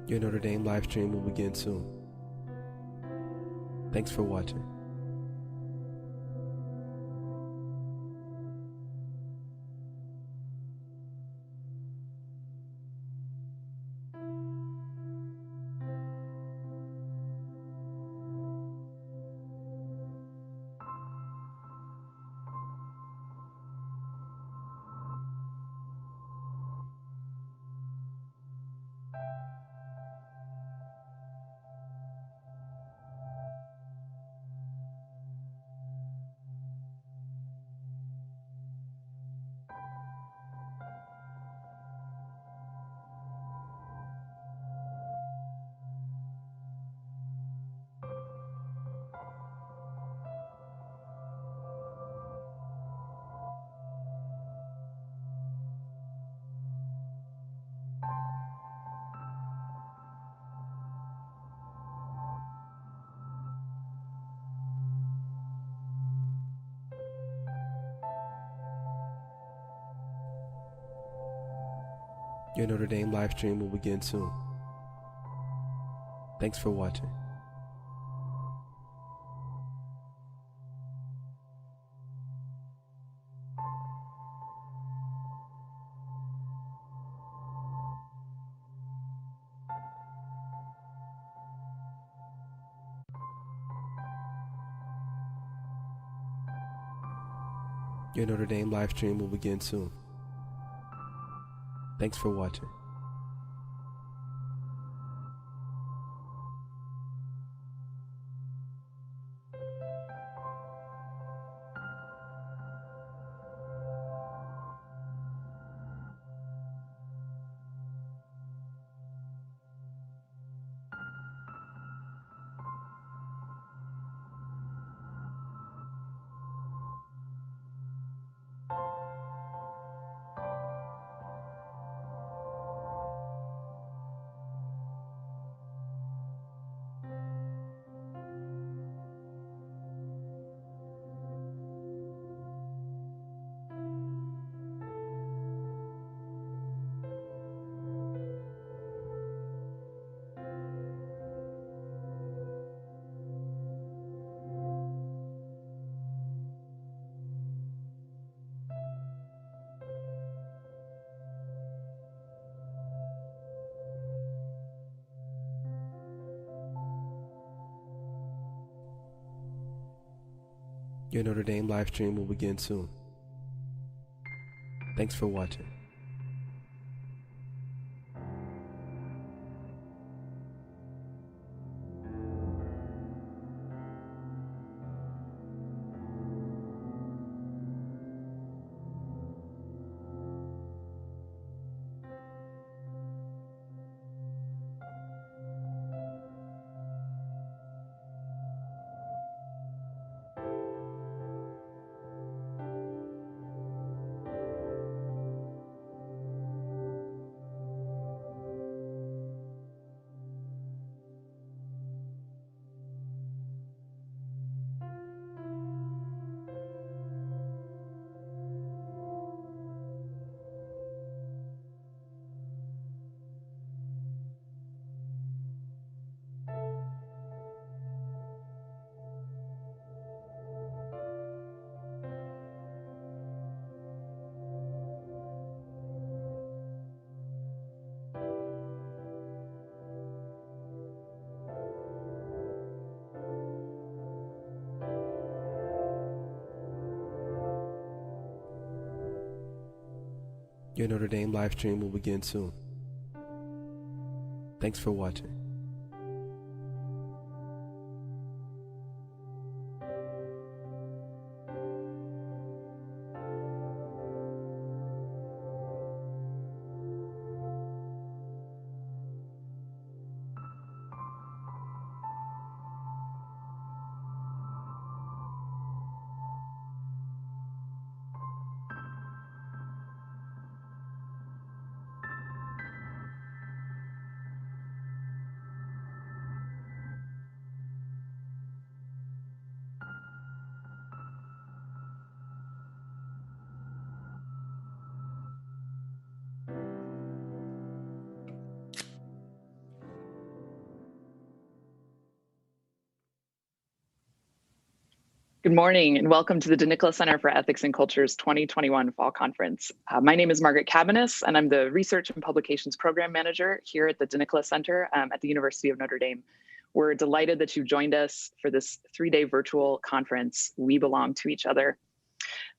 Your Notre Dame live stream will begin soon. Thanks for watching. Your Notre Dame live stream will begin soon. Thanks for watching. Your Notre Dame live stream will begin soon. Thanks for watching. Your Notre Dame live stream will begin soon. Thanks for watching. Your Notre Dame live stream will begin soon. Thanks for watching. Good morning and welcome to the dNicola Center for Ethics and Culture's 2021 Fall Conference. My name is Margaret Cabanis and I'm the Research and Publications Program Manager here at the dNicola Center at the University of Notre Dame. We're delighted that you've joined us for this 3-day virtual conference, We Belong to Each Other.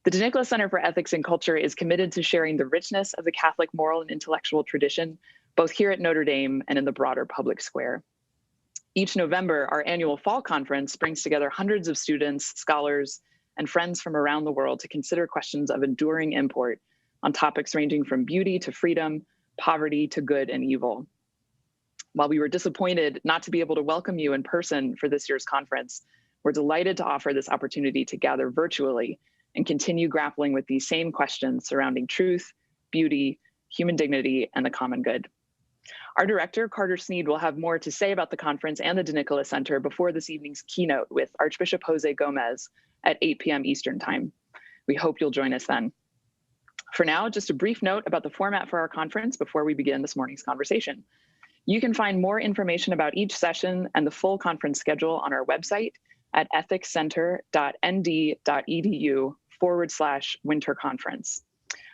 The dNicola Center for Ethics and Culture is committed to sharing the richness of the Catholic moral and intellectual tradition, both here at Notre Dame and in the broader public square. Each November, our annual fall conference brings together hundreds of students, scholars, and friends from around the world to consider questions of enduring import on topics ranging from beauty to freedom, poverty to good and evil. While we were disappointed not to be able to welcome you in person for this year's conference, we're delighted to offer this opportunity to gather virtually and continue grappling with these same questions surrounding truth, beauty, human dignity, and the common good. Our director, Carter Sneed, will have more to say about the conference and the dNicola Center before this evening's keynote with Archbishop Jose Gomez at 8 p.m. Eastern Time. We hope you'll join us then. For now, just a brief note about the format for our conference before we begin this morning's conversation. You can find more information about each session and the full conference schedule on our website at ethicscenter.nd.edu/winter conference.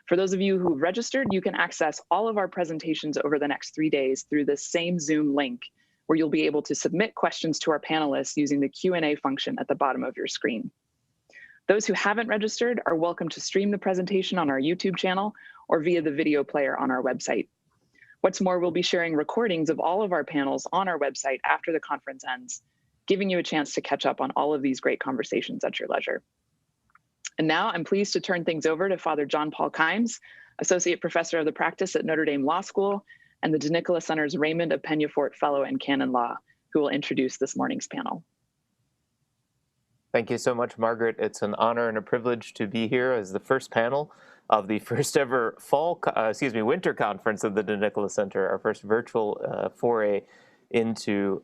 For those of you who registered, you can access all of our presentations over the next 3 days through this same Zoom link, where you'll be able to submit questions to our panelists using the Q&A function at the bottom of your screen. Those who haven't registered are welcome to stream the presentation on our YouTube channel or via the video player on our website. What's more, we'll be sharing recordings of all of our panels on our website after the conference ends, giving you a chance to catch up on all of these great conversations at your leisure. And now I'm pleased to turn things over to Father John Paul Kimes, Associate Professor of the Practice at Notre Dame Law School and the dNicola Center's Raymond of Peñafort Fellow in Canon Law, who will introduce this morning's panel. Thank you so much, Margaret. It's an honor and a privilege to be here as the first panel of the first ever winter conference of the dNicola Center, our first virtual foray into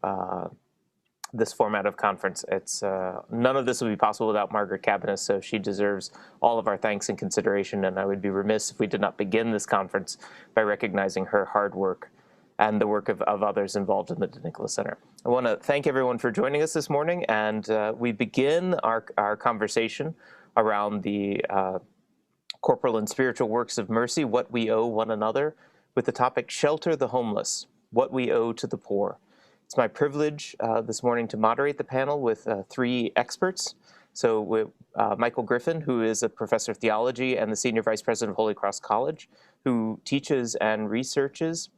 this format of conference. It's none of this would be possible without Margaret Cabanis, so she deserves all of our thanks and consideration, and I would be remiss if we did not begin this conference by recognizing her hard work and the work of others involved in the dNicola Center. I want to thank everyone for joining us this morning, and we begin our conversation around the corporal and spiritual works of mercy, what we owe one another, with the topic Shelter the Homeless, what we owe to the poor. It's my privilege this morning to moderate the panel with 3 experts. So with Michael Griffin, who is a professor of theology and the senior vice president of Holy Cross College, who teaches and researches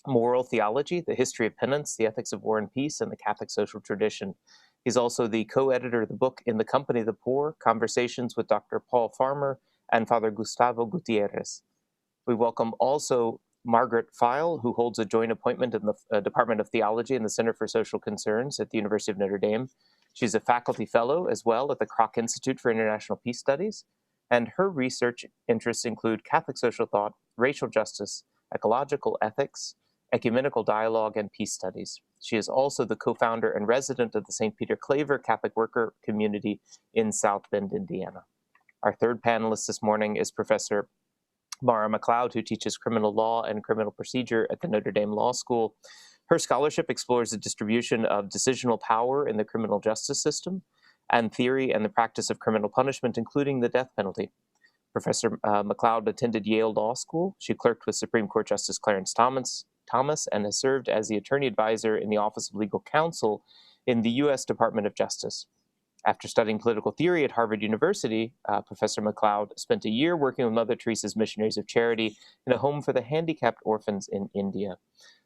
moral theology, the history of penance, the ethics of war and peace, and the Catholic social tradition. He's also the co-editor of the book In the Company of the Poor, Conversations with Dr. Paul Farmer and Father Gustavo Gutierrez. We welcome also Margaret Feil, who holds a joint appointment in the Department of Theology in the Center for Social Concerns at the University of Notre Dame. She's a faculty fellow as well at the Kroc Institute for International Peace Studies, and her research interests include Catholic social thought, racial justice, ecological ethics, ecumenical dialogue, and peace studies. She is also the co-founder and resident of the St. Peter Claver Catholic Worker Community in South Bend, Indiana. Our third panelist this morning is Professor Mara McLeod, who teaches criminal law and criminal procedure at the Notre Dame Law School. Her scholarship explores the distribution of decisional power in the criminal justice system and theory and the practice of criminal punishment, including the death penalty. Professor McLeod attended Yale Law School. She clerked with Supreme Court Justice Clarence Thomas and has served as the attorney advisor in the Office of Legal Counsel in the U.S. Department of Justice. After studying political theory at Harvard University, Professor McLeod spent a year working with Mother Teresa's Missionaries of Charity in a home for the handicapped orphans in India.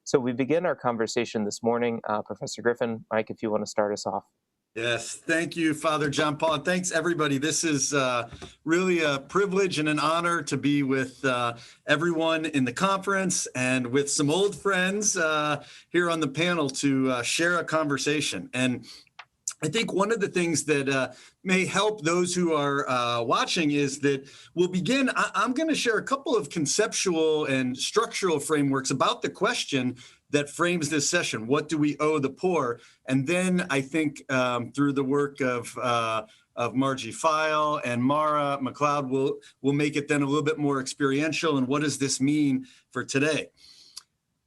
So we begin our conversation this morning. Professor Griffin, Mike, if you want to start us off. Yes, thank you, Father John Paul, and thanks everybody. This is really a privilege and an honor to be with everyone in the conference and with some old friends here on the panel to share a conversation. And I think one of the things that may help those who are watching is that we'll begin. I'm going to share a couple of conceptual and structural frameworks about the question that frames this session. What do we owe the poor? And then I think through the work of Margie Feil and Mara McLeod, we'll make it then a little bit more experiential. And what does this mean for today?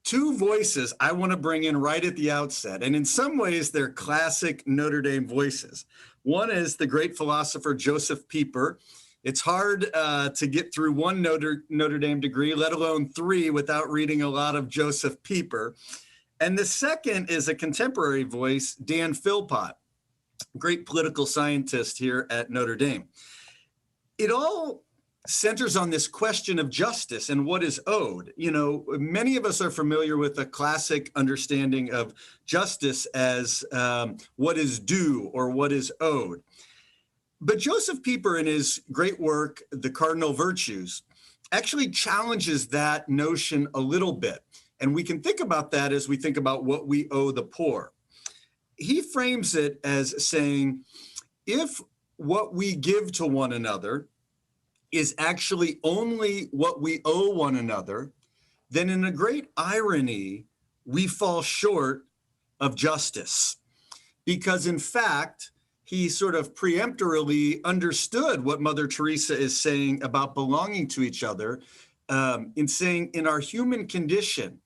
Two voices I want to bring in right at the outset, and in some ways they're classic Notre Dame voices. One is the great philosopher Joseph Pieper. It's hard to get through one Notre Dame degree, let alone three, without reading a lot of Joseph Pieper. And the second is a contemporary voice, Dan Philpott, great political scientist here at Notre Dame. It all centers on this question of justice and what is owed. You know, many of us are familiar with a classic understanding of justice as what is due or what is owed. But Joseph Pieper, in his great work, The Cardinal Virtues, actually challenges that notion a little bit. And we can think about that as we think about what we owe the poor. He frames it as saying, if what we give to one another is actually only what we owe one another, then in a great irony, we fall short of justice. Because in fact, he sort of preemptorily understood what Mother Teresa is saying about belonging to each other, in saying in our human condition,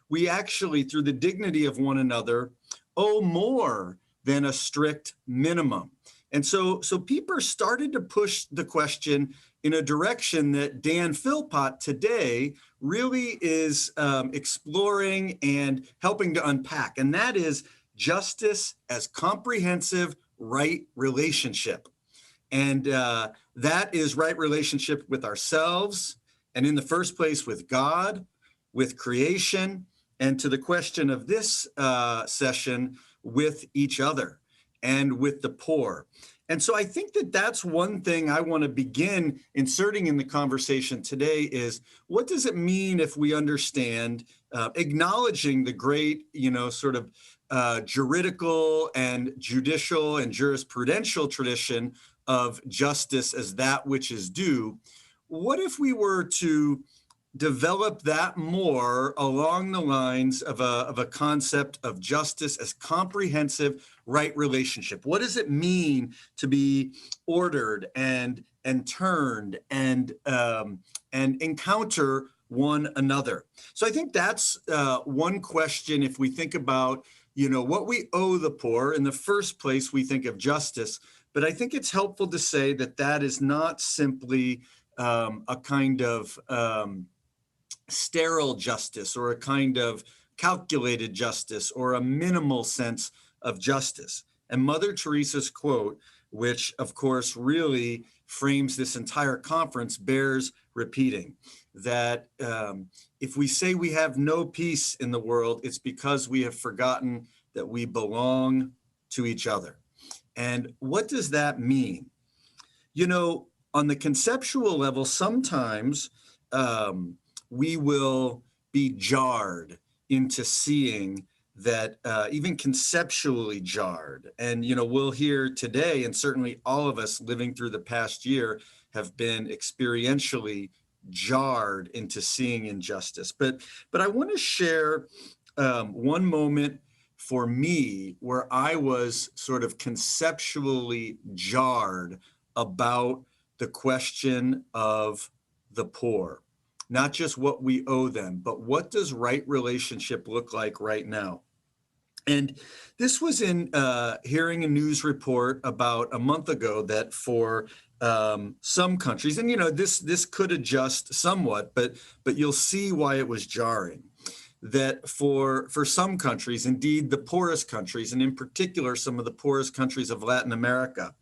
we actually, through the dignity of one another, owe more than a strict minimum. And so Pieper started to push the question in a direction that Dan Philpott today really is exploring and helping to unpack. And that is justice as comprehensive right relationship. And that is right relationship with ourselves, and in the first place with God, with creation, and to the question of this session, with each other and with the poor. And so I think that that's one thing I want to begin inserting in the conversation today is, what does it mean if we understand, acknowledging the great, sort of juridical and judicial and jurisprudential tradition of justice as that which is due? What if we were to develop that more along the lines of a concept of justice as comprehensive right relationship? What does it mean to be ordered and turned and encounter one another? So I think that's one question. If we think about, what we owe the poor, in the first place, we think of justice. But I think it's helpful to say that that is not simply a kind of sterile justice or a kind of calculated justice or a minimal sense of justice. And Mother Teresa's quote, which of course really frames this entire conference, bears repeating, that if we say we have no peace in the world, it's because we have forgotten that we belong to each other. And what does that mean? On the conceptual level, sometimes we will be jarred into seeing that, even conceptually jarred. And, we'll hear today, and certainly all of us living through the past year have been experientially jarred into seeing injustice. But I want to share one moment for me where I was sort of conceptually jarred about the question of the poor. Not just what we owe them, but what does right relationship look like right now? And this was in hearing a news report about a month ago that for some countries, and this could adjust somewhat, but you'll see why it was jarring. That for some countries, indeed the poorest countries, and in particular some of the poorest countries of Latin America,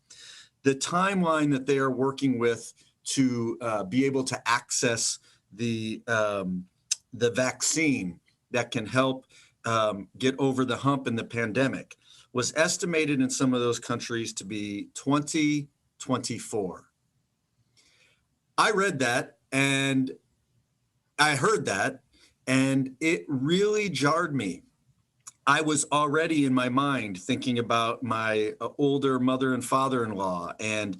the timeline that they are working with to be able to access the vaccine that can help get over the hump in the pandemic was estimated in some of those countries to be 2024. I read that and I heard that, and it really jarred me. I was already in my mind thinking about my older mother and father-in-law and,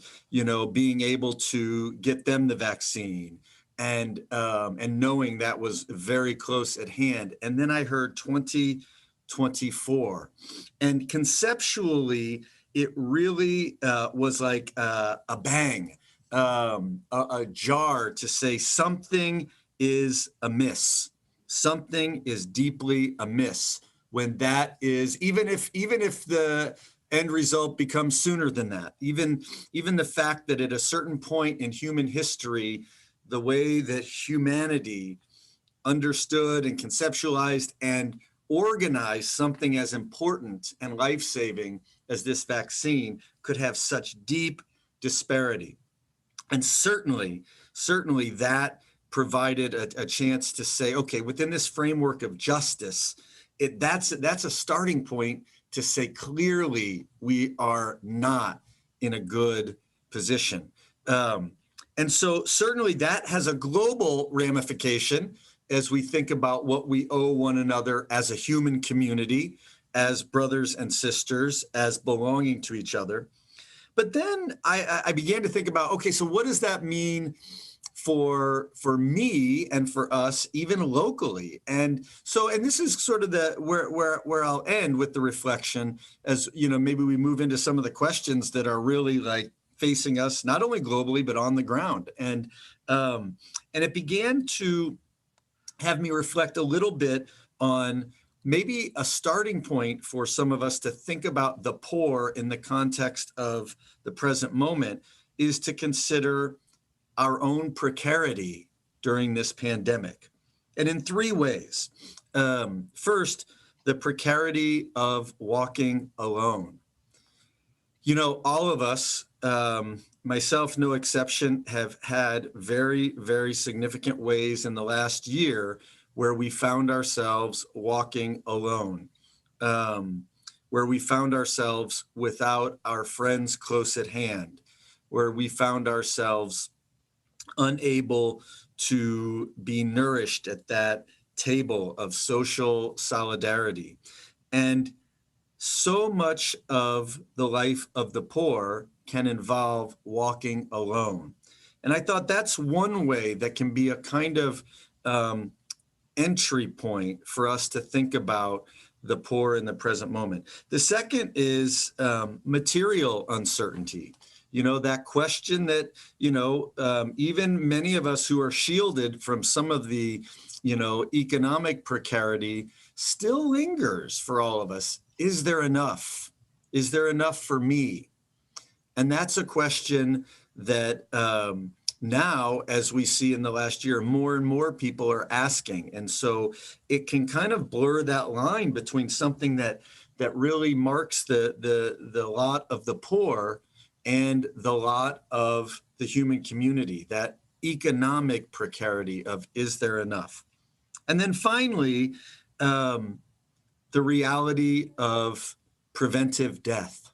being able to get them the vaccine and knowing that was very close at hand. And then I heard 2024. And conceptually, it really was like a bang, a jar to say something is amiss. Something is deeply amiss when that is, even if the end result becomes sooner than that. Even the fact that at a certain point in human history, the way that humanity understood and conceptualized and organized something as important and life-saving as this vaccine could have such deep disparity. And certainly that provided a chance to say, okay, within this framework of justice, that's a starting point to say clearly we are not in a good position. And so certainly that has a global ramification as we think about what we owe one another as a human community, as brothers and sisters, as belonging to each other. But then I began to think about, okay, so what does that mean for me and for us, even locally? And this is sort of where I'll end with the reflection, as maybe we move into some of the questions that are really like facing us, not only globally but on the ground. And it began to have me reflect a little bit on maybe a starting point for some of us to think about the poor in the context of the present moment is to consider our own precarity during this pandemic. And in three ways. First, the precarity of walking alone. All of us, myself no exception, have had very, very significant ways in the last year where we found ourselves walking alone, where we found ourselves without our friends close at hand, where we found ourselves unable to be nourished at that table of social solidarity. And so much of the life of the poor can involve walking alone. And I thought that's one way that can be a kind of entry point for us to think about the poor in the present moment. The second is material uncertainty. That question that, even many of us who are shielded from some of the, economic precarity still lingers for all of us. Is there enough? Is there enough for me? And that's a question that now, as we see in the last year, more and more people are asking. And so it can kind of blur that line between something that really marks the lot of the poor and the lot of the human community, that economic precarity of is there enough? And then finally, the reality of preventive death.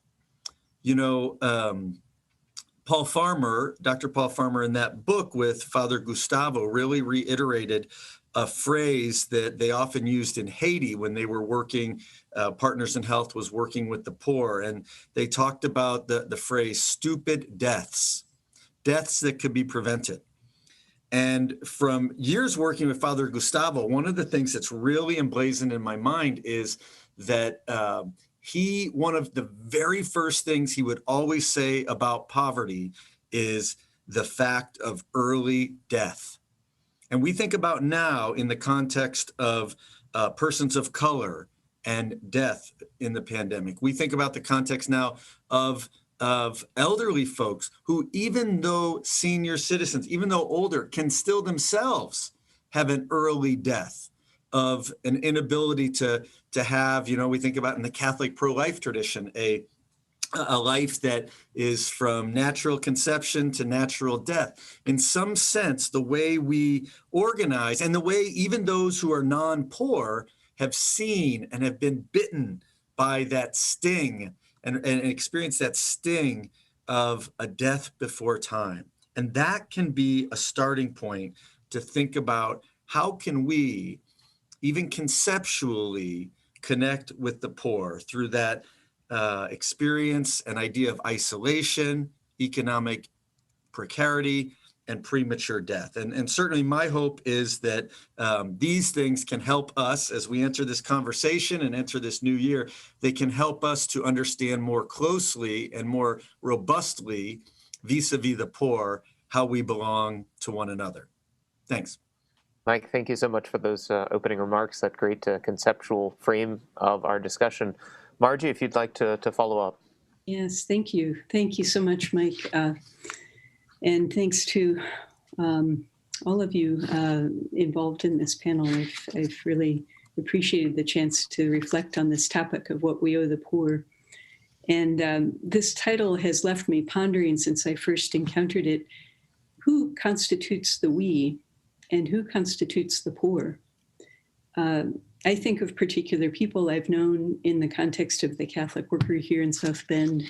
Paul Farmer, Dr. Paul Farmer, in that book with Father Gustavo, really reiterated a phrase that they often used in Haiti when they were working, Partners in Health was working with the poor. And they talked about the phrase stupid deaths that could be prevented. And from years working with Father Gustavo, one of the things that's really emblazoned in my mind is that one of the very first things he would always say about poverty is the fact of early death. And we think about now in the context of persons of color and death in the pandemic. We think about the context now of elderly folks who, even though senior citizens, even though older, can still themselves have an early death of an inability to have, we think about in the Catholic pro-life tradition, a life that is from natural conception to natural death. In some sense, the way we organize and the way even those who are non-poor have seen and have been bitten by that sting and experienced that sting of a death before time. And that can be a starting point to think about how can we, even conceptually, connect with the poor through that experience and idea of isolation, economic precarity, and premature death. And certainly my hope is that these things can help us as we enter this conversation and enter this new year. They can help us to understand more closely and more robustly vis-a-vis the poor, how we belong to one another. Thanks. Mike, thank you so much for those opening remarks, that great conceptual frame of our discussion. Margie, if you'd like to follow up. Yes, thank you. Thank you so much, Mike. And thanks to all of you involved in this panel. I've really appreciated the chance to reflect on this topic of what we owe the poor. And this title has left me pondering since I first encountered it. Who constitutes the we and who constitutes the poor? I think of particular people I've known in the context of the Catholic worker here in South Bend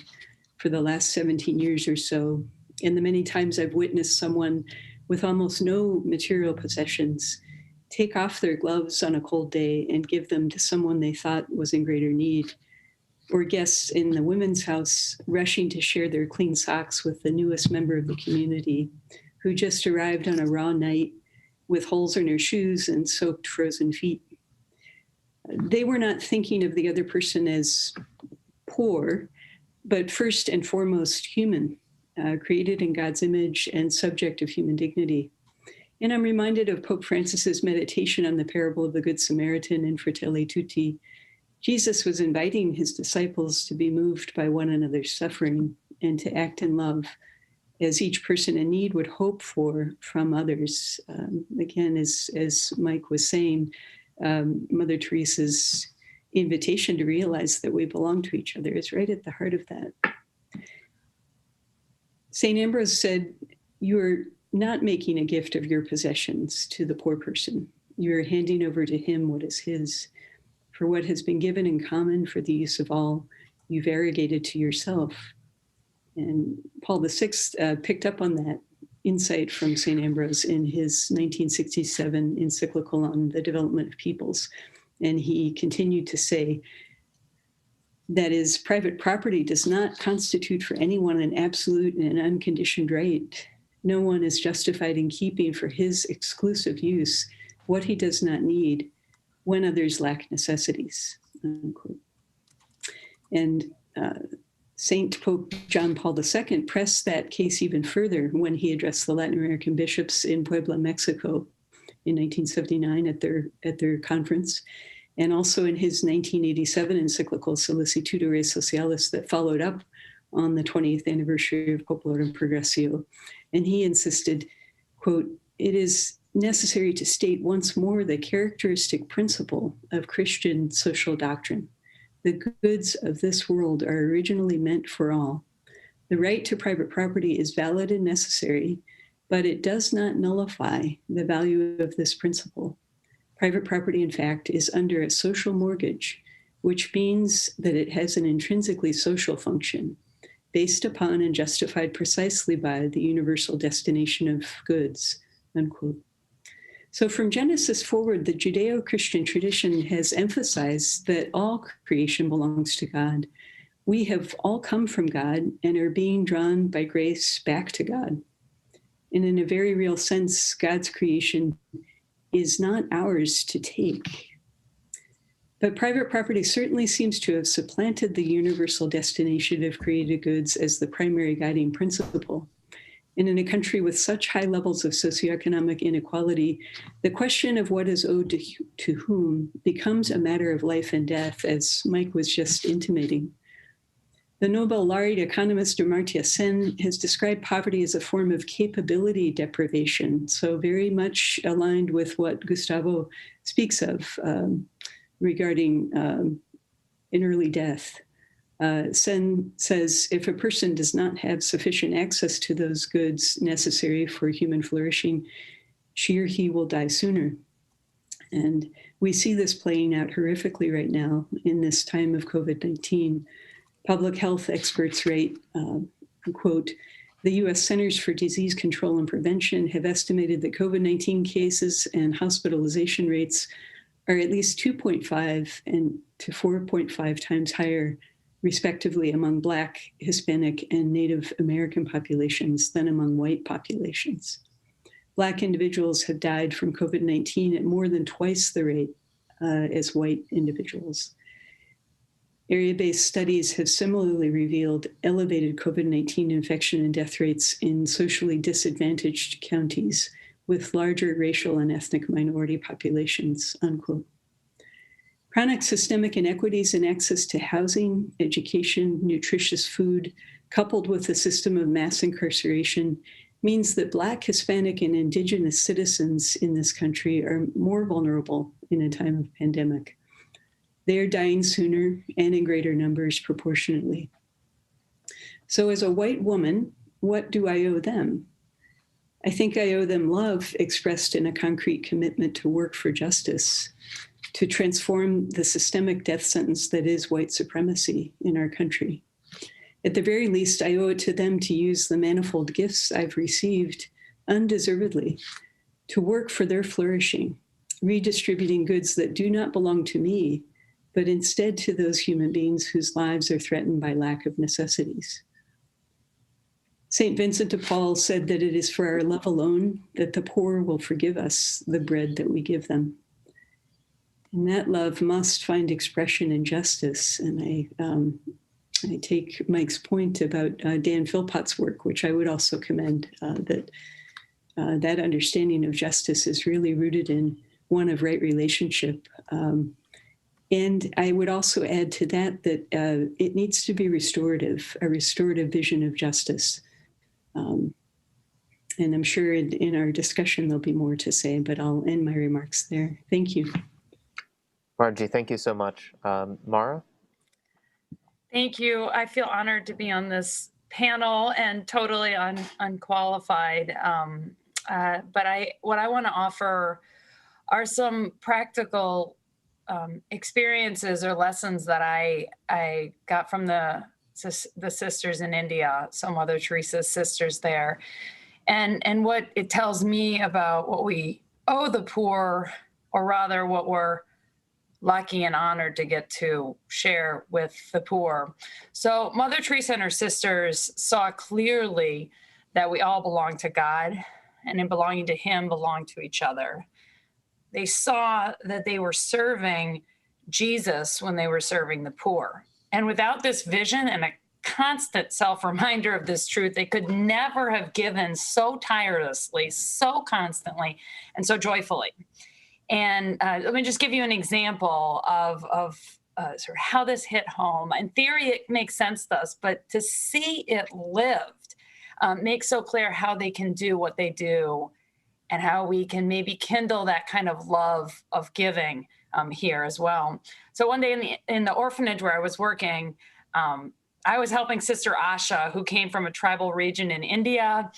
for the last 17 years or so, and the many times I've witnessed someone with almost no material possessions take off their gloves on a cold day and give them to someone they thought was in greater need, or guests in the women's house rushing to share their clean socks with the newest member of the community who just arrived on a raw night with holes in her shoes and soaked frozen feet. They were not thinking of the other person as poor, but first and foremost human, created in God's image and subject of human dignity. And I'm reminded of Pope Francis's meditation on the parable of the Good Samaritan in Fratelli Tutti. Jesus was inviting his disciples to be moved by one another's suffering and to act in love as each person in need would hope for from others. Again, as Mike was saying, Mother Teresa's invitation to realize that we belong to each other is right at the heart of that. St. Ambrose said, "You're not making a gift of your possessions to the poor person. You're handing over to him what is his. For what has been given in common for the use of all, you've arrogated to yourself." And Paul VI picked up on that insight from St. Ambrose in his 1967 encyclical on the development of peoples. And he continued to say, that is, private property does not constitute for anyone an absolute and unconditioned right. No one is justified in keeping for his exclusive use what he does not need when others lack necessities, unquote. And Saint Pope John Paul II pressed that case even further when he addressed the Latin American bishops in Puebla, Mexico in 1979 at their conference, and also in his 1987 encyclical Solicitudo Re Socialis that followed up on the 20th anniversary of Populorum Progressio. And he insisted, quote, "It is necessary to state once more the characteristic principle of Christian social doctrine. The goods of this world are originally meant for all. The right to private property is valid and necessary, but it does not nullify the value of this principle. Private property, in fact, is under a social mortgage, which means that it has an intrinsically social function, based upon and justified precisely by the universal destination of goods," unquote. So from Genesis forward, the Judeo-Christian tradition has emphasized that all creation belongs to God. We have all come from God and are being drawn by grace back to God. And in a very real sense, God's creation is not ours to take. But private property certainly seems to have supplanted the universal destination of created goods as the primary guiding principle. And in a country with such high levels of socioeconomic inequality, the question of what is owed to whom becomes a matter of life and death, as Mike was just intimating. The Nobel laureate economist Amartya Sen has described poverty as a form of capability deprivation, so very much aligned with what Gustavo speaks of regarding an early death. Sen says, if a person does not have sufficient access to those goods necessary for human flourishing, she or he will die sooner. And we see this playing out horrifically right now in this time of COVID-19. Public health experts rate, quote, "The US Centers for Disease Control and Prevention have estimated that COVID-19 cases and hospitalization rates are at least 2.5 and to 4.5 times higher, respectively, among Black, Hispanic, and Native American populations than among white populations. Black individuals have died from COVID-19 at more than twice the rate as white individuals. Area-based studies have similarly revealed elevated COVID-19 infection and death rates in socially disadvantaged counties with larger racial and ethnic minority populations," unquote. Chronic systemic inequities in access to housing, education, nutritious food, coupled with a system of mass incarceration, means that Black, Hispanic, and Indigenous citizens in this country are more vulnerable in a time of pandemic. They are dying sooner and in greater numbers proportionately. So as a white woman, what do I owe them? I think I owe them love expressed in a concrete commitment to work for justice, to transform the systemic death sentence that is white supremacy in our country. At the very least, I owe it to them to use the manifold gifts I've received undeservedly to work for their flourishing, redistributing goods that do not belong to me, but instead to those human beings whose lives are threatened by lack of necessities. St. Vincent de Paul said that it is for our love alone that the poor will forgive us the bread that we give them. And that love must find expression in justice. And I take Mike's point about Dan Philpott's work, which I would also commend, that understanding of justice is really rooted in one of right relationship. And I would also add to that it needs to be restorative, a restorative vision of justice. And I'm sure in our discussion there'll be more to say, but I'll end my remarks there. Thank you. Margie, thank you so much. Mara? Thank you. I feel honored to be on this panel and totally unqualified. But what I want to offer are some practical experiences or lessons that I got from the sisters in India, so Mother Teresa's sisters there, and what it tells me about what we owe the poor, or rather what we're lucky and honored to get to share with the poor. So Mother Teresa and her sisters saw clearly that we all belong to God, and in belonging to Him, belong to each other. They saw that they were serving Jesus when they were serving the poor. And without this vision and a constant self-reminder of this truth, they could never have given so tirelessly, so constantly, and so joyfully. And let me just give you an example of sort of how this hit home. In theory, it makes sense to us, but to see it lived makes so clear how they can do what they do and how we can maybe kindle that kind of love of giving here as well. So one day in the orphanage where I was working, I was helping Sister Asha, who came from a tribal region in India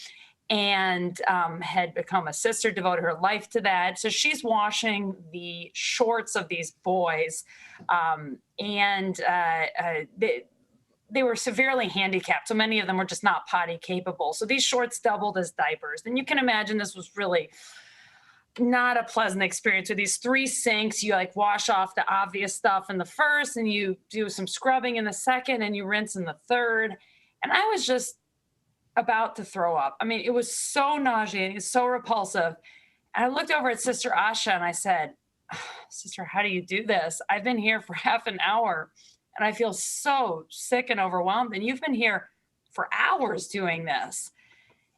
and had become a sister, devoted her life to that. So she's washing the shorts of these boys, and they were severely handicapped. So many of them were just not potty capable. So these shorts doubled as diapers. And you can imagine this was really not a pleasant experience with these 3 sinks. You like wash off the obvious stuff in the first, and you do some scrubbing in the second, and you rinse in the third. And I was just about to throw up. I mean, it was so nauseating, it's so repulsive. And I looked over at Sister Asha and I said, Sister, how do you do this? I've been here for half an hour and I feel so sick and overwhelmed. And you've been here for hours doing this.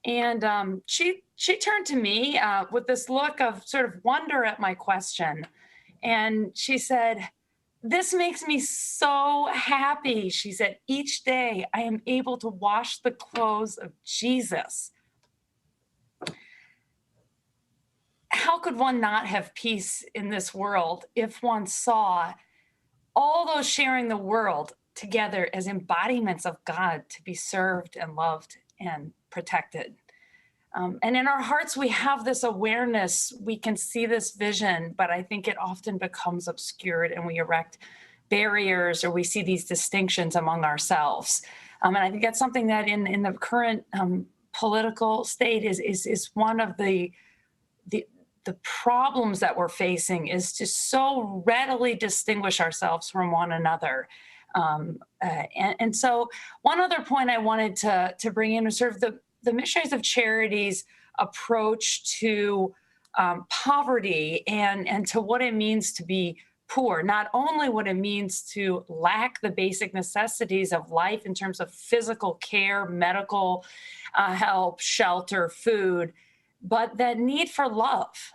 And she turned to me with this look of sort of wonder at my question. And she said, this makes me so happy. She said, each day I am able to wash the clothes of Jesus. How could one not have peace in this world if one saw all those sharing the world together as embodiments of God to be served and loved and protected? And in our hearts, we have this awareness, we can see this vision, but I think it often becomes obscured and we erect barriers or we see these distinctions among ourselves. And I think that's something that in the current political state is one of the problems that we're facing, is to so readily distinguish ourselves from one another. And so one other point I wanted to bring in was sort of the Missionaries of Charity's approach to poverty and to what it means to be poor, not only what it means to lack the basic necessities of life in terms of physical care, medical help, shelter, food, but that need for love.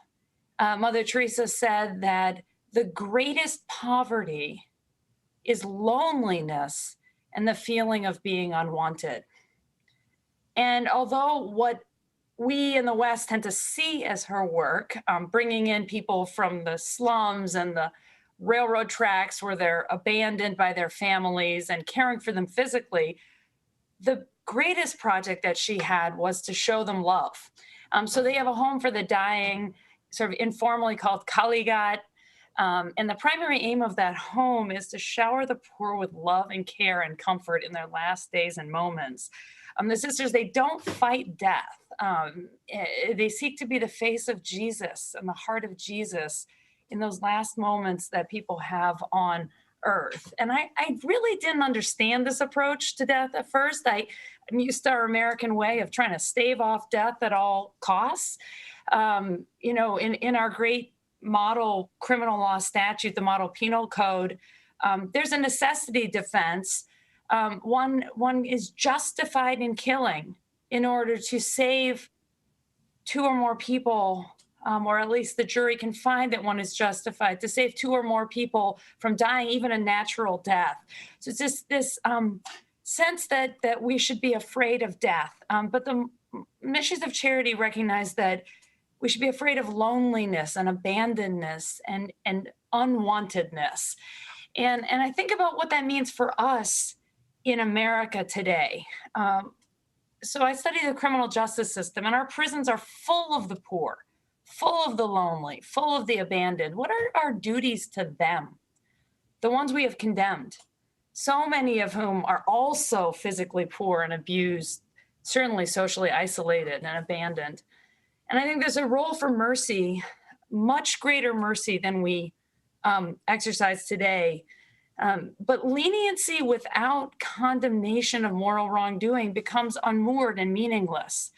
Mother Teresa said that the greatest poverty is loneliness and the feeling of being unwanted. And although what we in the West tend to see as her work, bringing in people from the slums and the railroad tracks where they're abandoned by their families and caring for them physically, the greatest project that she had was to show them love. So they have a home for the dying, sort of informally called Kaligat. And the primary aim of that home is to shower the poor with love and care and comfort in their last days and moments. The sisters, they don't fight death. They seek to be the face of Jesus and the heart of Jesus in those last moments that people have on earth. And I really didn't understand this approach to death at first. I'm used to our American way of trying to stave off death at all costs. In our great model criminal law statute, the model penal code, there's a necessity defense. One is justified in killing in order to save two or more people, or at least the jury can find that one is justified to save two or more people from dying, even a natural death. So it's just this sense that we should be afraid of death. But the missions of charity recognize that we should be afraid of loneliness and abandonedness and unwantedness. And I think about what that means for us in America today. So I study the criminal justice system, and our prisons are full of the poor, full of the lonely, full of the abandoned. What are our duties to them? The ones we have condemned, so many of whom are also physically poor and abused, certainly socially isolated and abandoned. And I think there's a role for mercy, much greater mercy than we exercise today. But leniency without condemnation of moral wrongdoing becomes unmoored and meaningless.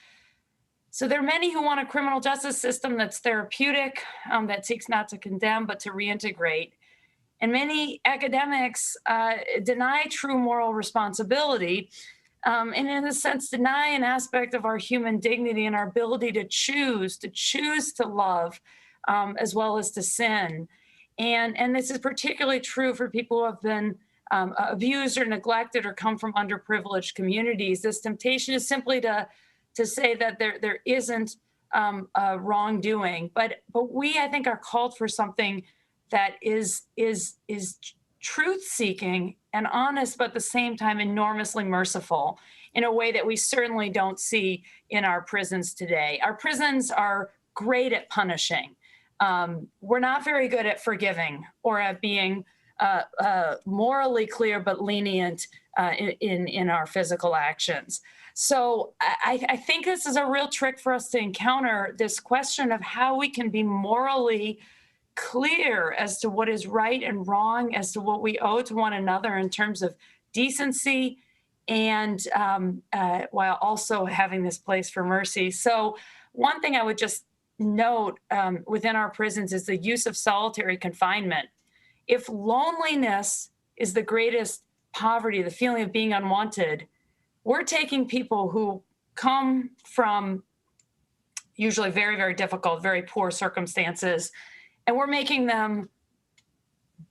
So there are many who want a criminal justice system that's therapeutic, that seeks not to condemn, but to reintegrate. And many academics deny true moral responsibility, and in a sense deny an aspect of our human dignity and our ability to choose to love, as well as to sin. And this is particularly true for people who have been abused or neglected or come from underprivileged communities. This temptation is simply to say that there isn't wrongdoing, but we, I think, are called for something that is truth-seeking and honest, but at the same time enormously merciful in a way that we certainly don't see in our prisons today. Our prisons are great at punishing. We're not very good at forgiving or at being morally clear but lenient in our physical actions. So I think this is a real trick for us to encounter this question of how we can be morally clear as to what is right and wrong, as to what we owe to one another in terms of decency, and while also having this place for mercy. So one thing I would just note within our prisons is the use of solitary confinement. If loneliness is the greatest poverty, the feeling of being unwanted, we're taking people who come from usually very, very difficult, very poor circumstances, and we're making them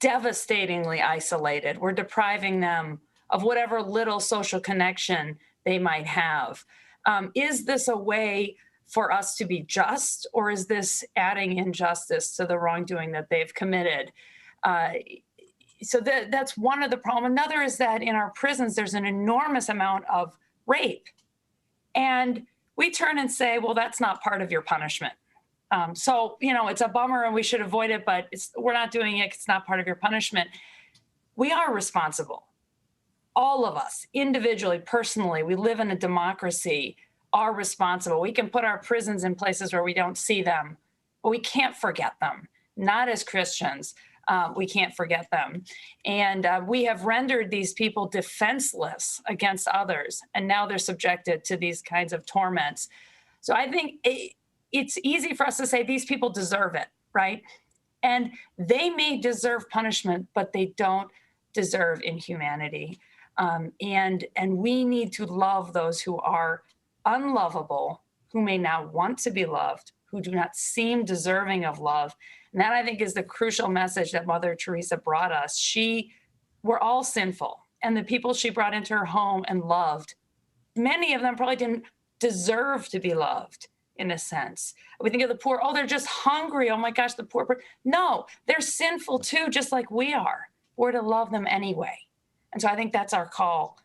devastatingly isolated. We're depriving them of whatever little social connection they might have. Is this a way for us to be just, or is this adding injustice to the wrongdoing that they've committed? So that's one of the problems. Another is that in our prisons, there's an enormous amount of rape. And we turn and say, well, that's not part of your punishment. So, it's a bummer and we should avoid it, but we're not doing it. It's not part of your punishment. We are responsible. All of us, individually, personally, we live in a democracy, are responsible. We can put our prisons in places where we don't see them, but we can't forget them. Not as Christians, we can't forget them. And we have rendered these people defenseless against others, and now they're subjected to these kinds of torments. So I think it's easy for us to say these people deserve it, right? And they may deserve punishment, but they don't deserve inhumanity. And we need to love those who are unlovable, who may not want to be loved, who do not seem deserving of love. And that, I think, is the crucial message that Mother Teresa brought us. We're all sinful. And the people she brought into her home and loved, many of them probably didn't deserve to be loved, in a sense. We think of the poor, oh, they're just hungry. Oh my gosh, the poor. No, they're sinful too, just like we are. We're to love them anyway. And so I think that's our call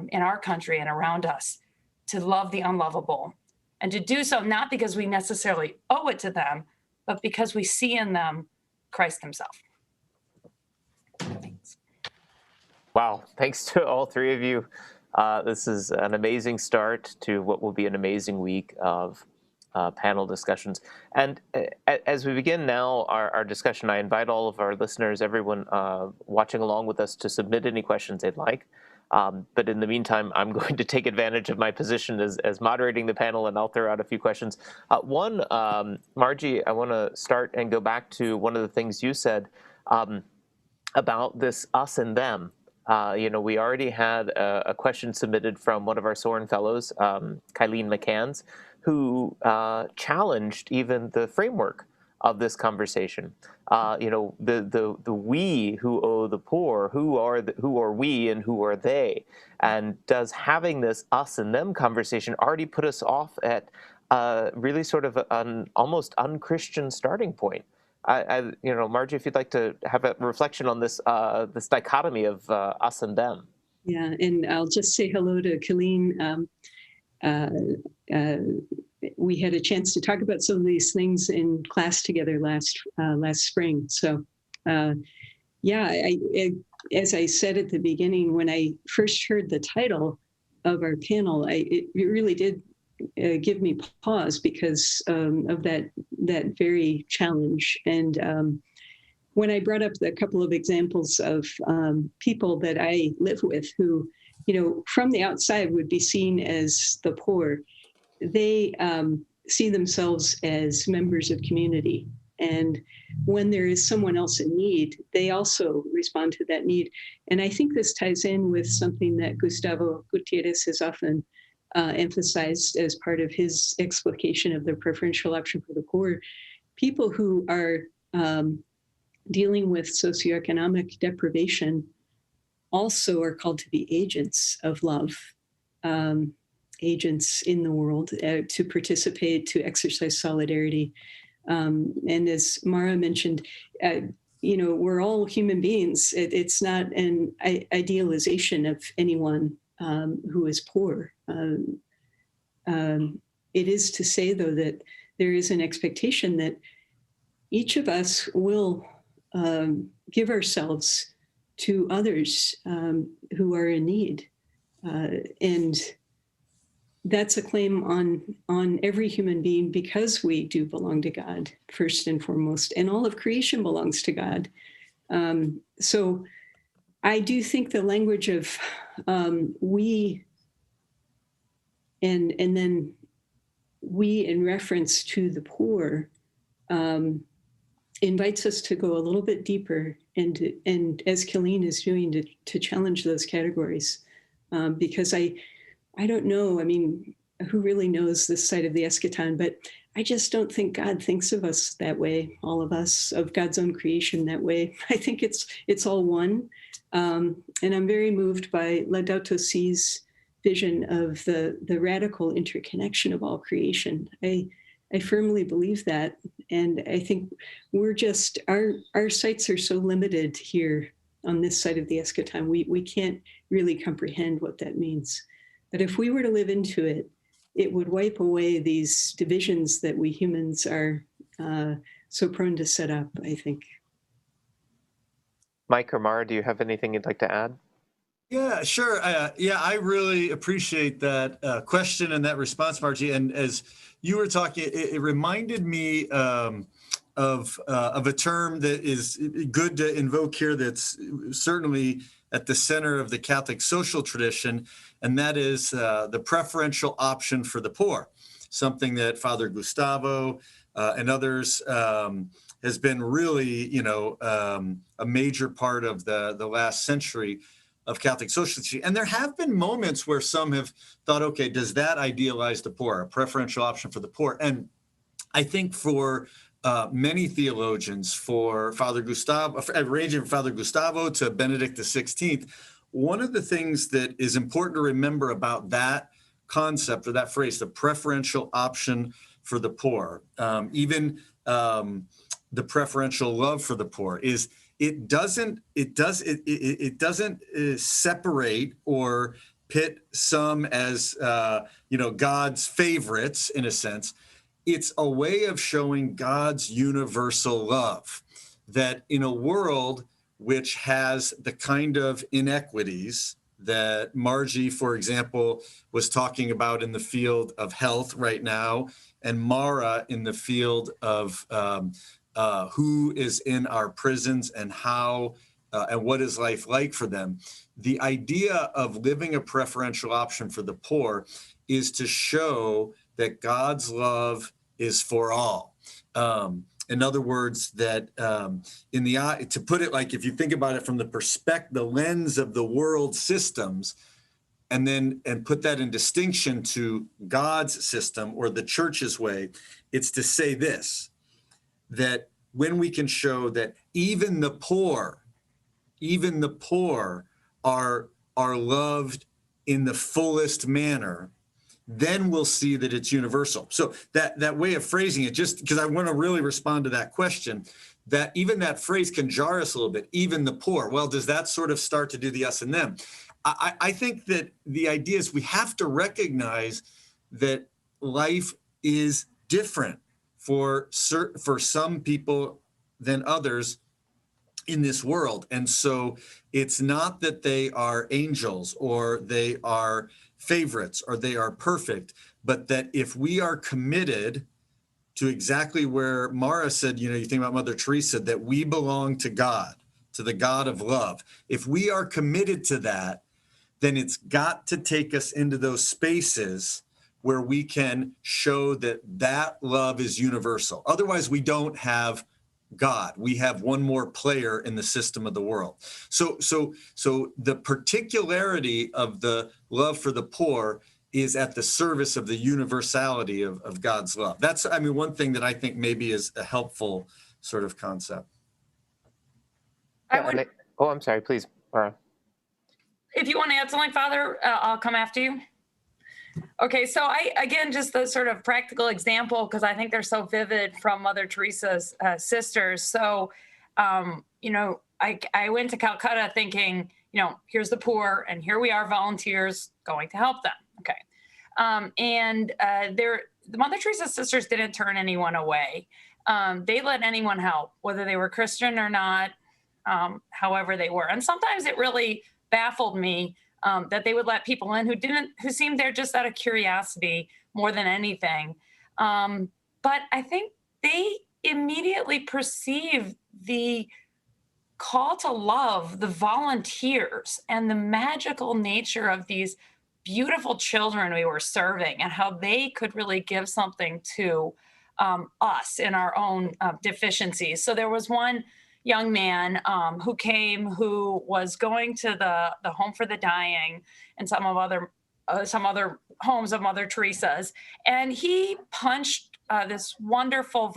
in our country and around us, to love the unlovable, and to do so not because we necessarily owe it to them, but because we see in them Christ himself. Thanks. Wow, thanks to all three of you. This is an amazing start to what will be an amazing week of panel discussions. And as we begin now our discussion, I invite all of our listeners, everyone watching along with us, to submit any questions they'd like. But in the meantime, I'm going to take advantage of my position as moderating the panel, and I'll throw out a few questions. One, Margie, I want to start and go back to one of the things you said about this us and them. We already had a question submitted from one of our Soren Fellows, Kylene McCanns, who challenged even the framework of this conversation. The we who owe the poor, who are we and who are they? And does having this us and them conversation already put us off at really sort of an almost unchristian starting point? Margie, if you'd like to have a reflection on this this dichotomy of us and them. Yeah, and I'll just say hello to Kylene. We had a chance to talk about some of these things in class together last spring. So, as I said at the beginning, when I first heard the title of our panel, it really did give me pause because of that very challenge. And when I brought up a couple of examples of people that I live with who, from the outside would be seen as the poor, they see themselves as members of community. And when there is someone else in need, they also respond to that need. And I think this ties in with something that Gustavo Gutierrez has often emphasized as part of his explication of the preferential option for the poor. People who are dealing with socioeconomic deprivation also are called to be agents of love, agents in the world, to participate, to exercise solidarity. And as Mara mentioned, we're all human beings. It's not an idealization of anyone who is poor. It is to say, though, that there is an expectation that each of us will give ourselves to others who are in need. And that's a claim on every human being, because we do belong to God first and foremost, and all of creation belongs to God. So I do think the language of we and then we in reference to the poor invites us to go a little bit deeper and as Kylene is doing, to challenge those categories, because I don't know, who really knows this side of the eschaton, but I just don't think God thinks of us that way, all of us, of God's own creation that way. I think it's all one. And I'm very moved by Laudato Si's vision of the radical interconnection of all creation. I firmly believe that. And I think we're just, our sights are so limited here on this side of the eschaton. We can't really comprehend what that means. But if we were to live into it, it would wipe away these divisions that we humans are so prone to set up, I think. Mike or Mara, do you have anything you'd like to add? Yeah, sure. I really appreciate that question and that response, Margie. And as you were talking, it reminded me of a term that is good to invoke here, that's certainly at the center of the Catholic social tradition, and that is the preferential option for the poor, something that Father Gustavo and others has been really, a major part of the last century of Catholic social history. And there have been moments where some have thought, okay, does that idealize the poor, a preferential option for the poor? And I think for many theologians, for Father Gustavo, ranging from Father Gustavo to Benedict XVI, one of the things that is important to remember about that concept or that phrase, the preferential option for the poor, even the preferential love for the poor, is it doesn't separate or pit some as God's favorites in a sense. It's a way of showing God's universal love, that in a world which has the kind of inequities that Margie, for example, was talking about in the field of health right now, and Mara in the field of who is in our prisons and how and what is life like for them. The idea of living a preferential option for the poor is to show that God's love is for all. In other words, that in the eye, to put it like, if you think about it from the lens of the world systems, and put that in distinction to God's system or the church's way, it's to say this, that when we can show that even the poor are loved in the fullest manner, then we'll see that it's universal. So that way of phrasing it, just because I want to really respond to that question, that even that phrase can jar us a little bit, even the poor. Well, does that sort of start to do the us and them? I think that the idea is we have to recognize that life is different for some people than others in this world. And so it's not that they are angels or they are favorites or they are perfect, but that if we are committed to exactly where Mara said, you think about Mother Teresa, that we belong to God, to the God of love. If we are committed to that, then it's got to take us into those spaces where we can show that love is universal. Otherwise, we don't have God. We have one more player in the system of the world. So the particularity of the love for the poor is at the service of the universality of God's love. That's, one thing that I think maybe is a helpful sort of concept. I'm sorry, please, Laura. If you want to add something, Father, I'll come after you. Okay, so again, just the sort of practical example, because I think they're so vivid from Mother Teresa's sisters. So, I went to Calcutta thinking, here's the poor, and here we are, volunteers going to help them. Okay, the Mother Teresa sisters didn't turn anyone away. They let anyone help, whether they were Christian or not, however they were. And sometimes it really baffled me that they would let people in who seemed there just out of curiosity more than anything. But I think they immediately perceived the call to love, the volunteers, and the magical nature of these beautiful children we were serving, and how they could really give something to us in our own deficiencies. So there was one young man who came, who was going to the Home for the Dying and some other homes of Mother Teresa's, and he punched this wonderful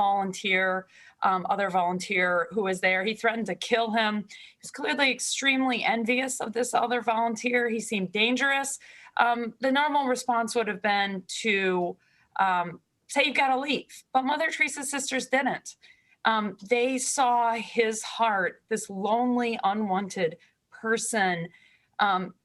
other volunteer who was there. He threatened to kill him. He was clearly extremely envious of this other volunteer. He seemed dangerous. The normal response would have been to say, you've got to leave. But Mother Teresa's sisters didn't. They saw his heart, this lonely, unwanted person,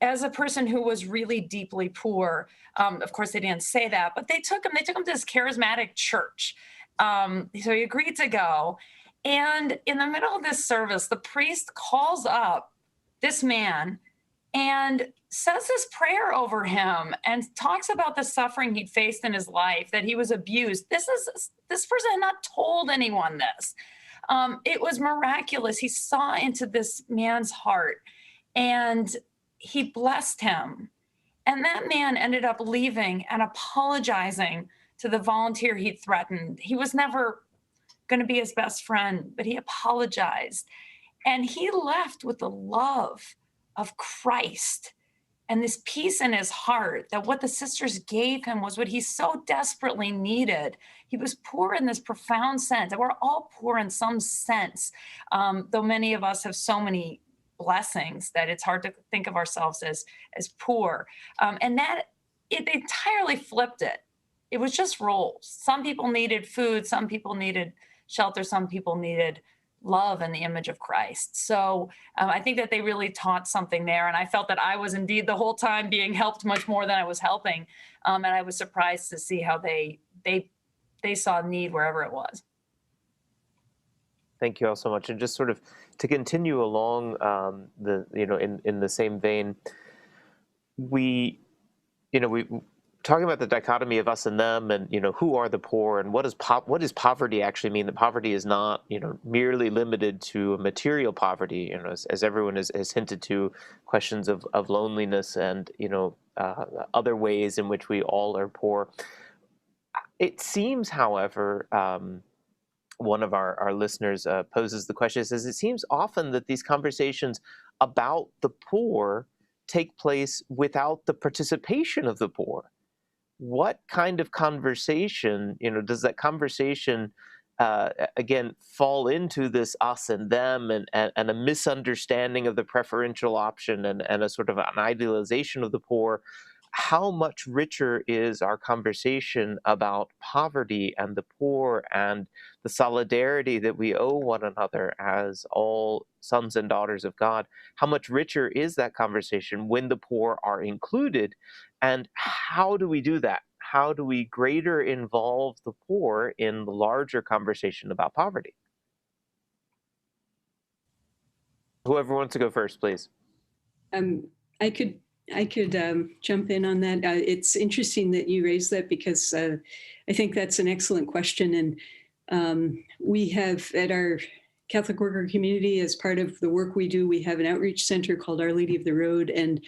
as a person who was really deeply poor. Of course, they didn't say that, but they took him to this charismatic church. So he agreed to go. And in the middle of this service, the priest calls up this man and says this prayer over him and talks about the suffering he'd faced in his life, that he was abused. This person had not told anyone this. It was miraculous. He saw into this man's heart and he blessed him. And that man ended up leaving and apologizing to the volunteer he'd threatened. He was never going to be his best friend, but he apologized. And he left with the love of Christ and this peace in his heart that what the sisters gave him was what he so desperately needed. He was poor in this profound sense, and we're all poor in some sense, though many of us have so many blessings that it's hard to think of ourselves as poor. And that it entirely flipped it. It was just roles. Some people needed food, some people needed shelter, some people needed love and the image of Christ. So I think that they really taught something there. And I felt that I was indeed the whole time being helped much more than I was helping. And I was surprised to see how they saw need wherever it was. Thank you all so much. And just sort of to continue along in the same vein, we talking about the dichotomy of us and them, and who are the poor, and what does poverty actually mean? That poverty is not merely limited to material poverty. As everyone has hinted to, questions of loneliness and other ways in which we all are poor. It seems, however, one of our listeners poses the question, says it seems often that these conversations about the poor take place without the participation of the poor. What kind of conversation, does that conversation, again, fall into this us and them and a misunderstanding of the preferential option and a sort of an idealization of the poor? How much richer is our conversation about poverty and the poor and the solidarity that we owe one another as all sons and daughters of God? How much richer is that conversation when the poor are included? And how do we do that? How do we greater involve the poor in the larger conversation about poverty? Whoever wants to go first, please. I could jump in on that. It's interesting that you raised that because I think that's an excellent question. And we have at our Catholic worker community, as part of the work we do, we have an outreach center called Our Lady of the Road. And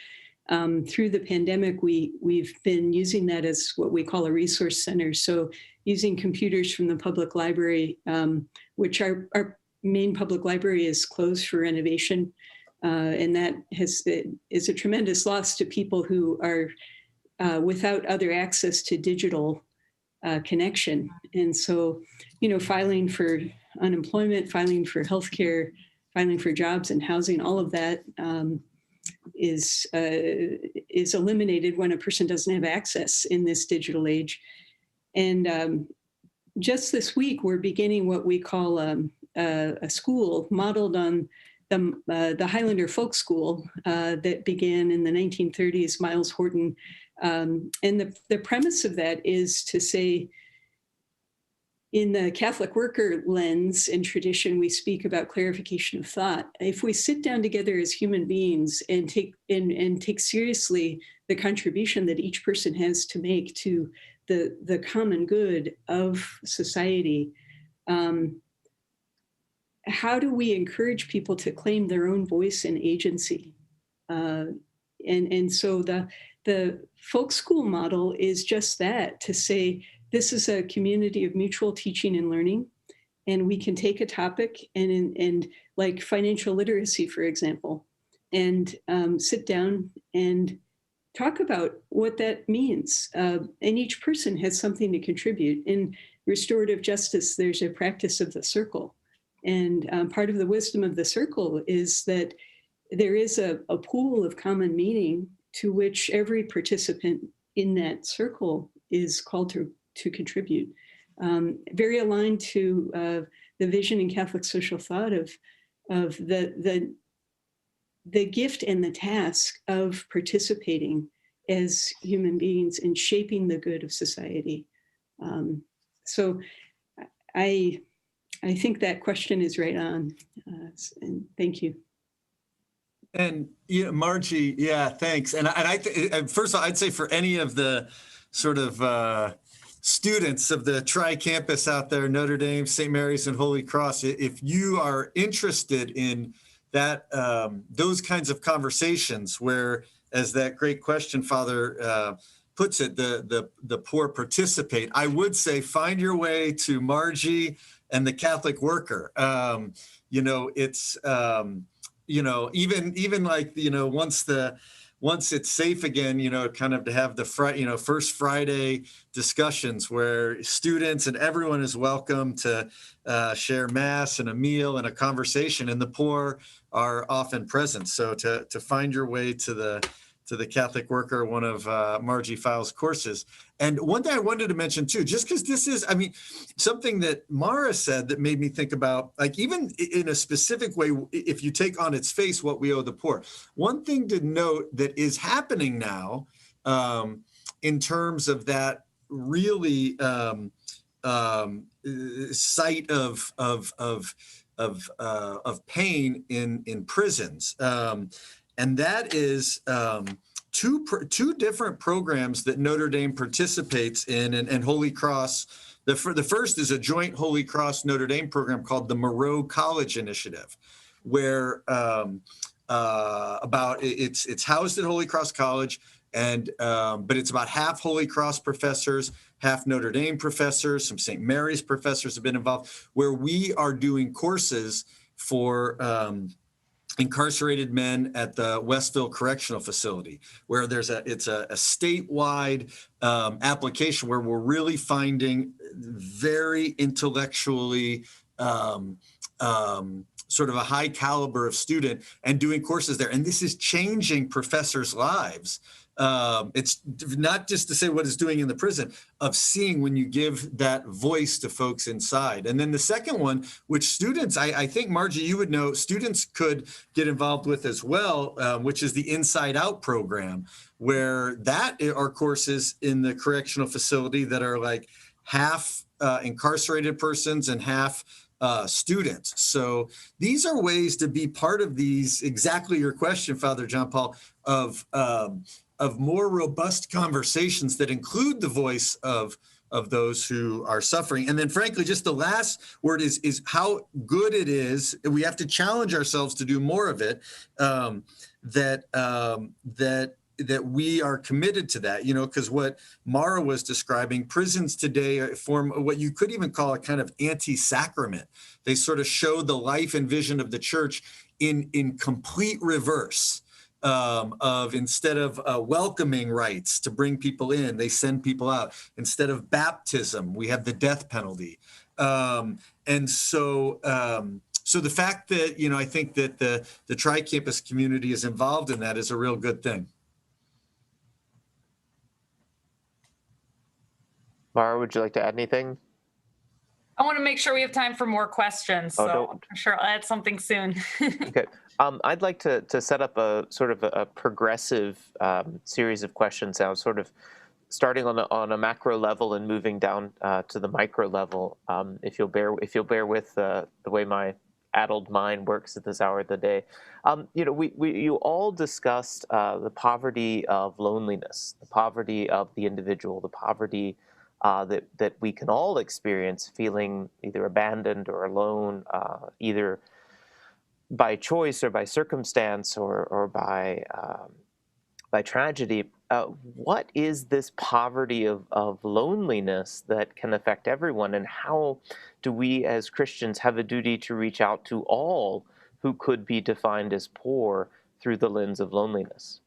through the pandemic, we've been using that as what we call a resource center. So using computers from the public library, which our main public library is closed for renovation. And that is a tremendous loss to people who are without other access to digital connection. And so, filing for unemployment, filing for healthcare, filing for jobs and housing, all of that is eliminated when a person doesn't have access in this digital age. And just this week, we're beginning what we call a school modeled on the Highlander Folk School that began in the 1930s, Miles Horton. And the premise of that is to say, in the Catholic worker lens and tradition, we speak about clarification of thought. If we sit down together as human beings and take seriously the contribution that each person has to make to the common good of society, how do we encourage people to claim their own voice and agency? And so the folk school model is just that, to say, this is a community of mutual teaching and learning, and we can take a topic and like financial literacy, for example, and sit down and talk about what that means. And each person has something to contribute. In restorative justice, there's a practice of the circle. And part of the wisdom of the circle is that there is a pool of common meaning to which every participant in that circle is called to contribute. Very aligned to the vision in Catholic social thought of the gift and the task of participating as human beings in shaping the good of society. So I think that question is right on. And thank you. And Margie, yeah, thanks. And first of all, I'd say for any of the sort of students of the tri-campus out there, Notre Dame, St. Mary's, and Holy Cross, if you are interested in that, those kinds of conversations where, as that great question Father puts it, the poor participate, I would say find your way to Margie and the Catholic Worker. It's even like, once once it's safe again, kind of to have the first Friday discussions where students and everyone is welcome to share mass and a meal and a conversation, and the poor are often present. So to find your way to the Catholic Worker, one of Margie File's courses. And one thing I wanted to mention too, just because this is, something that Mara said that made me think about, like, even in a specific way, if you take on its face what we owe the poor. One thing to note that is happening now, in terms of that really site of pain in prisons. And that is two different programs that Notre Dame participates in, and Holy Cross. The first is a joint Holy Cross Notre Dame program called the Moreau College Initiative, where it's housed at Holy Cross College, and but it's about half Holy Cross professors, half Notre Dame professors. Some St. Mary's professors have been involved, where we are doing courses for incarcerated men at the Westville Correctional Facility, where it's a statewide application where we're really finding very intellectually sort of a high caliber of student and doing courses there. And this is changing professors' lives. It's not just to say what it's doing in the prison, of seeing when you give that voice to folks inside. And then the second one, which students, I think, Margie, you would know, students could get involved with as well, which is the Inside Out program, where that are courses in the correctional facility that are like half incarcerated persons and half students. So these are ways to be part of these, exactly your question, Father John Paul, of more robust conversations that include the voice of those who are suffering. And then, frankly, just the last word is how good it is. We have to challenge ourselves to do more of it. That we are committed to that, because what Mara was describing, prisons today form what you could even call a kind of anti-sacrament. They sort of show the life and vision of the church in complete reverse. Of instead of welcoming rites to bring people in, they send people out. Instead of baptism, we have the death penalty. And so the fact that, I think that the tri-campus community is involved in that is a real good thing. Mara, would you like to add anything? I want to make sure we have time for more questions, so I'm sure I'll add something soon. Okay. I'd like to set up a sort of a progressive series of questions now, sort of starting on a macro level and moving down to the micro level. If you'll bear with the way my addled mind works at this hour of the day. You all discussed the poverty of loneliness, the poverty of the individual, the poverty that we can all experience, feeling either abandoned or alone, either by choice or by circumstance or by tragedy. What is this poverty of loneliness that can affect everyone, and how do we as Christians have a duty to reach out to all who could be defined as poor through the lens of loneliness?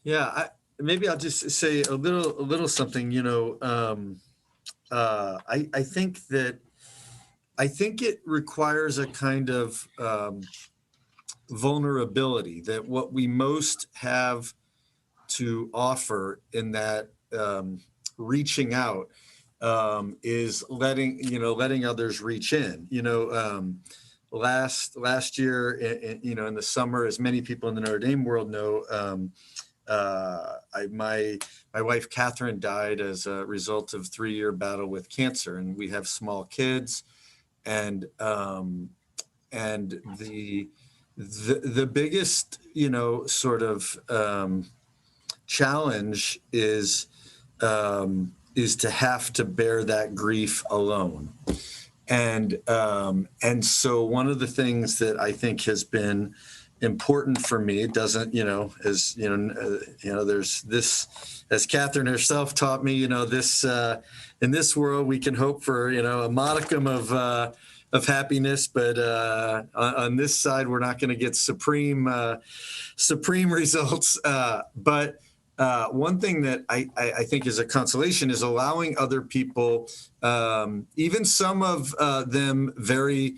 Yeah, maybe I'll just say a little something. I think it requires a kind of vulnerability, that what we most have to offer in that reaching out is letting others reach in. Last year, in the summer, as many people in the Notre Dame world know, my wife Catherine died as a result of 3-year battle with cancer, and we have small kids, and the biggest sort of challenge is to have to bear that grief alone, and so one of the things that I think has been important for me. It doesn't, as there's this, as Catherine herself taught me, this in this world we can hope for, a modicum of happiness, but on this side we're not going to get supreme results. But one thing that I think is a consolation is allowing other people, even some of them very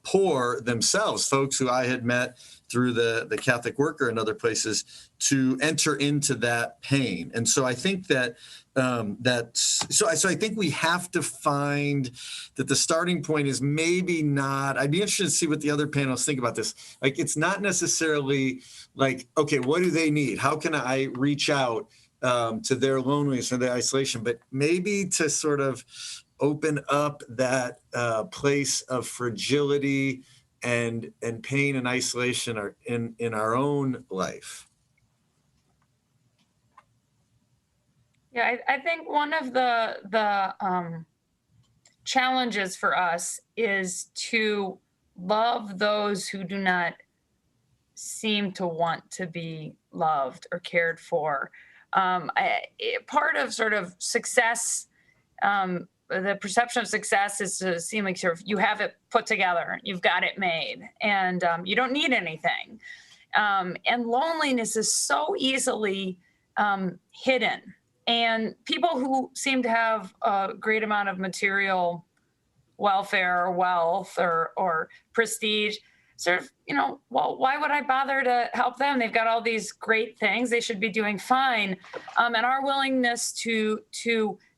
poor themselves, folks who I had met through the Catholic Worker and other places, to enter into that pain. And so I think that so I think we have to find that the starting point is maybe not, I'd be interested to see what the other panelists think about this. Like, it's not necessarily like, okay, what do they need? How can I reach out to their loneliness or their isolation? But maybe to sort of open up that place of fragility and pain and isolation in our own life. Yeah, I think one of the challenges for us is to love those who do not seem to want to be loved or cared for. Part of sort of success, the perception of success is to seem like sort of you have it put together, you've got it made, and you don't need anything. And loneliness is so easily hidden. And people who seem to have a great amount of material welfare or wealth or prestige sort of, well, why would I bother to help them? They've got all these great things. They should be doing fine. And our willingness to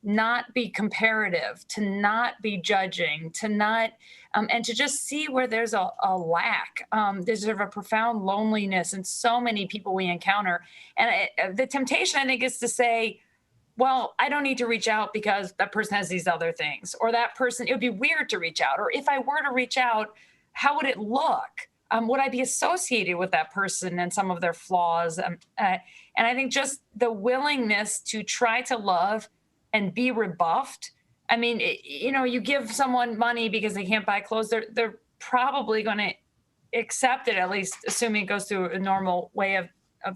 not be comparative, to not be judging, to not, and to just see where there's a lack. There's sort of a profound loneliness in so many people we encounter. And the temptation, I think, is to say, well, I don't need to reach out because that person has these other things, or that person, it would be weird to reach out. Or if I were to reach out, how would it look? Would I be associated with that person and some of their flaws? And I think just the willingness to try to love and be rebuffed. I mean, you give someone money because they can't buy clothes. They're probably going to accept it, at least assuming it goes through a normal way of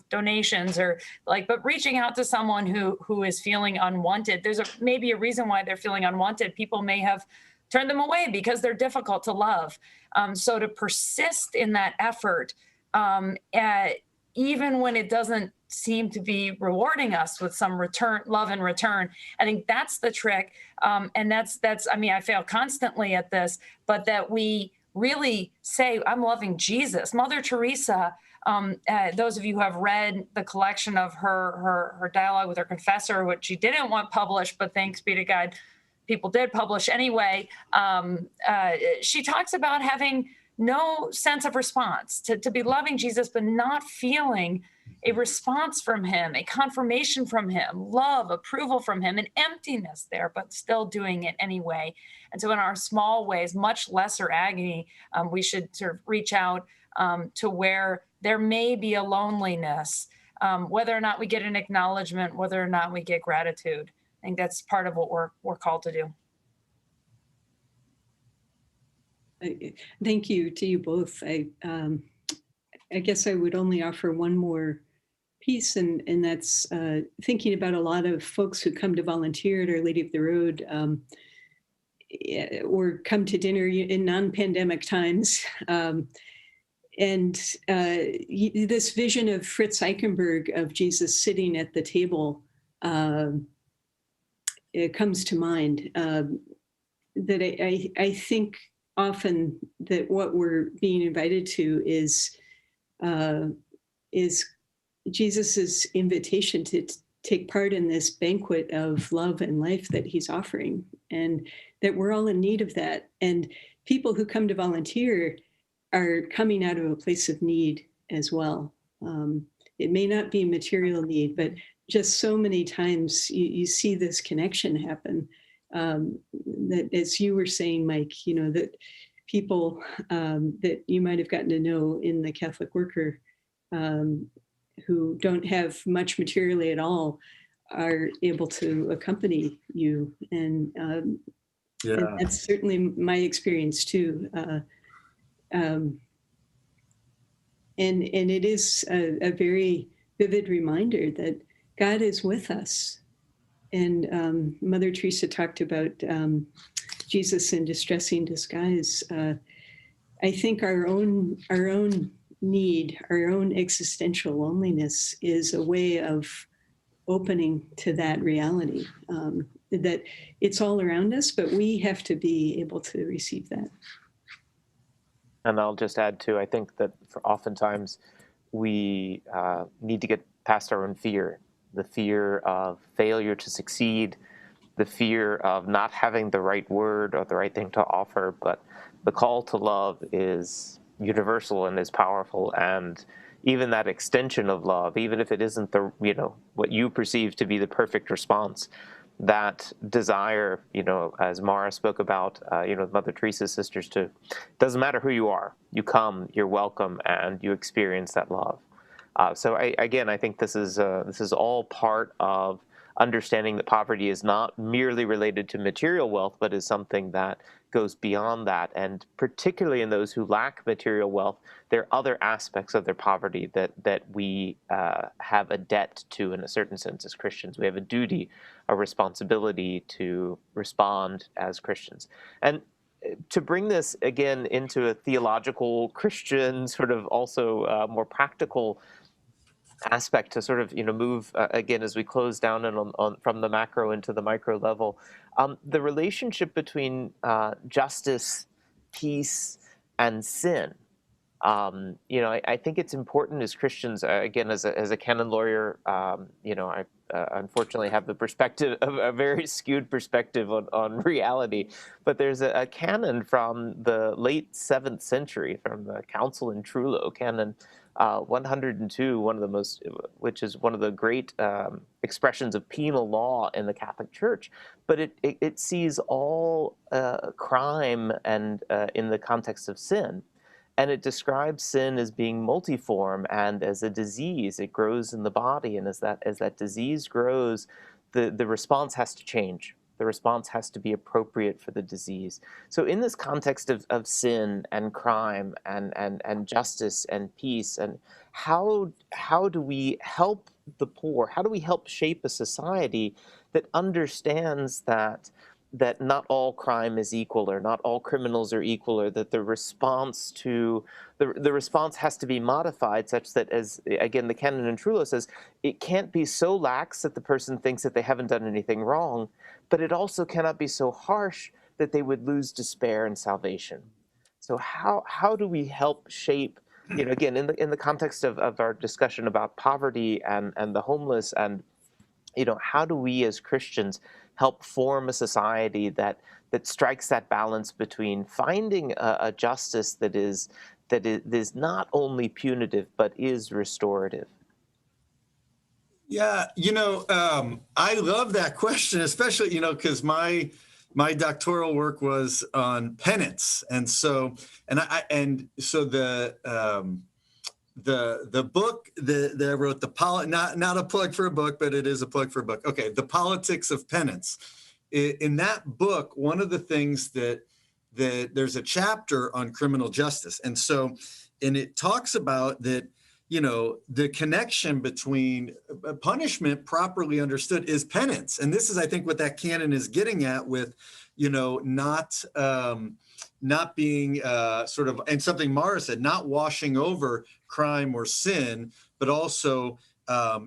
donations but reaching out to someone who is feeling unwanted. There's maybe a reason why they're feeling unwanted. People may have turned them away because they're difficult to love. So to persist in that effort, even when it doesn't seem to be rewarding us with some love in return, I think that's the trick. And that's, I fail constantly at this, but that we really say, I'm loving Jesus. Mother Teresa, those of you who have read the collection of her dialogue with her confessor, which she didn't want published, but thanks be to God, people did publish anyway. She talks about having no sense of response, to be loving Jesus, but not feeling a response from him, a confirmation from him, love, approval from him, an emptiness there, but still doing it anyway. And so in our small ways, much lesser agony, we should sort of reach out to where there may be a loneliness, whether or not we get an acknowledgement, whether or not we get gratitude. I think that's part of what we're called to do. Thank you to you both. I guess I would only offer one more piece, and that's thinking about a lot of folks who come to volunteer at Our Lady of the Road or come to dinner in non-pandemic times. And this vision of Fritz Eichenberg of Jesus sitting at the table, it comes to mind. That I think often that what we're being invited to is Jesus's invitation to take part in this banquet of love and life that he's offering, and that we're all in need of that. And people who come to volunteer are coming out of a place of need as well. It may not be material need, but just so many times you see this connection happen. That, as you were saying, Mike, that people that you might have gotten to know in the Catholic Worker who don't have much materially at all are able to accompany you. And that's certainly my experience too. And it is a very vivid reminder that God is with us. And Mother Teresa talked about Jesus in distressing disguise. I think our own need, our own existential loneliness is a way of opening to that reality, that it's all around us, but we have to be able to receive that. And I'll just add too, I think that oftentimes we need to get past our own fear, the fear of failure to succeed, the fear of not having the right word or the right thing to offer. But the call to love is universal and is powerful. And even that extension of love, even if it isn't the, what you perceive to be the perfect response, that desire, as Mara spoke about, Mother Teresa's sisters too, doesn't matter who you are, you come, you're welcome, and you experience that love. So I think this is all part of understanding that poverty is not merely related to material wealth, but is something that goes beyond that. And particularly in those who lack material wealth, there are other aspects of their poverty that we have a debt to, in a certain sense, as Christians. We have a duty, a responsibility to respond as Christians. And to bring this again into a theological Christian sort of also more practical aspect to sort of move again as we close down and on from the macro into the micro level, the relationship between justice, peace, and sin. I think it's important as Christians, again, as a canon lawyer, I unfortunately have the perspective of a very skewed perspective on reality, but there's a canon from the late 7th century, from the Council in Trullo, canon 102, which is one of the great expressions of penal law in the Catholic Church, but it sees all crime and in the context of sin. And it describes sin as being multiform and as a disease. It grows in the body, and as that disease grows, the response has to change. The response has to be appropriate for the disease. So in this context of sin and crime and justice and peace, and how do we help the poor? How do we help shape a society that understands that not all crime is equal, or not all criminals are equal, or that the response has to be modified such that, as again the canon in Trullo says, it can't be so lax that the person thinks that they haven't done anything wrong, but it also cannot be so harsh that they would lose despair and salvation. So how do we help shape, again, in the context of our discussion about poverty and the homeless, and how do we as Christians help form a society that strikes that balance between finding a justice that is not only punitive but is restorative? Yeah, I love that question, especially, because my doctoral work was on penance, and so the book that I wrote, not a plug for a book, but it is a plug for a book. Okay, The Politics of Penance. In that book, one of the things that there's a chapter on criminal justice, and it talks about that. The connection between punishment properly understood is penance. And this is, I think, what that canon is getting at with, not being sort of, and something Mara said, not washing over crime or sin, but also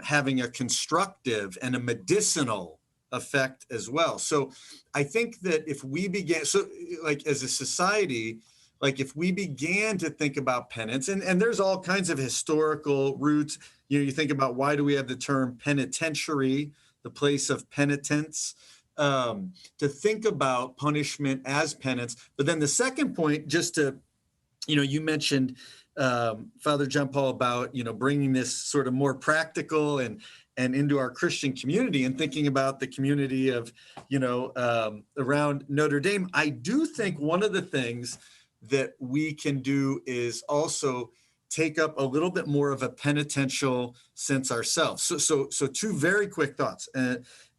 having a constructive and a medicinal effect as well. So I think that if we began, as a society, if we began to think about penance, and there's all kinds of historical roots, you think about, why do we have the term penitentiary, the place of penitence, to think about punishment as penance. But then the second point, just to, you mentioned, Father John Paul, about, bringing this sort of more practical and into our Christian community, and thinking about the community of, around Notre Dame. I do think one of the things that we can do is also take up a little bit more of a penitential sense ourselves. So two very quick thoughts.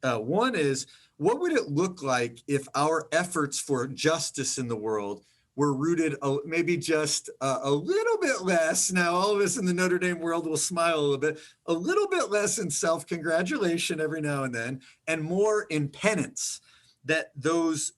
One is, what would it look like if our efforts for justice in the world we're rooted maybe just a little bit less. Now, all of us in the Notre Dame world will smile a little bit less in self-congratulation every now and then, and more in penance. That those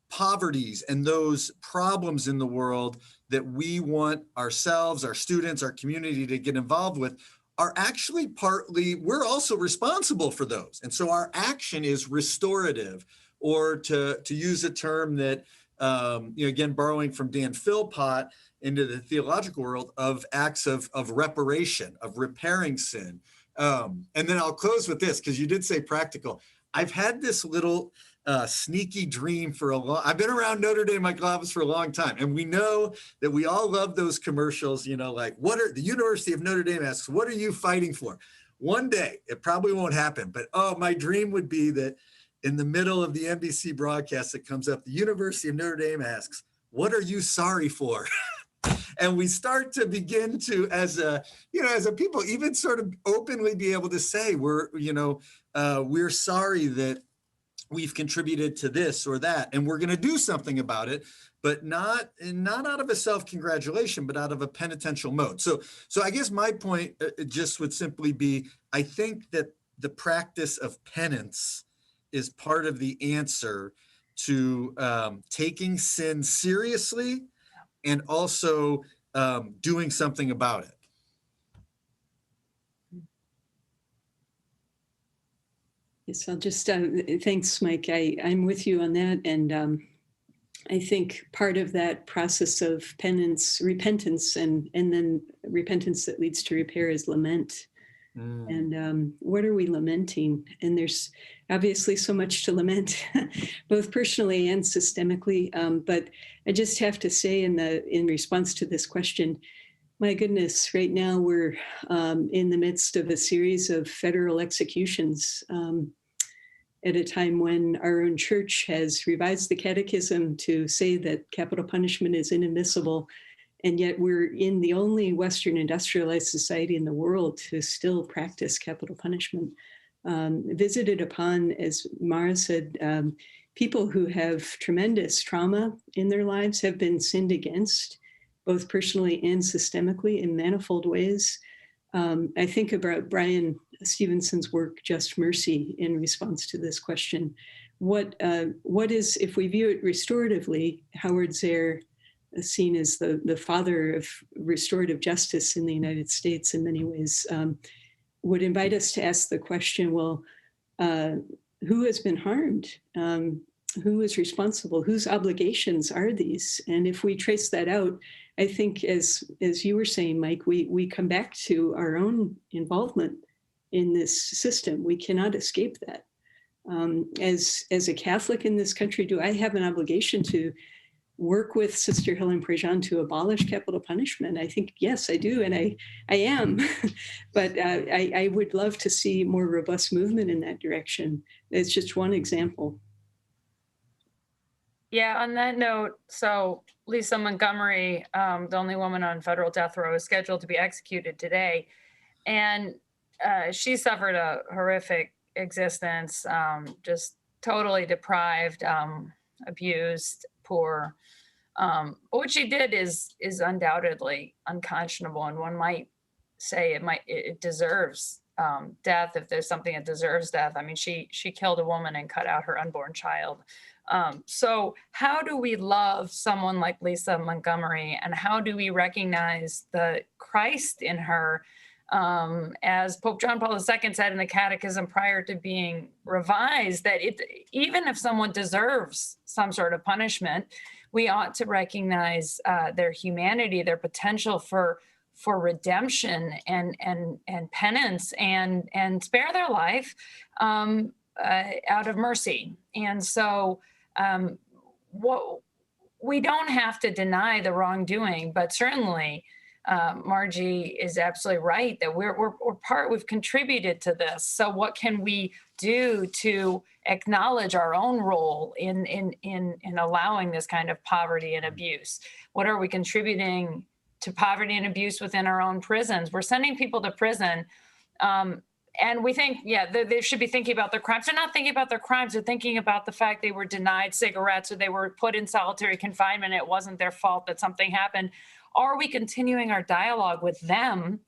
poverties and those problems in the world that we want ourselves, our students, our community to get involved with are actually partly, we're also responsible for those. And so our action is restorative, or to use a term that, again, borrowing from Dan Philpott into the theological world, of acts of reparation, of repairing sin. And then I'll close with this, because you did say practical. I've had this little sneaky dream I've been around Notre Dame Michael Office for a long time. And we know that we all love those commercials, like the University of Notre Dame asks, what are you fighting for? One day, it probably won't happen, but my dream would be that in the middle of the NBC broadcast that comes up, the University of Notre Dame asks, what are you sorry for? And we start to begin to, as a people, even sort of openly be able to say, we're sorry that we've contributed to this or that, and we're going to do something about it, but not out of a self-congratulation, but out of a penitential mode. So I guess my point just would simply be, I think that the practice of penance is part of the answer to taking sin seriously, and also doing something about it. Yes, I'll just, thanks, Mike. I'm with you on that. And I think part of that process of penance, repentance, and then repentance that leads to repair is lament. And what are we lamenting? And there's obviously so much to lament, both personally and systemically. But I just have to say, in response to this question, my goodness, right now we're in the midst of a series of federal executions at a time when our own church has revised the catechism to say that capital punishment is inadmissible. And yet we're in the only Western industrialized society in the world to still practice capital punishment. Visited upon, as Mara said, people who have tremendous trauma in their lives, have been sinned against, both personally and systemically in manifold ways. I think about Brian Stevenson's work, Just Mercy, in response to this question. What is, if we view it restoratively, Howard Zehr, seen as the father of restorative justice in the United States in many ways, would invite us to ask the question, well, who has been harmed? Who is responsible? Whose obligations are these? And if we trace that out, I think, as you were saying, Mike, we come back to our own involvement in this system. We cannot escape that. As a Catholic in this country, do I have an obligation to work with Sister Helen Prejean to abolish capital punishment? I think, yes, I do, and I am. But I would love to see more robust movement in that direction. It's just one example. Yeah, on that note, so Lisa Montgomery, the only woman on federal death row, is scheduled to be executed today. And she suffered a horrific existence, just totally deprived, abused, poor. What she did is undoubtedly unconscionable, and one might say it deserves death, if there's something that deserves death. I mean, she killed a woman and cut out her unborn child. So how do we love someone like Lisa Montgomery, and how do we recognize the Christ in her? As Pope John Paul II said in the Catechism prior to being revised, that even if someone deserves some sort of punishment, we ought to recognize their humanity, their potential for redemption and penance, and spare their life out of mercy. And so we don't have to deny the wrongdoing, but certainly Margie is absolutely right that we've contributed to this. So what can we do to acknowledge our own role in allowing this kind of poverty and abuse? What are we contributing to poverty and abuse within our own prisons? We're sending people to prison, and we think, yeah, they should be thinking about their crimes. They're not thinking about their crimes. They're thinking about the fact they were denied cigarettes or they were put in solitary confinement. It wasn't their fault that something happened. Are we continuing our dialogue with them?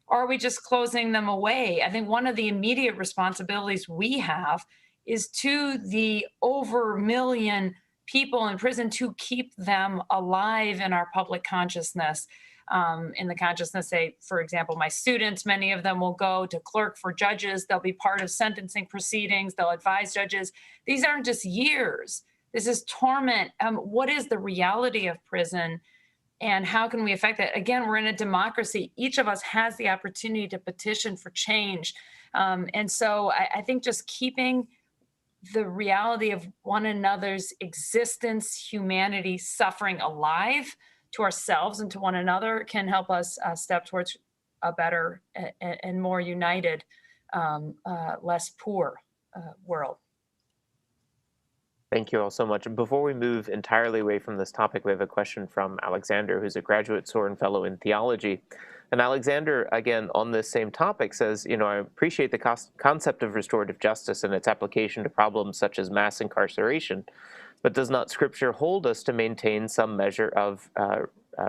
Or are we just closing them away? I think one of the immediate responsibilities we have is to the over 1 million people in prison to keep them alive in our public consciousness. In the consciousness, say, for example, my students, many of them will go to clerk for judges. They'll be part of sentencing proceedings. They'll advise judges. These aren't just years. This is torment. What is the reality of prison? And how can we affect that? Again, we're in a democracy. Each of us has the opportunity to petition for change. And so I think just keeping the reality of one another's existence, humanity, suffering alive to ourselves and to one another can help us step towards a better and more united, less poor world. Thank you all so much. Before we move entirely away from this topic, we have a question from Alexander, who's a graduate Soren Fellow in theology. And Alexander, again, on this same topic says, I appreciate the concept of restorative justice and its application to problems such as mass incarceration, but does not Scripture hold us to maintain some measure of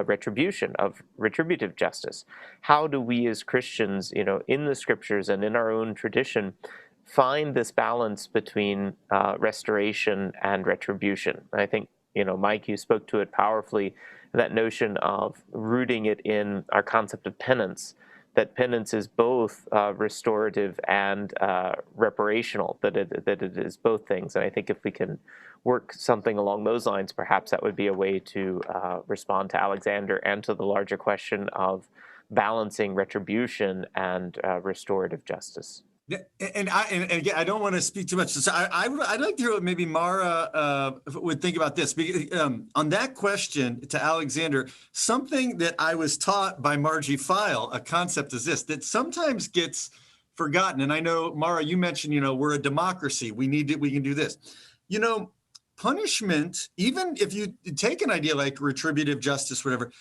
retribution, of retributive justice? How do we as Christians, in the Scriptures and in our own tradition, find this balance between restoration and retribution? And I think, Mike, you spoke to it powerfully, that notion of rooting it in our concept of penance, that penance is both restorative and reparational, that it is both things. And I think if we can work something along those lines, perhaps that would be a way to respond to Alexander and to the larger question of balancing retribution and restorative justice. Yeah, and again, I don't want to speak too much. So I'd like to hear what maybe Mara would think about this. On that question to Alexander, something that I was taught by Margie File, a concept is this, that sometimes gets forgotten. And I know, Mara, you mentioned, we're a democracy. We can do this. Punishment, even if you take an idea like retributive justice, whatever,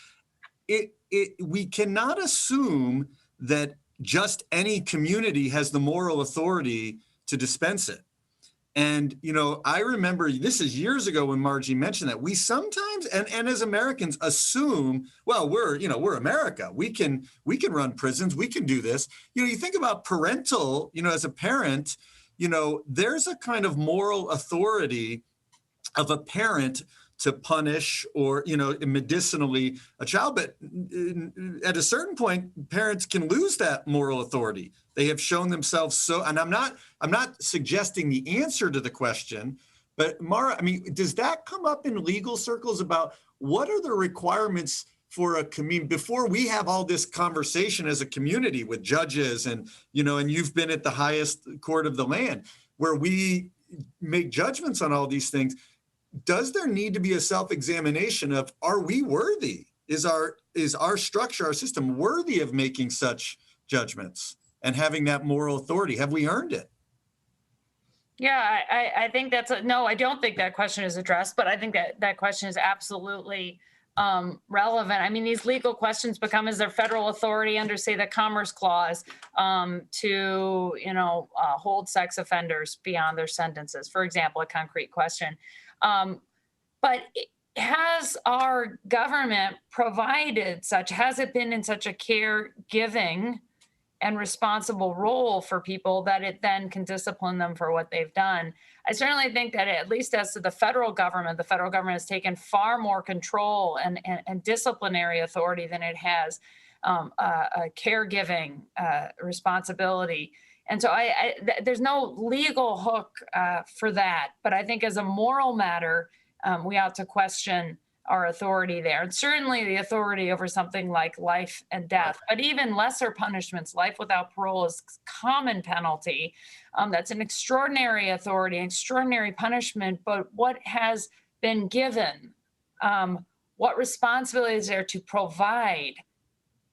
we cannot assume that just any community has the moral authority to dispense it. And, I remember this is years ago when Margie mentioned that we sometimes, and as Americans assume, well, we're America. We can run prisons. We can do this. You think about parental, as a parent, there's a kind of moral authority of a parent to punish or, medicinally a child. But at a certain point, parents can lose that moral authority. They have shown themselves so, and I'm not suggesting the answer to the question, but Mara, does that come up in legal circles about what are the requirements for a community before we have all this conversation as a community with judges and, and you've been at the highest court of the land where we make judgments on all these things? Does there need to be a self-examination of, are we worthy? Is our structure, our system worthy of making such judgments and having that moral authority? Have we earned it? Yeah, I think no, I don't think that question is addressed, but I think that question is absolutely relevant. These legal questions become, is there federal authority under, say, the Commerce Clause to, hold sex offenders beyond their sentences, for example, a concrete question. But has our government provided has it been in such a caregiving and responsible role for people that it then can discipline them for what they've done? I certainly think that at least as to the federal government has taken far more control and disciplinary authority than it has a caregiving responsibility. And so there's no legal hook for that. But I think as a moral matter, we ought to question our authority there. And certainly the authority over something like life and death, but even lesser punishments, life without parole is common penalty. That's an extraordinary authority, extraordinary punishment, but what has been given? What responsibility is there to provide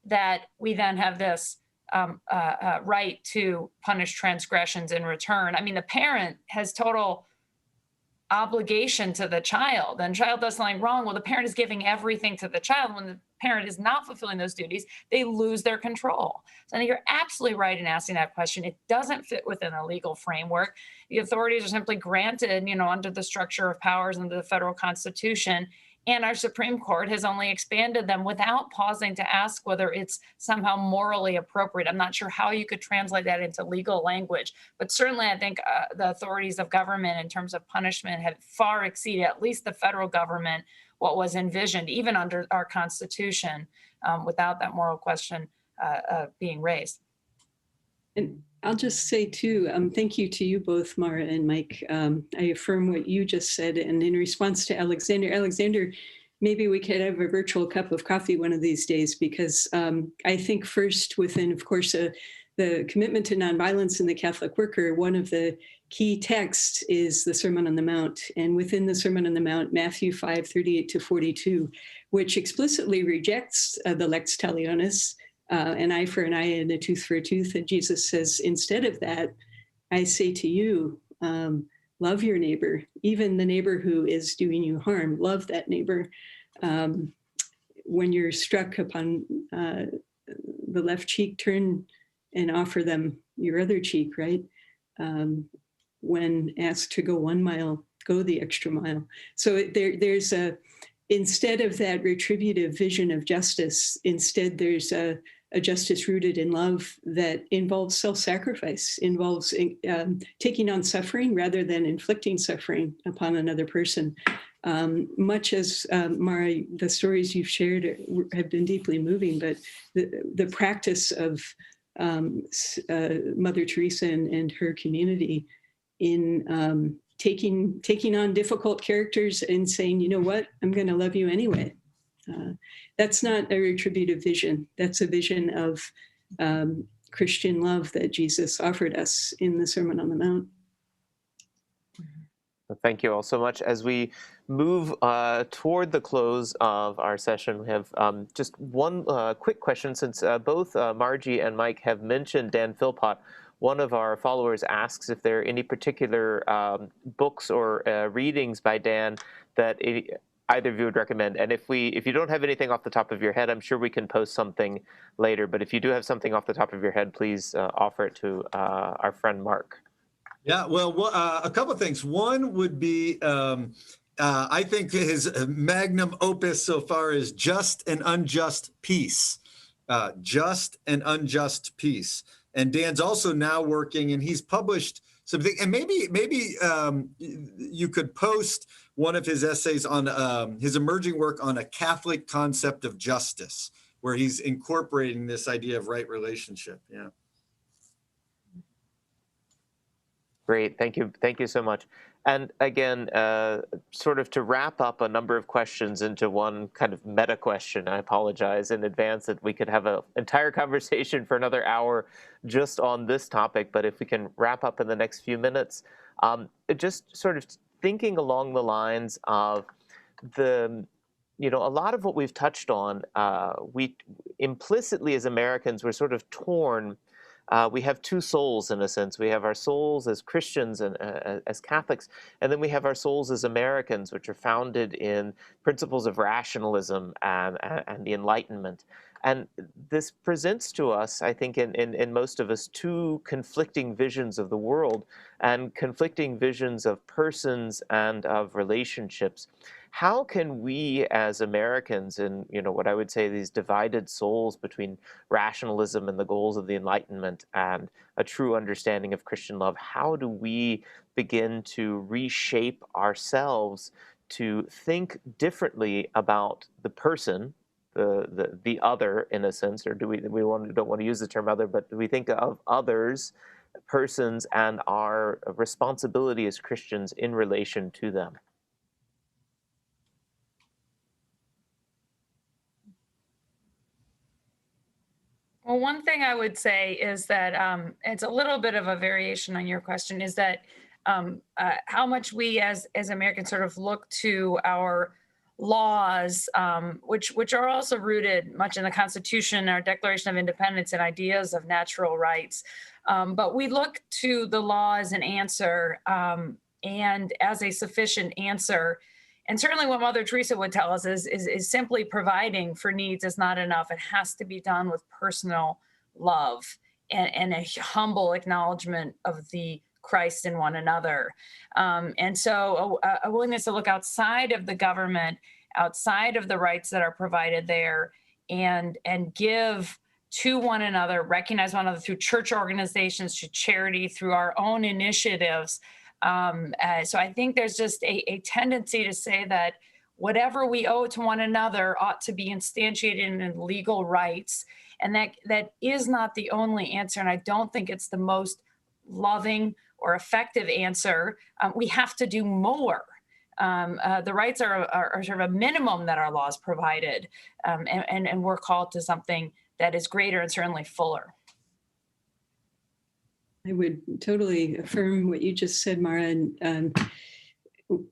that we then have this right to punish transgressions in return? The parent has total obligation to the child, and child does something wrong. Well, the parent is giving everything to the child. When the parent is not fulfilling those duties, they lose their control. So I think you're absolutely right in asking that question. It doesn't fit within a legal framework. The authorities are simply granted, under the structure of powers under the federal Constitution. And our Supreme Court has only expanded them without pausing to ask whether it's somehow morally appropriate. I'm not sure how you could translate that into legal language, but certainly I think the authorities of government in terms of punishment have far exceeded, at least the federal government, what was envisioned, even under our Constitution, without that moral question being raised. And I'll just say too, thank you to you both, Mara and Mike. I affirm what you just said. And in response to Alexander, maybe we could have a virtual cup of coffee one of these days, because I think first within, of course, the commitment to nonviolence in the Catholic worker, one of the key texts is the Sermon on the Mount. And within the Sermon on the Mount, Matthew 5:38-42, which explicitly rejects the lex talionis, an eye for an eye and a tooth for a tooth. And Jesus says, instead of that, I say to you, love your neighbor, even the neighbor who is doing you harm. Love that neighbor. When you're struck upon the left cheek, turn and offer them your other cheek, right? When asked to go 1 mile, go the extra mile. So there's instead of that retributive vision of justice, instead there's a justice rooted in love that involves self-sacrifice, involves taking on suffering rather than inflicting suffering upon another person. Much as, Mara, the stories you've shared have been deeply moving, but the practice of Mother Teresa and her community in taking on difficult characters and saying, you know what, I'm going to love you anyway. That's not a retributive vision. That's a vision of Christian love that Jesus offered us in the Sermon on the Mount. Thank you all so much. As we move toward the close of our session, we have just one quick question. Since both Margie and Mike have mentioned Dan Philpott, one of our followers asks if there are any particular books or readings by Dan that either of you would recommend. And if you don't have anything off the top of your head, I'm sure we can post something later. But if you do have something off the top of your head, please offer it to our friend Mark. Yeah, well, a couple of things. One would be, I think his magnum opus so far is Just and Unjust Peace. Just and Unjust Peace. And Dan's also now working, and he's published something. And maybe you could post one of his essays on his emerging work on a Catholic concept of justice, where he's incorporating this idea of right relationship. Yeah. Great, thank you so much. And again, sort of to wrap up a number of questions into one kind of meta question, I apologize in advance that we could have an entire conversation for another hour just on this topic, but if we can wrap up in the next few minutes, just sort of thinking along the lines of a lot of what we've touched on, we implicitly as Americans, we're sort of torn. We have two souls, in a sense. We have our souls as Christians and as Catholics, and then we have our souls as Americans, which are founded in principles of rationalism and the Enlightenment. And this presents to us, I think, in most of us, two conflicting visions of the world and conflicting visions of persons and of relationships. How can we as Americans, in what I would say these divided souls between rationalism and the goals of the Enlightenment and a true understanding of Christian love, how do we begin to reshape ourselves to think differently about the person, the other, in a sense, or don't want to use the term other, but do we think of others, persons, and our responsibility as Christians in relation to them? Well, one thing I would say is that it's a little bit of a variation on your question, is that how much we as Americans sort of look to our laws, which are also rooted much in the Constitution, our Declaration of Independence, and ideas of natural rights. But we look to the law as an answer and as a sufficient answer And certainly what Mother Teresa would tell us is simply providing for needs is not enough. It has to be done with personal love and a humble acknowledgement of the Christ in one another. And so a willingness to look outside of the government, outside of the rights that are provided there, and give to one another, recognize one another through church organizations, through charity, through our own initiatives. So I think there's just a tendency to say that whatever we owe to one another ought to be instantiated in legal rights. And that is not the only answer. And I don't think it's the most loving or effective answer. We have to do more. The rights are sort of a minimum that our laws provided. And we're called to something that is greater and certainly fuller. I would totally affirm what you just said, Mara. And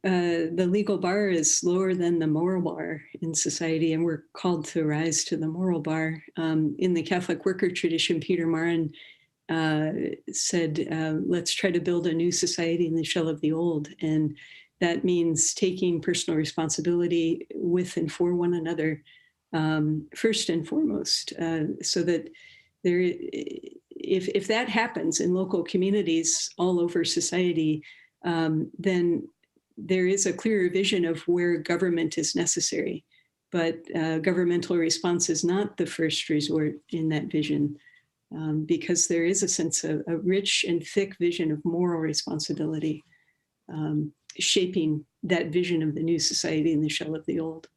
the legal bar is lower than the moral bar in society, and we're called to rise to the moral bar. In the Catholic worker tradition, Peter Maran said, let's try to build a new society in the shell of the old. And that means taking personal responsibility with and for one another, first and foremost, so that there, if that happens in local communities all over society, then there is a clearer vision of where government is necessary. But governmental response is not the first resort in that vision, because there is a sense of a rich and thick vision of moral responsibility shaping that vision of the new society in the shell of the old.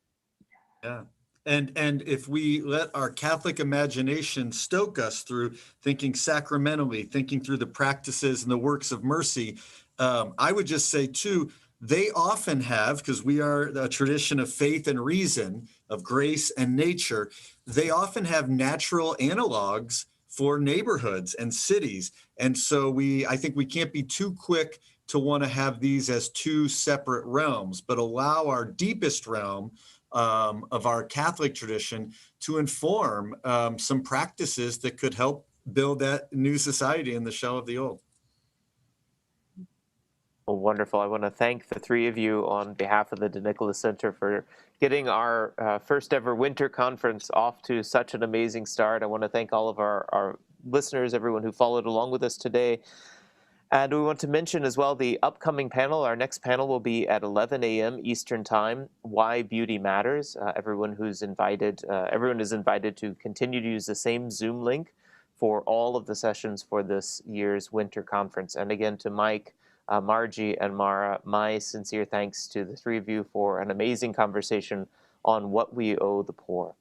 Yeah. And if we let our Catholic imagination stoke us through thinking sacramentally, thinking through the practices and the works of mercy, I would just say too, they often have, because we are a tradition of faith and reason, of grace and nature, they often have natural analogs for neighborhoods and cities. And so I think we can't be too quick to want to have these as two separate realms, but allow our deepest realm of our Catholic tradition to inform some practices that could help build that new society in the shell of the old. Well, wonderful. I want to thank the three of you on behalf of the De Nicola Center for getting our first ever winter conference off to such an amazing start. I want to thank all of our listeners, everyone who followed along with us today. And we want to mention as well the upcoming panel. Our next panel will be at 11 a.m. Eastern Time, Why Beauty Matters. Everyone is invited to continue to use the same Zoom link for all of the sessions for this year's winter conference. And again, to Mike, Margie, and Mara, my sincere thanks to the three of you for an amazing conversation on what we owe the poor.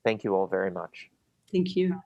Thank you all very much. Thank you.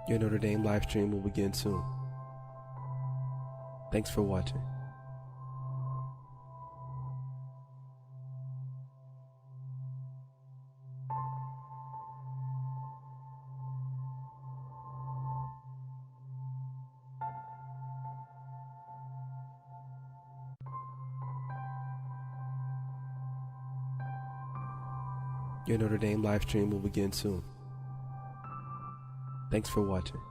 Your Notre Dame live stream will begin soon. Thanks for watching. Your Notre Dame live stream will begin soon. Thanks for watching.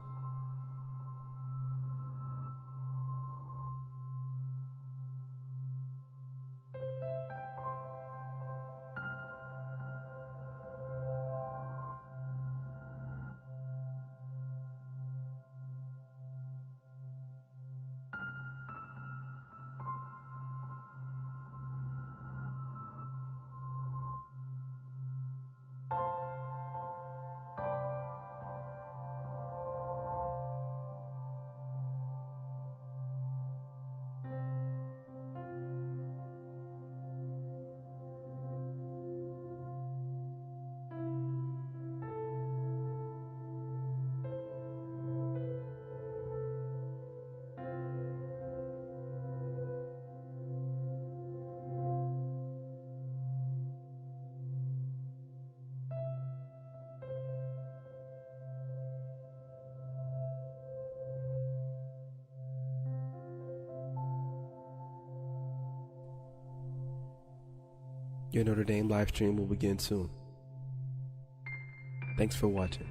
Your Notre Dame live stream will begin soon. Thanks for watching.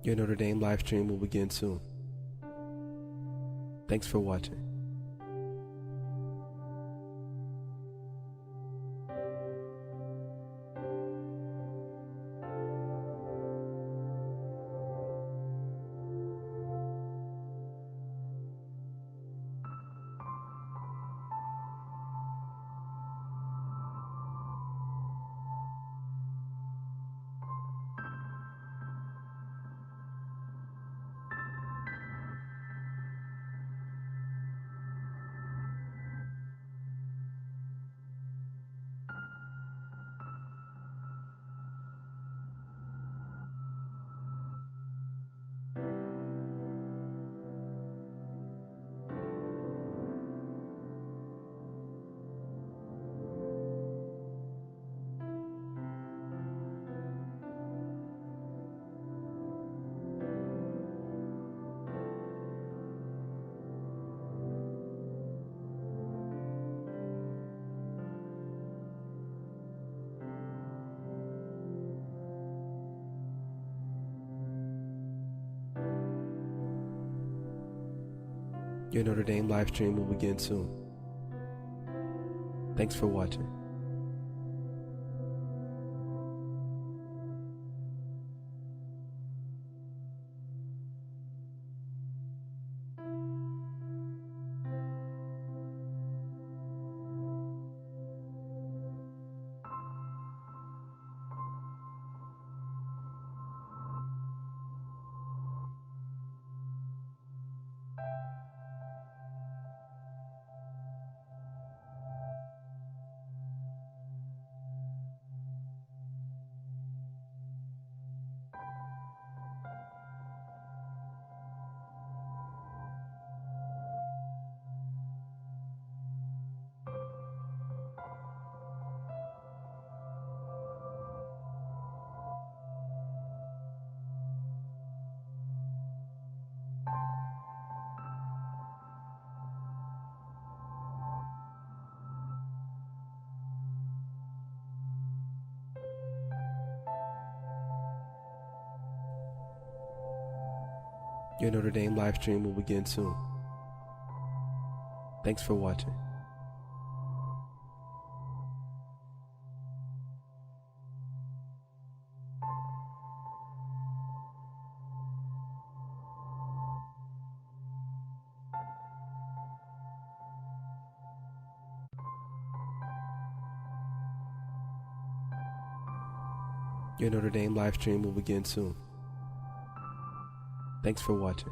Your Notre Dame live stream will begin soon. Thanks for watching. Your Notre Dame live stream will begin soon. Thanks for watching. Your Notre Dame live stream will begin soon. Thanks for watching. Your Notre Dame live stream will begin soon. Thanks for watching.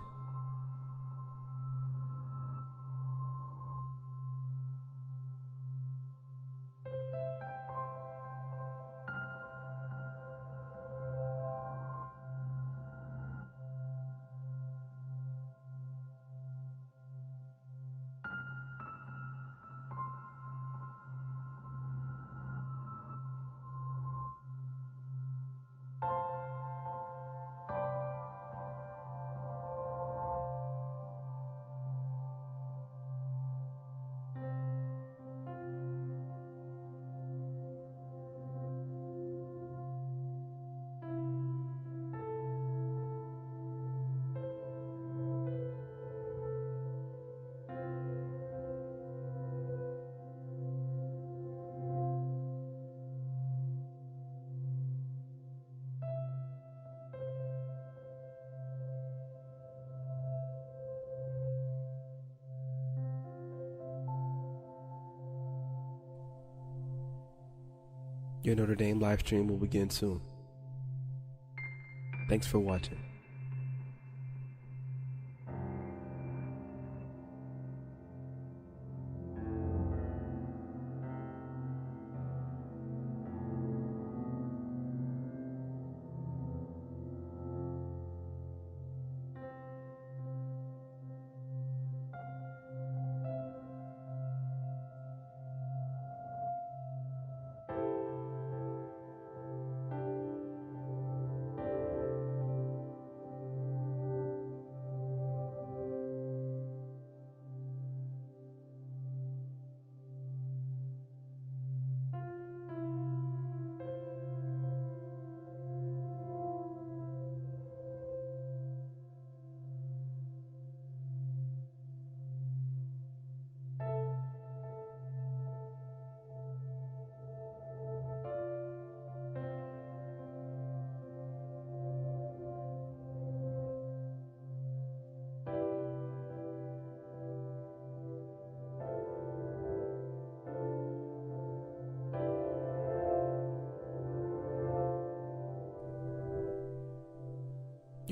Your Notre Dame live stream will begin soon. Thanks for watching.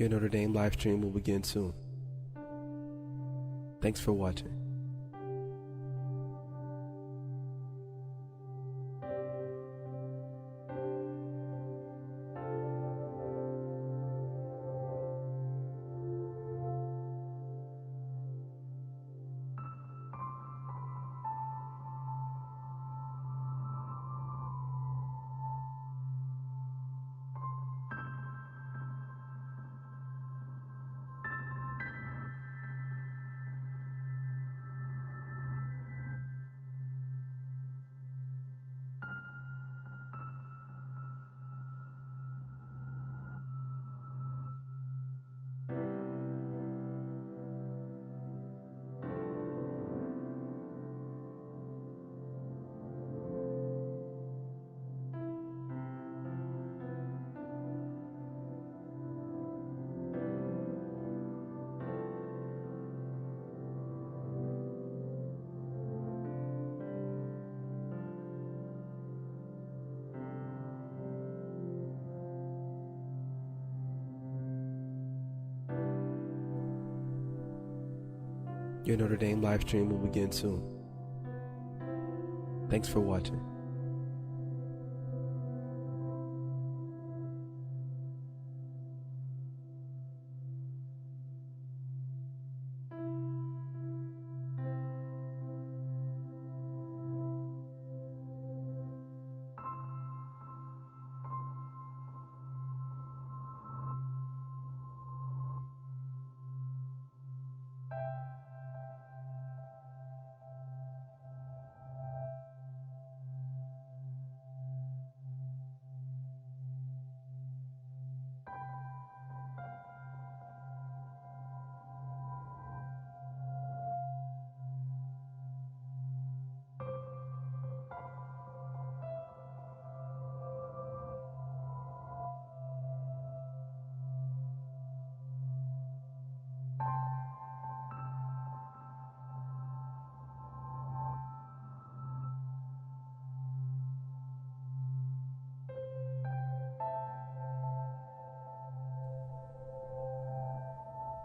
Your Notre Dame live stream will begin soon. Thanks for watching. Your Notre Dame live stream will begin soon. Thanks for watching.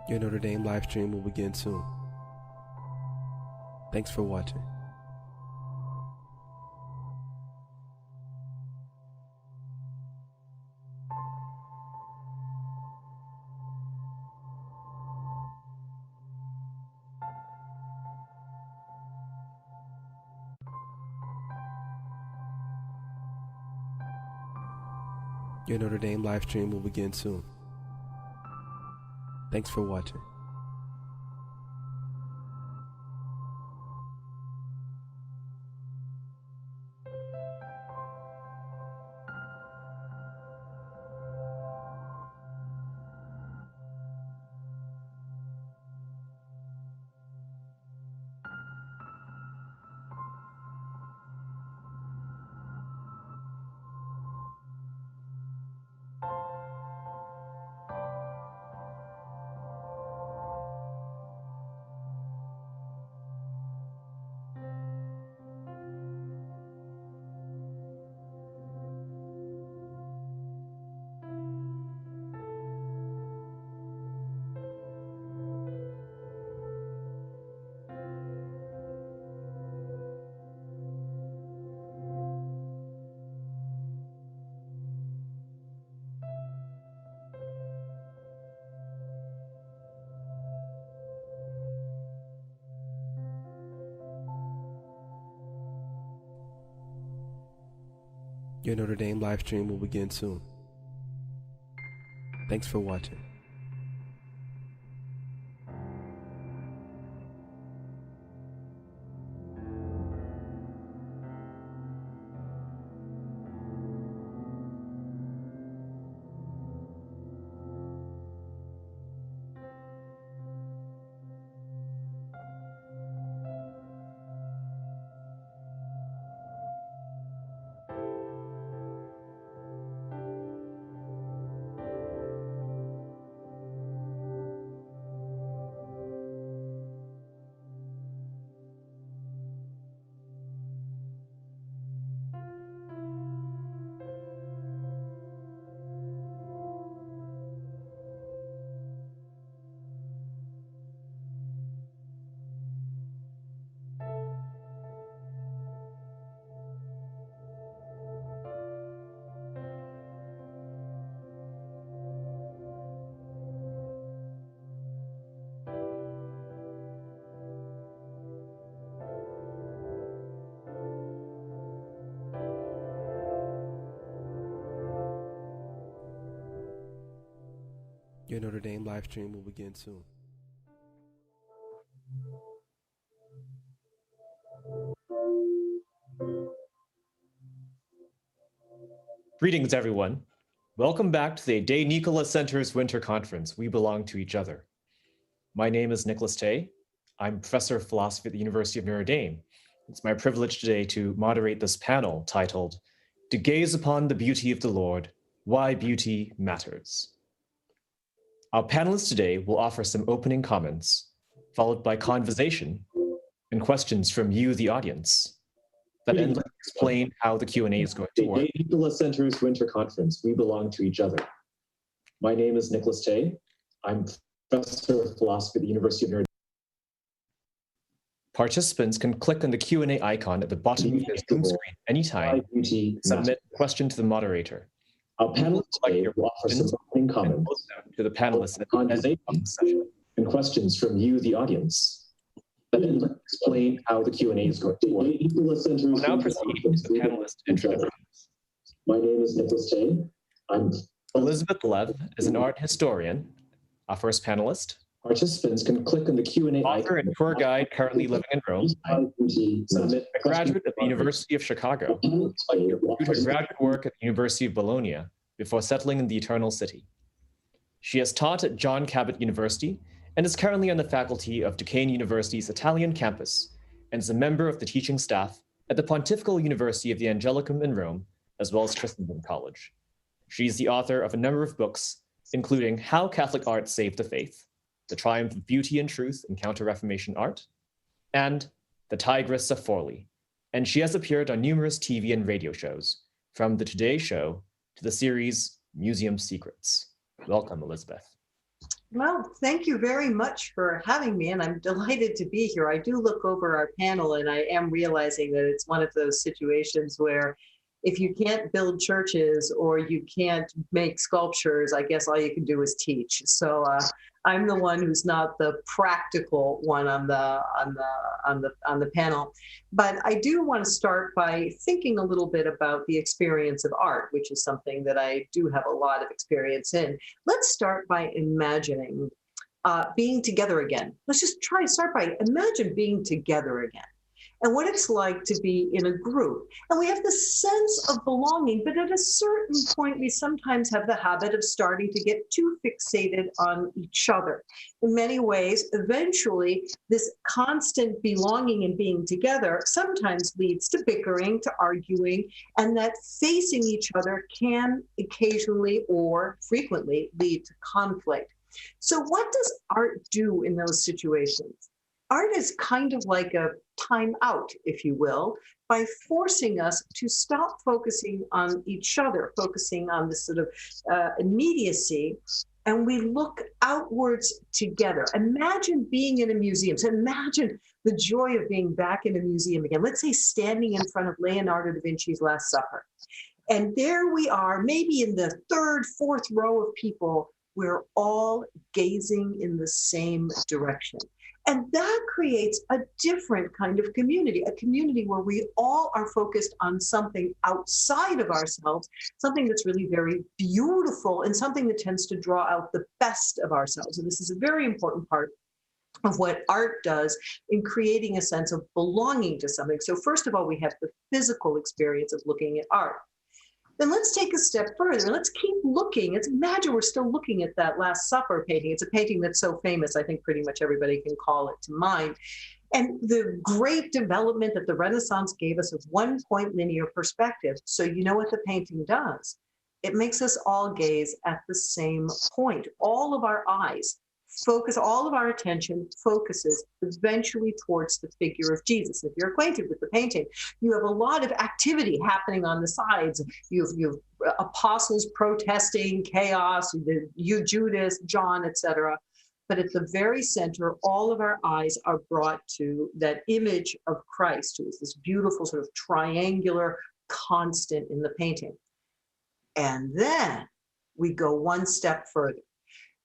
Your Notre Dame live stream will begin soon. Thanks for watching. Your Notre Dame live stream will begin soon. Thanks for watching. Your Notre Dame live stream will begin soon. Thanks for watching. Your Notre Dame live stream will begin soon. Greetings, everyone. Welcome back to the De Nicola Center's Winter Conference, We Belong to Each Other. My name is Nicholas Tay. I'm professor of philosophy at the University of Notre Dame. It's my privilege today to moderate this panel titled, To Gaze Upon the Beauty of the Lord, Why Beauty Matters. Our panelists today will offer some opening comments, followed by conversation and questions from you, the audience, that end with explain how the Q&A is going to work. The Nicola Center's Winter Conference, We Belong to Each Other. My name is Nicholas Tay. I'm professor of philosophy at the University of Notre Dame. Participants can click on the Q&A icon at the bottom of their Zoom screen anytime and submit a question to the moderator. Our panelists today will offer some opening comments to the panelists at the end of the session and questions from you, the audience, that then explain how the Q&A is going to work. We'll now proceed to the panelist introductions. My name is Nicholas Tay. I'm Elizabeth Lev is an art historian, our first panelist. Participants can click on the Q&A author and tour guide currently living in Rome, submit a graduate of the University of Chicago, who did graduate work at the University of Bologna before settling in the Eternal City. She has taught at John Cabot University and is currently on the faculty of Duquesne University's Italian campus and is a member of the teaching staff at the Pontifical University of the Angelicum in Rome, as well as Christendom College. She is the author of a number of books, including How Catholic Art Saved the Faith, The Triumph of Beauty and Truth in Counter-Reformation Art, and The Tigress of Forli. And she has appeared on numerous TV and radio shows, from The Today Show to the series Museum Secrets. Welcome, Elizabeth. Well, thank you very much for having me, and I'm delighted to be here. I do look over our panel, and I am realizing that it's one of those situations where if you can't build churches or you can't make sculptures, I guess all you can do is teach. So I'm the one who's not the practical one on the panel, but I do want to start by thinking a little bit about the experience of art, which is something that I do have a lot of experience in. Let's start by imagining being together again. Let's just start by imagine being together again and what it's like to be in a group. And we have this sense of belonging, but at a certain point, we sometimes have the habit of starting to get too fixated on each other. In many ways, eventually, this constant belonging and being together sometimes leads to bickering, to arguing, and that facing each other can occasionally or frequently lead to conflict. So what does art do in those situations? Art is kind of like a time out, if you will, by forcing us to stop focusing on each other, focusing on this sort of immediacy, and we look outwards together. Imagine being in a museum. So imagine the joy of being back in a museum again. Let's say standing in front of Leonardo da Vinci's Last Supper. And there we are, maybe in the third, fourth row of people, we're all gazing in the same direction. And that creates a different kind of community, a community where we all are focused on something outside of ourselves, something that's really very beautiful and something that tends to draw out the best of ourselves. And this is a very important part of what art does in creating a sense of belonging to something. So first of all, we have the physical experience of looking at art. Then let's take a step further. Let's keep looking. Let's imagine we're still looking at that Last Supper painting. It's a painting that's so famous, I think pretty much everybody can call it to mind. And the great development that the Renaissance gave us of one-point linear perspective. So you know what the painting does? It makes us all gaze at the same point. All of our eyes focus, all of our attention focuses eventually towards the figure of Jesus. If you're acquainted with the painting, you have a lot of activity happening on the sides. You've apostles protesting, chaos, you, Judas, John, etc. But at the very center, all of our eyes are brought to that image of Christ, who is this beautiful sort of triangular constant in the painting. And then we go one step further.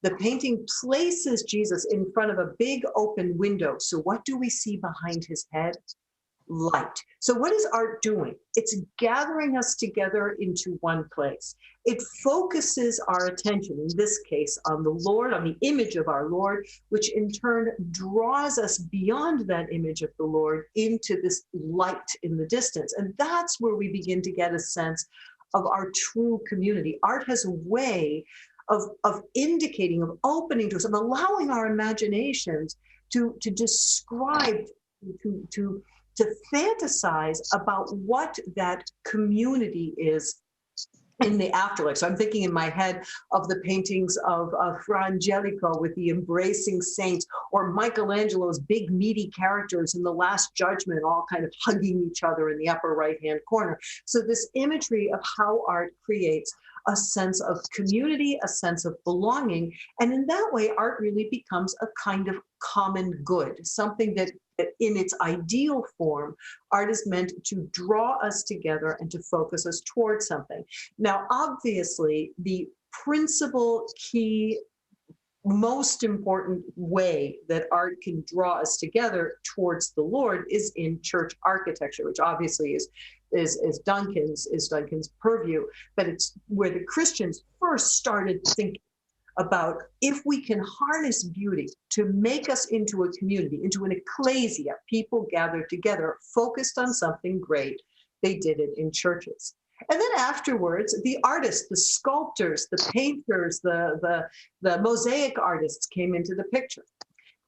The painting places Jesus in front of a big open window. So what do we see behind his head? Light. So what is art doing? It's gathering us together into one place. It focuses our attention, in this case, on the Lord, on the image of our Lord, which in turn draws us beyond that image of the Lord into this light in the distance. And that's where we begin to get a sense of our true community. Art has a way of indicating, of opening to us, of allowing our imaginations to describe, to fantasize about what that community is in the afterlife. So I'm thinking in my head of the paintings of Fra Angelico with the embracing saints, or Michelangelo's big meaty characters in the Last Judgment, all kind of hugging each other in the upper right-hand corner. So this imagery of how art creates a sense of community, a sense of belonging. And in that way, art really becomes a kind of common good, something that in its ideal form, art is meant to draw us together and to focus us towards something. Now, obviously, the principal, key, most important way that art can draw us together towards the Lord is in church architecture, which obviously is Duncan's purview, but it's where the Christians first started thinking about if we can harness beauty to make us into a community, into an ecclesia, people gathered together, focused on something great. They did it in churches. And then afterwards, the artists, the sculptors, the painters, the mosaic artists came into the picture.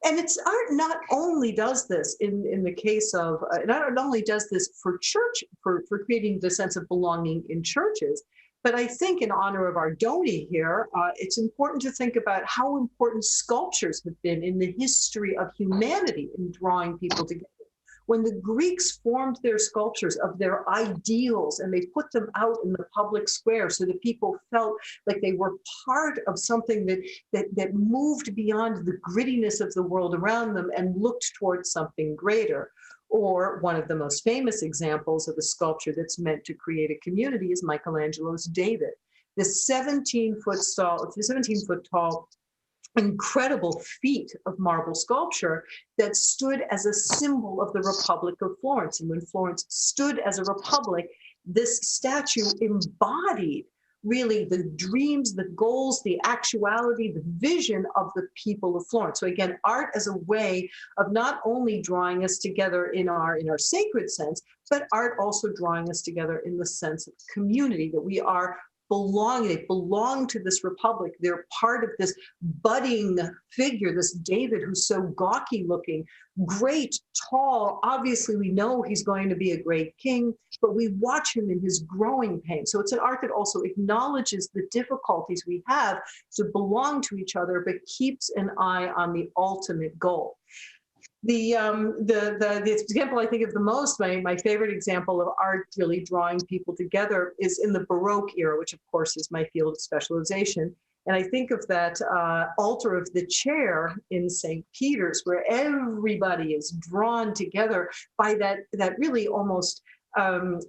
And it's art not only does this in the case of, not only does this for church, for creating the sense of belonging in churches, but I think in honor of our Doni here, it's important to think about how important sculptures have been in the history of humanity in drawing people together. When the Greeks formed their sculptures of their ideals and they put them out in the public square so that people felt like they were part of something that moved beyond the grittiness of the world around them and looked towards something greater. Or one of the most famous examples of a sculpture that's meant to create a community is Michelangelo's David. This 17-foot tall, incredible feat of marble sculpture that stood as a symbol of the Republic of Florence. And when Florence stood as a republic, this statue embodied really the dreams, the goals, the actuality, the vision of the people of Florence. So again, art as a way of not only drawing us together in our sacred sense, but art also drawing us together in the sense of community, that we are they belong to this republic. They're part of this budding figure, this David who's so gawky looking, great, tall. Obviously, we know he's going to be a great king, but we watch him in his growing pain. So it's an art that also acknowledges the difficulties we have to belong to each other, but keeps an eye on the ultimate goal. The example I think of the most, my favorite example of art really drawing people together is in the Baroque era, which of course is my field of specialization. And I think of that altar of the chair in St. Peter's, where everybody is drawn together by that really almost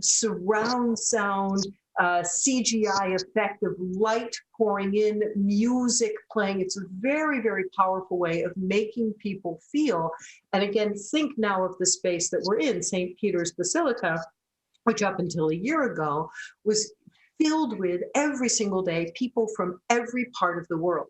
surround sound, CGI effect of light pouring in, music playing. It's a very, very powerful way of making people feel. And again, think now of the space that we're in, St. Peter's Basilica, which up until a year ago was filled with every single day people from every part of the world.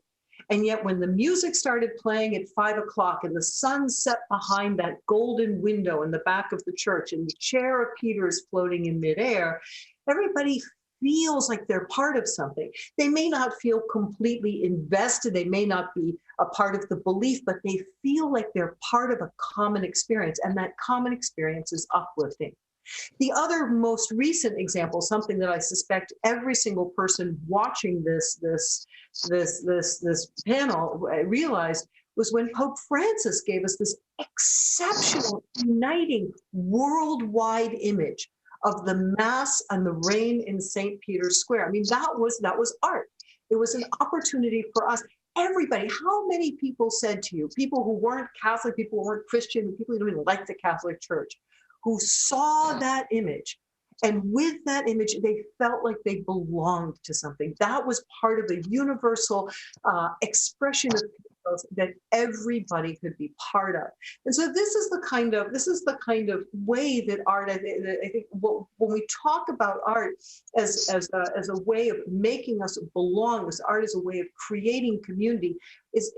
And yet when the music started playing at 5 o'clock and the sun set behind that golden window in the back of the church and the chair of Peter is floating in midair, everybody feels like they're part of something. They may not feel completely invested. They may not be a part of the belief, but they feel like they're part of a common experience. And that common experience is uplifting. The other most recent example, something that I suspect every single person watching this panel realized, was when Pope Francis gave us this exceptional, uniting, worldwide image of the Mass and the Rain in St. Peter's Square. I mean, that was art. It was an opportunity for us. Everybody, how many people said to you, people who weren't Catholic, people who weren't Christian, people who didn't even like the Catholic Church, who saw that image, and with that image, they felt like they belonged to something. That was part of a universal expression of that everybody could be part of. And so this is the kind of way that art, I think when we talk about art as a way of making us belong, as art as a way of creating community, is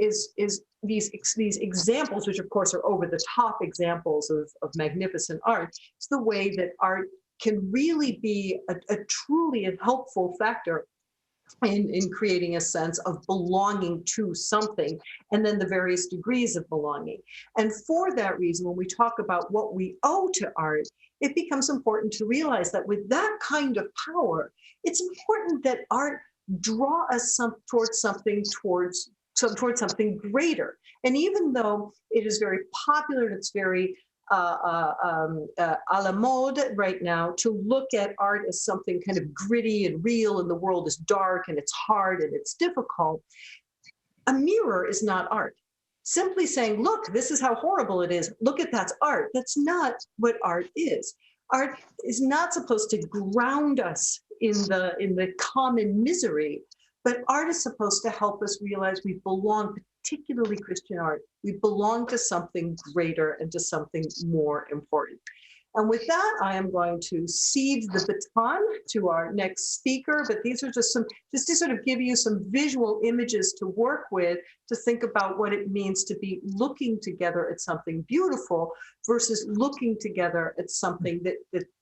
these examples, which of course are over the top examples of magnificent art. It's the way that art can really be a truly helpful factor in creating a sense of belonging to something, and then the various degrees of belonging. And for that reason, when we talk about what we owe to art, it becomes important to realize that with that kind of power, it's important that art draw us towards something greater. And even though it is very popular and it's very a la mode right now to look at art as something kind of gritty and real, and the world is dark and it's hard and it's difficult, a mirror is not art. Simply saying, look, this is how horrible it is, look at that's art. That's not what art is. Art is not supposed to ground us in the common misery, but art is supposed to help us realize we belong, particularly Christian art, we belong to something greater and to something more important. And with that, I am going to cede the baton to our next speaker, but these are just to sort of give you some visual images to work with, to think about what it means to be looking together at something beautiful versus looking together at something that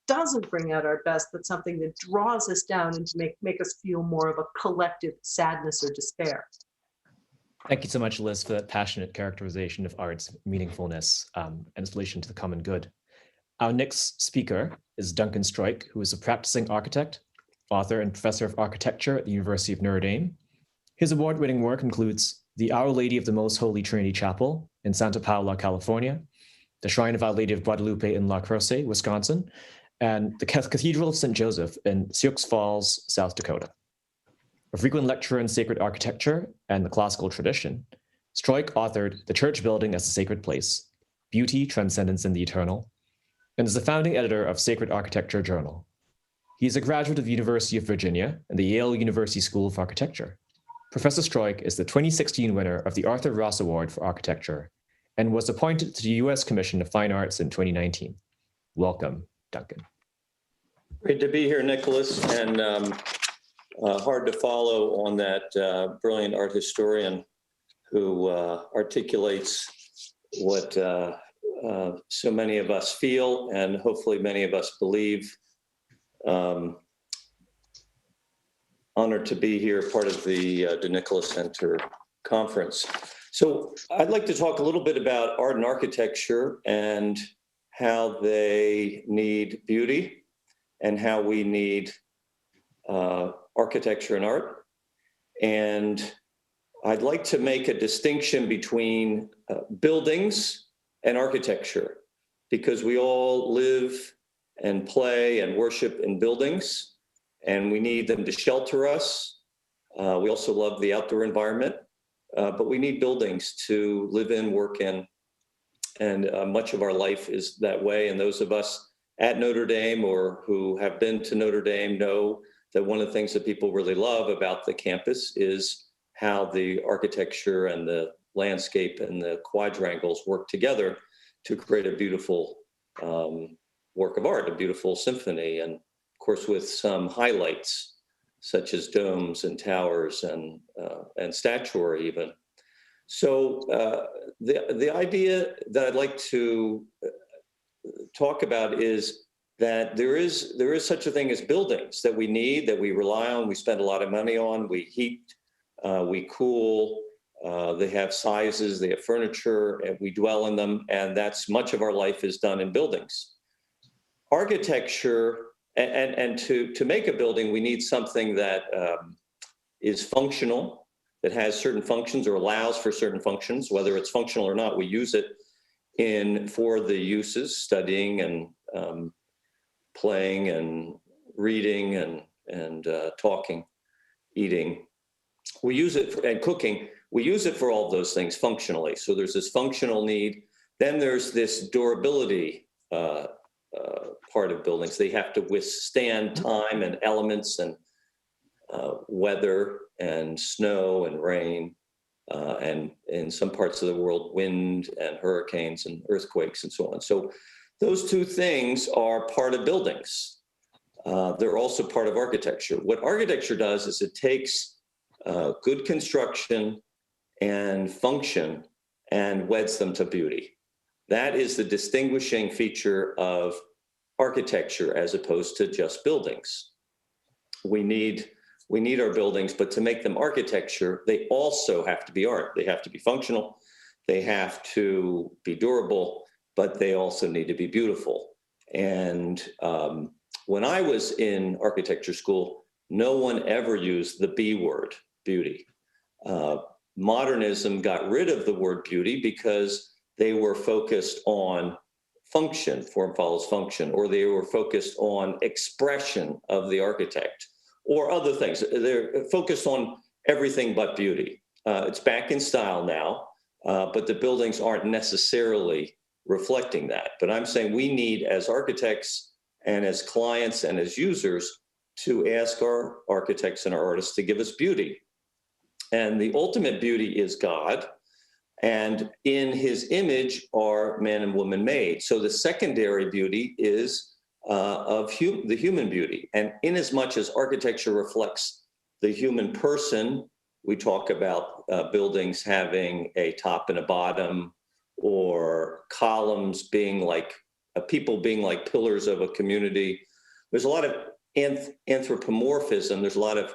doesn't bring out our best, but something that draws us down and to make us feel more of a collective sadness or despair. Thank you so much, Liz, for that passionate characterization of art's meaningfulness and its relation to the common good. Our next speaker is Duncan Struyck, who is a practicing architect, author, and professor of architecture at the University of Notre Dame. His award-winning work includes the Our Lady of the Most Holy Trinity Chapel in Santa Paula, California, the Shrine of Our Lady of Guadalupe in La Crosse, Wisconsin, and the Cathedral of St. Joseph in Sioux Falls, South Dakota. A frequent lecturer in sacred architecture and the classical tradition, Stroik authored The Church Building as a Sacred Place, Beauty, Transcendence, and the Eternal, and is the founding editor of Sacred Architecture Journal. He is a graduate of the University of Virginia and the Yale University School of Architecture. Professor Stroik is the 2016 winner of the Arthur Ross Award for Architecture and was appointed to the U.S. Commission of Fine Arts in 2019. Welcome, Duncan. Great to be here, Nicholas, and hard to follow on that brilliant art historian who articulates what so many of us feel and hopefully many of us believe. Honored to be here, part of the dNicholas Center conference. So I'd like to talk a little bit about art and architecture and how they need beauty and how we need architecture and art. And I'd like to make a distinction between buildings and architecture, because we all live and play and worship in buildings, and we need them to shelter us. We also love the outdoor environment, but we need buildings to live in, work in, and much of our life is that way. And those of us at Notre Dame or who have been to Notre Dame know that one of the things that people really love about the campus is how the architecture and the landscape and the quadrangles work together to create a beautiful work of art, a beautiful symphony, and of course with some highlights such as domes and towers and statuary even. So the idea that I'd like to talk about is that there is such a thing as buildings that we need, that we rely on, we spend a lot of money on, we heat, we cool, they have sizes, they have furniture, and we dwell in them, and that's much of our life is done in buildings. Architecture, and to make a building, we need something that is functional, that has certain functions or allows for certain functions. Whether it's functional or not, we use it for the uses, studying and playing and reading and talking, eating. We use it and cooking. We use it for all of those things functionally. So there's this functional need. Then there's this durability part of buildings. They have to withstand time and elements and weather and snow and rain, and in some parts of the world, wind and hurricanes and earthquakes and so on. So those two things are part of buildings. They're also part of architecture. What architecture does is it takes good construction and function and weds them to beauty. That is the distinguishing feature of architecture as opposed to just buildings. We need our buildings, but to make them architecture, they also have to be art. They have to be functional, they have to be durable, but they also need to be beautiful. And when I was in architecture school, no one ever used the B word, beauty. Modernism got rid of the word beauty because they were focused on function, form follows function, or they were focused on expression of the architect or other things. They're focused on everything but beauty. It's back in style now, but the buildings aren't necessarily reflecting that. But I'm saying we need, as architects and as clients and as users, to ask our architects and our artists to give us beauty. And the ultimate beauty is God, and in his image are man and woman made. So the secondary beauty is of the human beauty. And inasmuch as architecture reflects the human person, we talk about buildings having a top and a bottom, or columns being like people being like pillars of a community. There's a lot of anthropomorphism. There's a lot of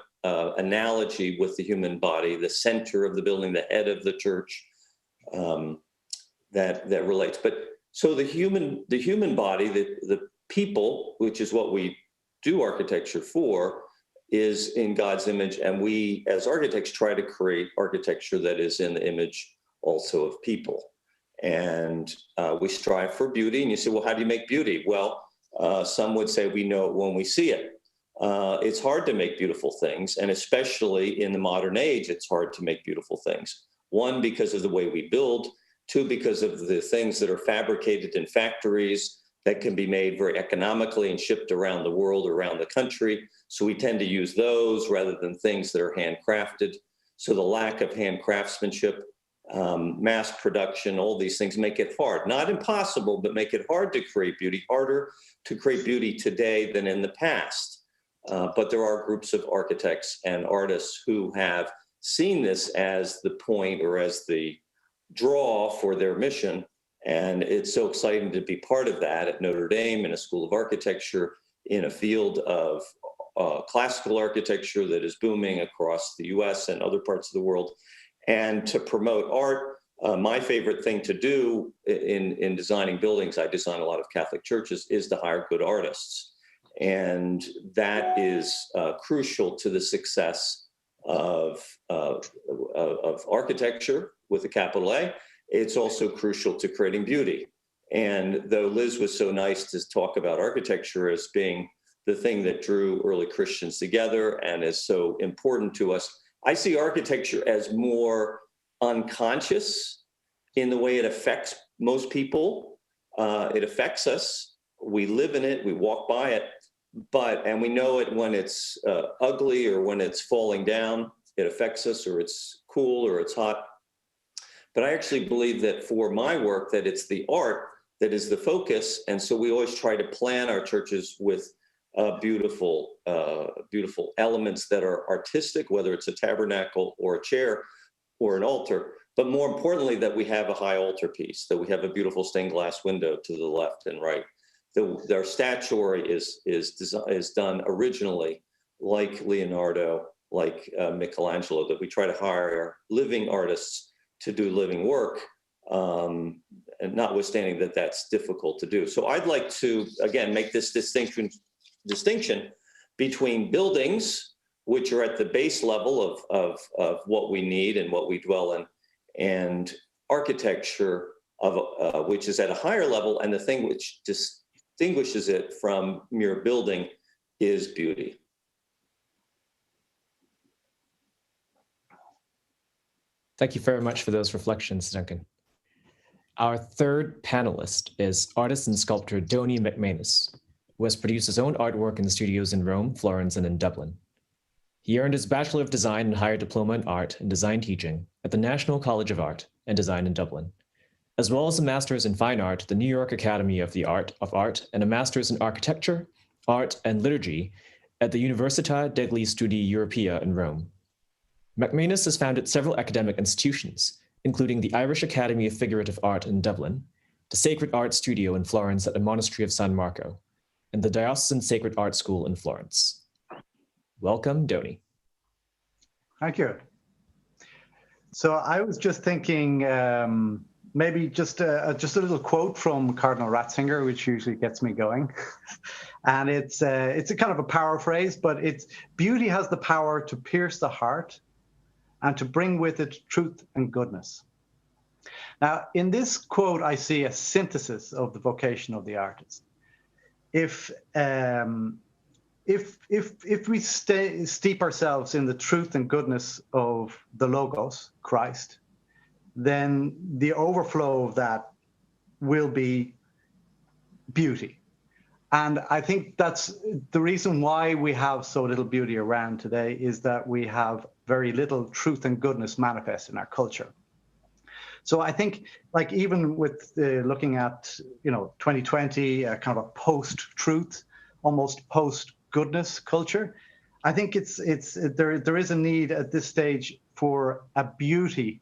analogy with the human body, the center of the building, the head of the church, that relates. But so the human body, the people, which is what we do architecture for, is in God's image, and we as architects try to create architecture that is in the image also of people. And we strive for beauty. And you say, well, how do you make beauty? Well, some would say we know it when we see it. It's hard to make beautiful things. And especially in the modern age, it's hard to make beautiful things. One, because of the way we build. Two, because of the things that are fabricated in factories that can be made very economically and shipped around the world, around the country. So we tend to use those rather than things that are handcrafted. So the lack of hand craftsmanship, mass production, all these things make it hard. Not impossible, but make it hard to create beauty, harder to create beauty today than in the past. But there are groups of architects and artists who have seen this as the point or as the draw for their mission. And it's so exciting to be part of that at Notre Dame in a School of Architecture, in a field of classical architecture that is booming across the US and other parts of the world. And to promote art, my favorite thing to do in designing buildings, I design a lot of Catholic churches, is to hire good artists. And that is crucial to the success of architecture with a capital A. It's also crucial to creating beauty. And though Liz was so nice to talk about architecture as being the thing that drew early Christians together and is so important to us, I see architecture as more unconscious in the way it affects most people. It affects us. We live in it, we walk by it, and we know it when it's ugly or when it's falling down. It affects us, or it's cool or it's hot. But I actually believe that for my work, that it's the art that is the focus. And so we always try to plan our churches with beautiful elements that are artistic, whether it's a tabernacle or a chair or an altar, but more importantly, that we have a high altarpiece, that we have a beautiful stained glass window to the left and right. Our statuary is done originally like Leonardo, like Michelangelo, that we try to hire living artists to do living work, and notwithstanding that that's difficult to do. So I'd like to, again, make this distinction between buildings, which are at the base level of what we need and what we dwell in, and architecture, which is at a higher level, and the thing which distinguishes it from mere building is beauty. Thank you very much for those reflections, Duncan. Our third panelist is artist and sculptor Donny McManus, who has produced his own artwork in the studios in Rome, Florence, and in Dublin. He earned his Bachelor of Design and higher diploma in art and design teaching at the National College of Art and Design in Dublin, as well as a master's in fine art at the New York Academy of the Art of Art and a master's in architecture, art, and liturgy at the Università degli Studi Europei in Rome. McManus has founded several academic institutions, including the Irish Academy of Figurative Art in Dublin, the Sacred Art Studio in Florence at the Monastery of San Marco, and the Diocesan Sacred Art School in Florence. Welcome, Donny. Thank you. So I was just thinking, maybe just a little quote from Cardinal Ratzinger, which usually gets me going. And it's a kind of a paraphrase, but it's beauty has the power to pierce the heart and to bring with it truth and goodness. Now, in this quote, I see a synthesis of the vocation of the artist. If we steep ourselves in the truth and goodness of the Logos, Christ, then the overflow of that will be beauty. And I think that's the reason why we have so little beauty around today, is that we have very little truth and goodness manifest in our culture. So I think, like, even with looking at 2020, kind of a post-truth, almost post-goodness culture, I think there is a need at this stage for a beauty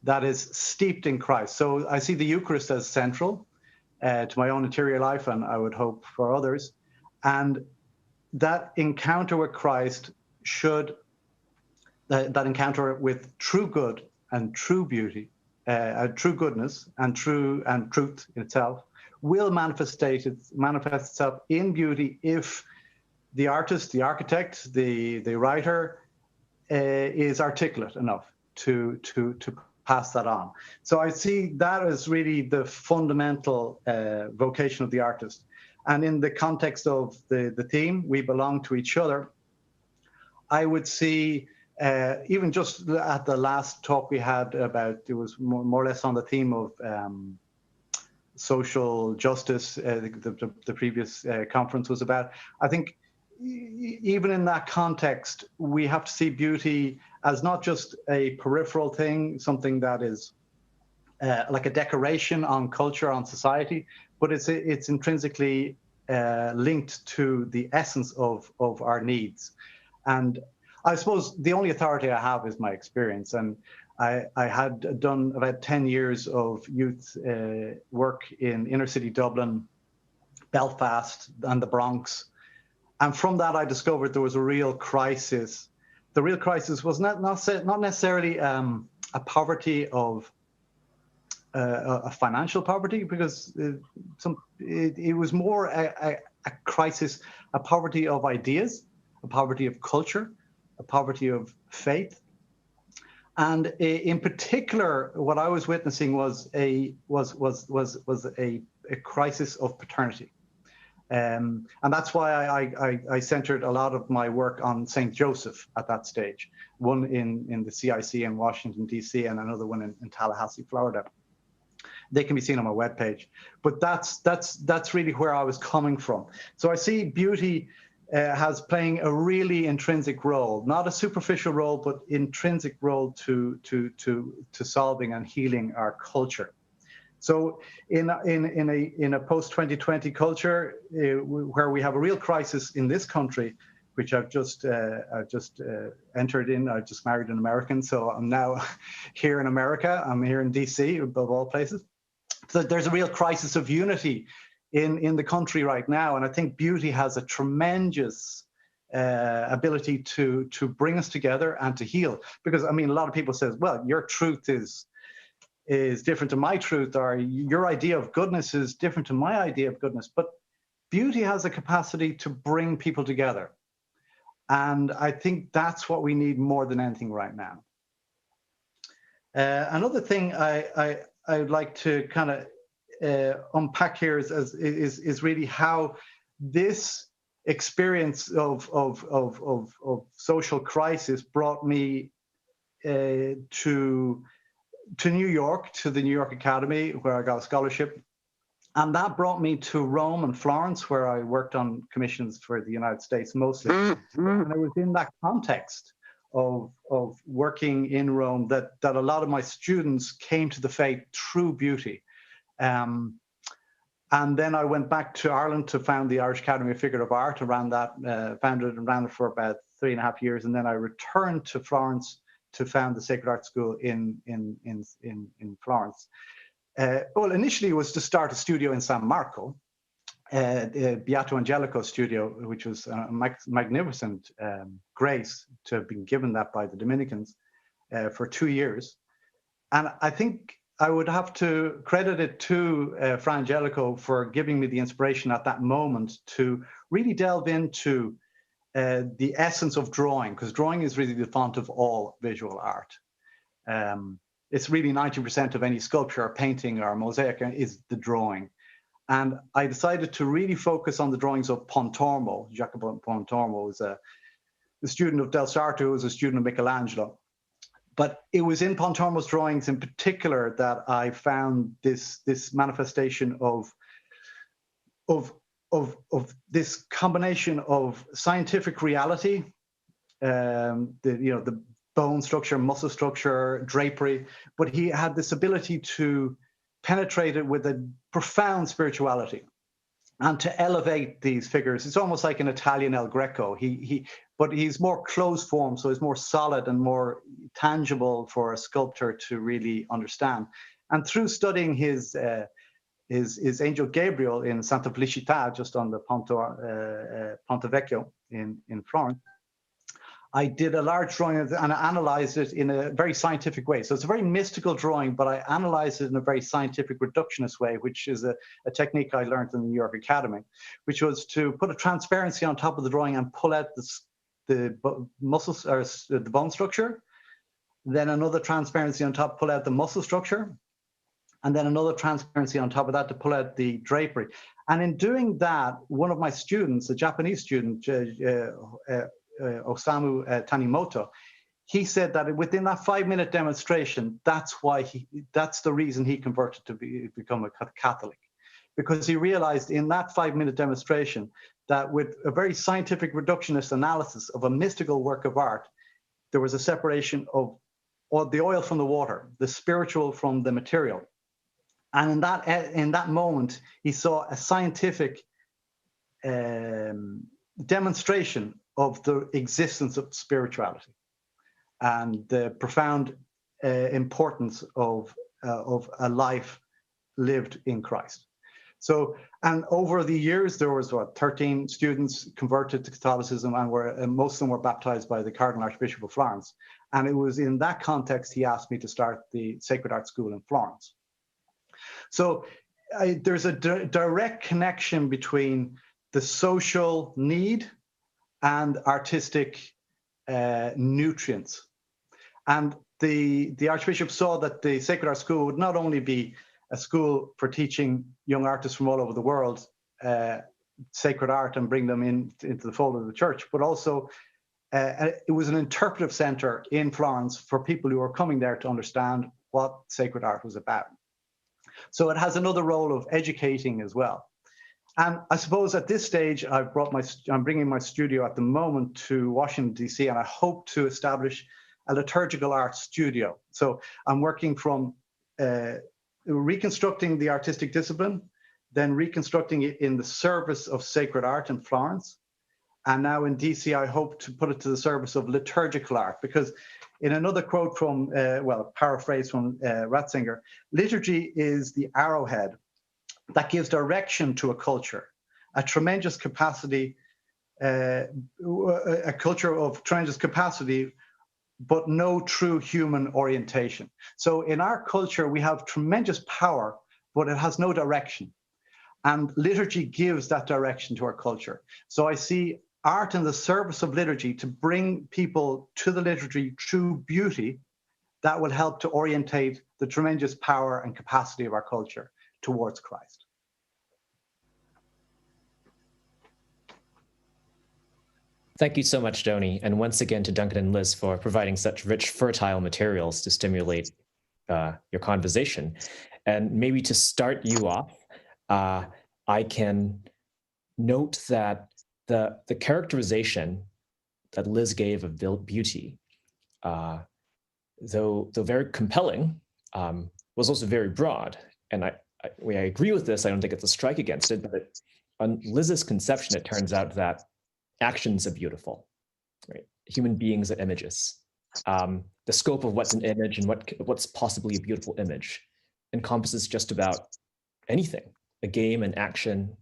that is steeped in Christ. So I see the Eucharist as central to my own interior life, and I would hope for others. And that encounter with Christ should, that encounter with true good and true beauty, true goodness and truth in itself, will manifest itself in beauty if the artist, the architect, the writer is articulate enough to pass that on. So I see that as really the fundamental vocation of the artist. And in the context of the theme, we belong to each other, I would see, even just at the last talk we had about, it was more or less on the theme of social justice, the previous conference was about. I think even in that context, we have to see beauty as not just a peripheral thing, something that is like a decoration on culture, on society, but it's intrinsically linked to the essence of our needs. And I suppose the only authority I have is my experience. And I had done about 10 years of youth work in inner city Dublin, Belfast, and the Bronx. And from that, I discovered there was a real crisis. The real crisis was not necessarily a poverty of a financial poverty, because it was more a crisis, a poverty of ideas, a poverty of culture, a poverty of faith. And in particular, what I was witnessing was a crisis of paternity. And that's why I centered a lot of my work on St. Joseph at that stage, one in the CIC in Washington, D.C., and another one in Tallahassee, Florida. They can be seen on my webpage. But that's really where I was coming from. So I see beauty has playing a really intrinsic role, not a superficial role, but intrinsic role to solving and healing our culture. So in a post-2020 culture where we have a real crisis in this country, which I've just entered in. I just married an American, so I'm now here in America. I'm here in DC, above all places. So there's a real crisis of unity in the country right now, and I think beauty has a tremendous ability to bring us together and to heal. Because I mean, a lot of people say, well, your truth is different to my truth, or your idea of goodness is different to my idea of goodness. But beauty has a capacity to bring people together. And I think that's what we need more than anything right now. Another thing I would like to kind of unpack here is really how this experience of social crisis brought me to New York, to the New York Academy, where I got a scholarship. And that brought me to Rome and Florence, where I worked on commissions for the United States mostly. And it was in that context of working in Rome that a lot of my students came to the faith through beauty. And then I went back to Ireland to found the Irish Academy of Figurative Art, founded and ran it for about 3.5 years. And then I returned to Florence to found the Sacred Art School in Florence. Well, initially it was to start a studio in San Marco, Beato Angelico studio, which was a magnificent grace to have been given that by the Dominicans for 2 years. And I think I would have to credit it to Fra Angelico for giving me the inspiration at that moment to really delve into the essence of drawing, because drawing is really the font of all visual art. It's really 90% of any sculpture or painting or mosaic is the drawing. And I decided to really focus on the drawings of Pontormo. Jacopo Pontormo was a student of Del Sarto, who was a student of Michelangelo. But it was in Pontormo's drawings in particular that I found this manifestation of this combination of scientific reality, the bone structure, muscle structure, drapery, but he had this ability to penetrate it with a profound spirituality and to elevate these figures. It's almost like an Italian El Greco. But he's more closed form, so he's more solid and more tangible for a sculptor to really understand. And through studying his Angel Gabriel in Santa Felicità, just on the Ponte Vecchio in Florence, I did a large drawing and I analyzed it in a very scientific way. So it's a very mystical drawing, but I analyzed it in a very scientific reductionist way, which is a technique I learned in the New York Academy, which was to put a transparency on top of the drawing and pull out the muscles or the bone structure, then another transparency on top, pull out the muscle structure, and then another transparency on top of that to pull out the drapery. And in doing that, one of my students, a Japanese student, Osamu Tanimoto, he said that within that 5-minute demonstration, that's the reason he converted to become a Catholic, because he realized in that 5-minute demonstration that with a very scientific reductionist analysis of a mystical work of art, there was a separation of the oil from the water, the spiritual from the material. And in that moment, he saw a scientific demonstration of the existence of spirituality and the profound importance of a life lived in Christ. So, and over the years, there was 13 students converted to Catholicism, and most of them were baptized by the Cardinal Archbishop of Florence. And it was in that context he asked me to start the Sacred Art School in Florence. So there's a direct connection between the social need and artistic nutrients. And the Archbishop saw that the Sacred Art School would not only be a school for teaching young artists from all over the world sacred art and bring them into the fold of the church, but also it was an interpretive center in Florence for people who were coming there to understand what sacred art was about. So it has another role of educating as well. And I suppose at this stage, I'm bringing my studio at the moment to Washington, D.C., and I hope to establish a liturgical arts studio. So I'm working from reconstructing the artistic discipline, then reconstructing it in the service of sacred art in Florence. And now in DC, I hope to put it to the service of liturgical art, because in another quote from, paraphrase from Ratzinger, liturgy is the arrowhead that gives direction to a culture, a tremendous capacity, a culture of tremendous capacity, but no true human orientation. So in our culture, we have tremendous power, but it has no direction. And liturgy gives that direction to our culture. So I see art in the service of liturgy to bring people to the liturgy through beauty that will help to orientate the tremendous power and capacity of our culture towards Christ. Thank you so much, Donny, and once again to Duncan and Liz for providing such rich, fertile materials to stimulate your conversation. And maybe to start you off, I can note that the characterization that Liz gave of beauty, though very compelling, was also very broad. And I agree with this. I don't think it's a strike against it, but on Liz's conception, it turns out that actions are beautiful, right? Human beings are images. The scope of what's an image and what's possibly a beautiful image encompasses just about anything, a game, an action,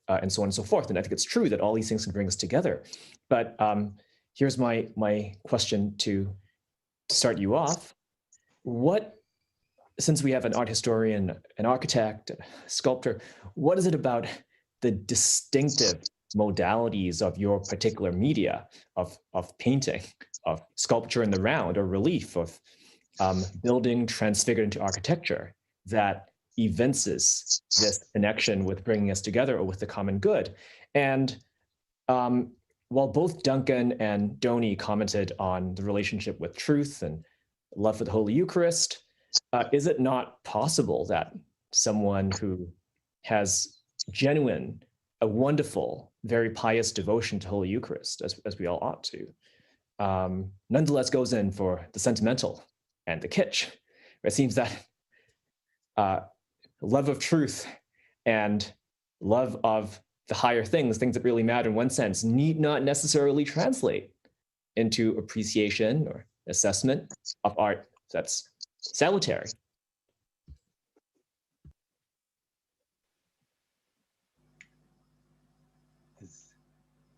and so on and so forth. And I think it's true that all these things can bring us together. But here's my question to start you off. Since we have an art historian, an architect, a sculptor, what is it about the distinctive modalities of your particular media, of painting, of sculpture in the round, or relief, of building transfigured into architecture, that evinces this connection with bringing us together or with the common good? And while both Duncan and Donny commented on the relationship with truth and love for the Holy Eucharist, is it not possible that someone who has genuine, a wonderful, very pious devotion to Holy Eucharist, as we all ought to, nonetheless goes in for the sentimental and the kitsch? It seems that love of truth and love of the higher things that really matter in one sense, need not necessarily translate into appreciation or assessment of art that's salutary.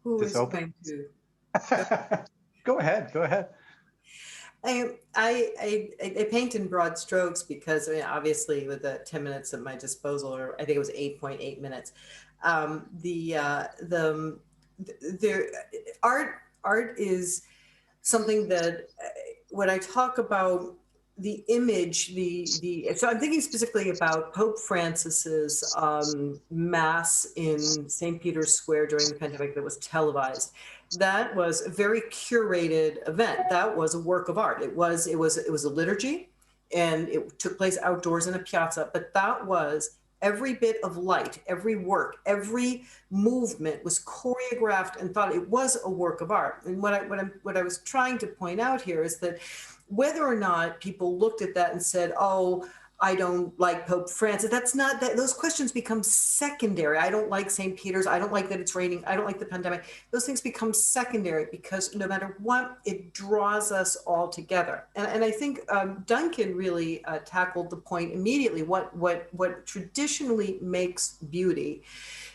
Who is going to? Go ahead. I paint in broad strokes because, I mean, obviously with the 10 minutes at my disposal, or I think it was 8.8 minutes, the art is something that when I talk about the image, so I'm thinking specifically about Pope Francis's mass in St. Peter's Square during the pandemic that was televised. That was a very curated event. That was a work of art. It was a liturgy, and it took place outdoors in a piazza. But that was every bit of light, every work, every movement was choreographed and thought it was a work of art. And what I was trying to point out here is that whether or not people looked at that and said, "Oh, I don't like Pope Francis," that's not that. Those questions become secondary. I don't like St. Peter's. I don't like that it's raining. I don't like the pandemic. Those things become secondary because no matter what, it draws us all together. And I think Duncan really tackled the point immediately. What traditionally makes beauty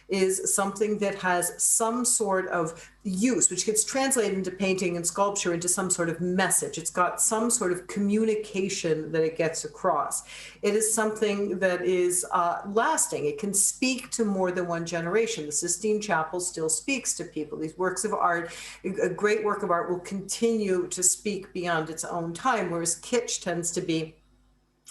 is something that has some sort of use, which gets translated into painting and sculpture into some sort of message. It's got some sort of communication that it gets across. It is something that is lasting. It can speak to more than one generation. The Sistine Chapel still speaks to people. These works of art, a great work of art will continue to speak beyond its own time, whereas kitsch tends to be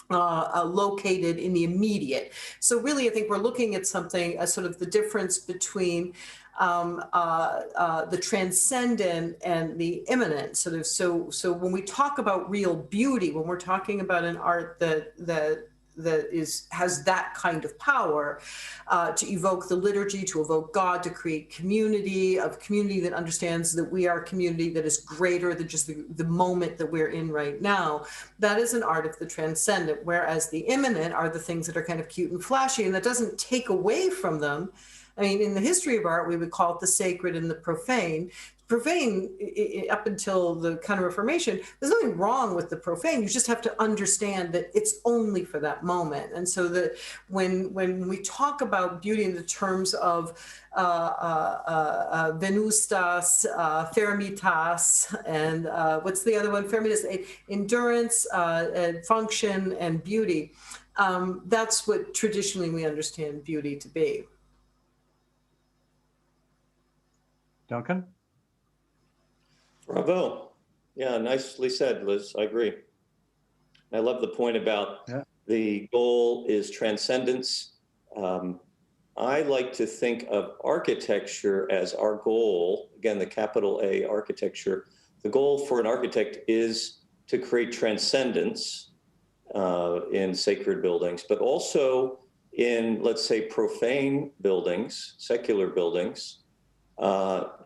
located in the immediate. So really, I think we're looking at something, sort of the difference between the transcendent and the immanent. So when we talk about real beauty, when we're talking about an art that has that kind of power to evoke the liturgy, to evoke God, to create community, of community that understands that we are a community that is greater than just the moment that we're in right now. That is an art of the transcendent, whereas the immanent are the things that are kind of cute and flashy, and that doesn't take away from them. I mean, in the history of art, we would call it the sacred and the profane. Profane, up until the Counter-Reformation, there's nothing wrong with the profane. You just have to understand that it's only for that moment. And so that when we talk about beauty in the terms of venustas, fermitas, and what's the other one? Fermitas, endurance, function, and beauty. That's what traditionally we understand beauty to be. Duncan? Bravo. Yeah, nicely said, Liz. I agree. I love the point about the goal is transcendence. I like to think of architecture as our goal, again, the capital A architecture. The goal for an architect is to create transcendence in sacred buildings, but also in, let's say, profane buildings, secular buildings,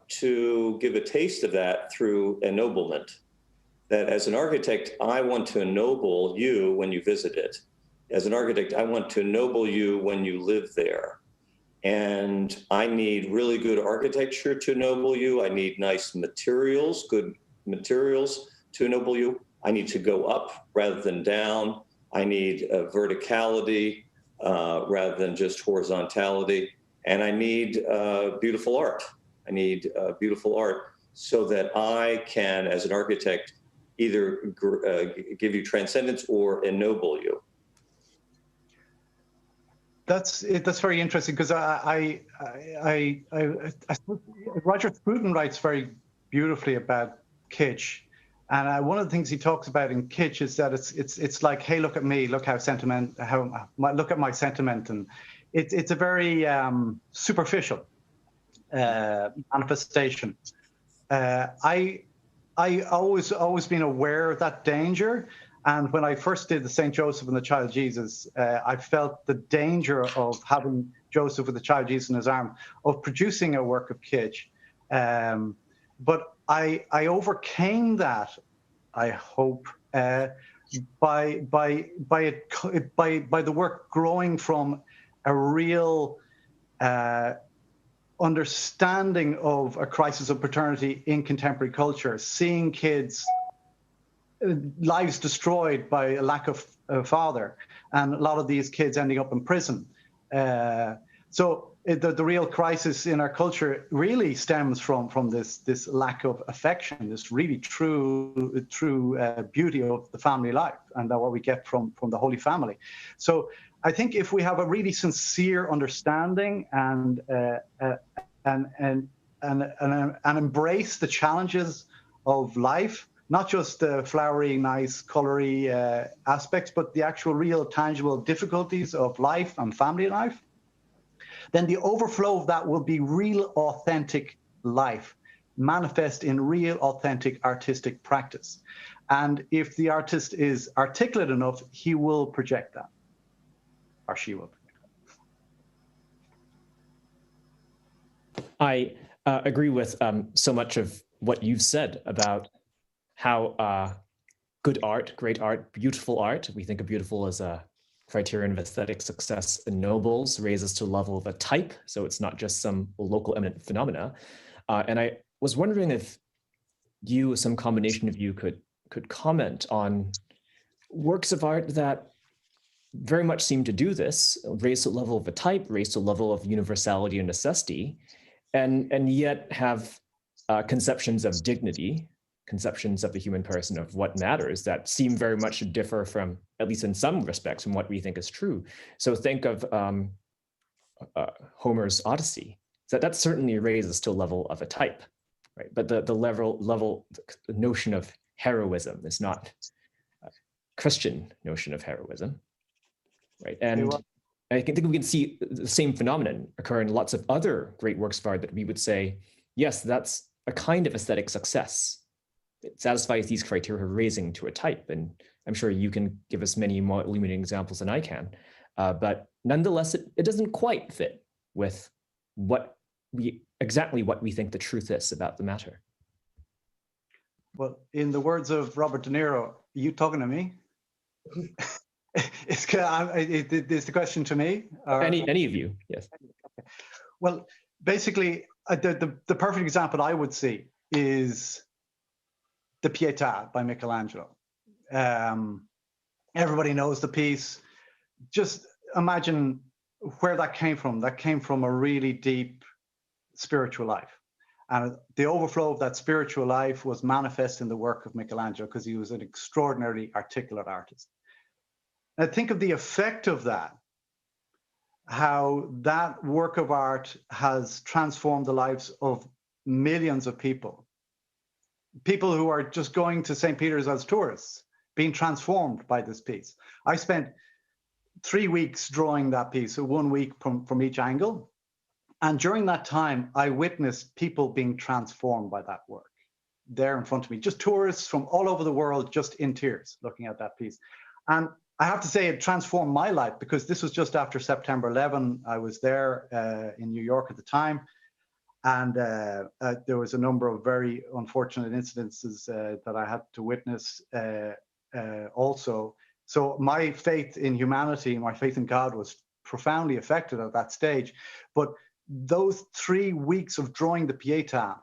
to give a taste of that through ennoblement. That as an architect, I want to ennoble you when you visit it. As an architect, I want to ennoble you when you live there. And I need really good architecture to ennoble you. I need nice materials, good materials to ennoble you. I need to go up rather than down. I need verticality rather than just horizontality. And I need beautiful art. I need beautiful art so that I can, as an architect, either give you transcendence or ennoble you. That's very interesting because Roger Scruton writes very beautifully about kitsch, and one of the things he talks about in kitsch is that it's like, hey, look at me, look how look at my sentiment, and it's a very superficial manifestation. I always been aware of that danger, and when I first did the Saint Joseph and the Child Jesus, I felt the danger of having Joseph with the Child Jesus in his arm, of producing a work of kitsch. But I overcame that, I hope, by the work growing from a real understanding of a crisis of paternity in contemporary culture, seeing kids' lives destroyed by a lack of a father, and a lot of these kids ending up in prison. So the real crisis in our culture really stems from this lack of affection, this really true beauty of the family life, and that what we get from the Holy Family. So I think if we have a really sincere understanding and embrace the challenges of life, not just the flowery, nice, colory aspects, but the actual real tangible difficulties of life and family life, then the overflow of that will be real authentic life, manifest in real authentic artistic practice. And if the artist is articulate enough, he will project that, or she will. I agree with so much of what you've said about how good art, great art, beautiful art, we think of beautiful as a criterion of aesthetic success ennobles, raises to the level of a type, so it's not just some local eminent phenomena. And I was wondering if you, some combination of you, could comment on works of art that very much seem to do this, raise to the level of a type, raise to the level of universality and necessity, and yet have conceptions of dignity, conceptions of the human person, of what matters, that seem very much to differ from, at least in some respects, from what we think is true. So think of Homer's Odyssey. So that certainly raises to a level of a type, right? But the notion of heroism is not a Christian notion of heroism, right? And I think we can see the same phenomenon occur in lots of other great works of art that we would say, yes, that's a kind of aesthetic success. It satisfies these criteria of raising to a type. And I'm sure you can give us many more illuminating examples than I can. But nonetheless, it doesn't quite fit with exactly what we think the truth is about the matter. Well, in the words of Robert De Niro, are you talking to me? Is the question to me? Or? Any of you, yes. Well, basically, the perfect example I would see is the Pietà by Michelangelo. Everybody knows the piece. Just imagine where that came from. That came from a really deep spiritual life. And the overflow of that spiritual life was manifest in the work of Michelangelo because he was an extraordinarily articulate artist. Now think of the effect of that, how that work of art has transformed the lives of millions of people. People who are just going to St. Peter's as tourists, being transformed by this piece. I spent 3 weeks drawing that piece, so 1 week from each angle. And during that time, I witnessed people being transformed by that work there in front of me, just tourists from all over the world, just in tears, looking at that piece. And I have to say it transformed my life because this was just after September 11. I was there in New York at the time. And there was a number of very unfortunate incidences that I had to witness also. So my faith in humanity, my faith in God was profoundly affected at that stage. But those 3 weeks of drawing the Pietà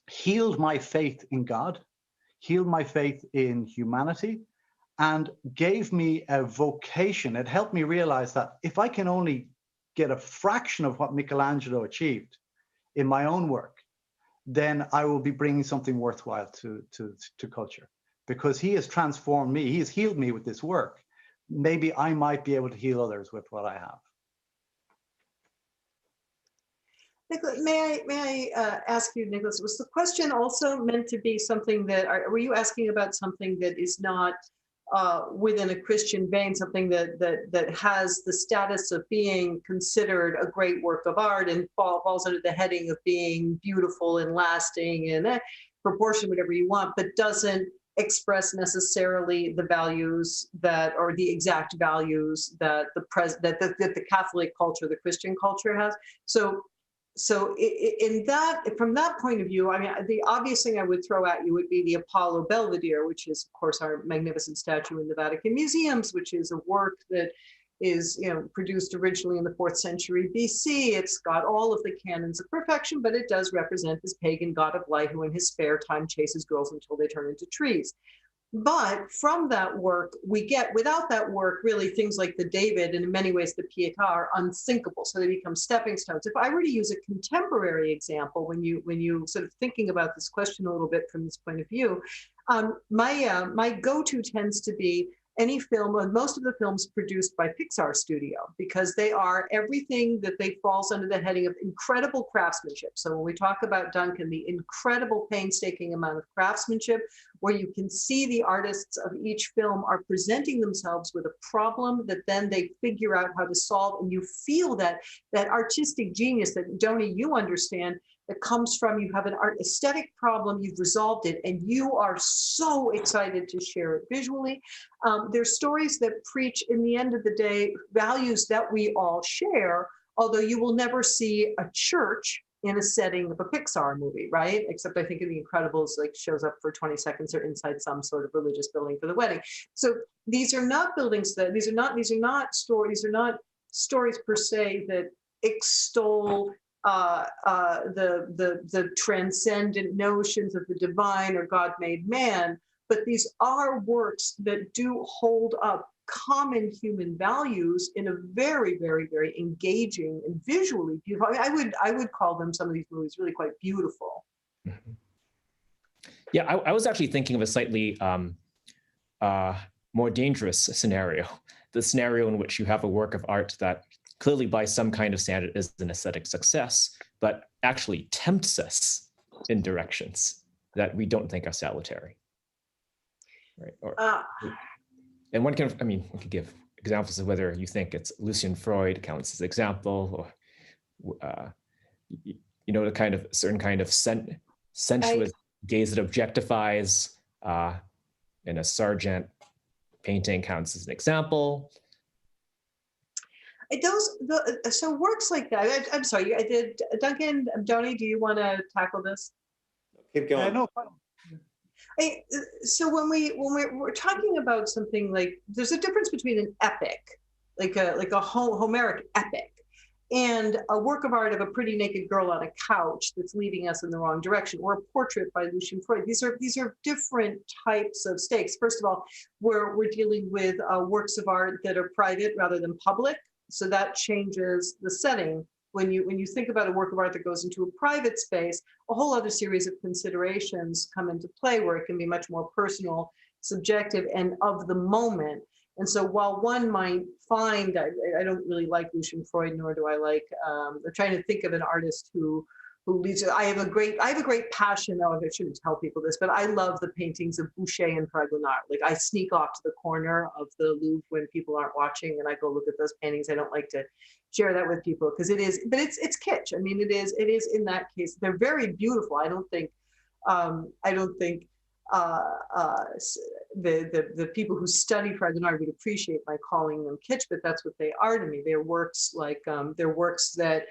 healed my faith in God, healed my faith in humanity, and gave me a vocation. It helped me realize that if I can only get a fraction of what Michelangelo achieved in my own work, then I will be bringing something worthwhile to culture, because he has transformed me. He has healed me with this work. Maybe I might be able to heal others with what I have. Nicholas, may I ask you, Nicholas, was the question also meant to be something that, were you asking about something that is not within a Christian vein, something that has the status of being considered a great work of art and falls under the heading of being beautiful and lasting and proportion, whatever you want, but doesn't express necessarily the values that, or the exact values that the Catholic culture, the Christian culture has. So in that, from that point of view, I mean, the obvious thing I would throw at you would be the Apollo Belvedere, which is, of course, our magnificent statue in the Vatican Museums, which is a work that is, produced originally in the 4th century BC. It's got all of the canons of perfection, but it does represent this pagan god of light who in his spare time chases girls until they turn into trees. But from that work, we get, without that work, really things like the David and in many ways the Pietà are unthinkable. So they become stepping stones. If I were to use a contemporary example, when you sort of thinking about this question a little bit from this point of view, my go-to tends to be any film, or most of the films produced by Pixar Studio, because they are everything that they falls under the heading of incredible craftsmanship. So when we talk about Duncan, the incredible painstaking amount of craftsmanship, where you can see the artists of each film are presenting themselves with a problem that then they figure out how to solve, and you feel that artistic genius that, Doni, you understand, that comes from, you have an aesthetic problem, you've resolved it, and you are so excited to share it visually. There's stories that preach, in the end of the day, values that we all share, although you will never see a church in a setting of a Pixar movie, right? Except I think in The Incredibles, like, shows up for 20 seconds or inside some sort of religious building for the wedding. So these are not buildings that, these are not stories per se that extol the transcendent notions of the divine or God made man, but these are works that do hold up common human values in a very, very, very engaging and visually beautiful. I mean, I would call them, some of these movies, really quite beautiful. Mm-hmm. Yeah, I was actually thinking of a slightly more dangerous scenario, the scenario in which you have a work of art that clearly by some kind of standard is an aesthetic success, but actually tempts us in directions that we don't think are salutary. Right? And one can, I mean, we could give examples of whether you think it's Lucian Freud counts as an example, or, you know, the kind of certain kind of sensuous gaze that objectifies in a Sargent painting counts as an example. So works like that. I'm sorry, I did. Duncan, Doni, do you want to tackle this? Keep going. No. So when we're talking about something like, there's a difference between an epic, like a Homeric epic, and a work of art of a pretty naked girl on a couch that's leading us in the wrong direction, or a portrait by Lucian Freud. These are different types of stakes. First of all, we're dealing with works of art that are private rather than public. So that changes the setting. When you think about a work of art that goes into a private space, a whole other series of considerations come into play, where it can be much more personal, subjective, and of the moment. And so while one might find, I don't really like Lucian Freud, nor do I like, I'm trying to think of an artist who leads, I have a great passion, I shouldn't tell people this, but I love the paintings of Boucher and Fragonard. Like, I sneak off to the corner of the Louvre when people aren't watching, and I go look at those paintings. I don't like to share that with people because it is, but it's kitsch. I mean, it is in that case, they're very beautiful. I don't think the people who study Fragonard would appreciate my calling them kitsch, but that's what they are to me. They're works like, they're works that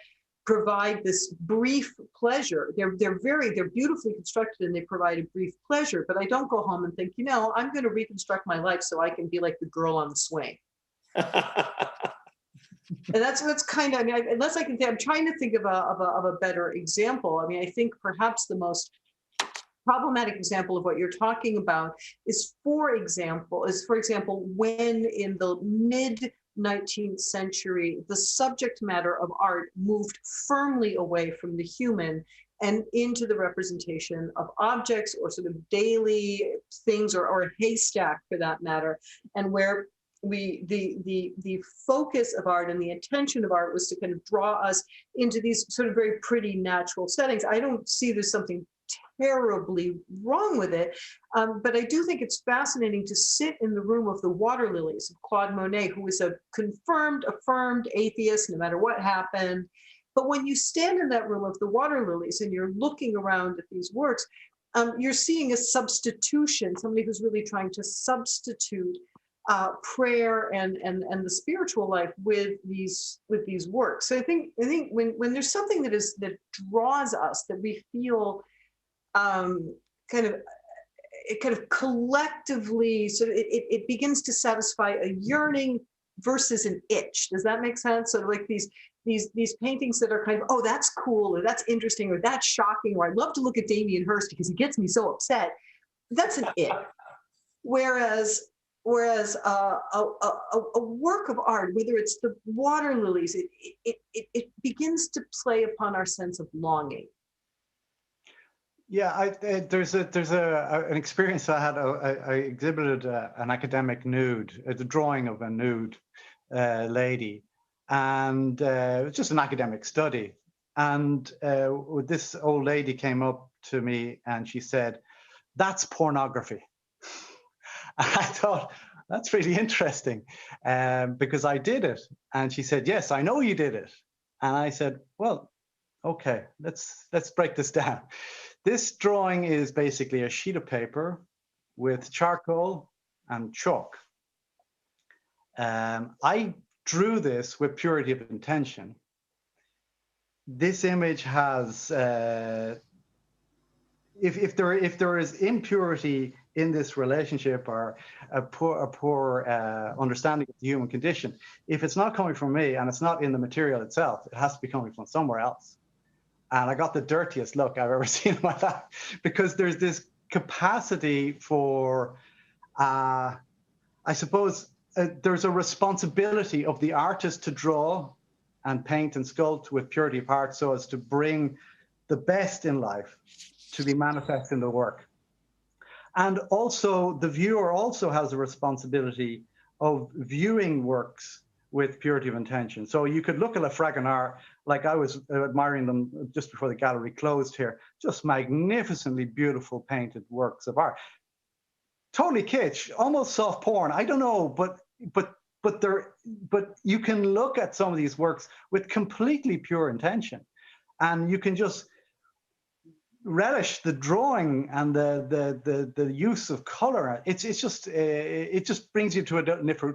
provide this brief pleasure. They're beautifully constructed, and they provide a brief pleasure, but I don't go home and think, you know, I'm going to reconstruct my life so I can be like the girl on the swing. And that's kind of, I mean, unless I can think, I'm trying to think of a better example. I mean, I think perhaps the most problematic example of what you're talking about is, for example, when in the mid 19th century, the subject matter of art moved firmly away from the human and into the representation of objects or sort of daily things, or a haystack for that matter, and where the focus of art and the intention of art was to kind of draw us into these sort of very pretty natural settings. I don't see there's something terribly wrong with it, but I do think it's fascinating to sit in the room of the water lilies of Claude Monet, who is a affirmed atheist, no matter what happened. But when you stand in that room of the water lilies and you're looking around at these works, you're seeing a substitution, somebody who's really trying to substitute prayer and the spiritual life with these works. So I think when there's something that draws us, that we feel kind of collectively, so it begins to satisfy a yearning versus an itch. Does that make sense? So like these paintings that are kind of, oh, that's cool, or that's interesting, or that's shocking, or I'd love to look at Damien Hirst because he gets me so upset. That's an it. Whereas a work of art, whether it's the water lilies, it begins to play upon our sense of longing. Yeah, there's an experience I had. I exhibited an academic nude, the drawing of a nude lady, and it was just an academic study. And this old lady came up to me and she said, "That's pornography." I thought that's really interesting because I did it, and she said, "Yes, I know you did it." And I said, "Well, okay, let's break this down." This drawing is basically a sheet of paper with charcoal and chalk. I drew this with purity of intention. This image has, if there is impurity in this relationship or a poor understanding of the human condition, if it's not coming from me and it's not in the material itself, it has to be coming from somewhere else. And I got the dirtiest look I've ever seen in my life because there's this capacity for, I suppose, there's a responsibility of the artist to draw and paint and sculpt with purity of heart so as to bring the best in life to be manifest in the work. And also, the viewer also has a responsibility of viewing works with purity of intention. So you could look at a Fragonard, like I was admiring them just before the gallery closed here, just magnificently beautiful painted works of art. Totally kitsch, almost soft porn. I don't know, but you can look at some of these works with completely pure intention, and you can just relish the drawing and the use of color. It just brings you to a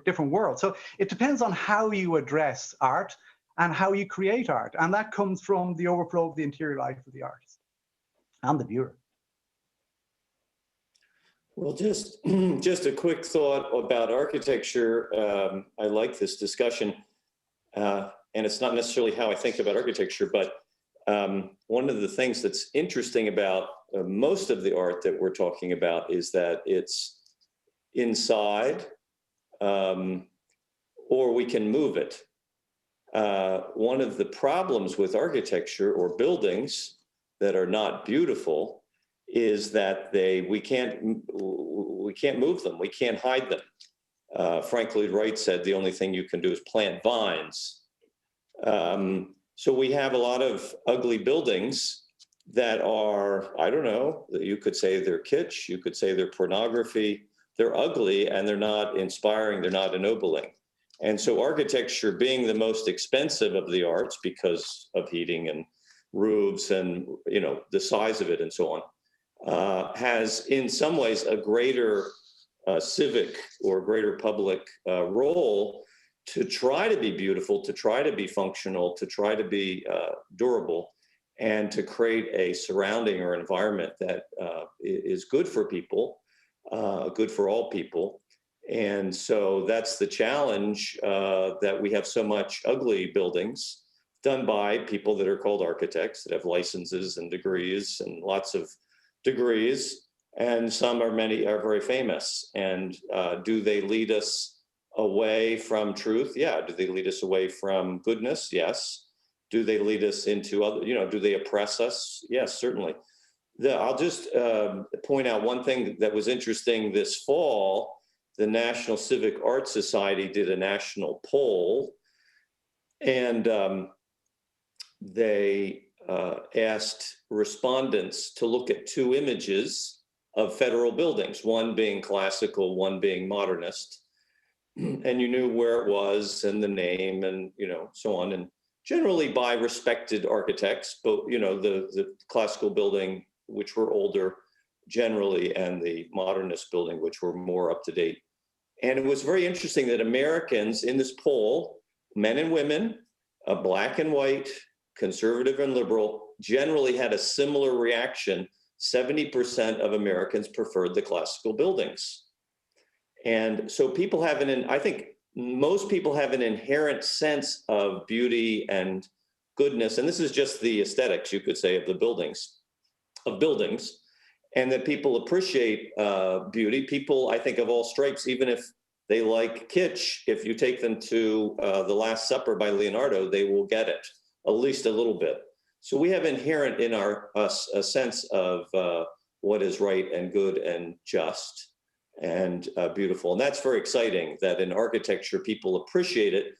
different world. So it depends on how you address art and how you create art, and that comes from the overflow of the interior life of the artist and the viewer. Well, just a quick thought about architecture. I like this discussion, and it's not necessarily how I think about architecture, but one of the things that's interesting about most of the art that we're talking about is that it's inside, or we can move it. One of the problems with architecture or buildings that are not beautiful is that we can't move them, we can't hide them. Frank Lloyd Wright said the only thing you can do is plant vines. So we have a lot of ugly buildings that are, I don't know, you could say they're kitsch, you could say they're pornography, they're ugly and they're not inspiring, they're not ennobling. And so architecture, being the most expensive of the arts because of heating and roofs and, you know, the size of it and so on, has in some ways a greater civic or greater public role to try to be beautiful, to try to be functional, to try to be durable, and to create a surrounding or environment that is good for people, good for all people. And so that's the challenge, that we have so much ugly buildings done by people that are called architects that have licenses and degrees and lots of degrees, and many are very famous. And do they lead us away from truth? Yeah. Do they lead us away from goodness? Yes. Do they lead us into other, do they oppress us? Yes, certainly. I'll just point out one thing that was interesting this fall. The National Civic Arts Society did a national poll, and they asked respondents to look at two images of federal buildings, one being classical, one being modernist. And you knew where it was and the name and, so on. And generally by respected architects, but, the classical building, which were older generally, and the modernist building, which were more up to date. And it was very interesting that Americans in this poll, men and women, black and white, conservative and liberal, generally had a similar reaction. 70% of Americans preferred the classical buildings. And so people have I think most people have an inherent sense of beauty and goodness. And this is just the aesthetics, you could say, of buildings. And that people appreciate beauty. People, I think, of all stripes, even if they like kitsch, if you take them to The Last Supper by Leonardo, they will get it, at least a little bit. So we have inherent in us a sense of what is right and good and just and beautiful. And that's very exciting that in architecture, people appreciate it.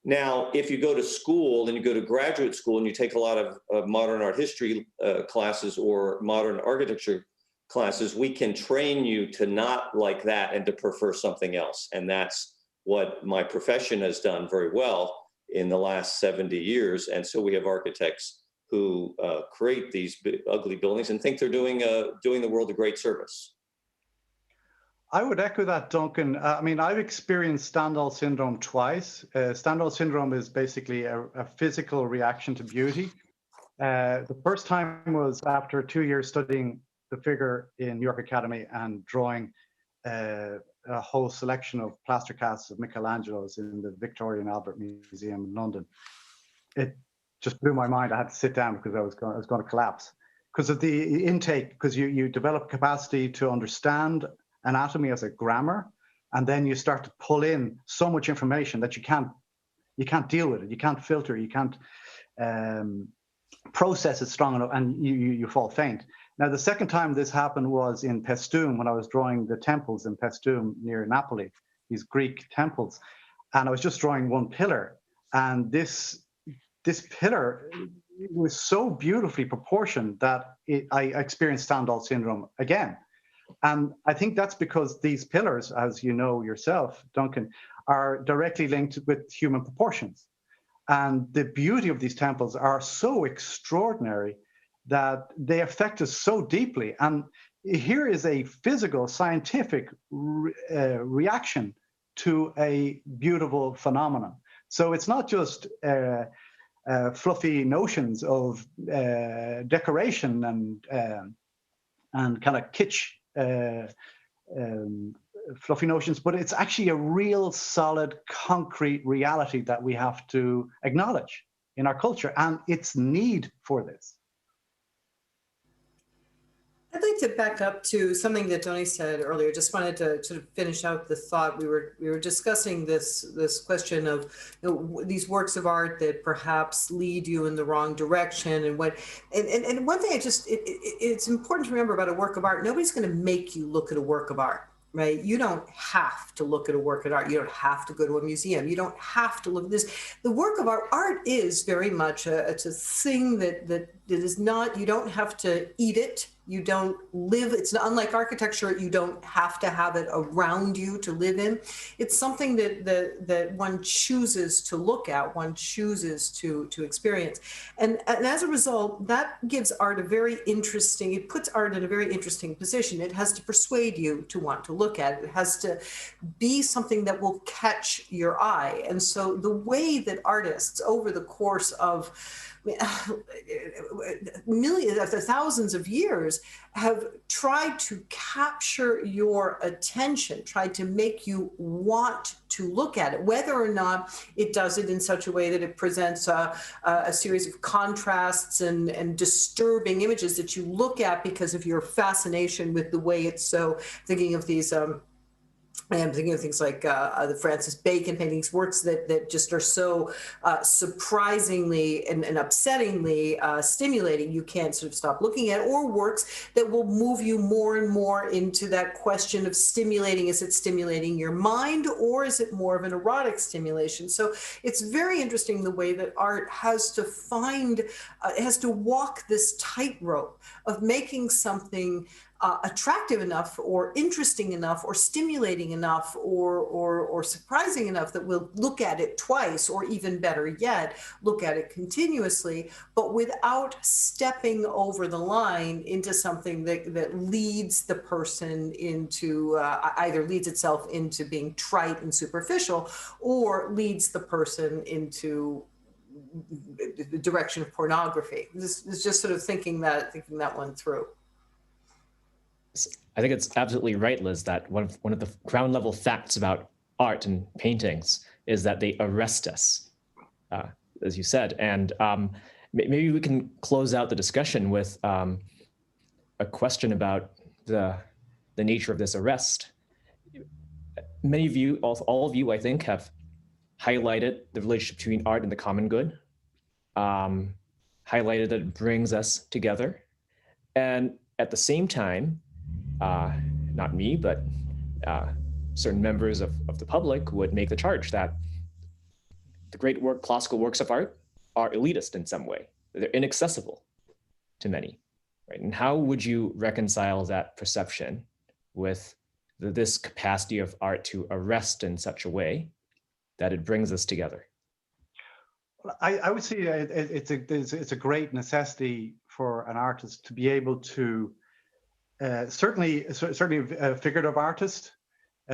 Now, if you go to school and you go to graduate school and you take a lot of modern art history classes or modern architecture classes, we can train you to not like that and to prefer something else. And that's what my profession has done very well in the last 70 years. And so we have architects who create these ugly buildings and think they're doing the world a great service. I would echo that, Duncan. I mean, I've experienced Stendhal syndrome twice. Stendhal syndrome is basically a physical reaction to beauty. The first time was after 2 years studying the figure in New York Academy and drawing a whole selection of plaster casts of Michelangelo's in the Victoria and Albert Museum in London. It just blew my mind. I had to sit down because I was going to collapse because of the intake, because you develop capacity to understand anatomy as a grammar, and then you start to pull in so much information that you can't deal with it, you can't filter, you can't process it strong enough, and you fall faint. Now, the second time this happened was in Paestum, when I was drawing the temples in Paestum near Napoli, these Greek temples, and I was just drawing one pillar, and this pillar was so beautifully proportioned that I experienced Stendhal syndrome again. And I think that's because these pillars, as you know yourself, Duncan, are directly linked with human proportions. And the beauty of these temples are so extraordinary that they affect us so deeply. And here is a physical, scientific reaction to a beautiful phenomenon. So it's not just fluffy notions of decoration and kind of kitsch fluffy notions, but it's actually a real solid, concrete reality that we have to acknowledge in our culture and its need for this. I'd like to back up to something that Tony said earlier. Just wanted to sort of finish out the thought. We were discussing this question of these works of art that perhaps lead you in the wrong direction, and one thing it's important to remember about a work of art. Nobody's going to make you look at a work of art. Right? You don't have to look at a work of art. You don't have to go to a museum. You don't have to look at this. The work of art, art is very much it's a thing that is not, you don't have to eat it. You don't live, it's not, unlike architecture, you don't have to have it around you to live in. It's something that one chooses to look at, one chooses to experience. And as a result, that gives art it puts art in a very interesting position. It has to persuade you to want to look at it. It has to be something that will catch your eye. And so the way that artists over the course of thousands of years have tried to capture your attention, tried to make you want to look at it, whether or not it does it in such a way that it presents a series of contrasts and disturbing images that you look at because of your fascination with the way it's so, thinking of these I'm thinking of things like the Francis Bacon paintings, works that just are so surprisingly and upsettingly stimulating, you can't sort of stop looking at, or works that will move you more and more into that question of stimulating. Is it stimulating your mind, or is it more of an erotic stimulation? So it's very interesting the way that art has to has to walk this tightrope of making something attractive enough or interesting enough or stimulating enough or surprising enough that we'll look at it twice, or even better yet, look at it continuously, but without stepping over the line into something that leads the person into either leads itself into being trite and superficial, or leads the person into the direction of pornography. This is just sort of thinking that one through. I think it's absolutely right, Liz, that one of the ground level facts about art and paintings is that they arrest us, as you said. And maybe we can close out the discussion with a question about the nature of this arrest. Many of you, all of you, I think, have highlighted the relationship between art and the common good. highlighted that it brings us together. And at the same time, not me, but certain members of the public would make the charge that the great classical works of art are elitist in some way. They're inaccessible to many, right? And how would you reconcile that perception with this capacity of art to arrest in such a way that it brings us together? I would say it's a great necessity for an artist to be able to certainly a figurative artist,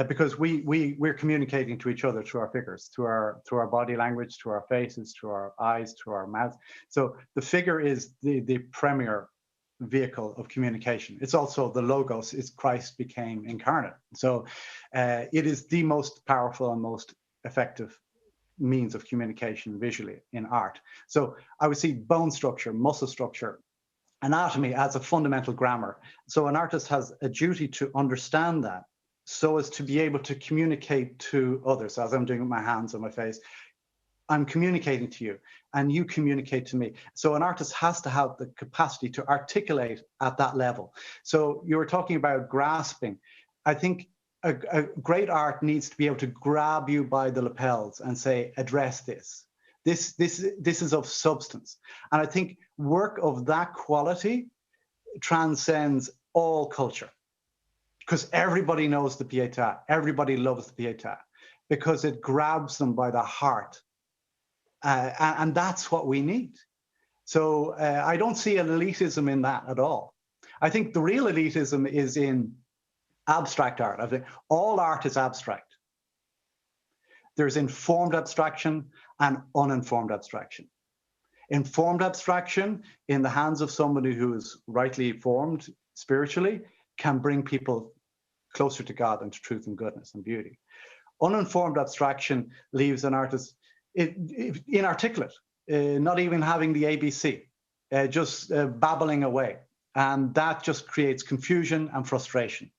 because we're communicating to each other through our figures, through our body language, through our faces, through our eyes, through our mouths. So the figure is the premier vehicle of communication. It's also the logos, is Christ became incarnate. So it is the most powerful and most effective means of communication visually in art. So I would see bone structure, muscle structure, anatomy as a fundamental grammar. So an artist has a duty to understand that so as to be able to communicate to others. As I'm doing with my hands on my face, I'm communicating to you and you communicate to me. So an artist has to have the capacity to articulate at that level. So you were talking about grasping. I think a great art needs to be able to grab you by the lapels and say, address this. This is of substance. And I think work of that quality transcends all culture, because everybody knows the Pietà, everybody loves the Pietà, because it grabs them by the heart. And that's what we need. So I don't see an elitism in that at all. I think the real elitism is in abstract art. I think all art is abstract. There's informed abstraction and uninformed abstraction. Informed abstraction in the hands of somebody who is rightly formed spiritually can bring people closer to God and to truth and goodness and beauty. Uninformed abstraction leaves an artist inarticulate, not even having the ABC, just babbling away. And that just creates confusion and frustration.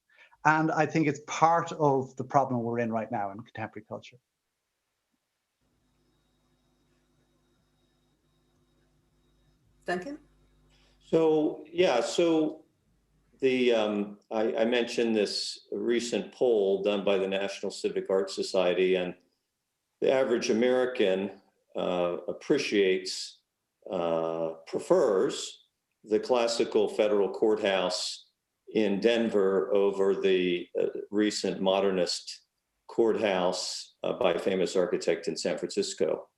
And I think it's part of the problem we're in right now in contemporary culture. Duncan? So, yeah, so I mentioned this recent poll done by the National Civic Arts Society, and the average American appreciates, prefers the classical federal courthouse in Denver over the recent modernist courthouse by a famous architect in San Francisco.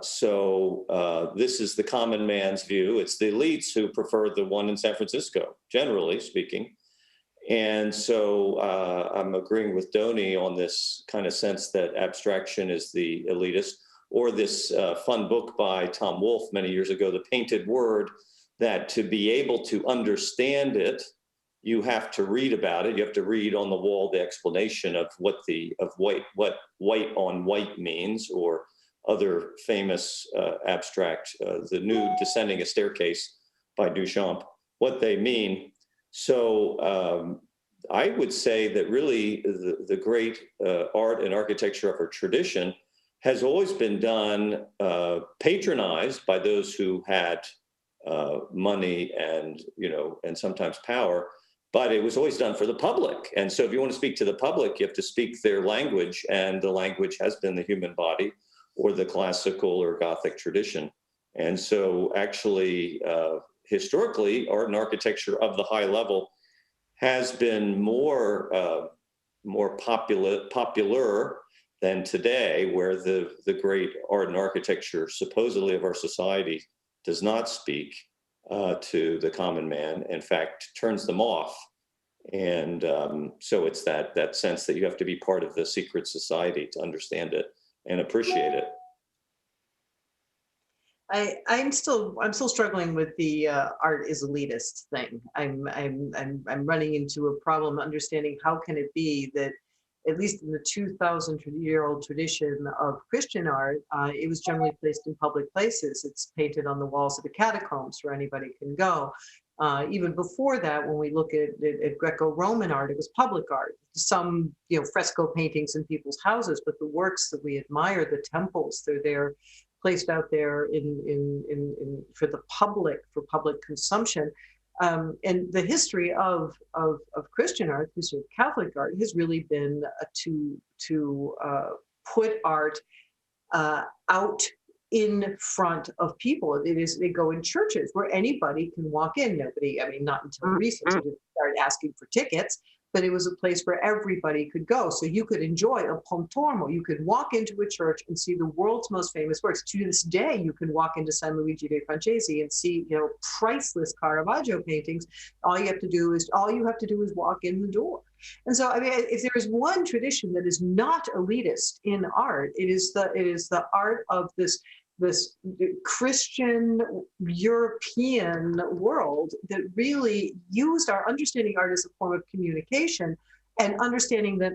So this is the common man's view. It's the elites who prefer the one in San Francisco, generally speaking. And so I'm agreeing with Donnie on this kind of sense that abstraction is the elitist, or this fun book by Tom Wolfe many years ago, The Painted Word, that to be able to understand it, you have to read about it. You have to read on the wall the explanation of what white on white means, or other famous abstract, The Nude Descending a Staircase by Duchamp, what they mean. So I would say that really the great art and architecture of our tradition has always been done, patronized by those who had money and, and sometimes power, but it was always done for the public. And so if you want to speak to the public, you have to speak their language, and the language has been the human body or the classical or Gothic tradition. And so actually, historically, art and architecture of the high level has been more popular than today, where the great art and architecture supposedly of our society does not speak to the common man, in fact, turns them off. And so it's that sense that you have to be part of the secret society to understand it and appreciate it. I'm still struggling with the art is elitist thing. I'm running into a problem understanding how can it be that, at least in the 2,000-year-old tradition of Christian art, it was generally placed in public places. It's painted on the walls of the catacombs where anybody can go. Even before that, when we look at Greco-Roman art, it was public art. Some, fresco paintings in people's houses, but the works that we admire, the temples, they're there placed out there for the public, for public consumption. And the history of Christian art, the history of Catholic art, has really been to put art out in front of people. They go in churches where anybody can walk in. Nobody, I mean, not until recently did they start asking for tickets, but it was a place where everybody could go. So you could enjoy a Pontormo. You could walk into a church and see the world's most famous works. To this day, you can walk into San Luigi dei Francesi and see, priceless Caravaggio paintings. All you have to do is walk in the door. And so, I mean, if there is one tradition that is not elitist in art, it is the art of this Christian European world that really used our understanding art as a form of communication, and understanding that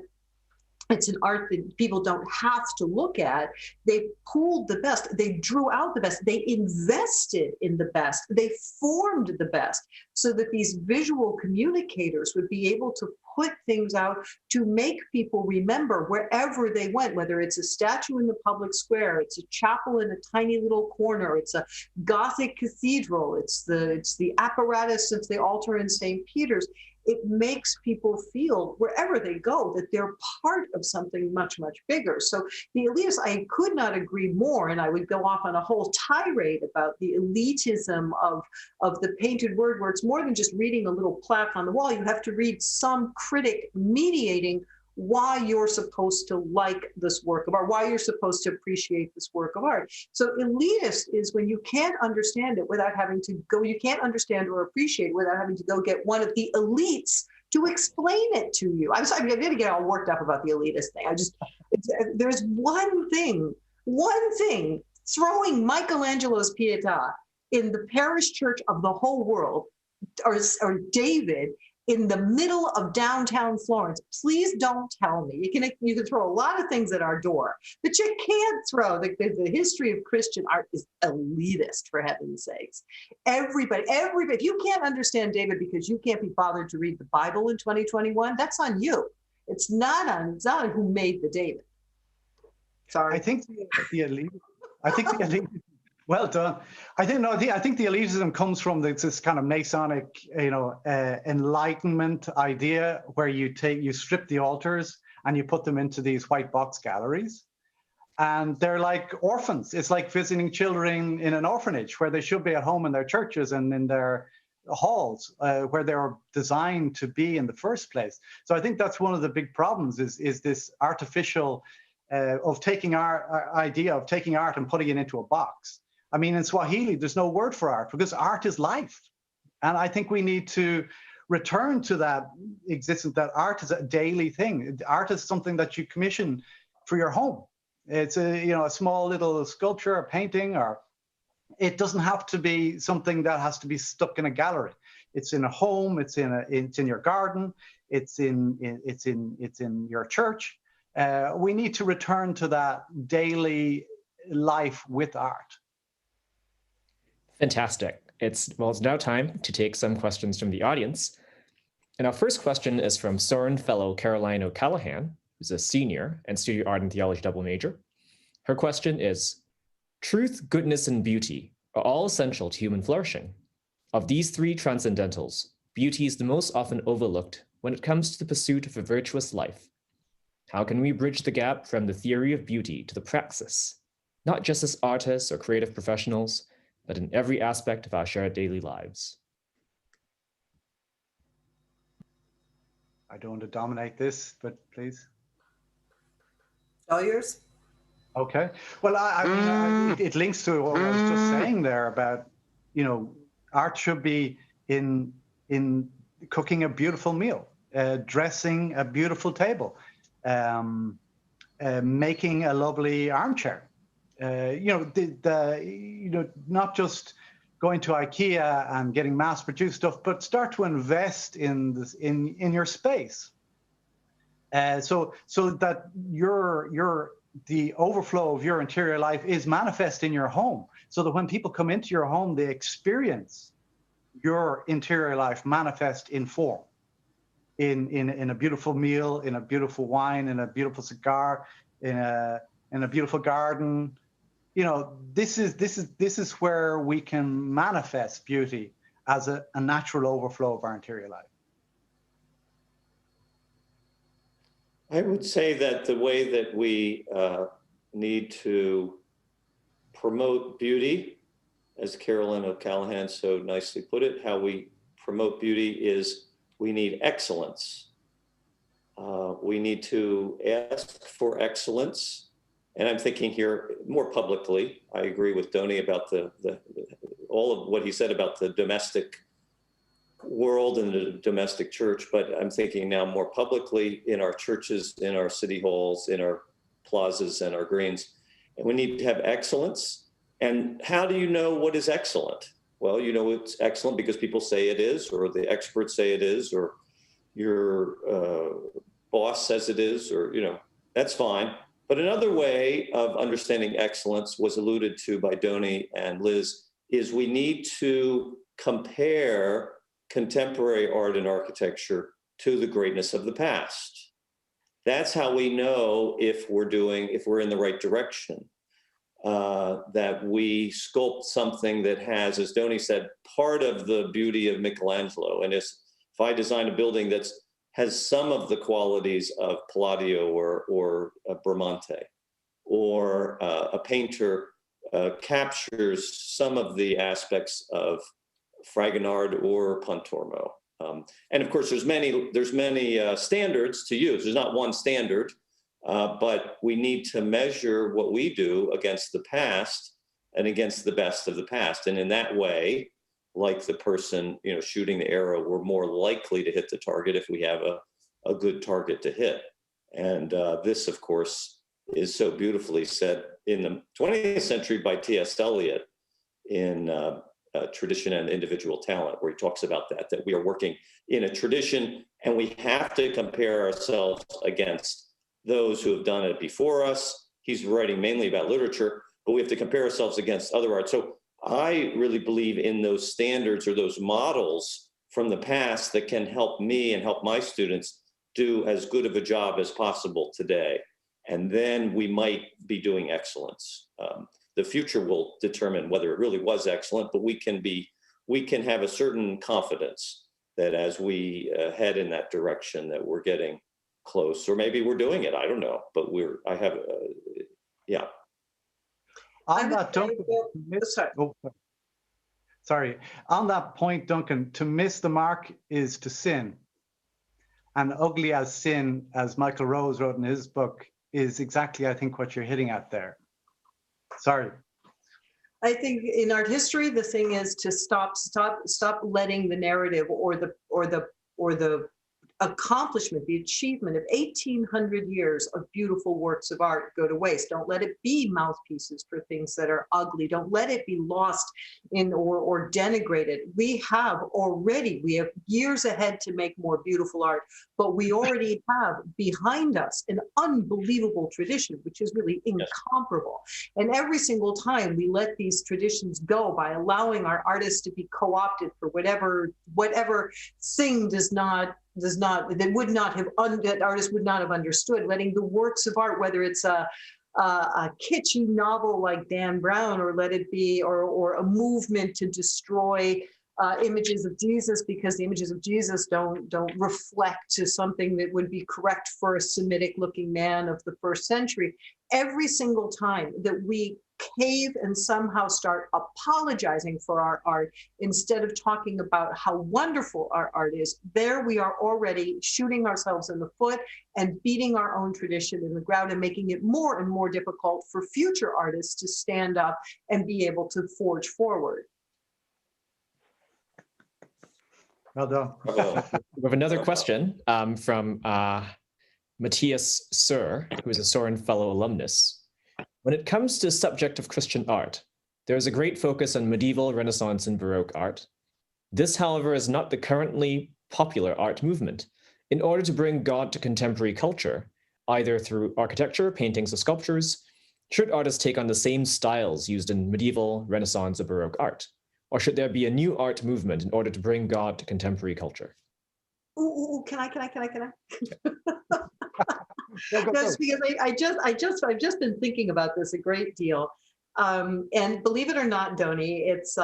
it's an art that people don't have to look at. They pulled the best. They drew out the best. They invested in the best. They formed the best so that these visual communicators would be able to put things out to make people remember wherever they went, whether it's a statue in the public square, it's a chapel in a tiny little corner, it's a Gothic cathedral, it's the apparatus of the altar in St. Peter's. It makes people feel wherever they go that they're part of something much, much bigger. So the elitists, I could not agree more, and I would go off on a whole tirade about the elitism of the painted word, where it's more than just reading a little plaque on the wall. You have to read some critic mediating why you're supposed to like this work of art, why you're supposed to appreciate this work of art. So elitist is when you can't understand it without having to go, you can't understand or appreciate it without having to go get one of the elites to explain it to you. I'm sorry, I didn't get all worked up about the elitist thing. There's one thing, throwing Michelangelo's Pietà in the parish church of the whole world, or David, in the middle of downtown Florence. Please don't tell me. You can throw a lot of things at our door, but you can't throw the history of Christian art is elitist, for heaven's sakes. Everybody, if you can't understand David because you can't be bothered to read the Bible in 2021, that's on you. It's not on who made the David. Sorry. I think the elite. Well done. I think the elitism comes from this kind of Masonic, Enlightenment idea, where you strip the altars and you put them into these white box galleries, and they're like orphans. It's like visiting children in an orphanage, where they should be at home in their churches and in their halls, where they're designed to be in the first place. So I think that's one of the big problems is this artificial of taking our idea of taking art and putting it into a box. I mean, in Swahili, there's no word for art because art is life. And I think we need to return to that existence, that art is a daily thing. Art is something that you commission for your home. It's a small little sculpture, a painting, or it doesn't have to be something that has to be stuck in a gallery. It's in a home, it's in your garden, it's in your church. We need to return to that daily life with art. Fantastic. It's now time to take some questions from the audience. And our first question is from Soren Fellow Caroline O'Callaghan, who's a senior and studio art and theology double major. Her question is, truth, goodness, and beauty are all essential to human flourishing. Of these three transcendentals, beauty is the most often overlooked when it comes to the pursuit of a virtuous life. How can we bridge the gap from the theory of beauty to the praxis, not just as artists or creative professionals, but in every aspect of our shared daily lives? I don't want to dominate this, but please. All yours. Okay. Well, I mean, it links to what I was just saying there about, art should be in cooking a beautiful meal, dressing a beautiful table, making a lovely armchair. Not just going to IKEA and getting mass-produced stuff, but start to invest in this in your space, so that the overflow of your interior life is manifest in your home, so that when people come into your home, they experience your interior life manifest in form, in a beautiful meal, in a beautiful wine, in a beautiful cigar, in a beautiful garden. this is where we can manifest beauty as a natural overflow of our interior life. I would say that the way that we need to promote beauty, as Carolyn O'Callaghan so nicely put it, how we promote beauty is we need excellence. We need to ask for excellence. And I'm thinking here more publicly. I agree with Donny about all of what he said about the domestic world and the domestic church, but I'm thinking now more publicly in our churches, in our city halls, in our plazas and our greens. And we need to have excellence. And how do you know what is excellent? Well, you know it's excellent because people say it is, or the experts say it is, or your boss says it is, or, that's fine. But another way of understanding excellence was alluded to by Donny and Liz is we need to compare contemporary art and architecture to the greatness of the past. That's how we know if we're in the right direction. That we sculpt something that has, as Donny said, part of the beauty of Michelangelo. And if I design a building that has some of the qualities of Palladio or Bramante, or a painter captures some of the aspects of Fragonard or Pontormo. And of course, there's many standards to use. There's not one standard. But we need to measure what we do against the past and against the best of the past. And in that way, like the person, shooting the arrow, we're more likely to hit the target if we have a good target to hit. And this, of course, is so beautifully said in the 20th century by T.S. Eliot in Tradition and Individual Talent, where he talks about that we are working in a tradition and we have to compare ourselves against those who have done it before us. He's writing mainly about literature, but we have to compare ourselves against other art. So I really believe in those standards or those models from the past that can help me and help my students do as good of a job as possible today. And then we might be doing excellence. The future will determine whether it really was excellent, but we can have a certain confidence that as we head in that direction that we're getting close, or maybe we're doing it. I don't know, but yeah. On that, Duncan, on that point, Duncan, to miss the mark is to sin. And ugly as sin, as Michael Rose wrote in his book, is exactly, I think, what you're hitting at there. Sorry. I think in art history, the thing is to stop letting the narrative or the accomplishment, the achievement of 1,800 years of beautiful works of art go to waste. Don't let it be mouthpieces for things that are ugly. Don't let it be lost in or denigrated. We have years ahead to make more beautiful art, but we already have behind us an unbelievable tradition, which is really incomparable. And every single time we let these traditions go by allowing our artists to be co-opted for whatever thing that artists would not have understood, letting the works of art, whether it's a kitschy novel like Dan Brown, or let it be, or a movement to destroy images of Jesus because the images of Jesus don't reflect to something that would be correct for a Semitic looking man of the first century. Every single time that we cave and somehow start apologizing for our art instead of talking about how wonderful our art is, there we are already shooting ourselves in the foot and beating our own tradition in the ground and making it more and more difficult for future artists to stand up and be able to forge forward. Well done. We have another question from Matthias Sir, who is a Soren Fellow alumnus. When it comes to the subject of Christian art, there is a great focus on medieval, Renaissance, and Baroque art. This, however, is not the currently popular art movement. In order to bring God to contemporary culture, either through architecture, paintings, or sculptures, should artists take on the same styles used in medieval, Renaissance, or Baroque art? Or should there be a new art movement in order to bring God to contemporary culture? Can I? Yes, because I've just been thinking about this a great deal. And believe it or not, Doni, it's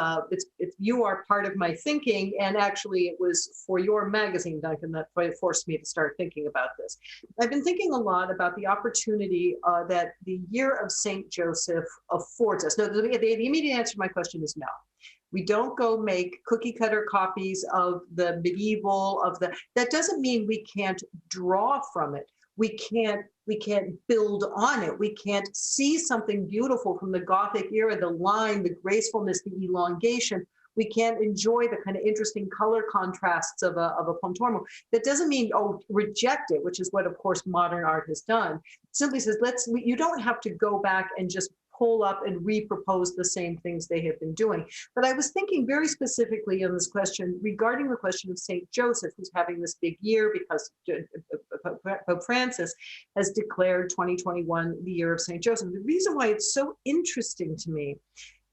you are part of my thinking. And actually, it was for your magazine, Duncan, that forced me to start thinking about this. I've been thinking a lot about the opportunity that the year of St. Joseph affords us. No, the immediate answer to my question is no. We don't go make cookie cutter copies of the medieval, that doesn't mean we can't draw from it. We can't build on it. We can't see something beautiful from the Gothic era, the line, the gracefulness, the elongation. We can't enjoy the kind of interesting color contrasts of a Pontormo. That doesn't mean, reject it, which is what, of course, modern art has done. It simply says, you don't have to go back and just pull up and repropose the same things they have been doing. But I was thinking very specifically on this question regarding the question of St. Joseph, who's having this big year because Pope Francis has declared 2021 the year of St. Joseph. The reason why it's so interesting to me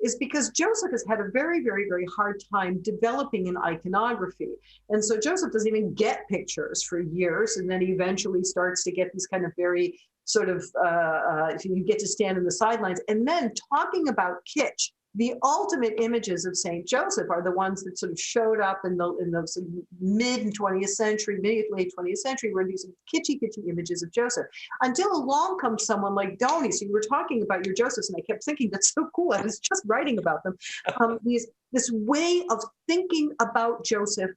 is because Joseph has had a very, very, very hard time developing an iconography. And so Joseph doesn't even get pictures for years, and then he eventually starts to get these kind of very sort of, you get to stand in the sidelines. And then talking about kitsch, the ultimate images of St. Joseph are the ones that sort of showed up in those mid-20th century, mid-late 20th century, were these kitschy images of Joseph. Until along comes someone like Doni. So you were talking about your Josephs, and I kept thinking, that's so cool. I was just writing about them. This way of thinking about Joseph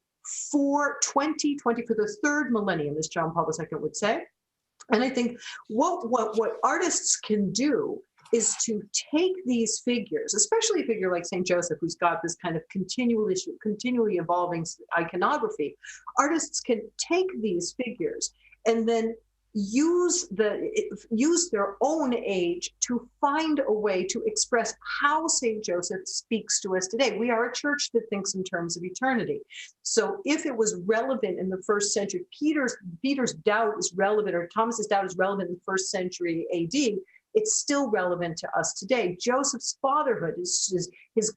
for 2020, for the third millennium, as John Paul II would say. And I think what artists can do is to take these figures, especially a figure like St. Joseph, who's got this kind of continually evolving iconography. Artists can take these figures and then use their own age to find a way to express how St. Joseph speaks to us today. We are a church that thinks in terms of eternity. So if it was relevant in the first century, Peter's doubt is relevant, or Thomas's doubt is relevant in the first century AD, it's still relevant to us today. Joseph's fatherhood, his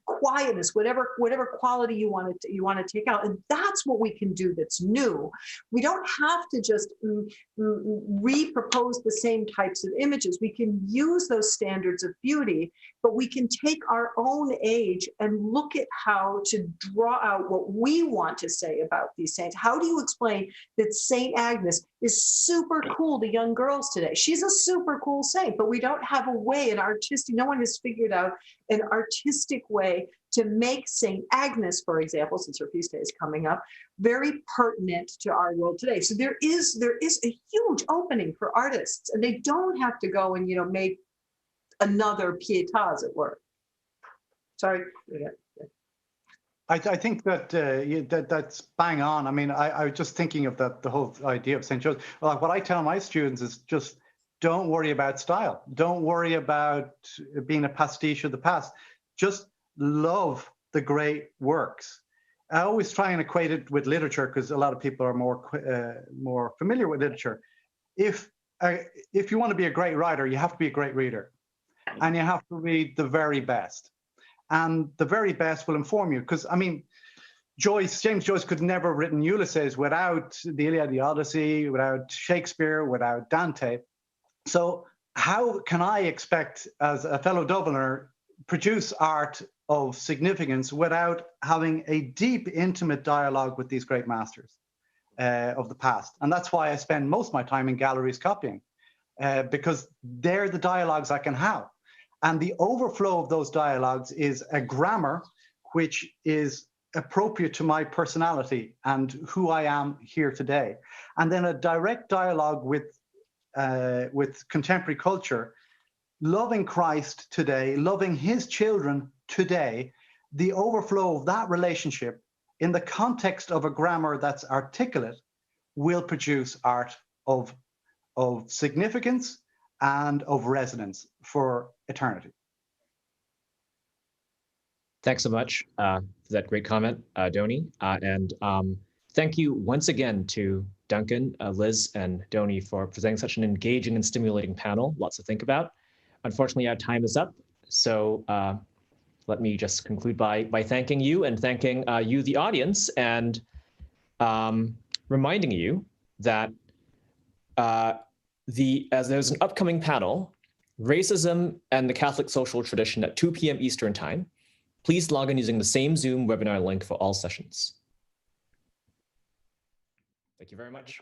quietness, whatever quality you want to take out, and that's what we can do that's new. We don't have to just repropose the same types of images. We can use those standards of beauty, but we can take our own age and look at how to draw out what we want to say about these saints. How do you explain that Saint Agnes is super cool to young girls today? She's a super cool saint, but we don't have a way, no one has figured out an artistic way to make St. Agnes, for example, since her feast day is coming up, very pertinent to our world today. So there is a huge opening for artists, and they don't have to go and make another Pietà, as it were. Sorry. Yeah. I think that that's bang on. I mean, I was just thinking of the whole idea of St. Joseph. Well, what I tell my students is just don't worry about style. Don't worry about being a pastiche of the past. Just love the great works. I always try and equate it with literature because a lot of people are more familiar with literature. If you want to be a great writer, you have to be a great reader, and you have to read the very best. And the very best will inform you, because I mean, James Joyce could never have written Ulysses without the Iliad, the Odyssey, without Shakespeare, without Dante. So how can I expect, as a fellow Dubliner, produce art of significance without having a deep, intimate dialogue with these great masters of the past? And that's why I spend most of my time in galleries copying, because they're the dialogues I can have. And the overflow of those dialogues is a grammar which is appropriate to my personality and who I am here today. And then a direct dialogue with contemporary culture, loving Christ today, loving his children today, the overflow of that relationship in the context of a grammar that's articulate will produce art of significance and of resonance for eternity. Thanks so much for that great comment, Doni. And thank you once again to Duncan, Liz, and Doni for presenting such an engaging and stimulating panel. Lots to think about. Unfortunately, our time is up. So let me just conclude by thanking you and thanking you, the audience, and reminding you that as there's an upcoming panel Racism and the Catholic Social Tradition at 2 p.m. Eastern Time. Please log in using the same Zoom webinar link for all sessions. Thank you very much.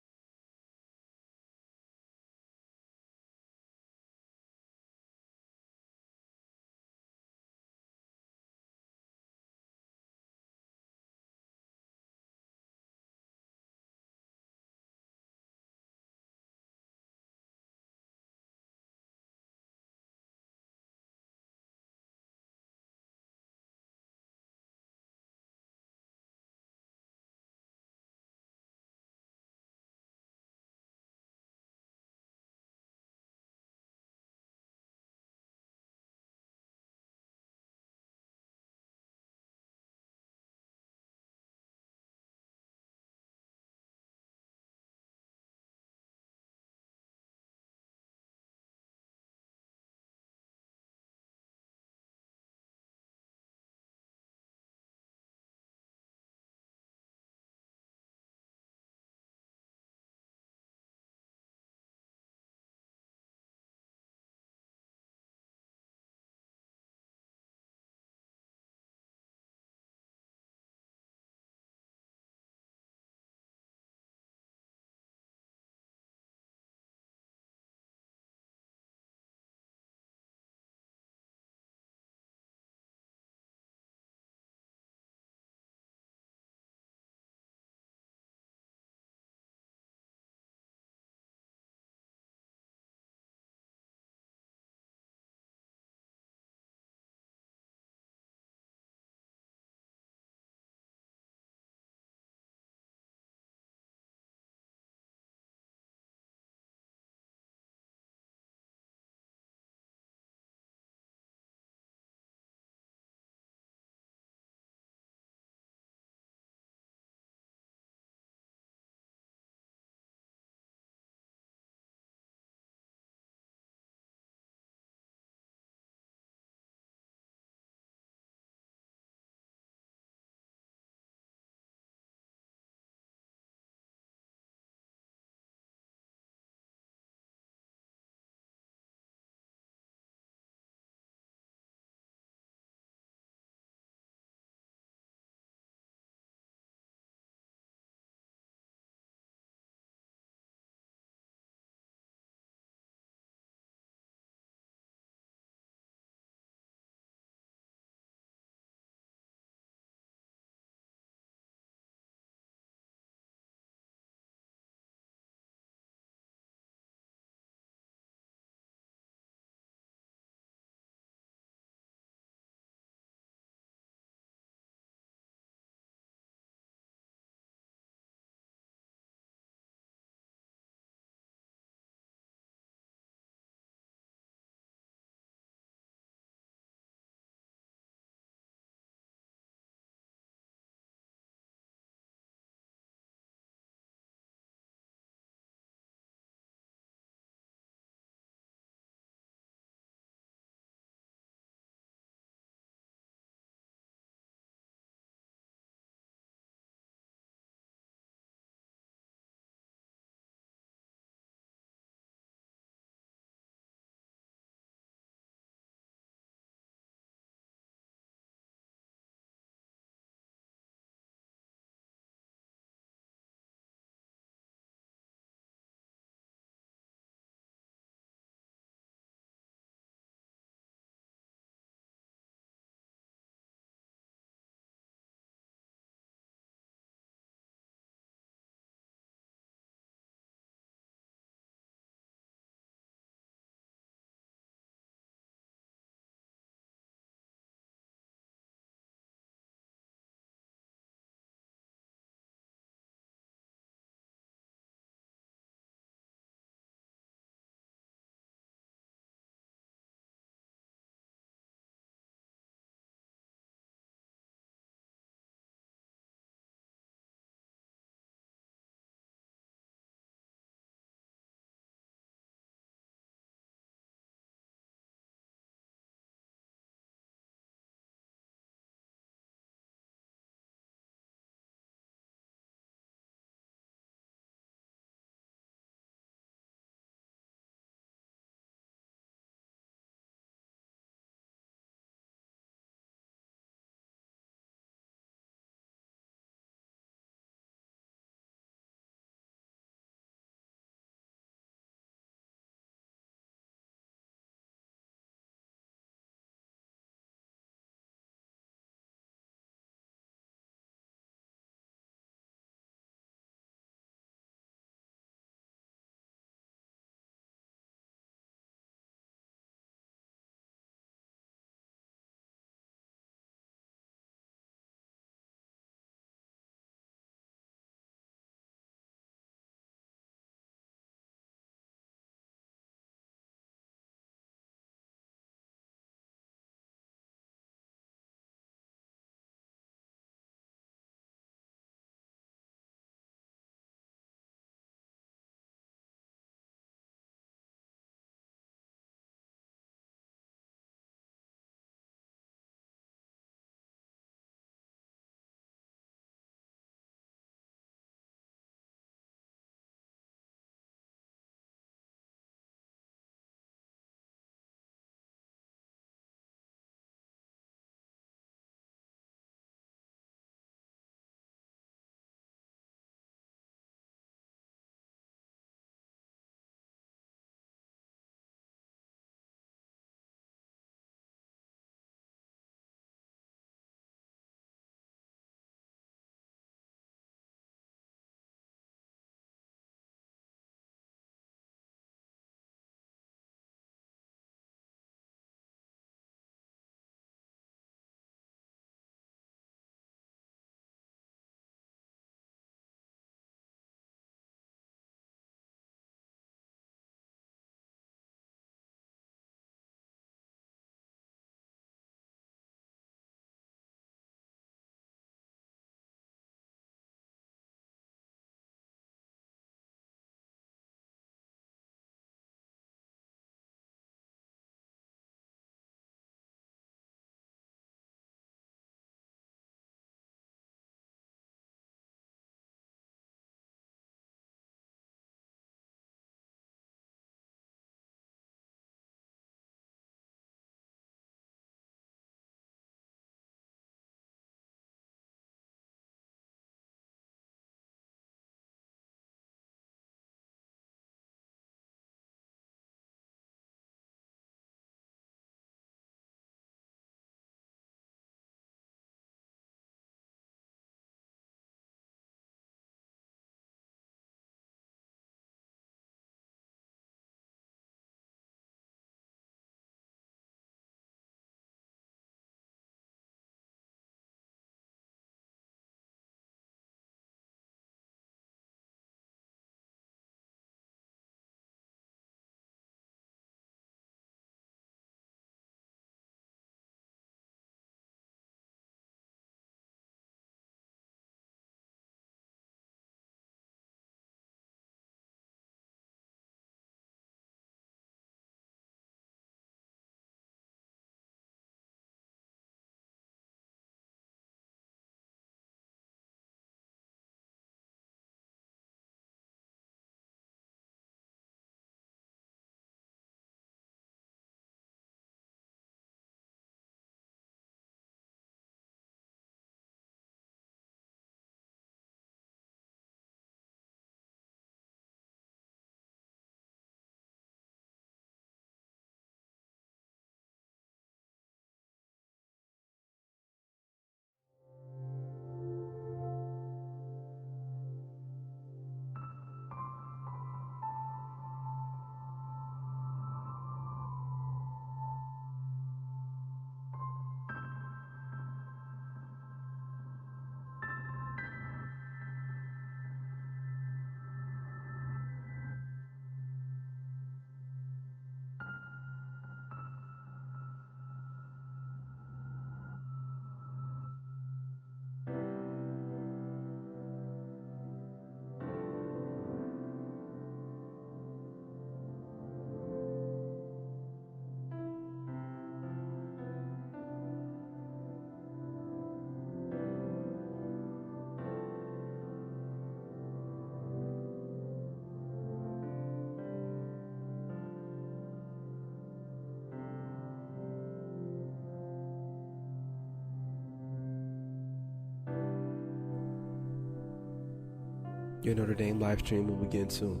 Your Notre Dame live stream will begin soon.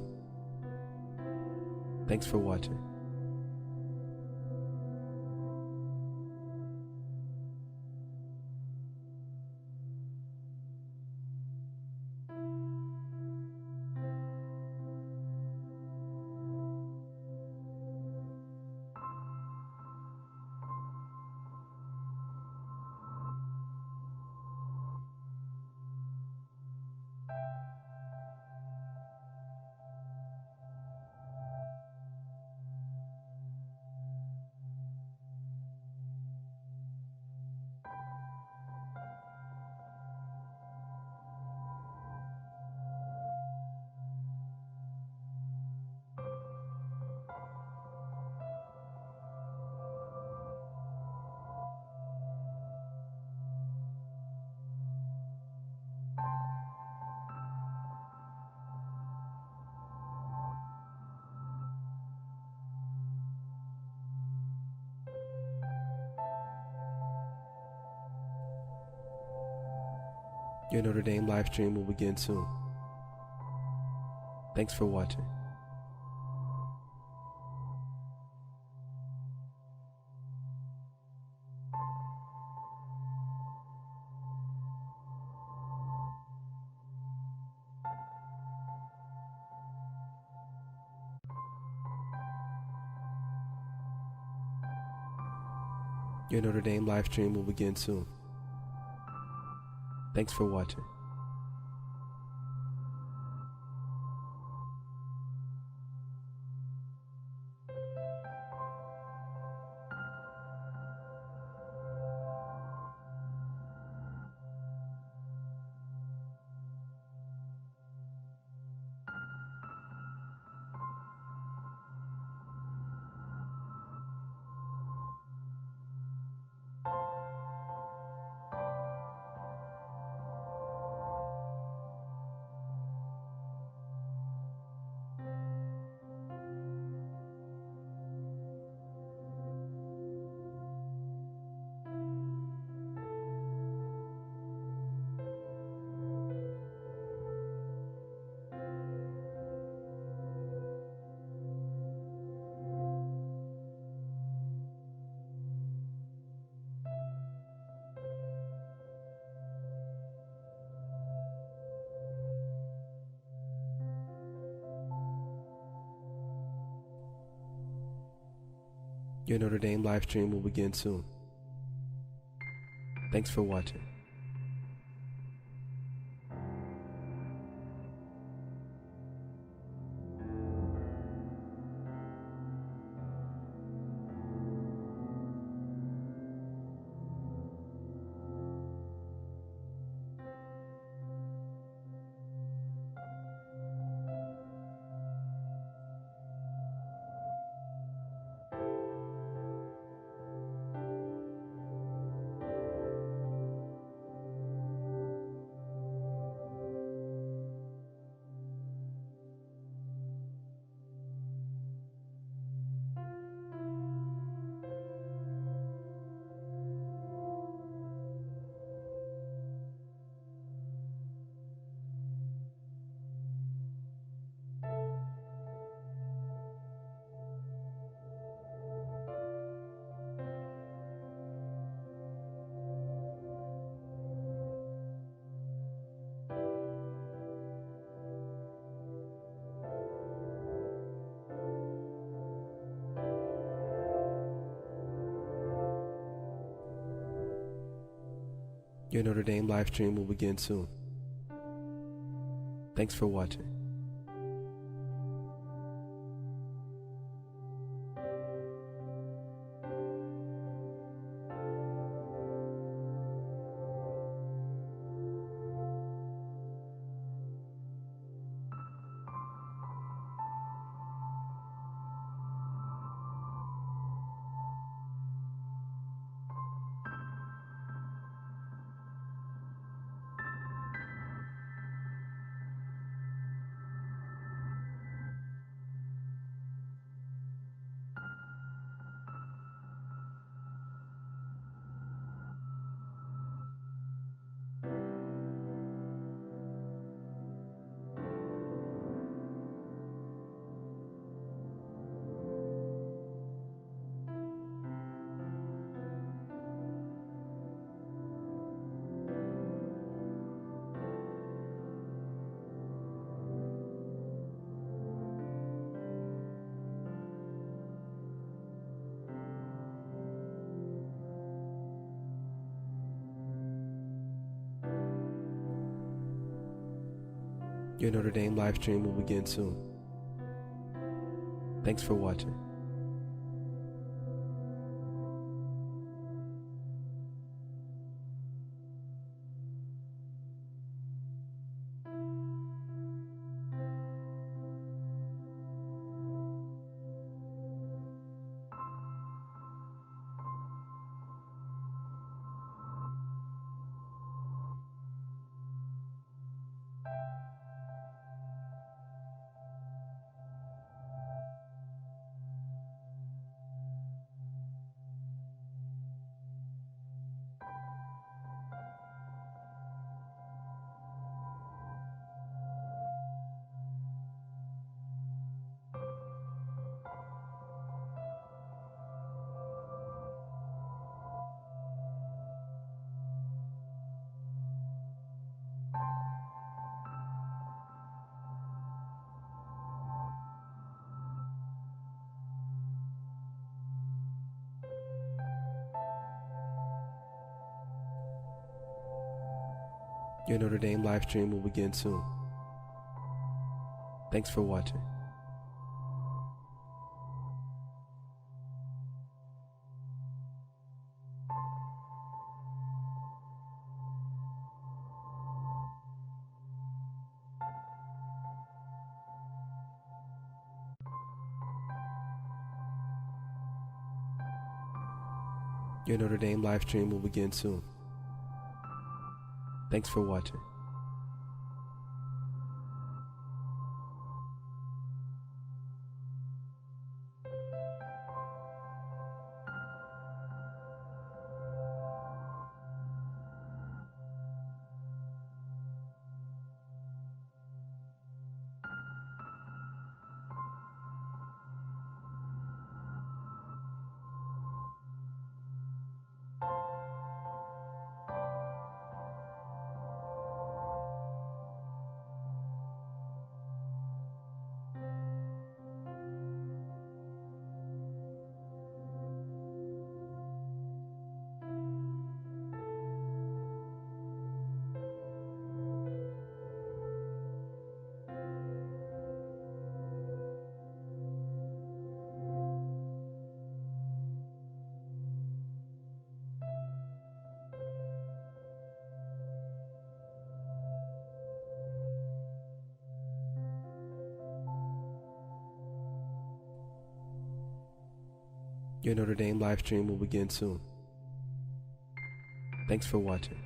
Thanks for watching. Your Notre Dame live stream will begin soon. Thanks for watching. Your Notre Dame live stream will begin soon. Thanks for watching. Your Notre Dame live stream will begin soon. Thanks for watching. Your Notre Dame live stream will begin soon. Thanks for watching. Your Notre Dame live stream will begin soon. Thanks for watching. Your Notre Dame live stream will begin soon. Thanks for watching. Your Notre Dame live stream will begin soon. Thanks for watching. Your Notre Dame live stream will begin soon. Thanks for watching.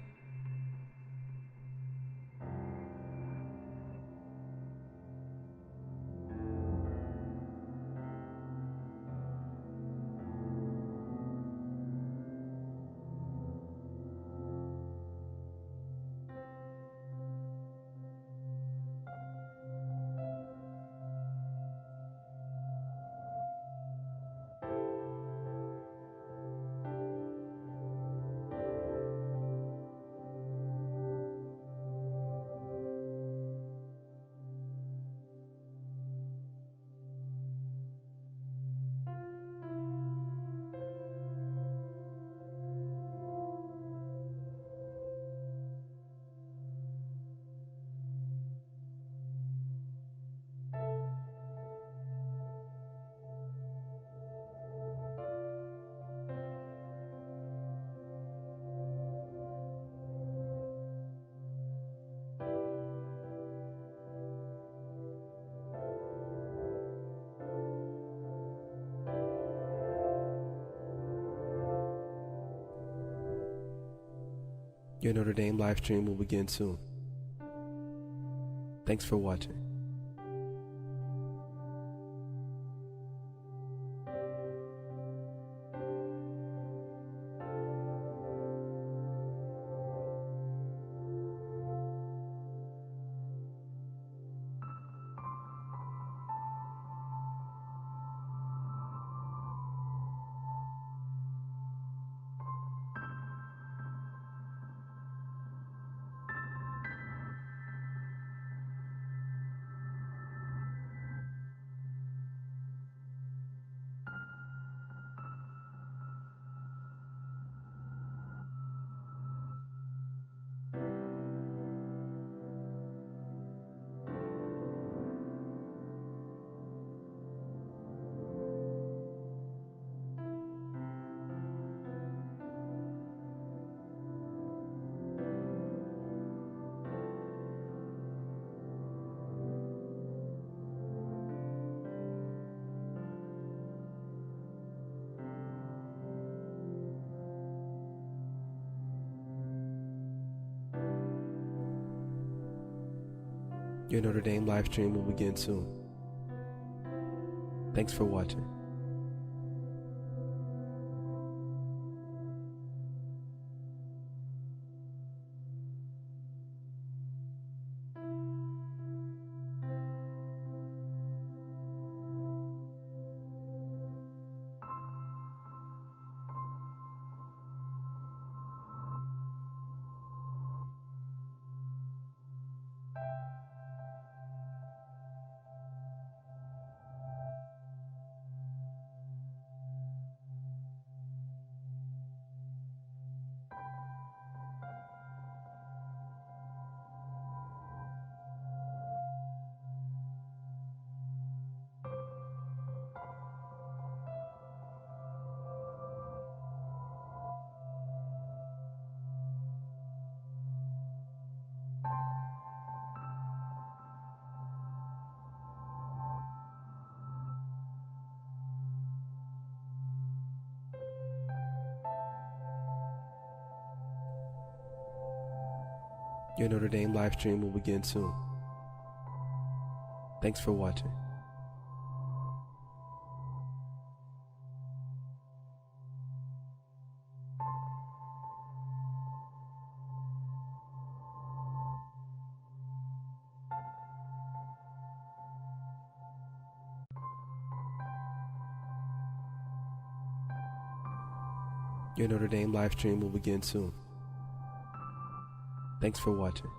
Your Notre Dame live stream will begin soon. Thanks for watching. Your Notre Dame live stream will begin soon. Thanks for watching. Your Notre Dame live stream will begin soon. Thanks for watching. Your Notre Dame live stream will begin soon. Thanks for watching.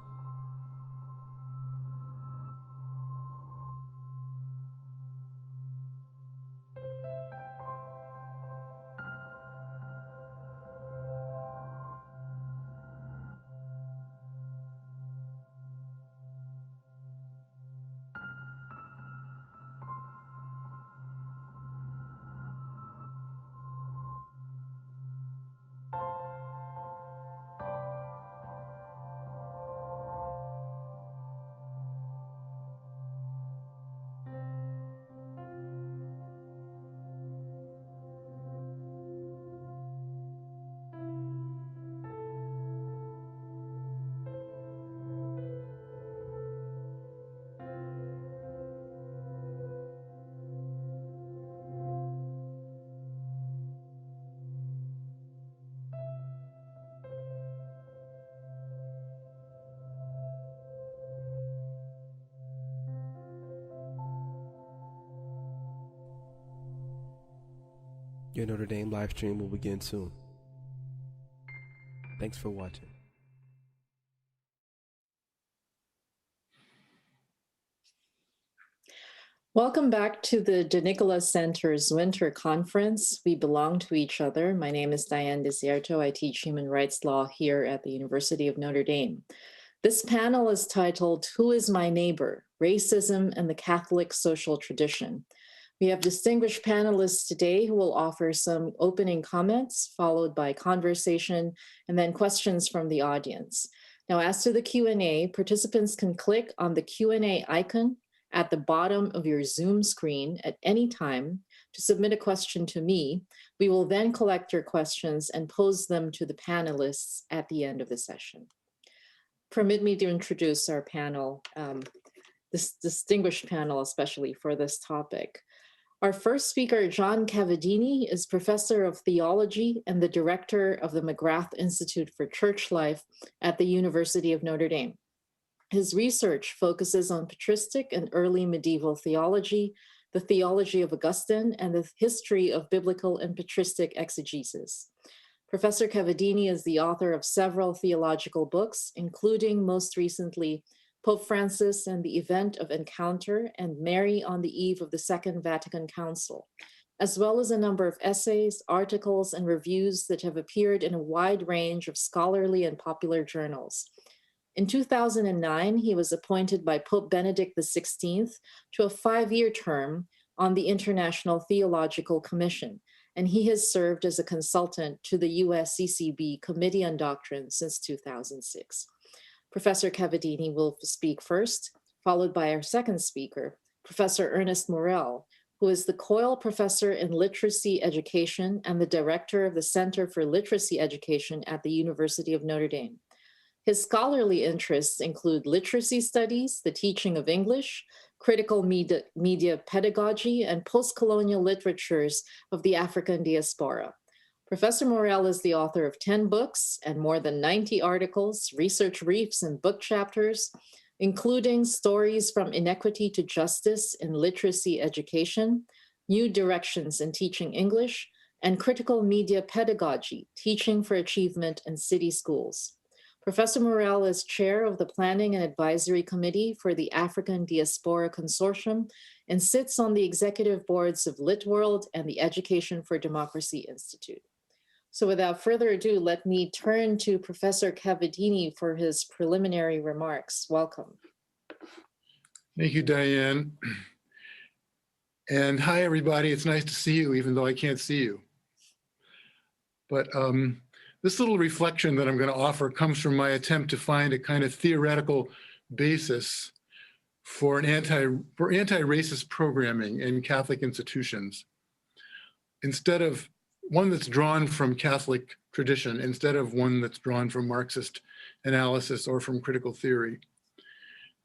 Your Notre Dame live stream will begin soon. Thanks for watching. Welcome back to the De Nicola Center's Winter Conference. We belong to each other. My name is Diane Desierto. I teach human rights law here at the University of Notre Dame. This panel is titled, Who is My Neighbor? Racism and the Catholic Social Tradition. We have distinguished panelists today who will offer some opening comments, followed by conversation, and then questions from the audience. Now, as to the Q&A, participants can click on the Q&A icon at the bottom of your Zoom screen at any time to submit a question to me. We will then collect your questions and pose them to the panelists at the end of the session. Permit me to introduce our panel, this distinguished panel, especially for this topic. Our first speaker, John Cavadini, is Professor of Theology and the Director of the McGrath Institute for Church Life at the University of Notre Dame. His research focuses on patristic and early medieval theology, the theology of Augustine, and the history of biblical and patristic exegesis. Professor Cavadini is the author of several theological books, including most recently Pope Francis and the Event of Encounter and Mary on the Eve of the Second Vatican Council, as well as a number of essays, articles, and reviews that have appeared in a wide range of scholarly and popular journals. In 2009, he was appointed by Pope Benedict XVI to a 5-year term on the International Theological Commission, and he has served as a consultant to the USCCB Committee on Doctrine since 2006. Professor Cavadini will speak first, followed by our second speaker, Professor Ernest Morel, who is the Coyle Professor in Literacy Education and the Director of the Center for Literacy Education at the University of Notre Dame. His scholarly interests include literacy studies, the teaching of English, critical media pedagogy, and post-colonial literatures of the African diaspora. Professor Morell is the author of 10 books and more than 90 articles, research briefs, and book chapters, including Stories from Inequity to Justice in Literacy Education, New Directions in Teaching English, and Critical Media Pedagogy, Teaching for Achievement in City Schools. Professor Morell is chair of the Planning and Advisory Committee for the African Diaspora Consortium and sits on the executive boards of LitWorld and the Education for Democracy Institute. So without further ado, let me turn to Professor Cavadini for his preliminary remarks. Welcome. Thank you, Diane. And hi, everybody. It's nice to see you, even though I can't see you. But this little reflection that I'm going to offer comes from my attempt to find a kind of theoretical basis for anti-racist programming in Catholic institutions, instead of one that's drawn from Catholic tradition, instead of one that's drawn from Marxist analysis or from critical theory.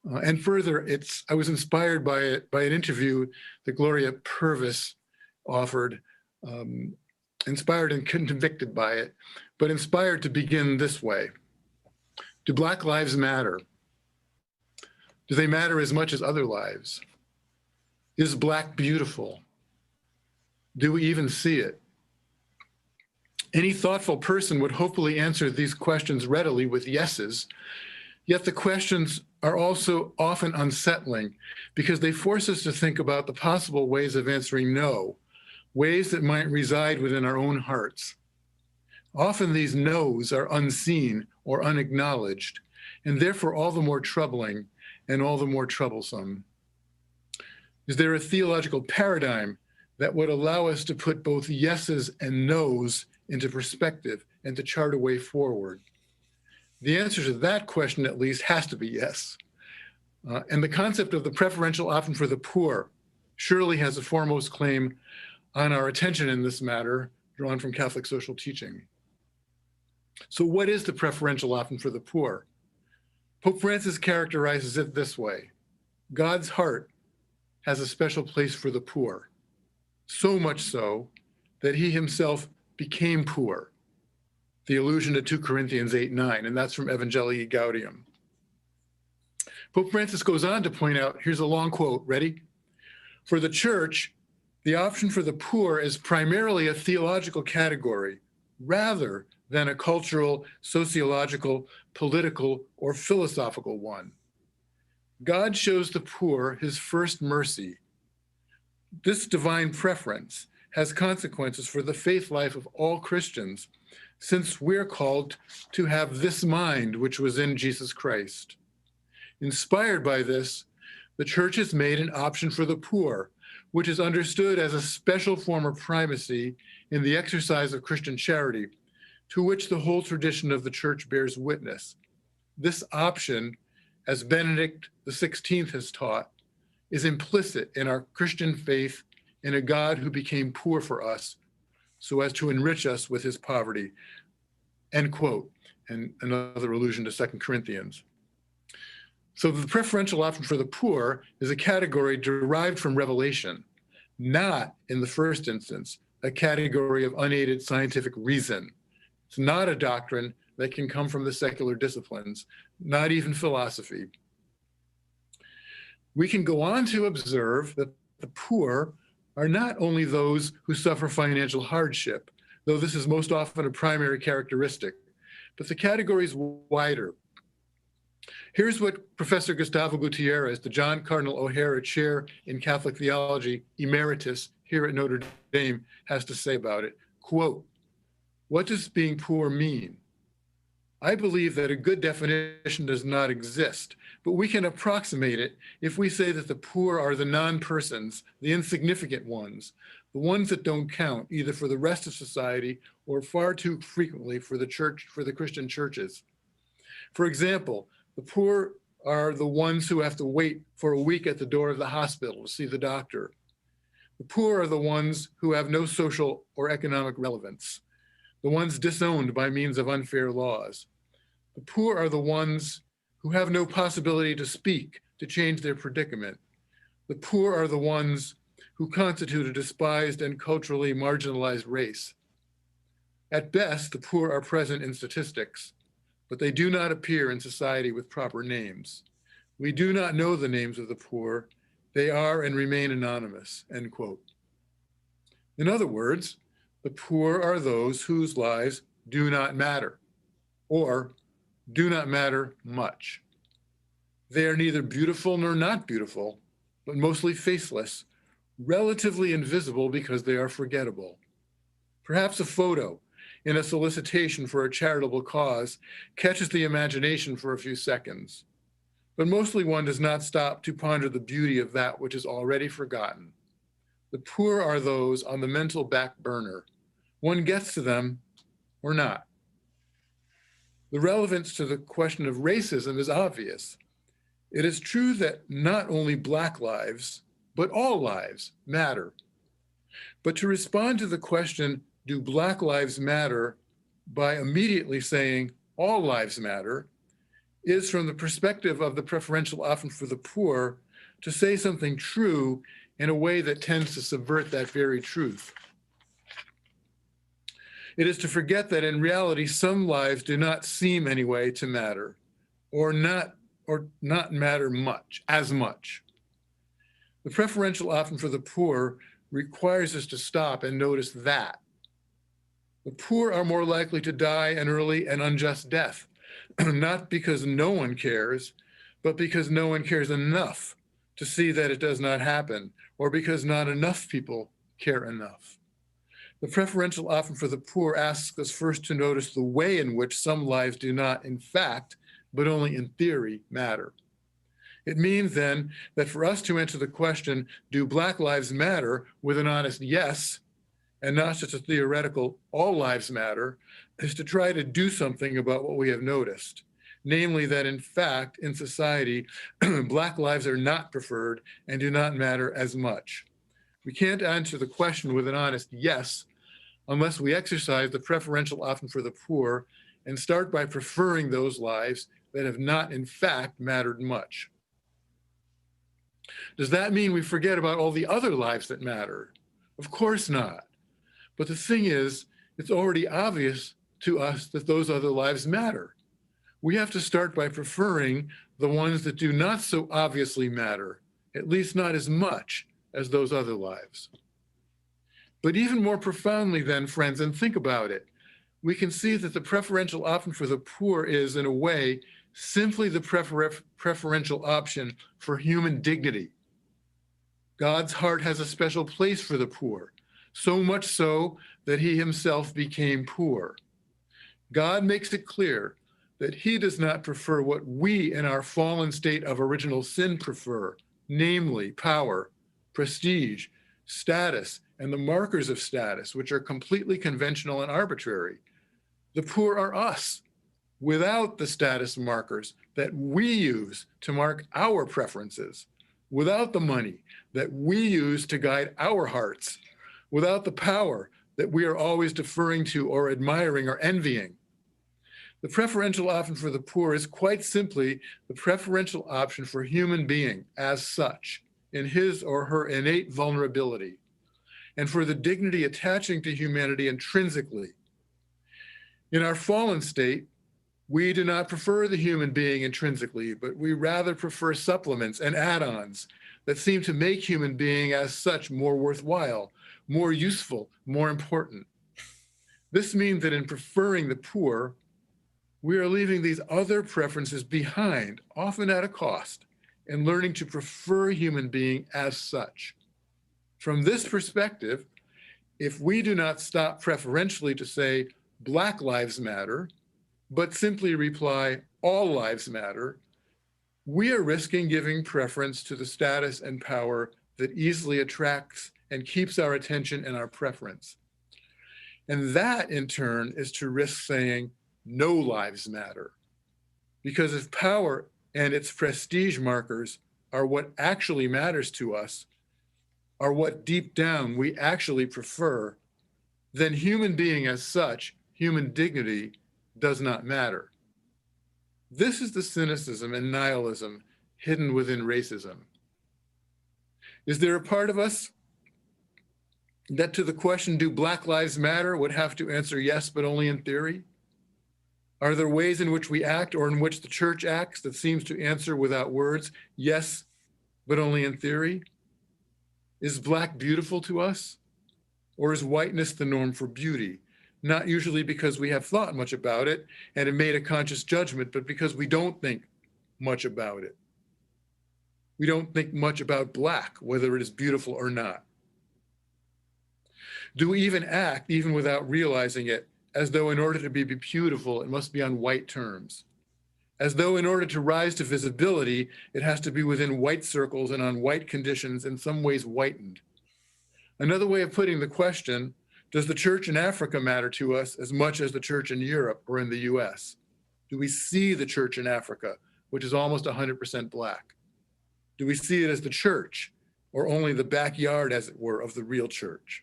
And further, I was inspired by an interview that Gloria Purvis offered, inspired and convicted by it, but inspired to begin this way. Do Black lives matter? Do they matter as much as other lives? Is Black beautiful? Do we even see it? Any thoughtful person would hopefully answer these questions readily with yeses, yet the questions are also often unsettling because they force us to think about the possible ways of answering no, ways that might reside within our own hearts. Often these no's are unseen or unacknowledged, and therefore all the more troubling and all the more troublesome. Is there a theological paradigm that would allow us to put both yeses and no's into perspective and to chart a way forward? The answer to that question, at least, has to be yes. And the concept of the preferential option for the poor surely has a foremost claim on our attention in this matter, drawn from Catholic social teaching. So what is the preferential option for the poor? Pope Francis characterizes it this way: God's heart has a special place for the poor, so much so that he himself became poor. The allusion to 2 Corinthians 8:9, and that's from Evangelii Gaudium. Pope Francis goes on to point out, here's a long quote, ready? For the Church, the option for the poor is primarily a theological category, rather than a cultural, sociological, political, or philosophical one. God shows the poor his first mercy. This divine preference has consequences for the faith life of all Christians, since we're called to have this mind which was in Jesus Christ. Inspired by this, the Church has made an option for the poor, which is understood as a special form of primacy in the exercise of Christian charity, to which the whole tradition of the Church bears witness. This option, as Benedict XVI has taught, is implicit in our Christian faith in a God who became poor for us so as to enrich us with his poverty, end quote, and another allusion to 2 Corinthians. So the preferential option for the poor is a category derived from revelation, not, in the first instance, a category of unaided scientific reason. It's not a doctrine that can come from the secular disciplines, not even philosophy. We can go on to observe that the poor are not only those who suffer financial hardship, though this is most often a primary characteristic, but the category is wider. Here's what Professor Gustavo Gutierrez, the John Cardinal O'Hara Chair in Catholic Theology, Emeritus, here at Notre Dame, has to say about it. Quote, "What does being poor mean? I believe that a good definition does not exist, but we can approximate it if we say that the poor are the non-persons, the insignificant ones, the ones that don't count either for the rest of society or far too frequently for the church, for the Christian churches. For example, the poor are the ones who have to wait for a week at the door of the hospital to see the doctor. The poor are the ones who have no social or economic relevance, the ones disowned by means of unfair laws. The poor are the ones who have no possibility to speak, to change their predicament. The poor are the ones who constitute a despised and culturally marginalized race. At best, the poor are present in statistics, but they do not appear in society with proper names. We do not know the names of the poor. They are and remain anonymous, end quote. In other words, the poor are those whose lives do not matter, or do not matter much. They are neither beautiful nor not beautiful, but mostly faceless, relatively invisible because they are forgettable. Perhaps a photo in a solicitation for a charitable cause catches the imagination for a few seconds, but mostly one does not stop to ponder the beauty of that which is already forgotten. The poor are those on the mental back burner. One gets to them or not. The relevance to the question of racism is obvious. It is true that not only Black lives, but all lives matter. But to respond to the question, do Black lives matter, by immediately saying all lives matter, is from the perspective of the preferential often for the poor to say something true in a way that tends to subvert that very truth. It is to forget that in reality, some lives do not seem anyway to matter, or not matter as much. The preferential often for the poor requires us to stop and notice that. The poor are more likely to die an early and unjust death, not because no one cares, but because no one cares enough to see that it does not happen, or because not enough people care enough. The preferential often for the poor asks us first to notice the way in which some lives do not, in fact, but only in theory, matter. It means then that for us to answer the question, do Black lives matter, with an honest yes, and not just a theoretical all lives matter, is to try to do something about what we have noticed. Namely that in fact, in society, Black lives are not preferred and do not matter as much. We can't answer the question with an honest yes unless we exercise the preferential often for the poor and start by preferring those lives that have not in fact mattered much. Does that mean we forget about all the other lives that matter? Of course not. But the thing is, it's already obvious to us that those other lives matter. We have to start by preferring the ones that do not so obviously matter, at least not as much as those other lives. But even more profoundly then, friends, and think about it, we can see that the preferential option for the poor is, in a way, simply the preferential option for human dignity. God's heart has a special place for the poor, so much so that he himself became poor. God makes it clear that he does not prefer what we in our fallen state of original sin prefer, namely power, prestige, status, and the markers of status, which are completely conventional and arbitrary. The poor are us, without the status markers that we use to mark our preferences, without the money that we use to guide our hearts, without the power that we are always deferring to or admiring or envying. The preferential option for the poor is quite simply the preferential option for human being as such, in his or her innate vulnerability, and for the dignity attaching to humanity intrinsically. In our fallen state, we do not prefer the human being intrinsically, but we rather prefer supplements and add-ons that seem to make human being as such more worthwhile, more useful, more important. This means that in preferring the poor, we are leaving these other preferences behind, often at a cost, and learning to prefer a human being as such. From this perspective, if we do not stop preferentially to say Black lives matter, but simply reply all lives matter, we are risking giving preference to the status and power that easily attracts and keeps our attention and our preference. And that in turn is to risk saying no lives matter. Because if power and its prestige markers are what actually matters to us, are what deep down we actually prefer, then human being as such, human dignity, does not matter. This is the cynicism and nihilism hidden within racism. Is there a part of us that to the question, do Black Lives Matter, would have to answer yes, but only in theory? Are there ways in which we act or in which the church acts that seems to answer without words, yes, but only in theory? Is black beautiful to us? Or is whiteness the norm for beauty? Not usually because we have thought much about it and have made a conscious judgment, but because we don't think much about it. We don't think much about black, whether it is beautiful or not. Do we even act, even without realizing it, as though in order to be beautiful, it must be on white terms? As though in order to rise to visibility, it has to be within white circles and on white conditions, in some ways whitened. Another way of putting the question, does the church in Africa matter to us as much as the church in Europe or in the US? Do we see the church in Africa, which is almost 100% black? Do we see it as the church, or only the backyard, as it were, of the real church?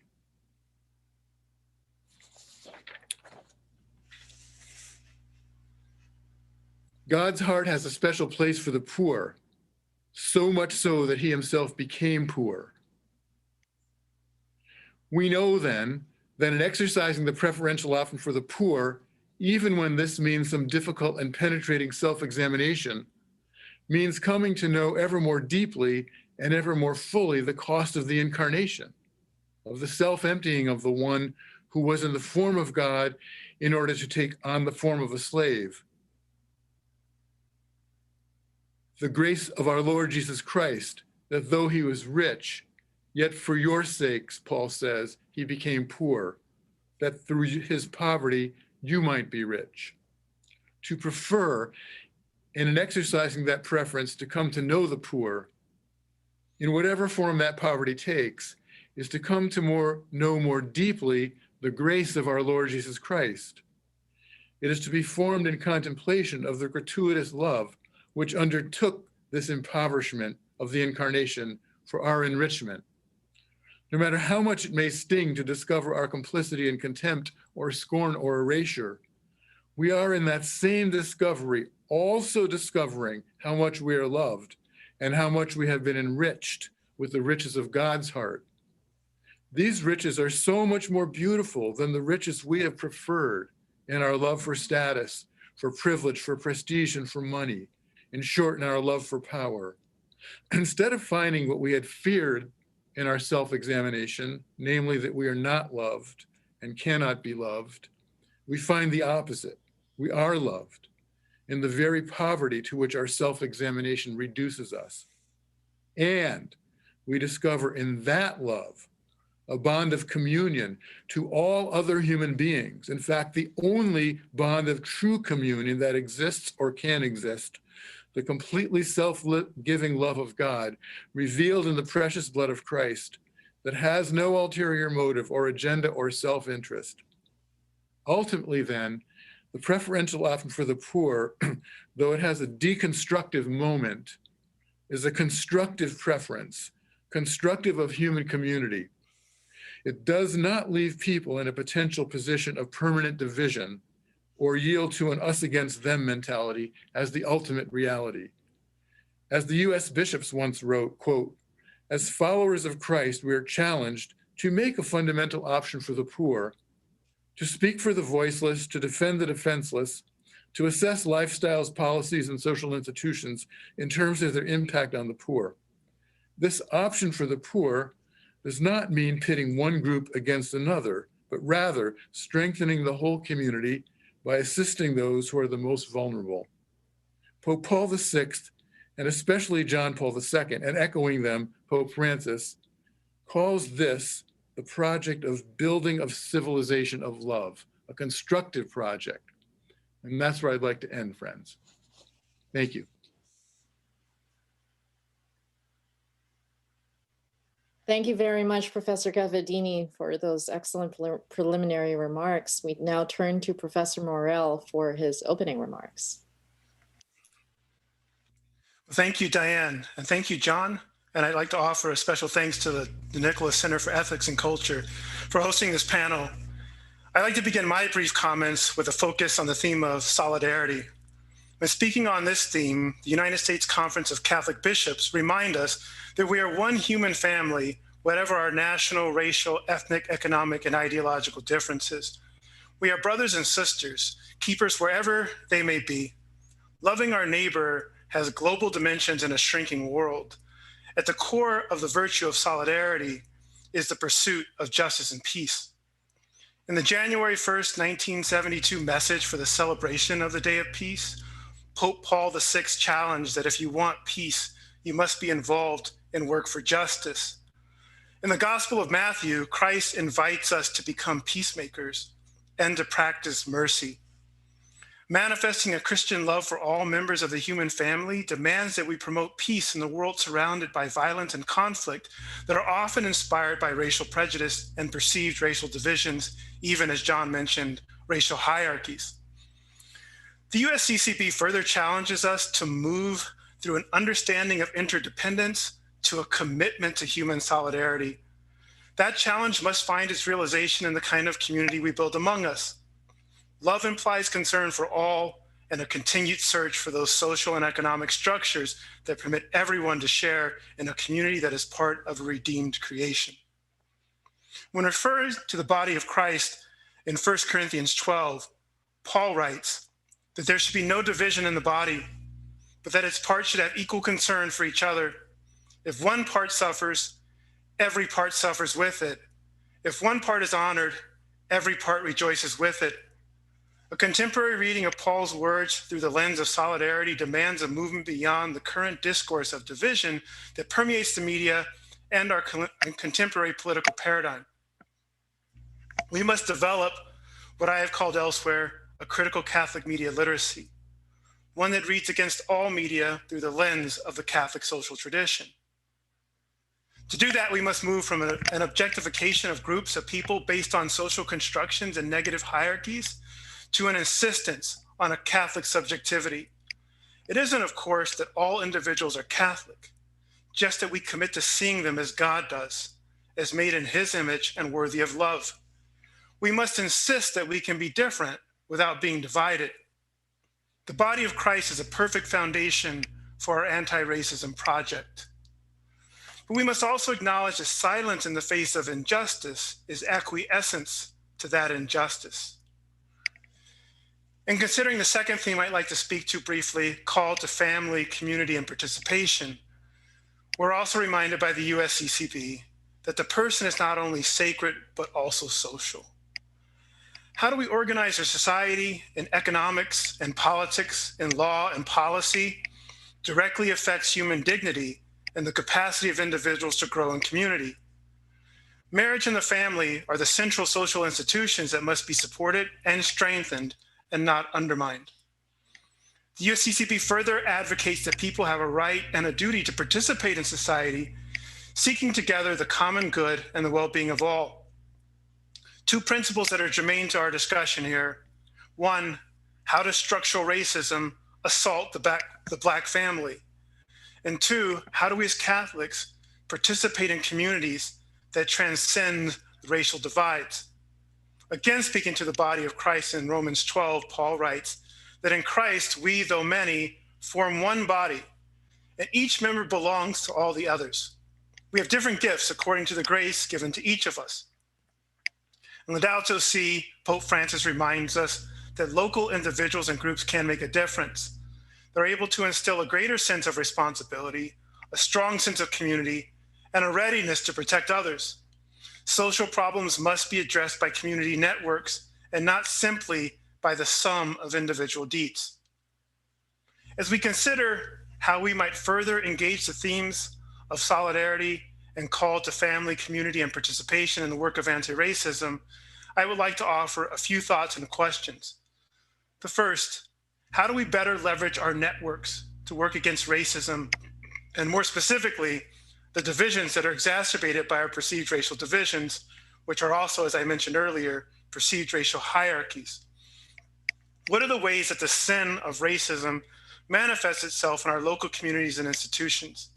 God's heart has a special place for the poor, so much so that he himself became poor. We know then that in exercising the preferential option for the poor, even when this means some difficult and penetrating self-examination, means coming to know ever more deeply and ever more fully the cost of the incarnation, of the self-emptying of the one who was in the form of God in order to take on the form of a slave. The grace of our Lord Jesus Christ, that though he was rich, yet for your sakes, Paul says, he became poor, that through his poverty you might be rich. To prefer, and in exercising that preference, to come to know the poor, in whatever form that poverty takes, is to come to know more deeply the grace of our Lord Jesus Christ. It is to be formed in contemplation of the gratuitous love which undertook this impoverishment of the incarnation for our enrichment. No matter how much it may sting to discover our complicity in contempt or scorn or erasure, we are in that same discovery also discovering how much we are loved and how much we have been enriched with the riches of God's heart. These riches are so much more beautiful than the riches we have preferred in our love for status, for privilege, for prestige, and for money. In short, in our love for power. Instead of finding what we had feared in our self-examination, namely that we are not loved and cannot be loved, we find the opposite. We are loved in the very poverty to which our self-examination reduces us. And we discover in that love a bond of communion to all other human beings. In fact, the only bond of true communion that exists or can exist, the completely self-giving love of God revealed in the precious blood of Christ that has no ulterior motive or agenda or self-interest. Ultimately then, the preferential option for the poor, though it has a deconstructive moment, is a constructive preference, constructive of human community. It does not leave people in a potential position of permanent division or yield to an us against them mentality as the ultimate reality. As the US bishops once wrote, quote, as followers of Christ, we are challenged to make a fundamental option for the poor, to speak for the voiceless, to defend the defenseless, to assess lifestyles, policies, and social institutions in terms of their impact on the poor. This option for the poor does not mean pitting one group against another, but rather strengthening the whole community by assisting those who are the most vulnerable. Pope Paul VI, and especially John Paul II, and echoing them, Pope Francis, calls this the project of building of civilization of love, a constructive project. And that's where I'd like to end, friends. Thank you. Thank you very much, Professor Cavadini, for those excellent preliminary remarks. We now turn to Professor Morell for his opening remarks. Thank you, Diane, and thank you, John. And I'd like to offer a special thanks to the Nicholas Center for Ethics and Culture for hosting this panel. I'd like to begin my brief comments with a focus on the theme of solidarity. When speaking on this theme, the United States Conference of Catholic Bishops remind us that we are one human family, whatever our national, racial, ethnic, economic, and ideological differences. We are brothers and sisters, keepers wherever they may be. Loving our neighbor has global dimensions in a shrinking world. At the core of the virtue of solidarity is the pursuit of justice and peace. In the January 1st, 1972 message for the celebration of the Day of Peace, Pope Paul VI challenged that if you want peace, you must be involved in work for justice. In the Gospel of Matthew, Christ invites us to become peacemakers and to practice mercy. Manifesting a Christian love for all members of the human family demands that we promote peace in the world surrounded by violence and conflict that are often inspired by racial prejudice and perceived racial divisions, even as John mentioned, racial hierarchies. The USCCB further challenges us to move through an understanding of interdependence to a commitment to human solidarity. That challenge must find its realization in the kind of community we build among us. Love implies concern for all and a continued search for those social and economic structures that permit everyone to share in a community that is part of a redeemed creation. When referring to the body of Christ in 1 Corinthians 12, Paul writes that there should be no division in the body, but that its parts should have equal concern for each other. If one part suffers, every part suffers with it. If one part is honored, every part rejoices with it. A contemporary reading of Paul's words through the lens of solidarity demands a movement beyond the current discourse of division that permeates the media and our contemporary political paradigm. We must develop what I have called elsewhere a critical Catholic media literacy, one that reads against all media through the lens of the Catholic social tradition. To do that, we must move from an objectification of groups of people based on social constructions and negative hierarchies to an insistence on a Catholic subjectivity. It isn't, of course, that all individuals are Catholic, just that we commit to seeing them as God does, as made in his image and worthy of love. We must insist that we can be different without being divided. The body of Christ is a perfect foundation for our anti-racism project. But we must also acknowledge that silence in the face of injustice is acquiescence to that injustice. In considering the second theme I'd like to speak to briefly, call to family, community, and participation, we're also reminded by the USCCB that the person is not only sacred, but also social. How do we organize our society in economics and politics, in law and policy, directly affects human dignity and the capacity of individuals to grow in community. Marriage and the family are the central social institutions that must be supported and strengthened and not undermined. The USCCB further advocates that people have a right and a duty to participate in society, seeking together the common good and the well-being of all. Two principles that are germane to our discussion here. One, how does structural racism assault the Black family? And two, how do we as Catholics participate in communities that transcend racial divides? Again, speaking to the body of Christ in Romans 12, Paul writes that in Christ, we, though many, form one body, and each member belongs to all the others. We have different gifts according to the grace given to each of us. In Laudato Si, Pope Francis reminds us that local individuals and groups can make a difference. They're able to instill a greater sense of responsibility, a strong sense of community, and a readiness to protect others. Social problems must be addressed by community networks and not simply by the sum of individual deeds. As we consider how we might further engage the themes of solidarity and call to family, community, and participation in the work of anti-racism, I would like to offer a few thoughts and questions. The first, how do we better leverage our networks to work against racism, and more specifically, the divisions that are exacerbated by our perceived racial divisions, which are also, as I mentioned earlier, perceived racial hierarchies? What are the ways that the sin of racism manifests itself in our local communities and institutions?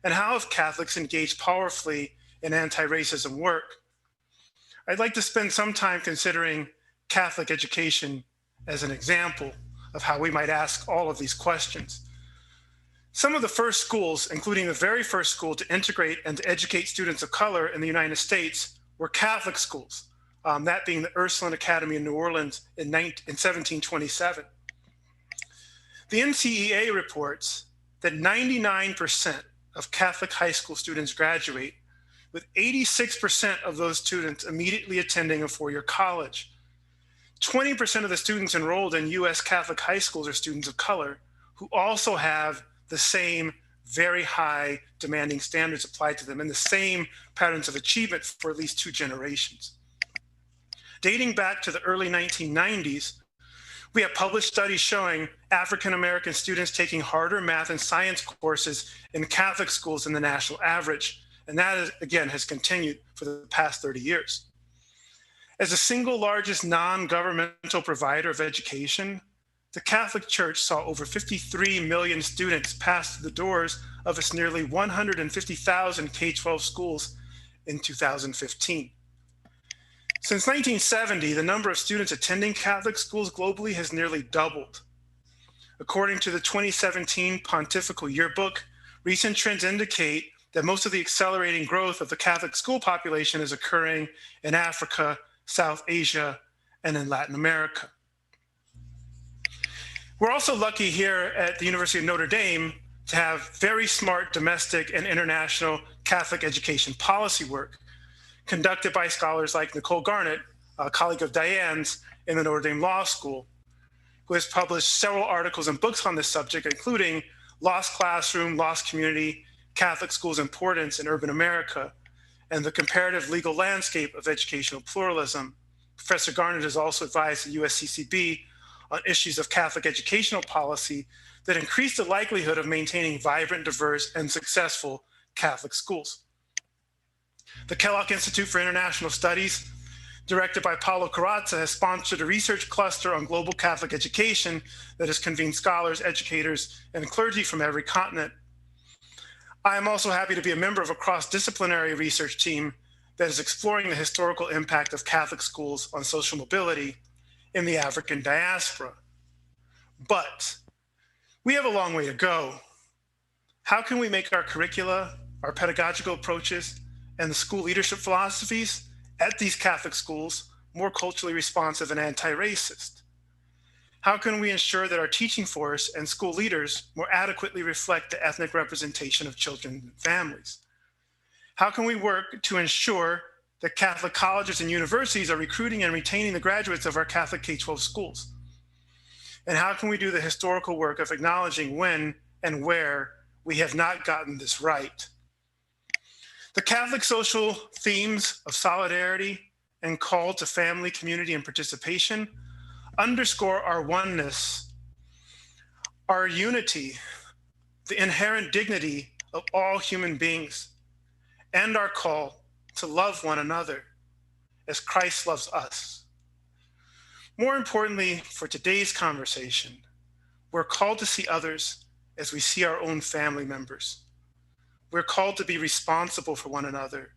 And how have Catholics engaged powerfully in anti-racism work? I'd like to spend some time considering Catholic education as an example. of how we might ask all of these questions. Some of the first schools, including the very first school to integrate and to educate students of color in the United States, were Catholic schools, that being the Ursuline Academy in New Orleans in 1727. The NCEA reports that 99% of Catholic high school students graduate, with 86% of those students immediately attending a four-year college. 20% of the students enrolled in U.S. Catholic high schools are students of color who also have the same very high demanding standards applied to them and the same patterns of achievement for at least 2 generations. Dating back to the early 1990s, we have published studies showing African-American students taking harder math and science courses in Catholic schools than the national average. And that, is, again, has continued for the past 30 years. As the single largest non-governmental provider of education, the Catholic Church saw over 53 million students pass through the doors of its nearly 150,000 K-12 schools in 2015. Since 1970, the number of students attending Catholic schools globally has nearly doubled. According to the 2017 Pontifical Yearbook, recent trends indicate that most of the accelerating growth of the Catholic school population is occurring in Africa, South Asia, and in Latin America. We're also lucky here at the University of Notre Dame to have very smart domestic and international Catholic education policy work conducted by scholars like Nicole Garnett, a colleague of Diane's in the Notre Dame Law School, who has published several articles and books on this subject, including Lost Classroom, Lost Community, Catholic Schools' Importance in Urban America, and the Comparative Legal Landscape of Educational Pluralism. Professor Garnett has also advised the USCCB on issues of Catholic educational policy that increase the likelihood of maintaining vibrant, diverse, and successful Catholic schools. The Kellogg Institute for International Studies, directed by Paulo Corazza, has sponsored a research cluster on global Catholic education that has convened scholars, educators, and clergy from every continent. I am also happy to be a member of a cross-disciplinary research team that is exploring the historical impact of Catholic schools on social mobility in the African diaspora. But we have a long way to go. How can we make our curricula, our pedagogical approaches, and the school leadership philosophies at these Catholic schools more culturally responsive and anti-racist? How can we ensure that our teaching force and school leaders more adequately reflect the ethnic representation of children and families? How can we work to ensure that Catholic colleges and universities are recruiting and retaining the graduates of our Catholic K-12 schools? And how can we do the historical work of acknowledging when and where we have not gotten this right? The Catholic social themes of solidarity and call to family, community, and participation underscore our oneness, our unity, the inherent dignity of all human beings, and our call to love one another as Christ loves us. More importantly, for today's conversation, we're called to see others as we see our own family members. We're called to be responsible for one another,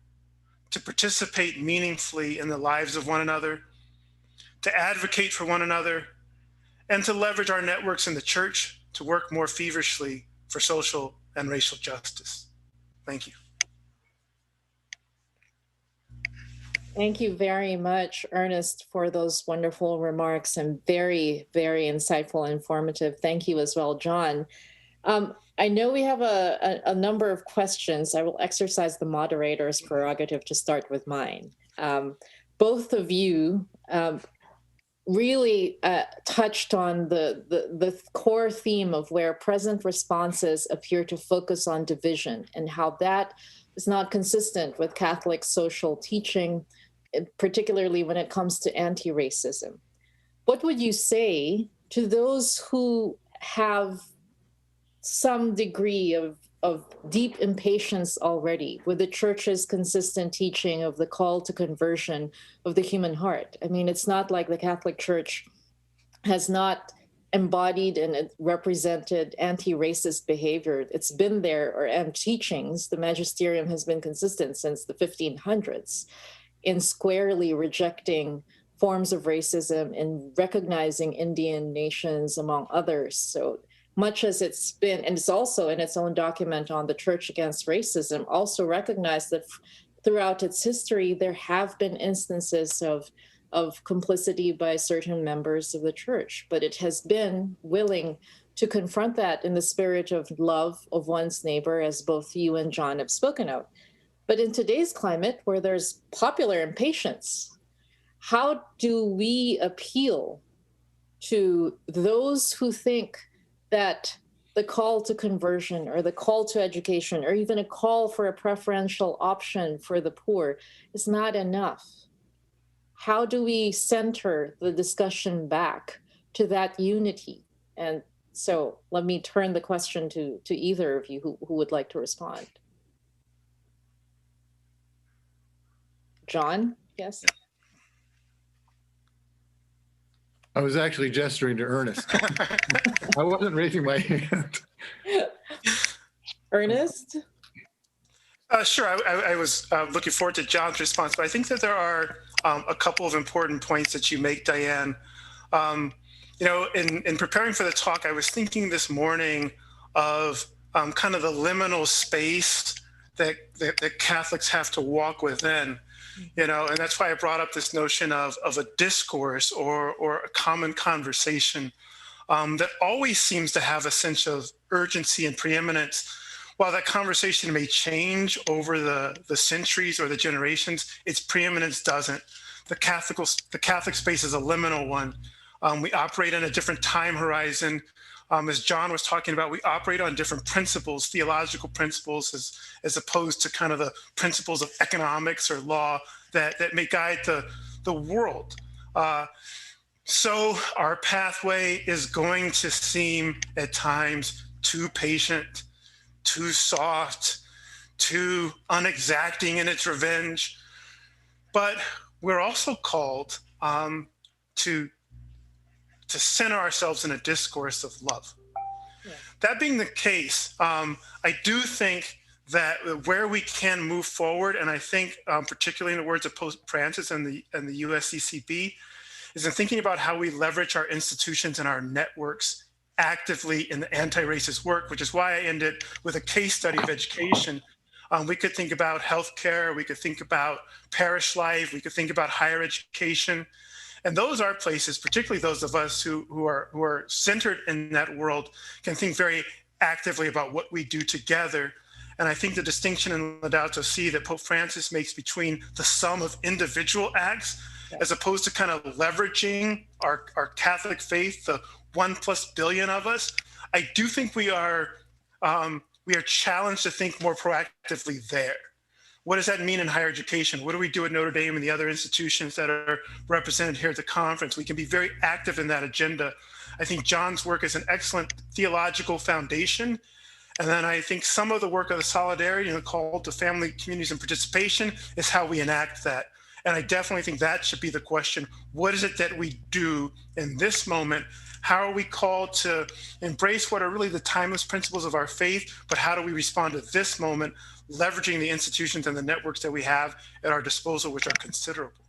to participate meaningfully in the lives of one another, to advocate for one another, and to leverage our networks in the church to work more feverishly for social and racial justice. Thank you. Thank you very much, Ernest, for those wonderful remarks and very, very insightful and informative. Thank you as well, John. I know we have a number of questions. I will exercise the moderator's prerogative to start with mine. Both of you really touched on the core theme of where present responses appear to focus on division and how that is not consistent with Catholic social teaching, particularly when it comes to anti-racism. What would you say to those who have some degree of deep impatience already with the church's consistent teaching of the call to conversion of the human heart? I mean, it's not like the Catholic Church has not embodied and represented anti-racist behavior. It's been there, and teachings, the magisterium has been consistent since the 1500s in squarely rejecting forms of racism and recognizing Indian nations among others. So much as it's been, and it's also in its own document on the Church Against Racism, also recognized that throughout its history, there have been instances of complicity by certain members of the church, but it has been willing to confront that in the spirit of love of one's neighbor, as both you and John have spoken of. But in today's climate, where there's popular impatience, how do we appeal to those who think that the call to conversion or the call to education or even a call for a preferential option for the poor is not enough? How do we center the discussion back to that unity? And so let me turn the question to either of you who would like to respond. John, yes? I was actually gesturing to Ernest. I wasn't raising my hand. Ernest? Sure, I was looking forward to John's response, but I think that there are a couple of important points that you make, Diane. In preparing for the talk, I was thinking this morning of kind of the liminal space that Catholics have to walk within. And that's why I brought up this notion of a discourse or a common conversation that always seems to have a sense of urgency and preeminence. While that conversation may change over the centuries or the generations, its preeminence doesn't. The Catholic space is a liminal one. We operate in a different time horizon. As John was talking about, we operate on different principles, theological principles, as opposed to kind of the principles of economics or law that may guide the world. So our pathway is going to seem at times too patient, too soft, too unexacting in its revenge. But we're also called to center ourselves in a discourse of love. Yeah. That being the case, I do think that where we can move forward, and I think particularly in the words of Pope Francis and the USCCB, is in thinking about how we leverage our institutions and our networks actively in the anti-racist work, which is why I ended with a case study of education. We could think about healthcare, we could think about parish life, we could think about higher education. And those are places, particularly those of us who are centered in that world, can think very actively about what we do together. And I think the distinction in Laudato Si that Pope Francis makes between the sum of individual acts, as opposed to kind of leveraging our Catholic faith, the 1+ billion of us, I do think we are challenged to think more proactively there. What does that mean in higher education? What do we do at Notre Dame and the other institutions that are represented here at the conference? We can be very active in that agenda. I think John's work is an excellent theological foundation. And then I think some of the work of the solidarity and the call to family, communities, and participation is how we enact that. And I definitely think that should be the question. What is it that we do in this moment? How are we called to embrace what are really the timeless principles of our faith, but how do we respond to this moment, leveraging the institutions and the networks that we have at our disposal, which are considerable?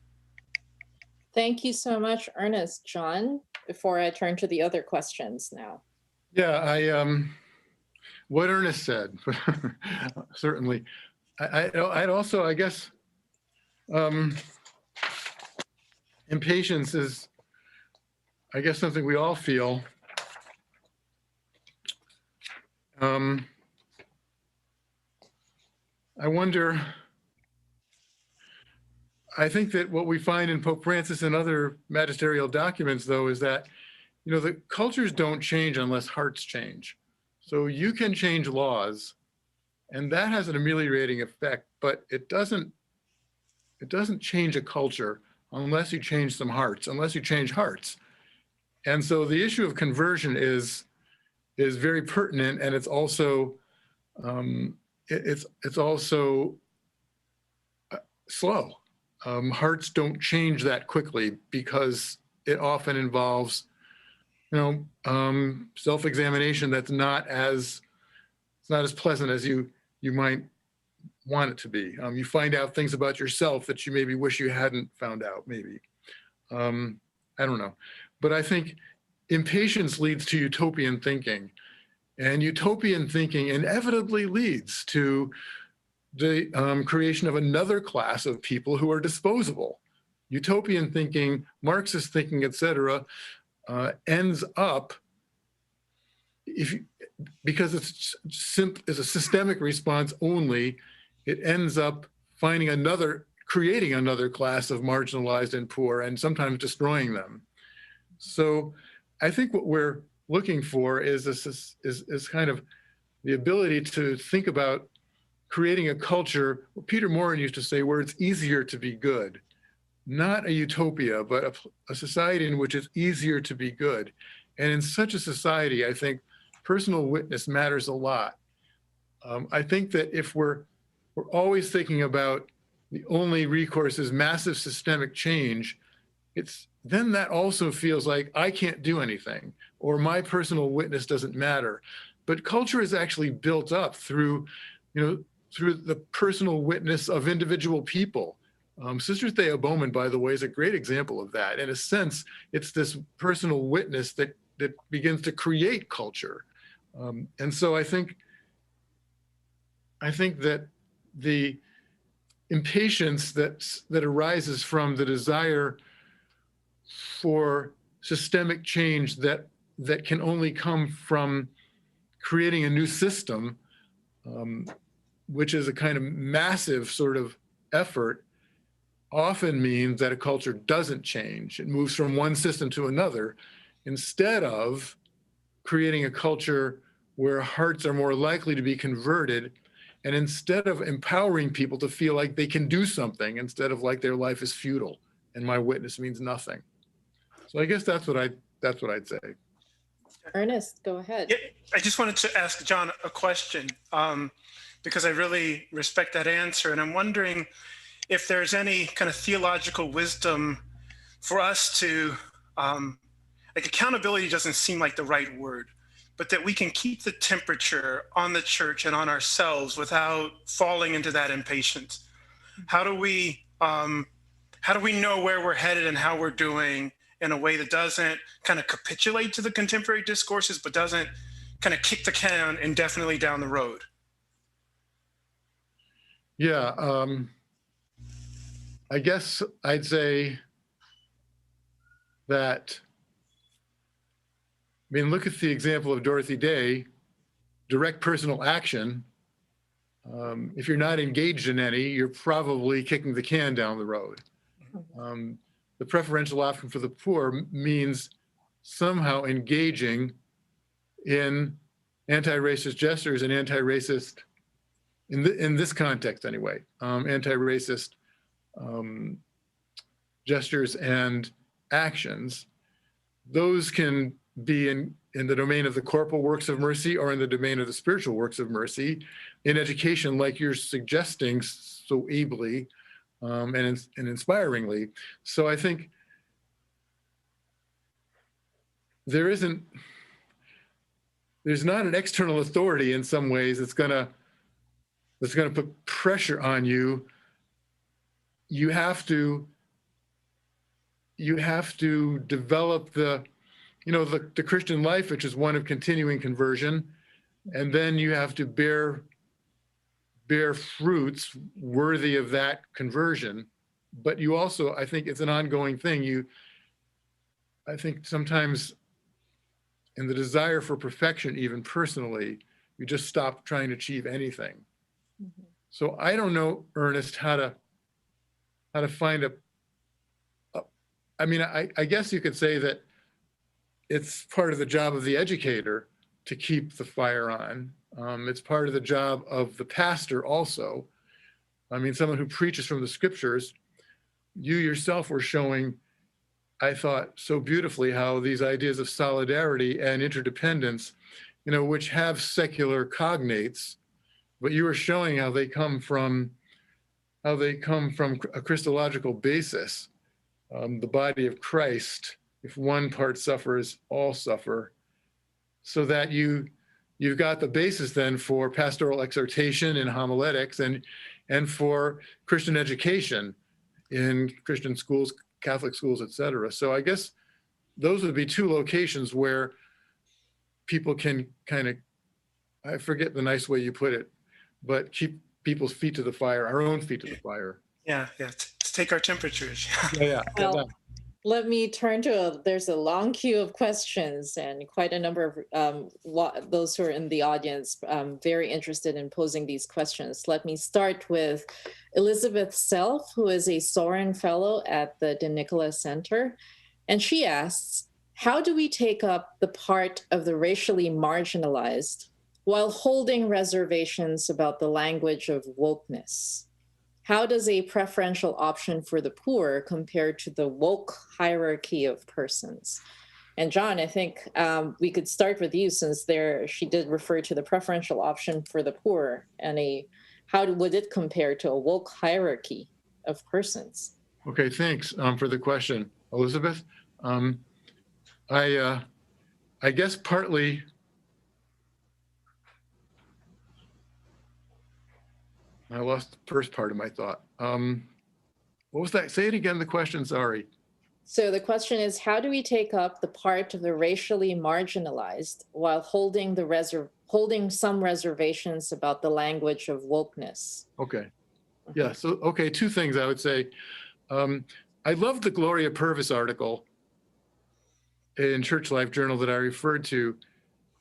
Thank you so much, Ernest. John, before I turn to the other questions now. Yeah, what Ernest said, certainly. I'd also, I guess, impatience is, I guess, something we all feel. I wonder, I think that what we find in Pope Francis and other magisterial documents, though, is that, the cultures don't change unless hearts change. So you can change laws, and that has an ameliorating effect, but it doesn't change a culture unless you change some hearts, unless you change hearts. And so the issue of conversion is very pertinent, and it's also slow. Hearts don't change that quickly because it often involves, self-examination that's not as pleasant as you might want it to be. You find out things about yourself that you maybe wish you hadn't found out, maybe. I don't know. But I think impatience leads to utopian thinking. And utopian thinking inevitably leads to the creation of another class of people who are disposable. Utopian thinking, Marxist thinking, etc., ends up, because it's a systemic response only, it ends up creating another class of marginalized and poor, and sometimes destroying them. So I think what we're looking for is kind of the ability to think about creating a culture, what Peter Morin used to say, where it's easier to be good. Not a utopia, but a society in which it's easier to be good. And in such a society, I think personal witness matters a lot. I think that if we're always thinking about the only recourse is massive systemic change, then that also feels like I can't do anything, or my personal witness doesn't matter. But culture is actually built up through the personal witness of individual people. Sister Thea Bowman, by the way, is a great example of that. In a sense, it's this personal witness that begins to create culture. And so I think that the impatience that arises from the desire for systemic change that can only come from creating a new system, which is a kind of massive sort of effort, often means that a culture doesn't change. It moves from one system to another, instead of creating a culture where hearts are more likely to be converted, and instead of empowering people to feel like they can do something, instead of like their life is futile and my witness means nothing. So I guess that's what I'd say. Ernest, go ahead. Yeah, I just wanted to ask John a question, because I really respect that answer. And I'm wondering if there's any kind of theological wisdom for us to, like, accountability doesn't seem like the right word, but that we can keep the temperature on the church and on ourselves without falling into that impatience. How do we know where we're headed and how we're doing in a way that doesn't kind of capitulate to the contemporary discourses, but doesn't kind of kick the can indefinitely down the road? Yeah, I guess I'd say that, I mean, look at the example of Dorothy Day, direct personal action. If you're not engaged in any, you're probably kicking the can down the road. The preferential option for the poor means somehow engaging in anti-racist gestures and anti-racist, in this context anyway, anti-racist gestures and actions. Those can be in the domain of the corporal works of mercy or in the domain of the spiritual works of mercy. In education, like you're suggesting so ably, and inspiringly. So I think there's not an external authority in some ways that's gonna put pressure on you. You have to develop the Christian life, which is one of continuing conversion, and then you have to bear fruits worthy of that conversion. But you also, I think it's an ongoing thing. I think sometimes in the desire for perfection, even personally, you just stop trying to achieve anything. Mm-hmm. So I don't know, Ernest, how to find I guess you could say that it's part of the job of the educator to keep the fire on. It's part of the job of the pastor also. I mean, someone who preaches from the scriptures. You yourself were showing, I thought, so beautifully how these ideas of solidarity and interdependence, which have secular cognates, but you were showing how they come from a Christological basis. The body of Christ, if one part suffers, all suffer, so that you've got the basis then for pastoral exhortation in homiletics and for Christian education in Christian schools, Catholic schools, et cetera. So I guess those would be two locations where people can kind of, I forget the nice way you put it, but keep people's feet to the fire, our own feet to the fire. Yeah. Let's take our temperatures. Yeah. Well, let me turn to there's a long queue of questions and quite a number of those who are in the audience very interested in posing these questions. Let me start with Elizabeth Self, who is a Soren Fellow at the De Nicola Center. And she asks, how do we take up the part of the racially marginalized while holding reservations about the language of wokeness? How does a preferential option for the poor compare to the woke hierarchy of persons? And John, I think we could start with you, since she did refer to the preferential option for the poor, and how would it compare to a woke hierarchy of persons? Okay, thanks for the question, Elizabeth. I guess partly I lost the first part of my thought. What was that? Say it again, the question, sorry. So the question is, how do we take up the part of the racially marginalized while holding some reservations about the language of wokeness? Okay. Yeah, so, okay, two things I would say. I love the Gloria Purvis article in Church Life Journal that I referred to,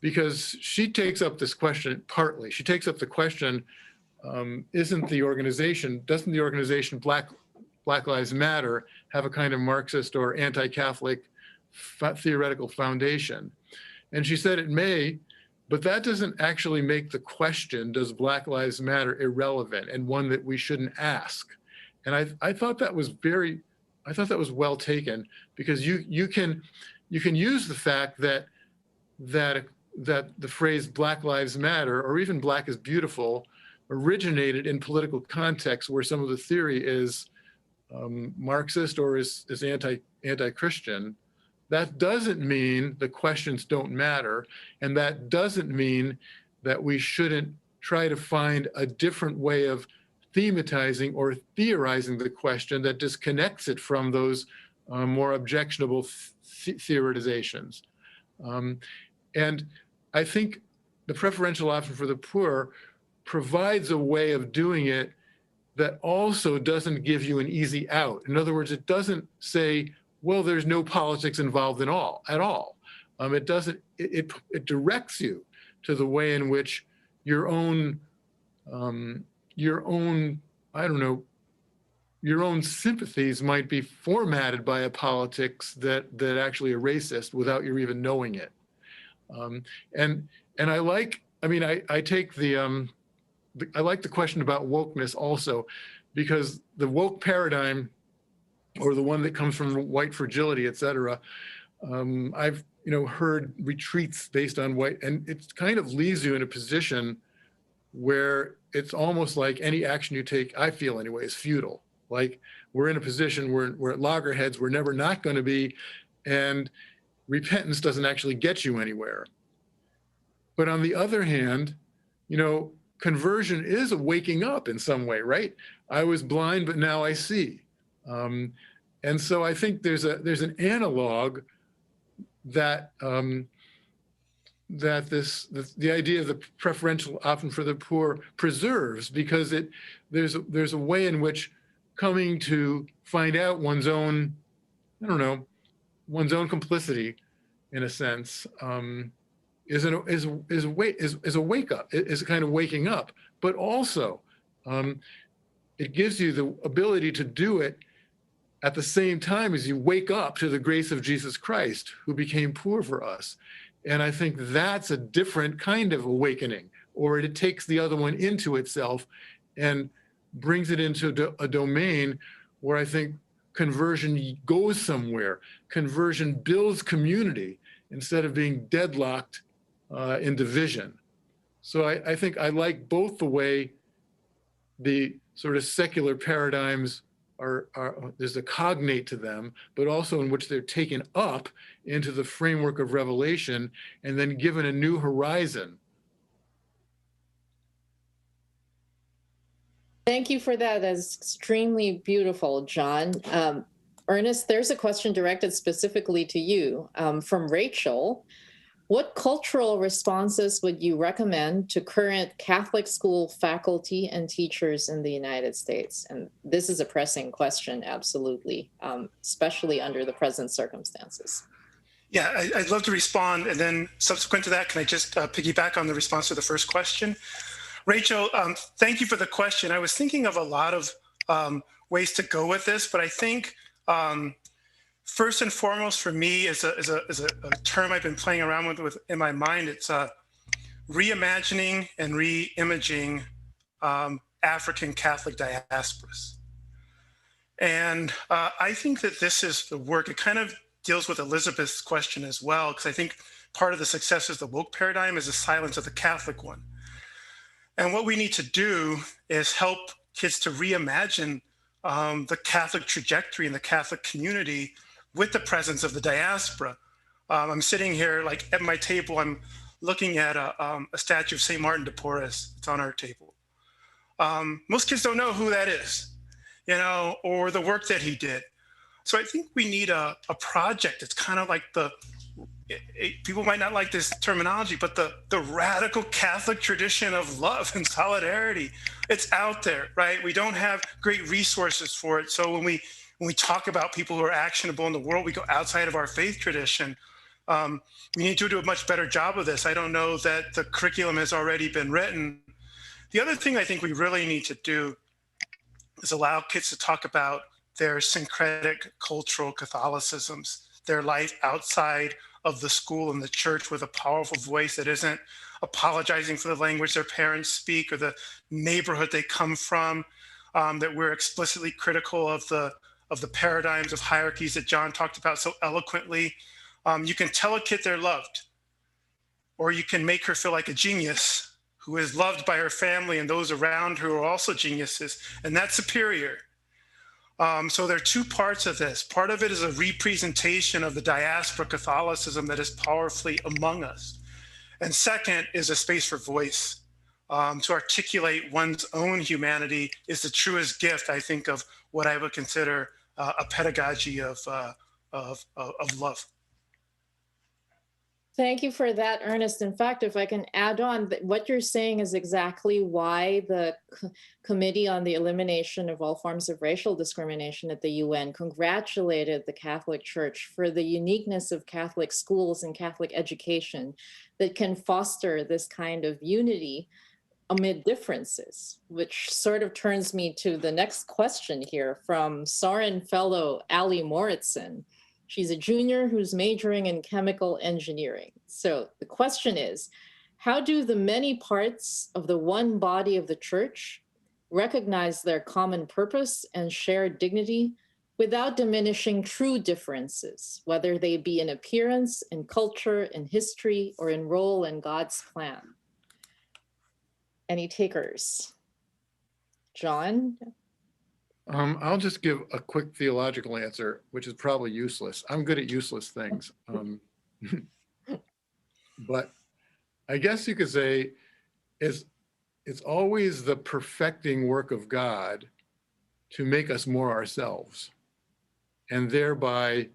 because she takes up this question partly. She takes up the question, doesn't the organization Black Lives Matter have a kind of Marxist or anti-Catholic theoretical foundation? And she said it may, but that doesn't actually make the question, does Black Lives Matter, irrelevant and one that we shouldn't ask. And I thought that was well taken, because you can use the fact that the phrase Black Lives Matter, or even Black is beautiful, originated in political context where some of the theory is Marxist or is anti-Christian. That doesn't mean the questions don't matter, and that doesn't mean that we shouldn't try to find a different way of thematizing or theorizing the question that disconnects it from those more objectionable theoretizations. And I think the preferential option for the poor provides a way of doing it that also doesn't give you an easy out. In other words, it doesn't say, well, there's no politics involved at all. It directs you to the way in which your own sympathies might be formatted by a politics that actually are racist without you even knowing it. And I like the question about wokeness also, because the woke paradigm, or the one that comes from white fragility, et cetera, I've heard retreats based on white, and it kind of leaves you in a position where it's almost like any action you take, I feel anyway, is futile. Like we're in a position where we're at loggerheads, we're never not going to be, and repentance doesn't actually get you anywhere. But on the other hand, conversion is a waking up in some way, right? I was blind, but now I see. And so I think there's an analog that the idea of the preferential option for the poor preserves, because there's a way in which coming to find out one's own complicity, in a sense, is a wake up, is a kind of waking up, but also it gives you the ability to do it at the same time as you wake up to the grace of Jesus Christ, who became poor for us. And I think that's a different kind of awakening, or it takes the other one into itself and brings it into a domain where I think conversion goes somewhere. Conversion builds community instead of being deadlocked in division. So I think I like both the way the sort of secular paradigms there's a cognate to them, but also in which they're taken up into the framework of revelation and then given a new horizon. Thank you for that. That's extremely beautiful, John. Ernest, there's a question directed specifically to you from Rachel. What cultural responses would you recommend to current Catholic school faculty and teachers in the United States? And this is a pressing question, absolutely, especially under the present circumstances. Yeah, I'd love to respond. And then subsequent to that, can I just piggyback on the response to the first question? Rachel, thank you for the question. I was thinking of a lot of ways to go with this, but I think first and foremost for me is a term I've been playing around with in my mind. It's reimagining and re-imaging African Catholic diasporas. And I think that this is the work. It kind of deals with Elizabeth's question as well, because I think part of the success of the woke paradigm is the silence of the Catholic one. And what we need to do is help kids to reimagine the Catholic trajectory and the Catholic community with the presence of the diaspora. I'm sitting here, like at my table, I'm looking at a statue of St. Martin de Porres. It's on our table. Most kids don't know who that is, or the work that he did. So I think we need a project. It's kind of like people might not like this terminology, but the radical Catholic tradition of love and solidarity. It's out there, right? We don't have great resources for it. So when we talk about people who are actionable in the world, we go outside of our faith tradition. We need to do a much better job of this. I don't know that the curriculum has already been written. The other thing I think we really need to do is allow kids to talk about their syncretic cultural Catholicisms, their life outside of the school and the church with a powerful voice that isn't apologizing for the language their parents speak or the neighborhood they come from, that we're explicitly critical of the paradigms of hierarchies that John talked about so eloquently. You can tell a kid they're loved, or you can make her feel like a genius who is loved by her family and those around her who are also geniuses, and that's superior. So there are two parts of this. Part of it is a representation of the diaspora Catholicism that is powerfully among us. And second is a space for voice. To articulate one's own humanity is the truest gift, I think, of what I would consider a pedagogy of love. Thank you for that, Ernest. In fact, if I can add on, what you're saying is exactly why the Committee on the Elimination of All Forms of Racial Discrimination at the UN congratulated the Catholic Church for the uniqueness of Catholic schools and Catholic education that can foster this kind of unity amid differences, which sort of turns me to the next question here from Soren Fellow Ali Moritzen. She's a junior who's majoring in chemical engineering. So the question is, how do the many parts of the one body of the church recognize their common purpose and shared dignity without diminishing true differences, whether they be in appearance, in culture, in history, or in role in God's plan? Any takers? John? I'll just give a quick theological answer, which is probably useless. I'm good at useless things. But I guess you could say it's always the perfecting work of God to make us more ourselves. And thereby,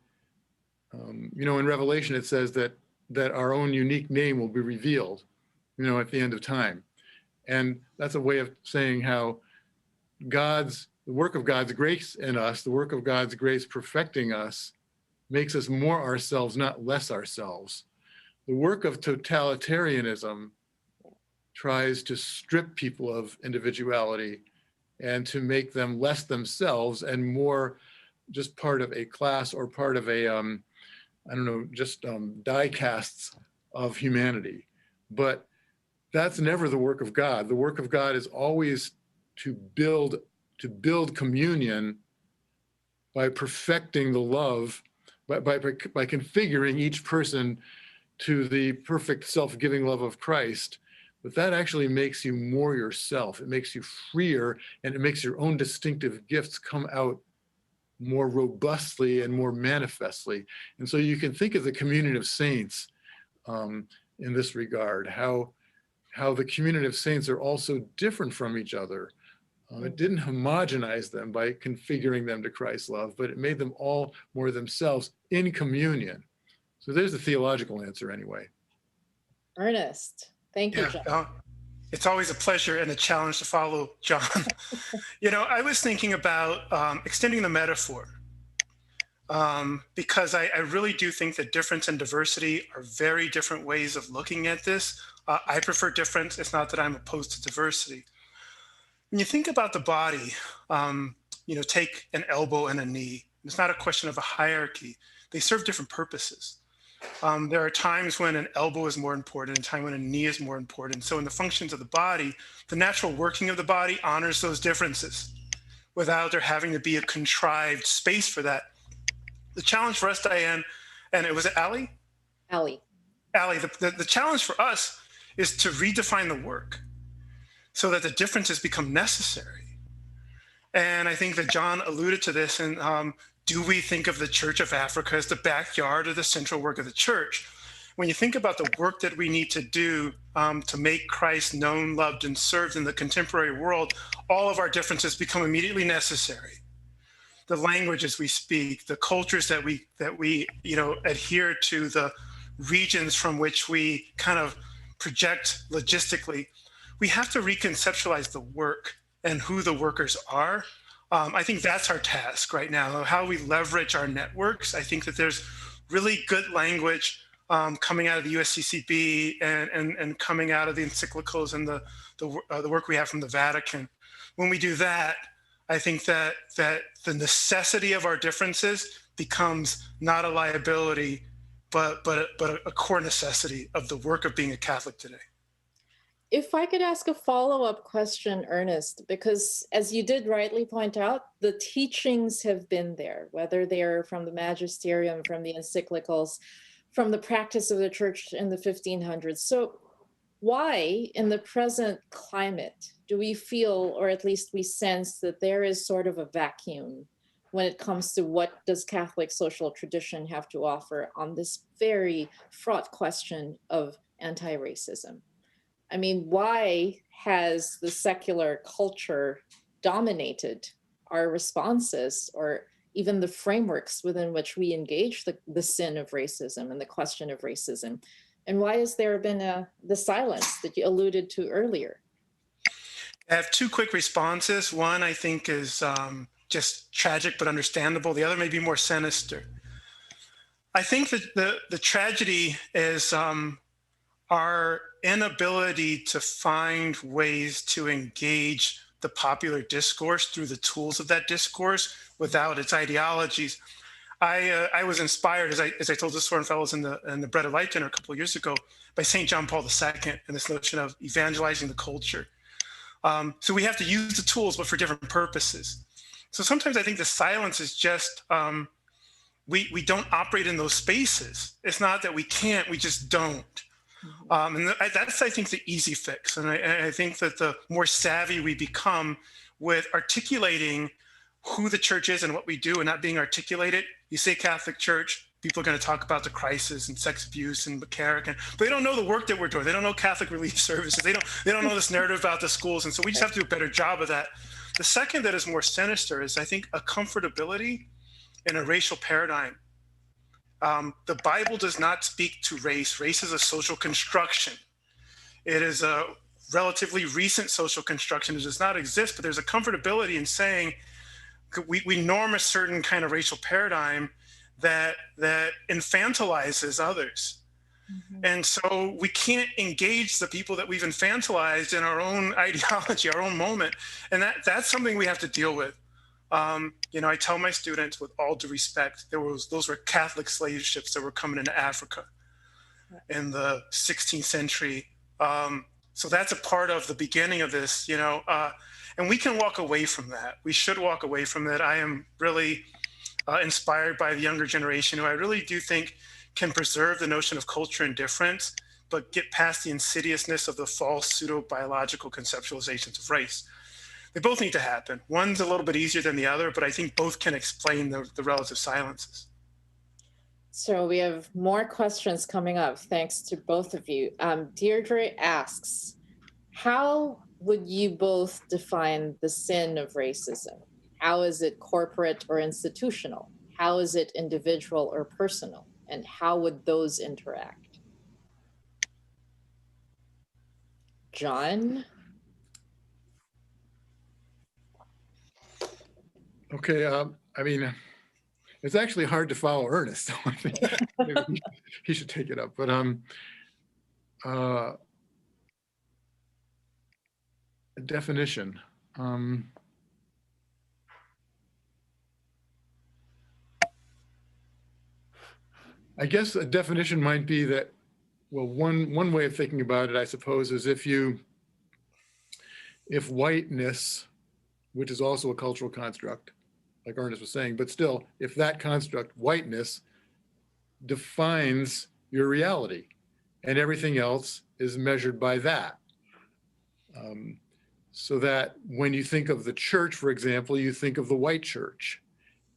in Revelation, it says that our own unique name will be revealed, at the end of time. And that's a way of saying how the work of God's grace in us, the work of God's grace perfecting us, makes us more ourselves, not less ourselves. The work of totalitarianism tries to strip people of individuality and to make them less themselves and more just part of a class or part of a, die casts of humanity. But that's never the work of God. The work of God is always to build communion by perfecting the love, by configuring each person to the perfect self-giving love of Christ. But that actually makes you more yourself. It makes you freer, and it makes your own distinctive gifts come out more robustly and more manifestly. And so you can think of the communion of saints in this regard, how the community of saints are also different from each other. It didn't homogenize them by configuring them to Christ's love, but it made them all more themselves in communion. So there's the theological answer anyway. Ernest, thank you, John. It's always a pleasure and a challenge to follow John. I was thinking about extending the metaphor because I really do think that difference and diversity are very different ways of looking at this. I prefer difference. It's not that I'm opposed to diversity. When you think about the body, take an elbow and a knee. It's not a question of a hierarchy. They serve different purposes. There are times when an elbow is more important and a time when a knee is more important. So in the functions of the body, the natural working of the body honors those differences without there having to be a contrived space for that. The challenge for us, Diane, and it was Allie? Allie, the challenge for us is to redefine the work so that the differences become necessary. And I think that John alluded to this. And do we think of the Church of Africa as the backyard or the central work of the church? When you think about the work that we need to do to make Christ known, loved, and served in the contemporary world, all of our differences become immediately necessary. The languages we speak, the cultures that we adhere to, the regions from which we kind of project logistically, we have to reconceptualize the work and who the workers are. I think that's our task right now, how we leverage our networks. I think that there's really good language coming out of the USCCB and coming out of the encyclicals and the work we have from the Vatican. When we do that, I think that the necessity of our differences becomes not a liability, but a core necessity of the work of being a Catholic today. If I could ask a follow-up question, Ernest, because as you did rightly point out, the teachings have been there, whether they're from the magisterium, from the encyclicals, from the practice of the church in the 1500s. So why, in the present climate, do we feel, or at least we sense, that there is sort of a vacuum when it comes to what does Catholic social tradition have to offer on this very fraught question of anti-racism? I mean, why has the secular culture dominated our responses or even the frameworks within which we engage the sin of racism and the question of racism? And why has there been the silence that you alluded to earlier? I have two quick responses. One, I think, is just tragic but understandable. The other may be more sinister. I think that the tragedy is our inability to find ways to engage the popular discourse through the tools of that discourse without its ideologies. I was inspired, as I told the Soren Fellows in the Bread of Life dinner a couple of years ago, by St. John Paul II and this notion of evangelizing the culture. So we have to use the tools, but for different purposes. So sometimes I think the silence is just, we don't operate in those spaces. It's not that we can't, we just don't. And that's, I think, the easy fix. And I think that the more savvy we become with articulating who the church is and what we do and not being articulated, you say Catholic Church, people are going to talk about the crisis and sex abuse and McCarrick, but they don't know the work that we're doing. They don't know Catholic Relief Services. They don't know this narrative about the schools. And so we just have to do a better job of that. The second that is more sinister is, I think, a comfortability in a racial paradigm. The Bible does not speak to race. Race is a social construction. It is a relatively recent social construction. It does not exist, but there's a comfortability in saying we norm a certain kind of racial paradigm that infantilizes others. Mm-hmm. And so we can't engage the people that we've infantilized in our own ideology, our own moment. And that's something we have to deal with. I tell my students, with all due respect, those were Catholic slave ships that were coming into Africa in the 16th century. So that's a part of the beginning of this, and we can walk away from that. We should walk away from that. I am really inspired by the younger generation, who I really do think can preserve the notion of culture and difference, but get past the insidiousness of the false pseudo-biological conceptualizations of race. They both need to happen. One's a little bit easier than the other, but I think both can explain the relative silences. So we have more questions coming up, thanks to both of you. Deirdre asks, how would you both define the sin of racism? How is it corporate or institutional? How is it individual or personal? And how would those interact? John? Okay, I mean, it's actually hard to follow Ernest. So I think maybe he should take it up. But a definition. I guess a definition might be that, well, one way of thinking about it, I suppose, is if whiteness, which is also a cultural construct, like Ernest was saying, but still, if that construct, whiteness, defines your reality, and everything else is measured by that. So that when you think of the church, for example, you think of the white church,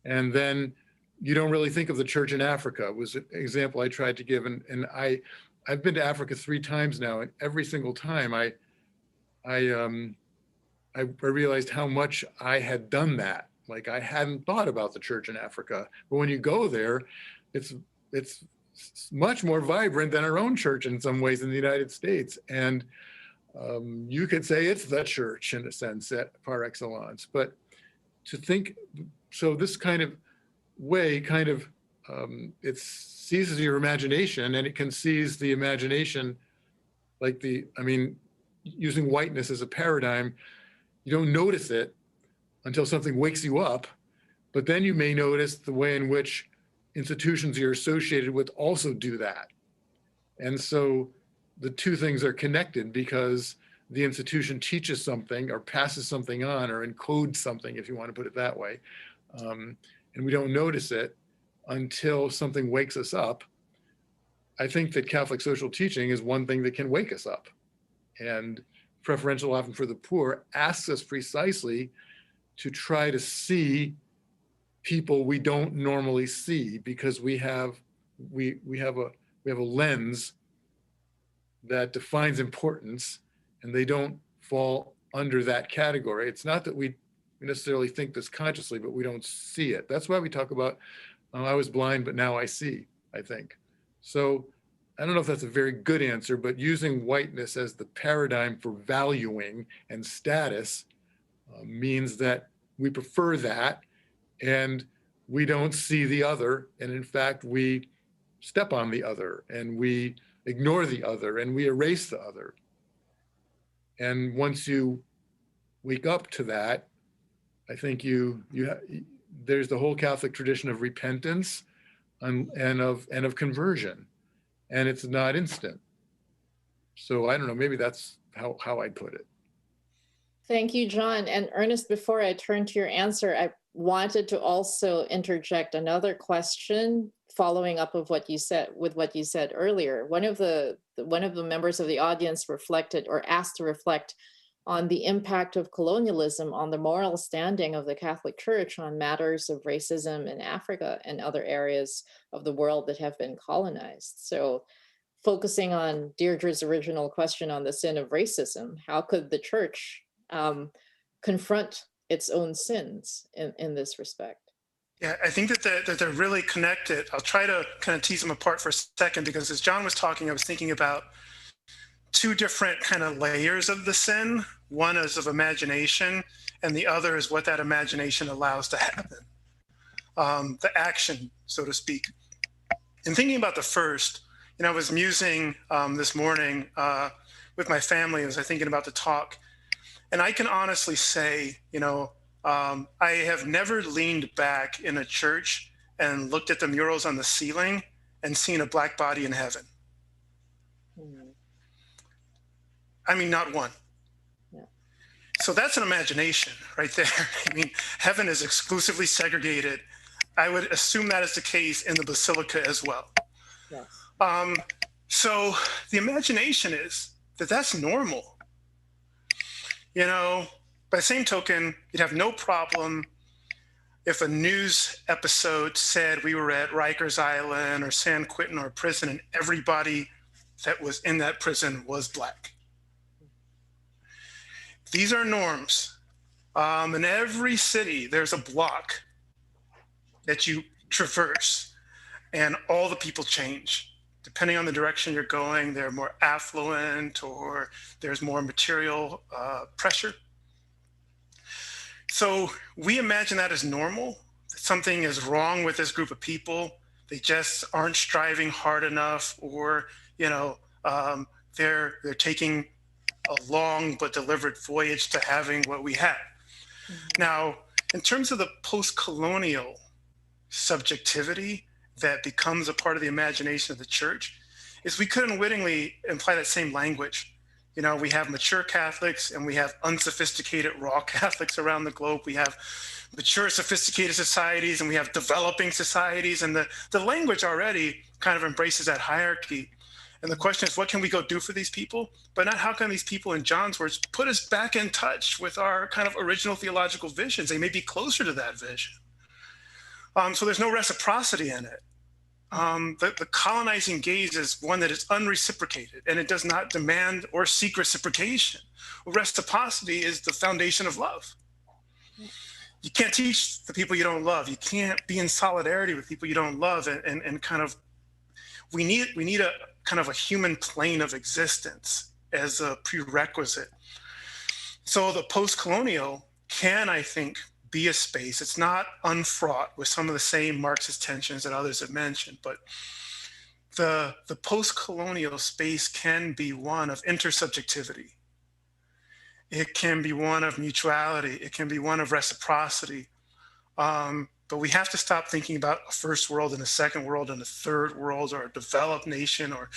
and then you don't really think of the church in Africa. It was an example I tried to give, and I've been to Africa 3 times now, and every single time I realized how much I had done that. Like, I hadn't thought about the church in Africa, but when you go there, it's much more vibrant than our own church in some ways in the United States. And you could say it's the church in a sense par excellence, but to think, so this kind of way it seizes your imagination, and it can seize the imagination, like using whiteness as a paradigm. You don't notice it until something wakes you up, but then you may notice the way in which institutions you're associated with also do that. And so the two things are connected, because the institution teaches something or passes something on or encodes something, if you want to put it that way. And we don't notice it until something wakes us up. I think that Catholic social teaching is one thing that can wake us up. And preferential often for the poor asks us precisely to try to see people we don't normally see, because we have a lens that defines importance, and they don't fall under that category. It's not that we necessarily think this consciously, but we don't see it. That's why we talk about, I was blind, but now I see, I think. So I don't know if that's a very good answer, but using whiteness as the paradigm for valuing and status means that we prefer that, and we don't see the other. And in fact, we step on the other, and we ignore the other, and we erase the other. And once you wake up to that, I think there's the whole Catholic tradition of repentance and of conversion, and it's not instant. So I don't know, maybe that's how I'd put it. Thank you, John. And Ernest, before I turn to your answer, I wanted to also interject another question following up with what you said earlier. One of the members of the audience reflected or asked to reflect on the impact of colonialism on the moral standing of the Catholic Church on matters of racism in Africa and other areas of the world that have been colonized. So focusing on Deirdre's original question on the sin of racism, how could the church confront its own sins in this respect? Yeah, I think that they're really connected. I'll try to kind of tease them apart for a second, because as John was talking, I was thinking about 2 different kind of layers of the sin. One is of imagination, and the other is what that imagination allows to happen, the action, so to speak. In thinking about the first, I was musing this morning with my family as I was thinking about the talk, and I can honestly say, I have never leaned back in a church and looked at the murals on the ceiling and seen a black body in heaven. I mean, not one. Yeah. So that's an imagination right there. I mean, heaven is exclusively segregated. I would assume that is the case in the Basilica as well. Yes. So the imagination is that that's normal. By the same token, you'd have no problem if a news episode said we were at Rikers Island or San Quentin or prison, and everybody that was in that prison was black. These are norms. In every city, there's a block that you traverse, and all the people change. Depending on the direction you're going, they're more affluent or there's more material pressure. So we imagine that as normal. Something is wrong with this group of people. They just aren't striving hard enough, or they're taking a long but deliberate voyage to having what we have. Now, in terms of the post-colonial subjectivity that becomes a part of the imagination of the church, is we could unwittingly imply that same language. We have mature Catholics and we have unsophisticated raw Catholics around the globe. We have mature, sophisticated societies and we have developing societies, and the language already kind of embraces that hierarchy. And the question is, what can we go do for these people? But not how can these people, in John's words, put us back in touch with our kind of original theological visions? They may be closer to that vision. So there's no reciprocity in it. The colonizing gaze is one that is unreciprocated, and it does not demand or seek reciprocation. Reciprocity is the foundation of love. You can't teach the people you don't love. You can't be in solidarity with people you don't love, and kind of we need a kind of a human plane of existence as a prerequisite. So the post-colonial can, I think, be a space. It's not unfraught with some of the same Marxist tensions that others have mentioned, but the post-colonial space can be one of intersubjectivity. It can be one of mutuality. It can be one of reciprocity. But we have to stop thinking about a first world and a second world and a third world or a developed nation, or,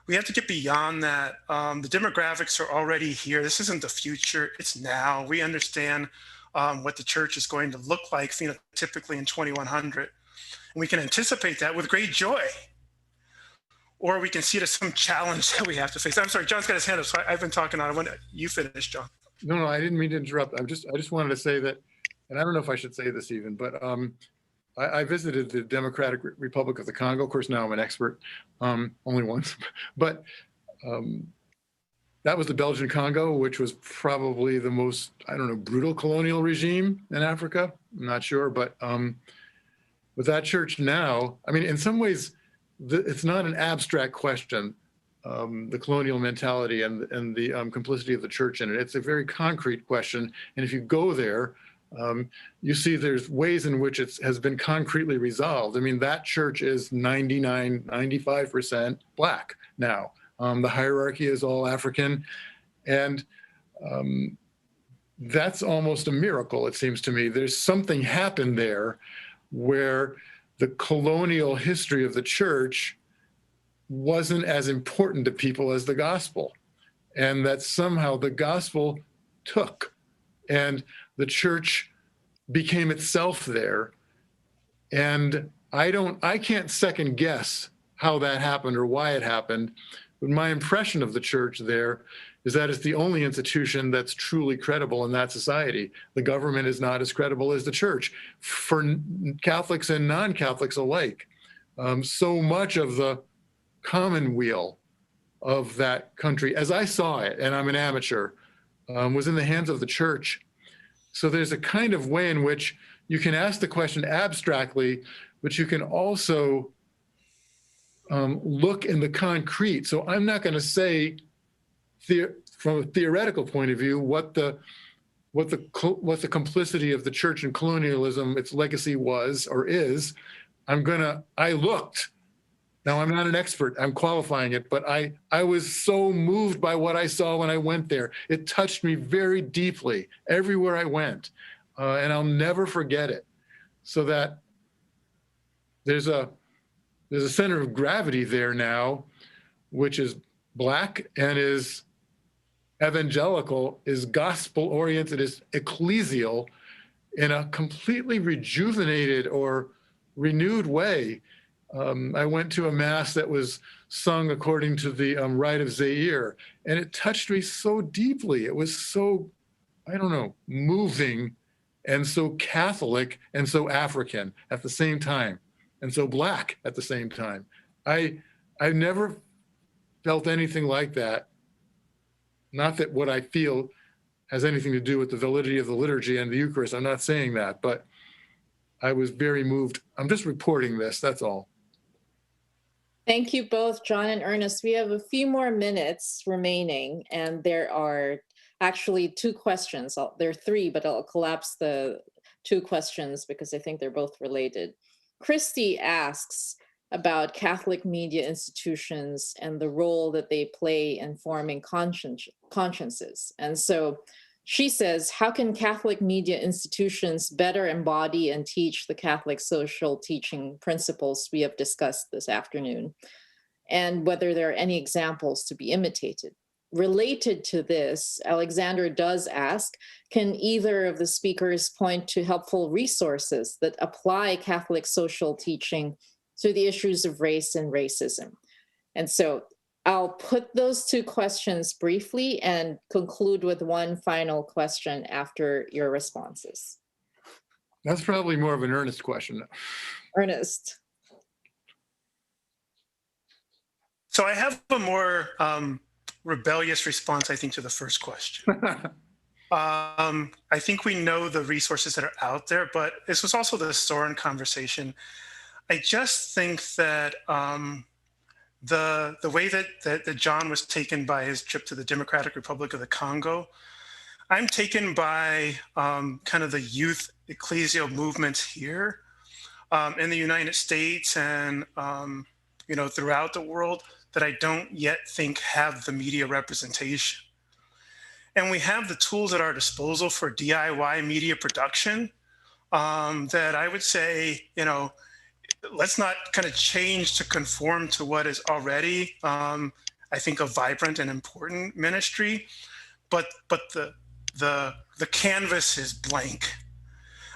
we have to get beyond that. The demographics are already here. This isn't the future, it's now. We understand what the church is going to look like phenotypically in 2100. And we can anticipate that with great joy. Or we can see it as some challenge that we have to face. I'm sorry, John's got his hand up, so I've been talking on. I want you finish, John. No, I didn't mean to interrupt. I just wanted to say that, and I don't know if I should say this even, but I visited the Democratic Republic of the Congo. Of course, now I'm an expert, only once, but that was the Belgian Congo, which was probably the most, brutal colonial regime in Africa. I'm not sure, but with that church now, in some ways, it's not an abstract question, the colonial mentality and the complicity of the church in it. It's a very concrete question. And if you go there, you see there's ways in which it has been concretely resolved. That church is 95% Black now. The hierarchy is all African. And that's almost a miracle, it seems to me. There's something happened there where the colonial history of the church wasn't as important to people as the gospel. And that somehow the gospel took, and the church became itself there. And I can't second guess how that happened or why it happened. But my impression of the church there is that it's the only institution that's truly credible in that society. The government is not as credible as the church for Catholics and non-Catholics alike. So much of the commonweal of that country, as I saw it, and I'm an amateur, was in the hands of the church. So there's a kind of way in which you can ask the question abstractly, but you can also look in the concrete. So I'm not going to say from a theoretical point of view what the complicity of the church in colonialism, its legacy was or is. I looked. Now, I'm not an expert, I'm qualifying it, but I was so moved by what I saw when I went there. It touched me very deeply everywhere I went, and I'll never forget it. So that there's a center of gravity there now, which is Black and is evangelical, is gospel-oriented, is ecclesial in a completely rejuvenated or renewed way. I went to a mass that was sung according to the Rite of Zaire, and it touched me so deeply. It was so, moving and so Catholic and so African at the same time, and so Black at the same time. I've never felt anything like that. Not that what I feel has anything to do with the validity of the liturgy and the Eucharist. I'm not saying that, but I was very moved. I'm just reporting this, that's all. Thank you both, John and Ernest. We have a few more minutes remaining, and there are actually two questions. There are three, but I'll collapse the two questions because I think they're both related. Christy asks about Catholic media institutions and the role that they play in forming consciences. And so she says, how can Catholic media institutions better embody and teach the Catholic social teaching principles we have discussed this afternoon, and whether there are any examples to be imitated? Related to this, Alexander does ask, can either of the speakers point to helpful resources that apply Catholic social teaching to the issues of race and racism? And so I'll put those two questions briefly and conclude with one final question after your responses. That's probably more of an Ernest question. Ernest. So I have a more rebellious response, I think, to the first question. I think we know the resources that are out there, but this was also the Soren conversation. I just think that the way that John was taken by his trip to the Democratic Republic of the Congo, I'm taken by kind of the youth ecclesial movements here in the United States and throughout the world that I don't yet think have the media representation. And we have the tools at our disposal for DIY media production that I would say, let's not kind of change to conform to what is already, I think, a vibrant and important ministry, but the canvas is blank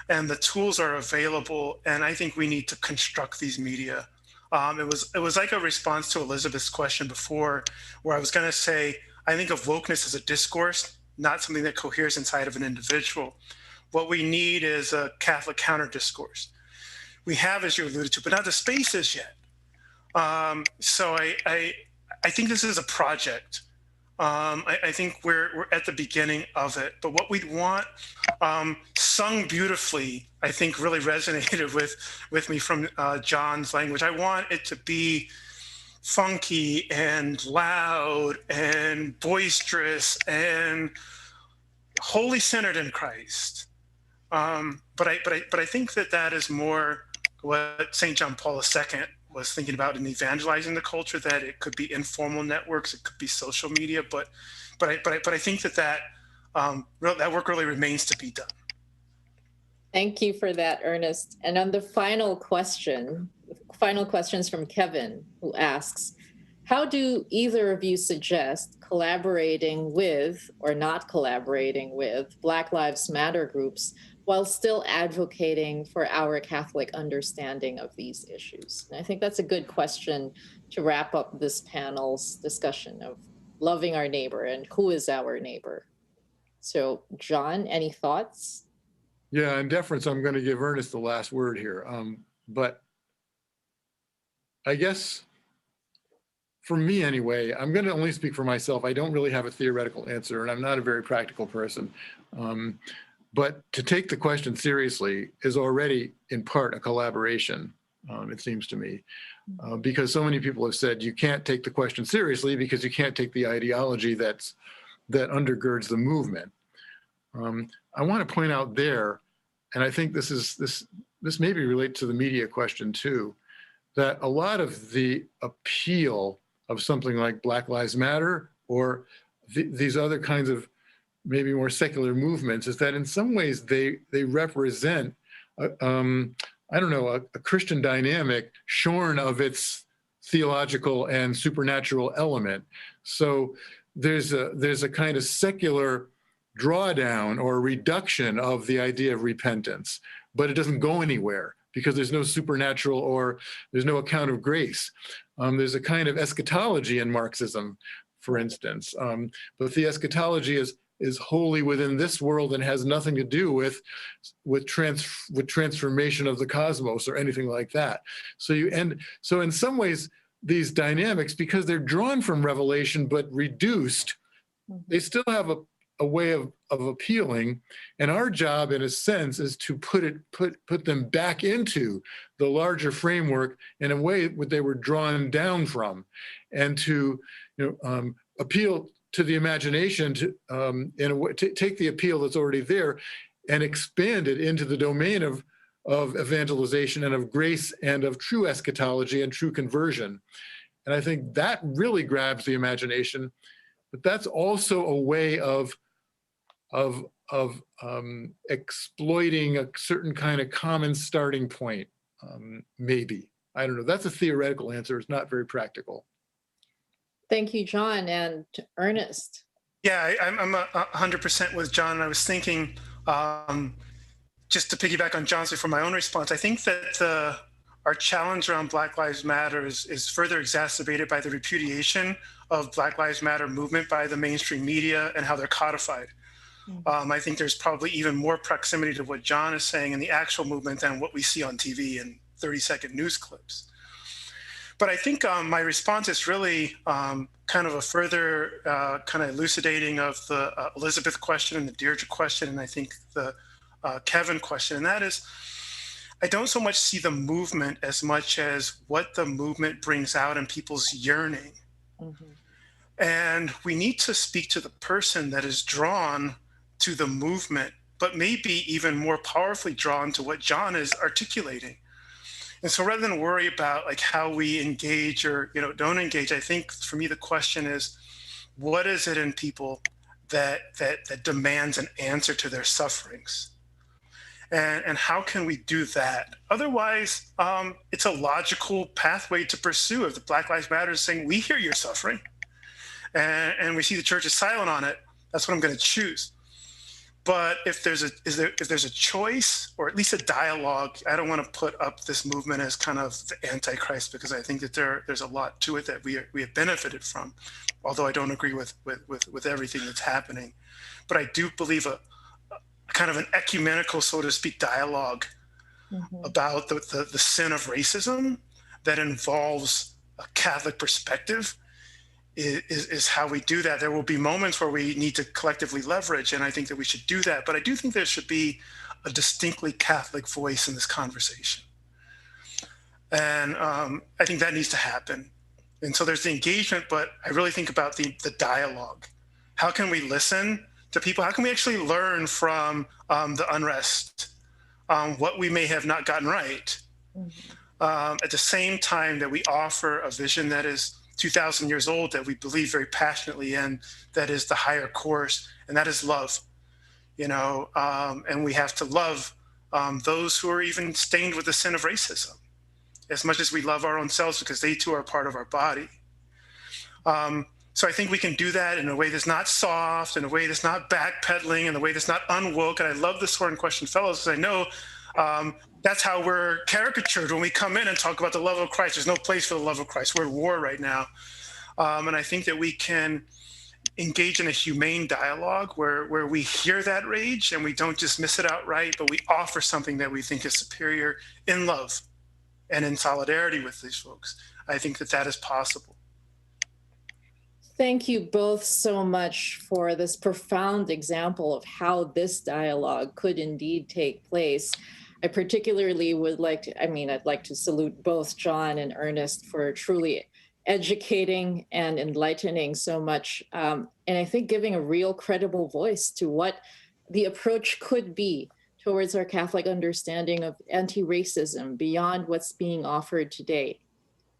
and the tools are available. And I think we need to construct these media. It was like a response to Elizabeth's question before, where I was going to say, I think of wokeness as a discourse, not something that coheres inside of an individual. What we need is a Catholic counter discourse. We have, as you alluded to, but not the spaces yet. So I think this is a project. I think we're at the beginning of it. But what we'd want, sung beautifully, I think really resonated with me from John's language. I want it to be funky and loud and boisterous and wholly centered in Christ. But I think that is more what St. John Paul II was thinking about in evangelizing the culture, that it could be informal networks, it could be social media, but I think that work really remains to be done. Thank you for that, Ernest. And on the final questions from Kevin, who asks, how do either of you suggest collaborating with or not collaborating with Black Lives Matter groups while still advocating for our Catholic understanding of these issues? And I think that's a good question to wrap up this panel's discussion of loving our neighbor and who is our neighbor. So, John, any thoughts? Yeah, in deference, I'm going to give Ernest the last word here. But I guess for me anyway, I'm going to only speak for myself. I don't really have a theoretical answer, and I'm not a very practical person. But to take the question seriously is already in part a collaboration, it seems to me, because so many people have said you can't take the question seriously because you can't take the ideology that undergirds the movement. I want to point out there, and I think this maybe relates to the media question too, that a lot of the appeal of something like Black Lives Matter or these other kinds of maybe more secular movements is that in some ways they represent, a Christian dynamic shorn of its theological and supernatural element. So there's a kind of secular drawdown or reduction of the idea of repentance, but it doesn't go anywhere because there's no supernatural or there's no account of grace. There's a kind of eschatology in Marxism, for instance, but the eschatology is wholly within this world and has nothing to do with transformation of the cosmos or anything like that. So in some ways, these dynamics, because they're drawn from Revelation but reduced, they still have a way of appealing, and our job, in a sense, is to put them back into the larger framework in a way that they were drawn down from, and to appeal to the imagination, to in a way, to take the appeal that's already there and expand it into the domain of evangelization and of grace and of true eschatology and true conversion. And I think that really grabs the imagination, but that's also a way of exploiting a certain kind of common starting point, maybe. I don't know. That's a theoretical answer. It's not very practical. Thank you, John. And Ernest. Yeah, I'm 100% with John. I was thinking, just to piggyback on John's for my own response, I think that our challenge around Black Lives Matter is further exacerbated by the repudiation of Black Lives Matter movement by the mainstream media and how they're codified. I think there's probably even more proximity to what John is saying in the actual movement than what we see on TV in 30-second news clips. But I think my response is really kind of a further kind of elucidating of the Elizabeth question and the Deirdre question, and I think the Kevin question, and that is, I don't so much see the movement as much as what the movement brings out in people's yearning. And we need to speak to the person that is drawn to the movement, but maybe even more powerfully drawn to what John is articulating. And so rather than worry about like how we engage or don't engage, I think for me the question is, what is it in people that demands an answer to their sufferings? And how can we do that? Otherwise, it's a logical pathway to pursue. If the Black Lives Matter is saying, we hear your suffering, and we see the church is silent on it, that's what I'm going to choose. But if there's a choice, or at least a dialogue, I don't want to put up this movement as kind of the Antichrist, because I think that there's a lot to it that we have benefited from, although I don't agree with everything that's happening. But I do believe a kind of an ecumenical, so to speak, dialogue about the sin of racism that involves a Catholic perspective is how we do that. There will be moments where we need to collectively leverage, and I think that we should do that. But I do think there should be a distinctly Catholic voice in this conversation. And I think that needs to happen. And so there's the engagement, but I really think about the dialogue. How can we listen to people? How can we actually learn from the unrest, what we may have not gotten right, at the same time that we offer a vision that is 2,000 years old, that we believe very passionately in, that is the higher course, and that is love. And we have to love those who are even stained with the sin of racism, as much as we love our own selves, because they too are part of our body. So I think we can do that in a way that's not soft, in a way that's not backpedaling, in a way that's not unwoke. And I love the Sword and Question Fellows, because I know that's how we're caricatured when we come in and talk about the love of Christ. There's no place for the love of Christ. We're at war right now. And I think that we can engage in a humane dialogue where we hear that rage and we don't dismiss it outright, but we offer something that we think is superior in love and in solidarity with these folks. I think that is possible. Thank you both so much for this profound example of how this dialogue could indeed take place. I particularly would like to, I'd like to salute both John and Ernest for truly educating and enlightening so much. And I think giving a real credible voice to what the approach could be towards our Catholic understanding of anti-racism beyond what's being offered today.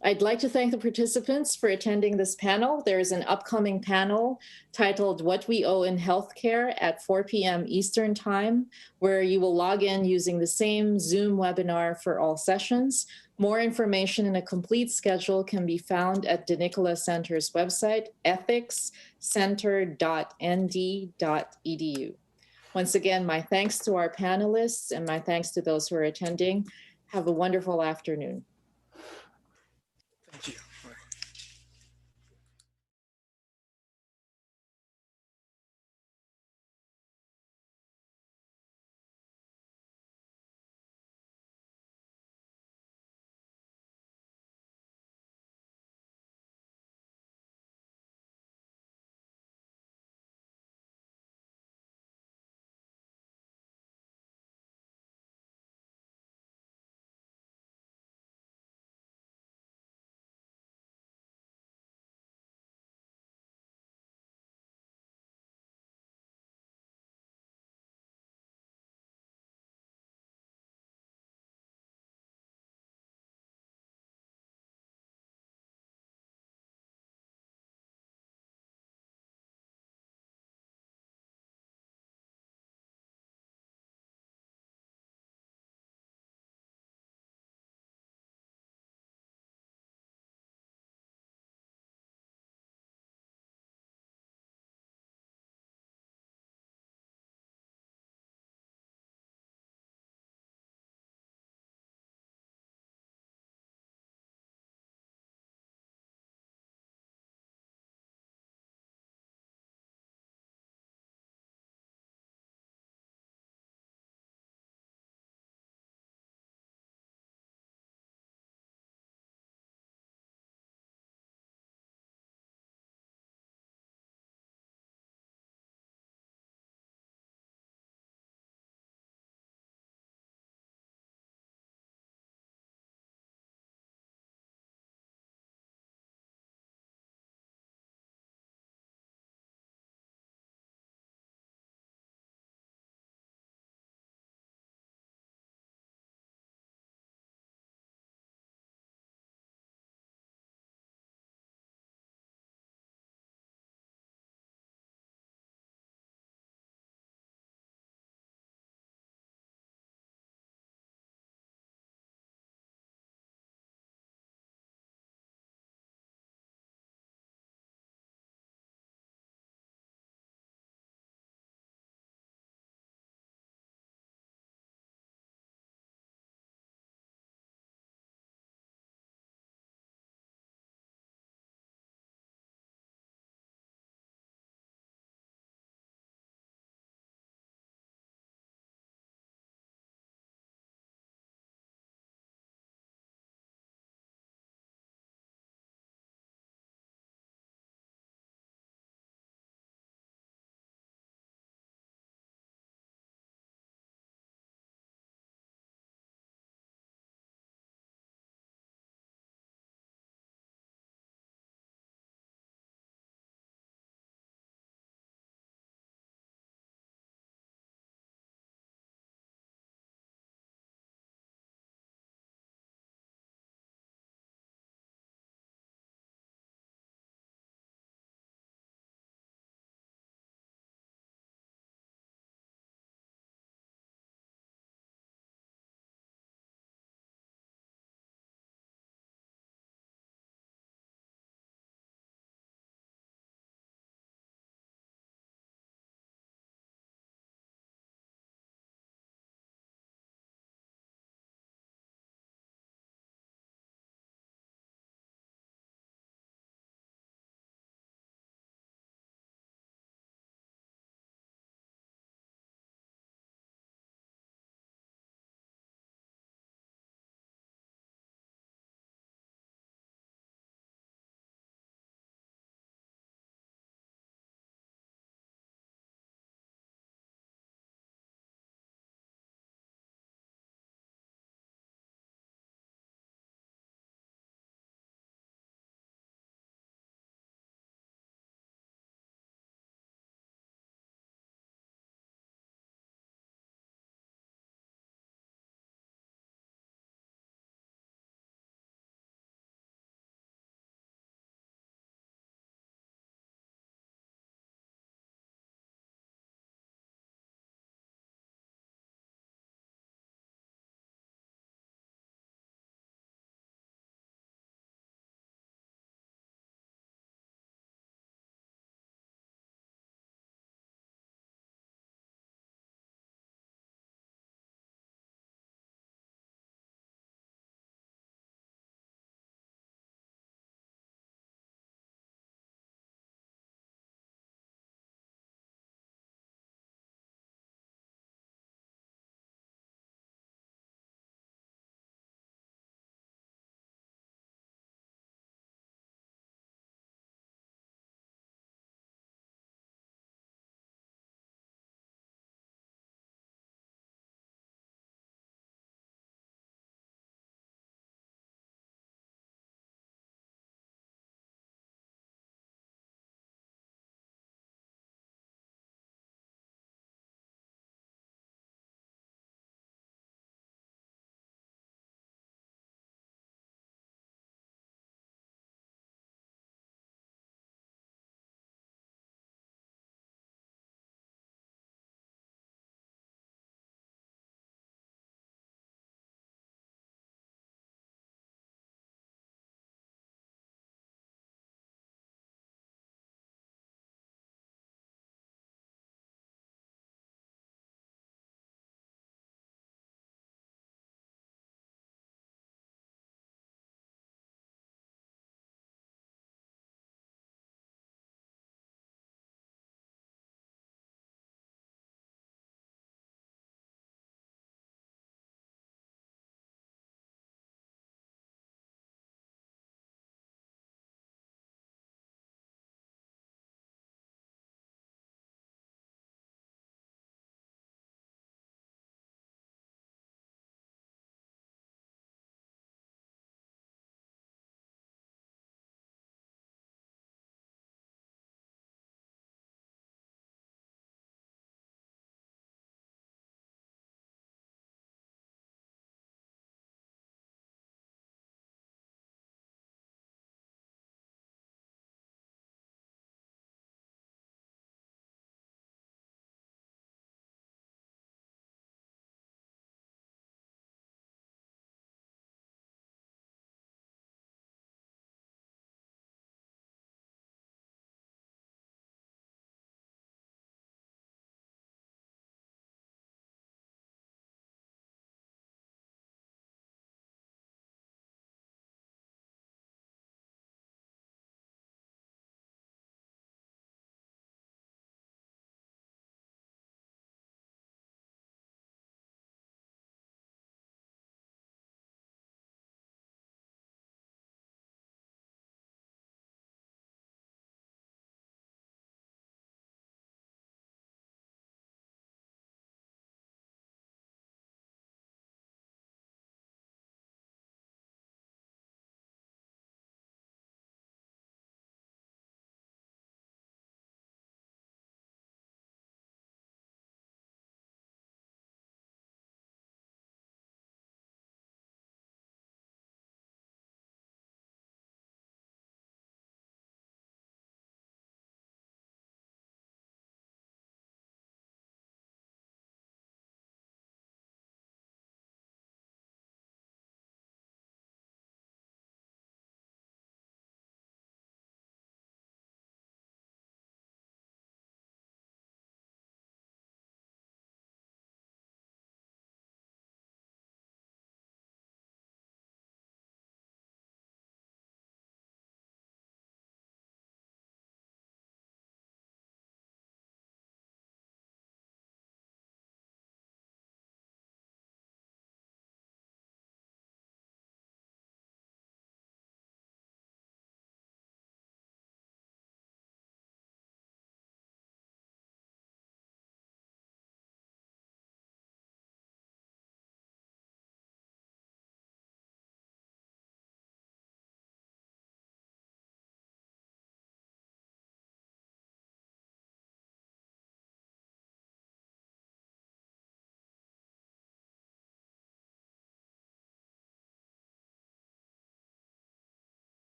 I'd like to thank the participants for attending this panel. There is an upcoming panel titled What We Owe in Healthcare at 4 p.m. Eastern Time, where you will log in using the same Zoom webinar for all sessions. More information and a complete schedule can be found at DeNicola Center's website, ethicscenter.nd.edu. Once again, my thanks to our panelists and my thanks to those who are attending. Have a wonderful afternoon. Thank you.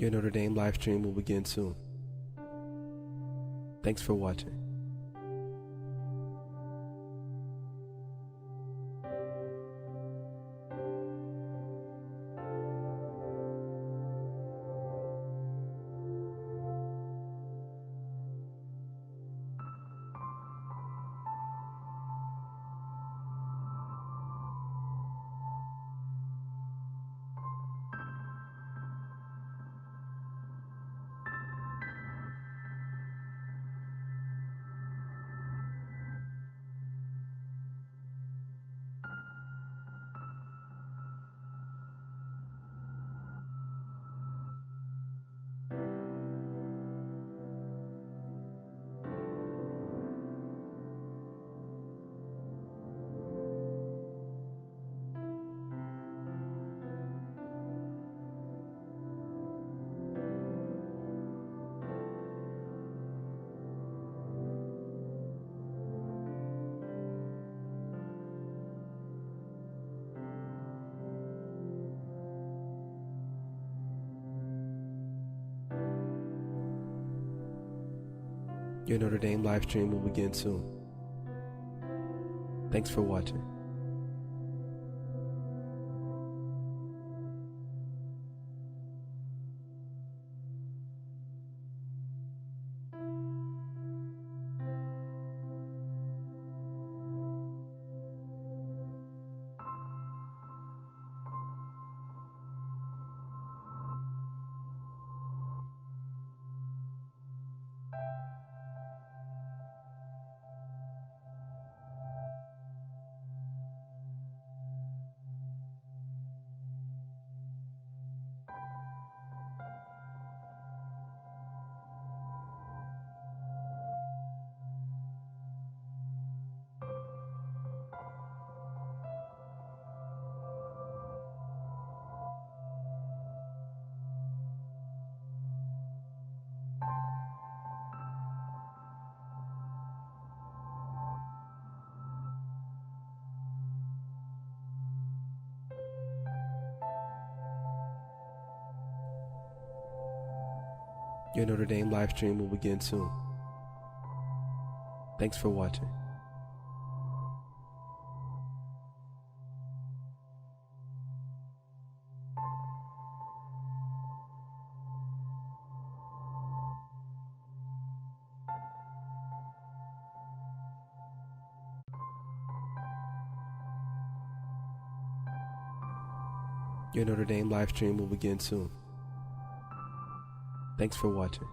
Your Notre Dame live stream will begin soon. Thanks for watching. Your Notre Dame live stream will begin soon. Thanks for watching. Your Notre Dame live stream will begin soon. Thanks for watching. Your Notre Dame live stream will begin soon. Thanks for watching.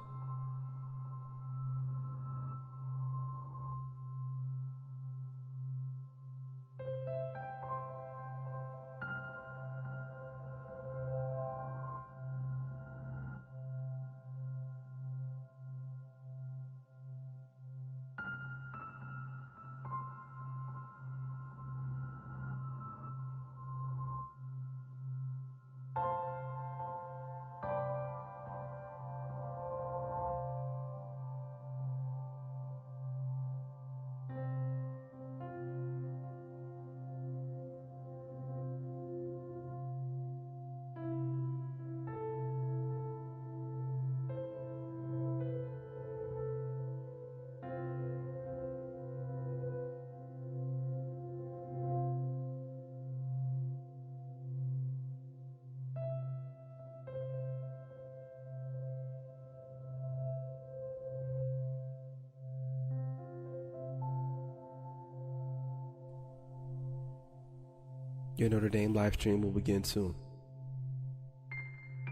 Your Notre Dame live stream will begin soon.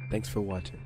Thanks for watching.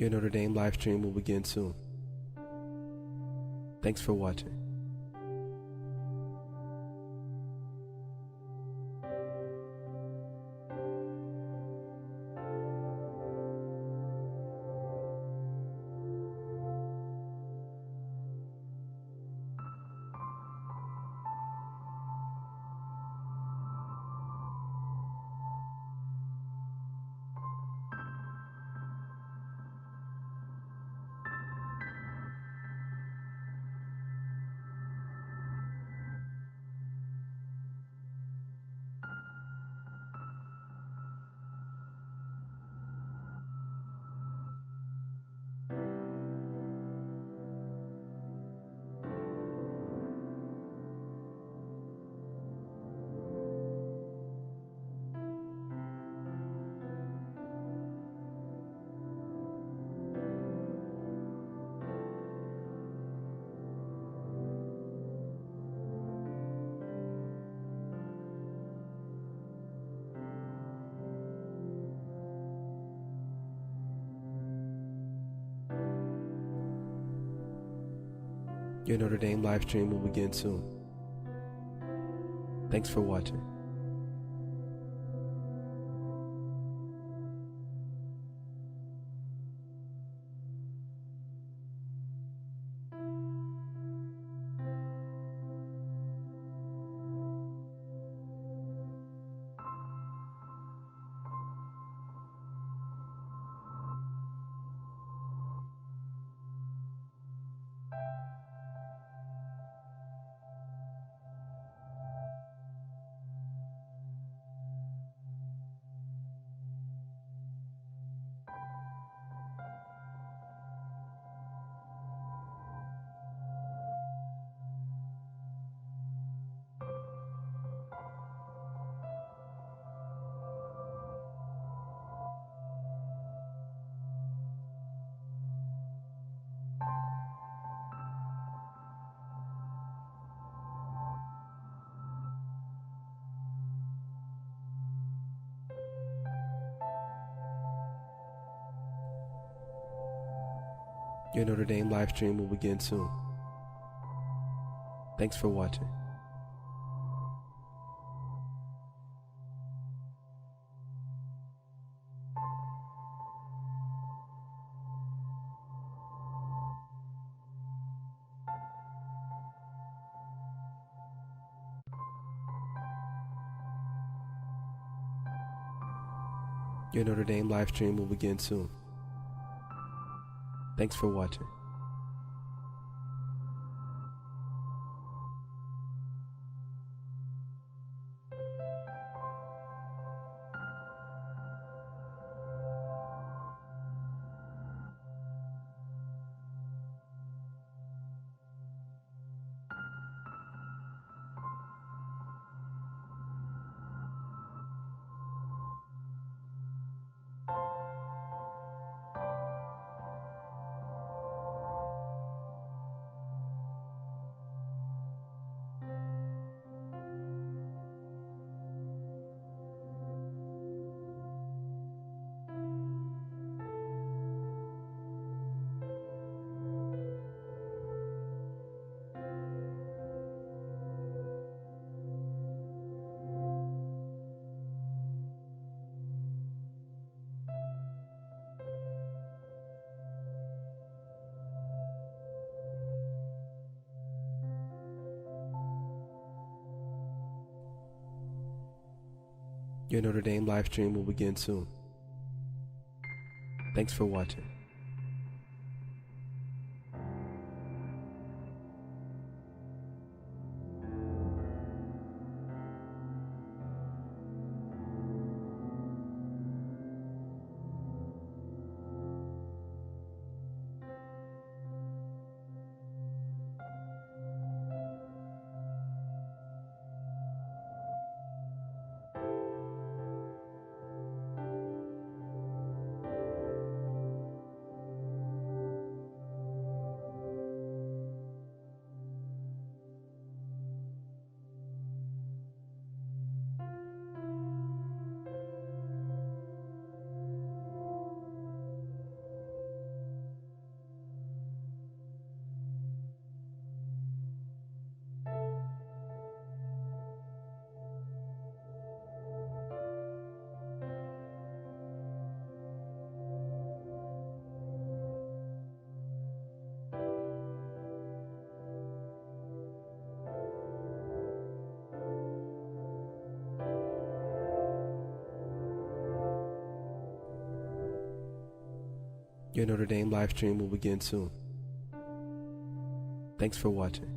Your Notre Dame live stream will begin soon. Thanks for watching. Your Notre Dame live stream will begin soon. Thanks for watching. Your Notre Dame live stream will begin soon. Thanks for watching. Your Notre Dame live stream will begin soon. Thanks for watching. Your Notre Dame live stream will begin soon. Thanks for watching. Your Notre Dame live stream will begin soon. Thanks for watching.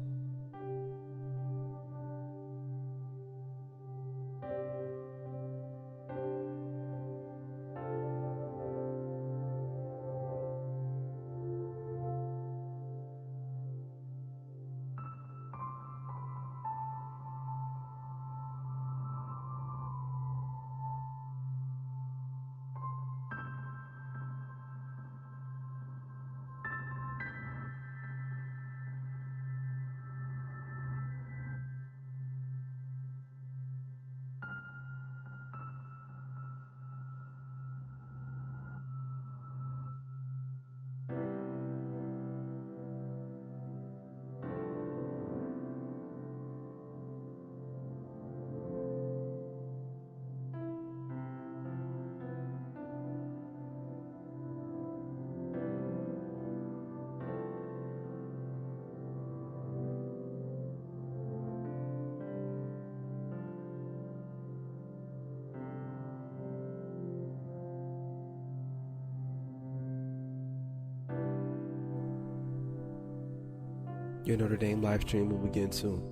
Your Notre Dame live stream will begin soon.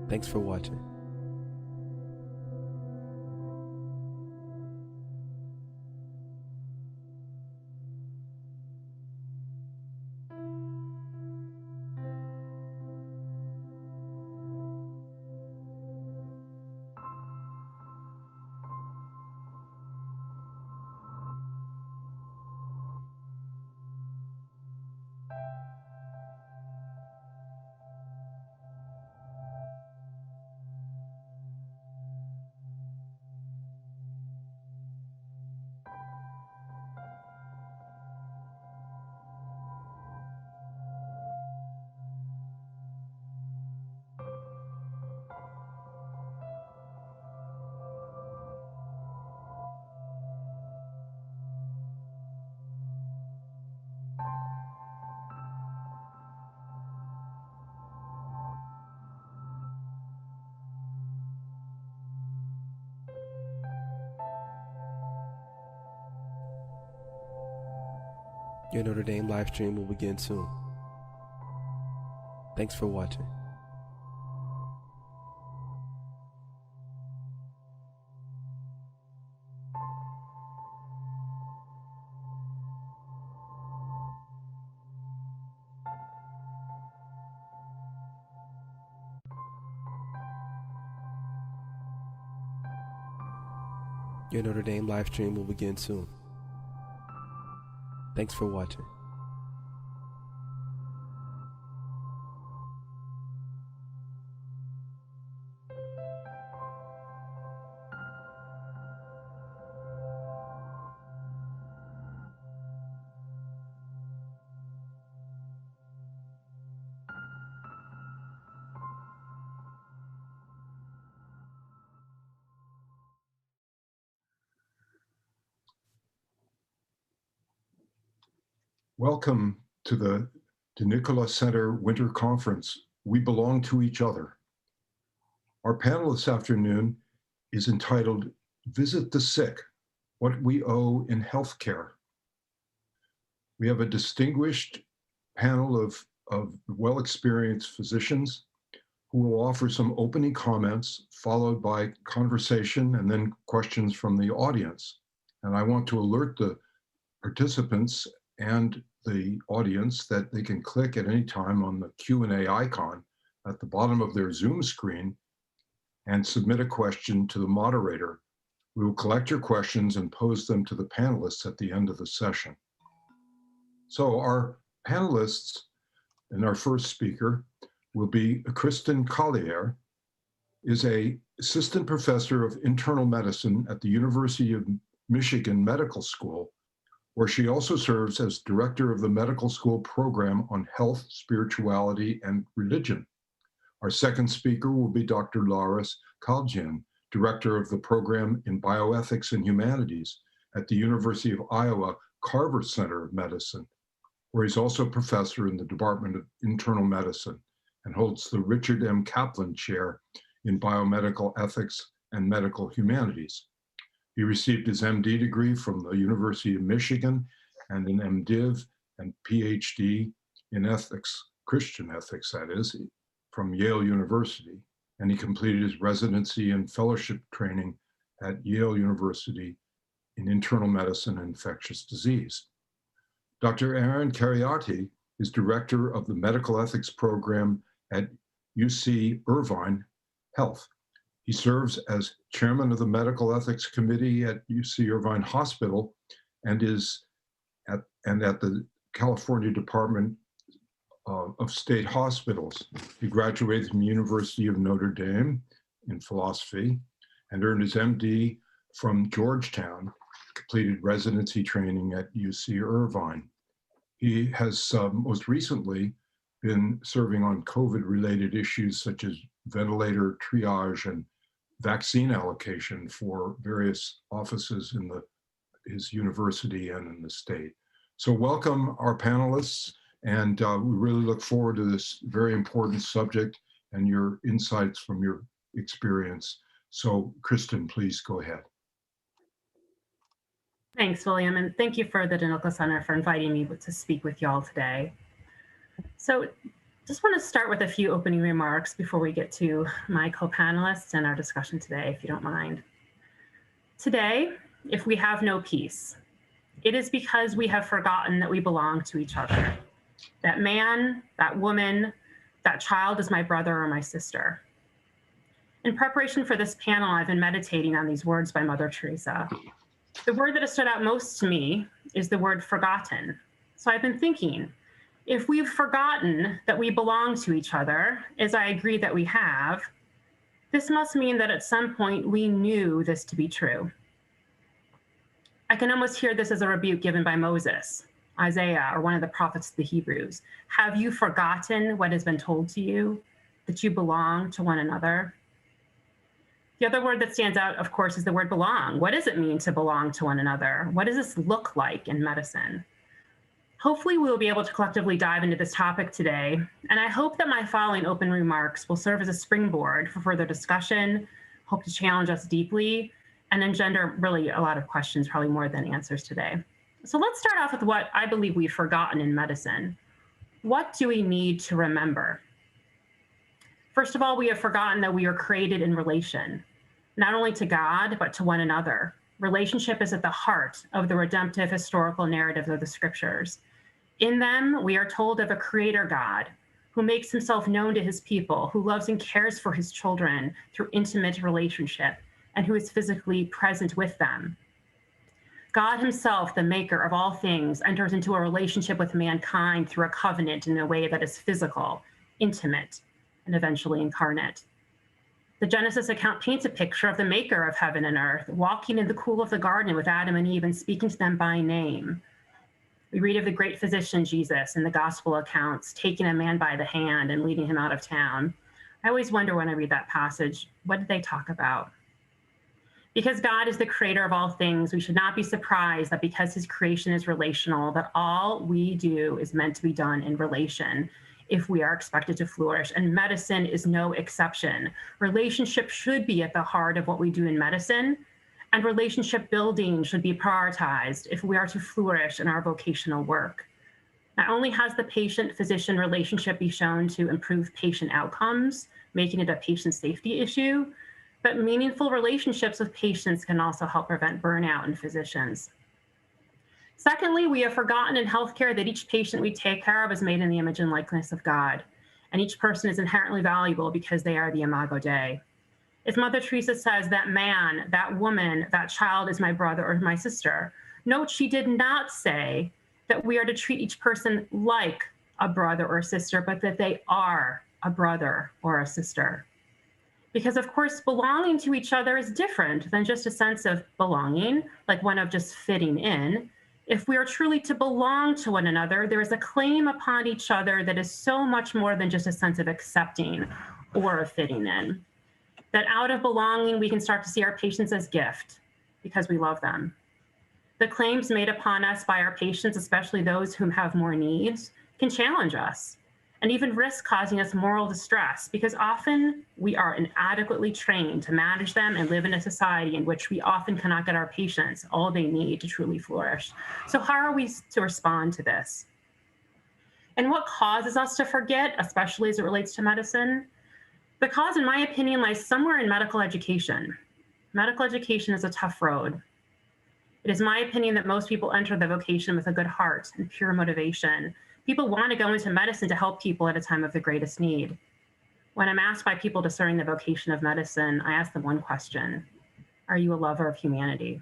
Thanks for watching. Your Notre Dame live stream will begin soon. Thanks for watching. Your Notre Dame live stream will begin soon. Thanks for watching. Welcome to the dNicola Center Winter Conference, We Belong to Each Other. Our panel this afternoon is entitled, Visit the Sick, What We Owe in Healthcare. We have a distinguished panel of well-experienced physicians who will offer some opening comments, followed by conversation and then questions from the audience. And I want to alert the participants and the audience that they can click at any time on the Q&A icon at the bottom of their Zoom screen and submit a question to the moderator. We will collect your questions and pose them to the panelists at the end of the session. So our panelists and our first speaker will be Kristen Collier, is a assistant professor of internal medicine at the University of Michigan Medical School, where she also serves as director of the medical school program on health, spirituality, and religion. Our second speaker will be Dr. Laris Kaljian, director of the program in bioethics and humanities at the University of Iowa Carver Center of Medicine, where he's also professor in the Department of Internal Medicine and holds the Richard M. Kaplan Chair in Biomedical Ethics and Medical Humanities. He received his MD degree from the University of Michigan and an MDiv and PhD in ethics, Christian ethics, that is, from Yale University. And he completed his residency and fellowship training at Yale University in internal medicine and infectious disease. Dr. Aaron Cariotti is director of the medical ethics program at UC Irvine Health. He serves as chairman of the medical ethics committee at UC Irvine Hospital and at the California Department of State Hospitals. He graduated from the University of Notre Dame in philosophy and earned his MD from Georgetown, completed residency training at UC Irvine. He has most recently been serving on COVID-related issues such as ventilator triage and vaccine allocation for various offices in his university and in the state. So welcome our panelists, and we really look forward to this very important subject and your insights from your experience. So Kristen, please go ahead. Thanks, William, and thank you for the dCEC Center for inviting me to speak with y'all today. So just want to start with a few opening remarks before we get to my co-panelists and our discussion today, if you don't mind. Today, if we have no peace, it is because we have forgotten that we belong to each other. That man, that woman, that child is my brother or my sister. In preparation for this panel, I've been meditating on these words by Mother Teresa. The word that has stood out most to me is the word forgotten. So I've been thinking, if we've forgotten that we belong to each other, as I agree that we have, this must mean that at some point we knew this to be true. I can almost hear this as a rebuke given by Moses, Isaiah, or one of the prophets of the Hebrews. Have you forgotten what has been told to you, that you belong to one another? The other word that stands out, of course, is the word belong. What does it mean to belong to one another? What does this look like in medicine? Hopefully, we will be able to collectively dive into this topic today, and I hope that my following open remarks will serve as a springboard for further discussion, hope to challenge us deeply, and engender really a lot of questions, probably more than answers today. So let's start off with what I believe we've forgotten in medicine. What do we need to remember? First of all, we have forgotten that we are created in relation, not only to God, but to one another. Relationship is at the heart of the redemptive historical narrative of the scriptures. In them, we are told of a creator God who makes himself known to his people, who loves and cares for his children through intimate relationship, and who is physically present with them. God himself, the maker of all things, enters into a relationship with mankind through a covenant in a way that is physical, intimate, and eventually incarnate. The Genesis account paints a picture of the maker of heaven and earth, walking in the cool of the garden with Adam and Eve and speaking to them by name. We read of the great physician Jesus in the gospel accounts, taking a man by the hand and leading him out of town. I always wonder when I read that passage, what did they talk about? Because God is the creator of all things, we should not be surprised that because his creation is relational, that all we do is meant to be done in relation if we are expected to flourish, and medicine is no exception. Relationship should be at the heart of what we do in medicine, and relationship building should be prioritized if we are to flourish in our vocational work. Not only has the patient-physician relationship be shown to improve patient outcomes, making it a patient safety issue, but meaningful relationships with patients can also help prevent burnout in physicians. Secondly, we have forgotten in healthcare that each patient we take care of is made in the image and likeness of God, and each person is inherently valuable because they are the Imago Dei. If Mother Teresa says that man, that woman, that child is my brother or my sister, note she did not say that we are to treat each person like a brother or sister, but that they are a brother or a sister. Because of course, belonging to each other is different than just a sense of belonging, like one of just fitting in. If we are truly to belong to one another, there is a claim upon each other that is so much more than just a sense of accepting or of fitting in. That out of belonging, we can start to see our patients as gift because we love them. The claims made upon us by our patients, especially those whom have more needs, can challenge us. and even risk causing us moral distress, because often we are inadequately trained to manage them and live in a society in which we often cannot get our patients all they need to truly flourish. So how are we to respond to this? And what causes us to forget, especially as it relates to medicine? The cause, in my opinion, lies somewhere in medical education. Medical education is a tough road. It is my opinion that most people enter the vocation with a good heart and pure motivation. People want to go into medicine to help people at a time of the greatest need. When I'm asked by people discerning the vocation of medicine, I ask them one question: are you a lover of humanity?